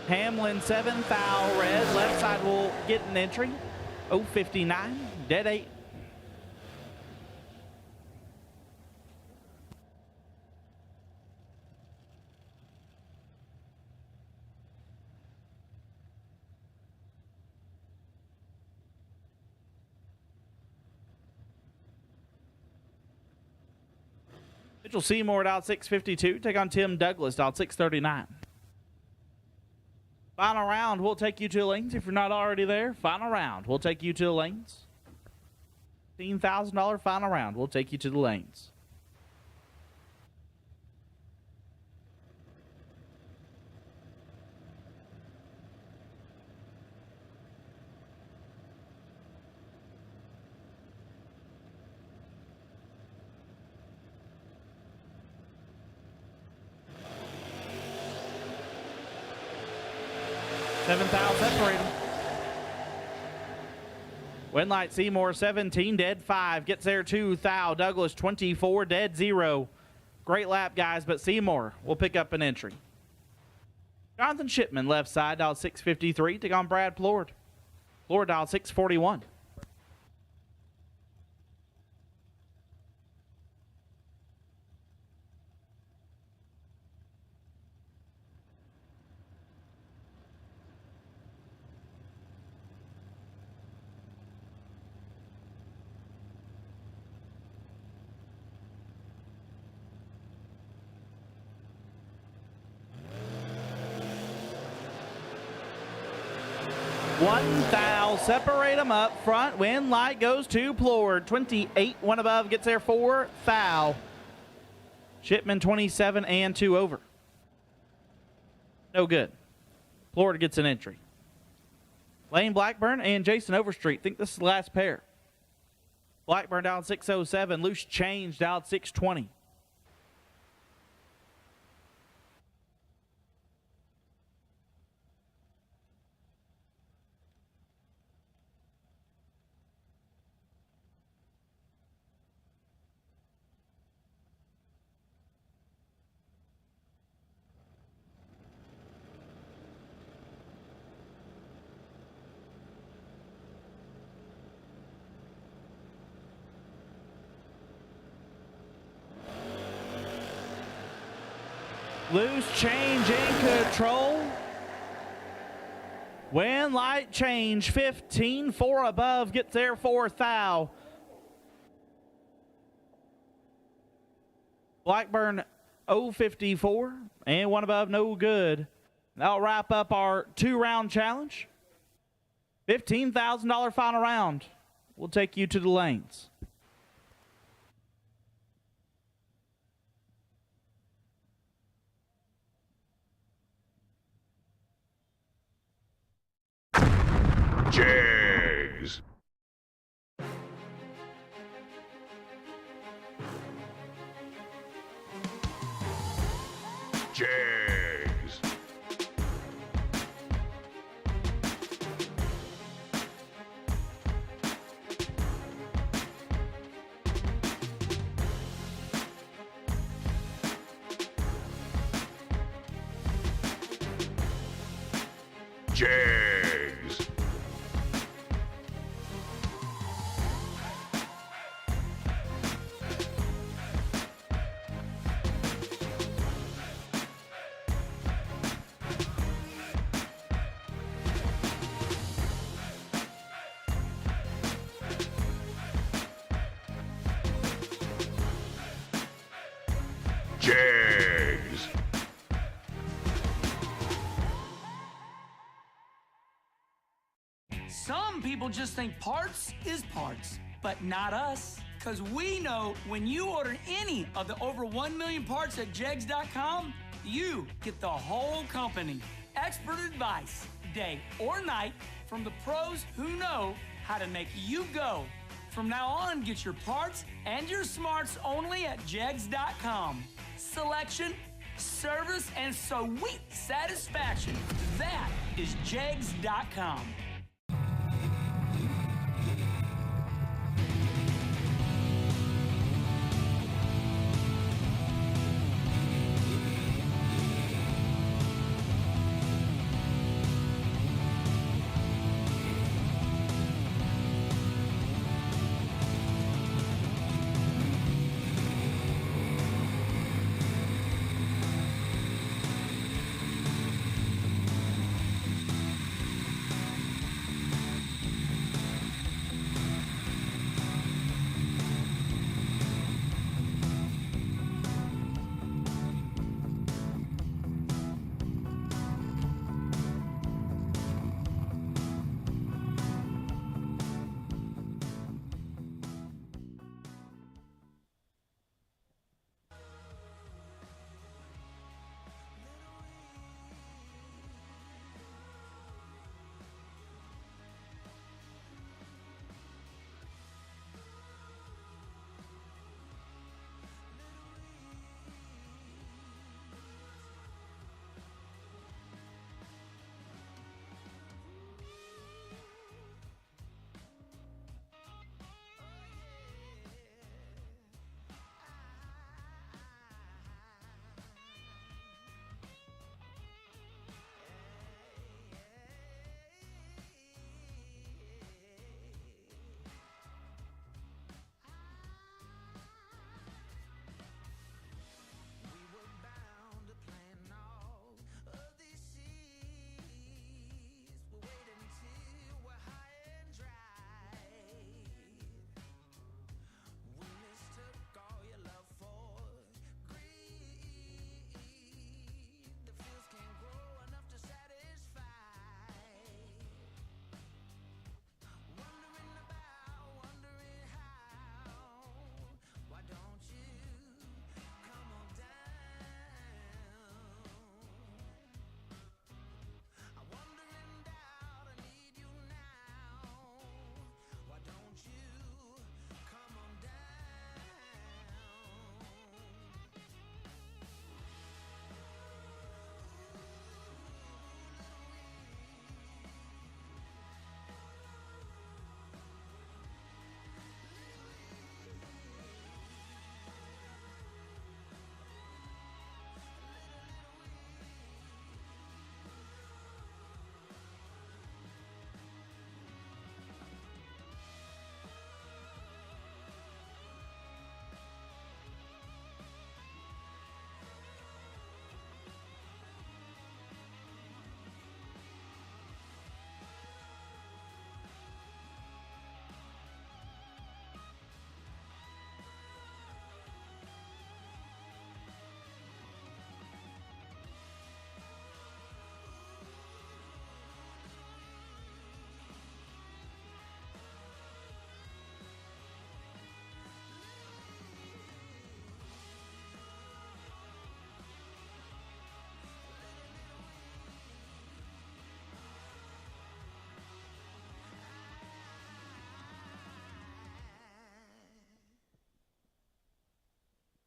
Hamlin 7 thou red. Left side will get an entry. 059, dead 8. Mitchell Seymour dialed 652. Take on Tim Douglas, dialed 639. Final round, we'll take you to the lanes. If you're not already there, final round, we'll take you to the lanes. $15,000 final round, we'll take you to the lanes. Seven thou, separate them. Win light Seymour 17, dead 5. Gets there 2 thou. Douglas 24, dead 0. Great lap, guys, but Seymour will pick up an entry. Jonathan Shipman, left side, dialed 653. Take on Brad Plord. Plord dialed 641. One foul. Separate them up front. Win light goes to Plord. 28, one above, gets there for foul. Shipman 27 and 2 over. No good. Plord gets an entry. Lane Blackburn and Jason Overstreet think this is the last pair. Blackburn down 607. Loose change down 620. Loose change in control. When light change, 15, 4 above, gets there for foul. Blackburn 054 and 1 above, no good. That'll wrap up our 2-round challenge. $15,000 final round. We'll take you to the lanes. Jags. Jags. Jags. Jags. Some people just think parts is parts, but not us. Because we know when you order any of the over 1 million parts at jegs.com, you get the whole company. Expert advice, day or night, from the pros who know how to make you go. From now on, get your parts and your smarts only at jegs.com. Selection, service, and sweet satisfaction. That is jegs.com.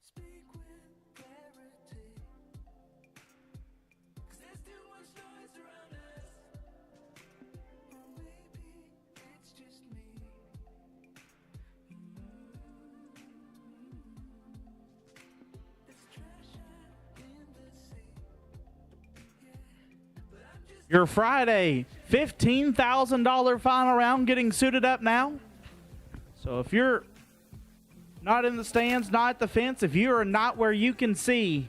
Speak with clarity. 'Cause there's too much noise around us. Or maybe it's just me. There's trash in the sea. Yeah. But I'm just Your Friday $15,000 final round getting suited up now. So if you're not in the stands, not at the fence, if you are not where you can see,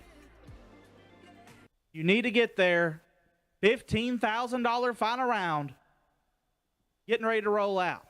you need to get there. $15,000 final round. Getting ready to roll out.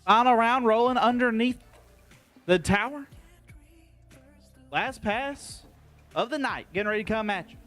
Final round rolling underneath the tower. Last pass of the night. Getting ready to come at you.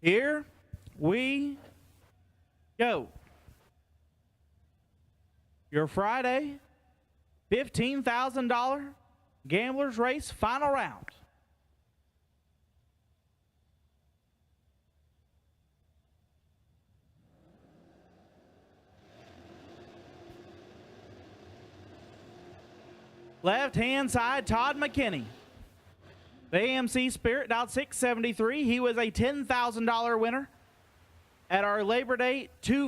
Here we go. Your Friday $15,000 Gamblers Race final round. Left-hand side, Todd McKinney. The AMC Spirit dialed 673. He was a $10,000 winner at our Labor Day 2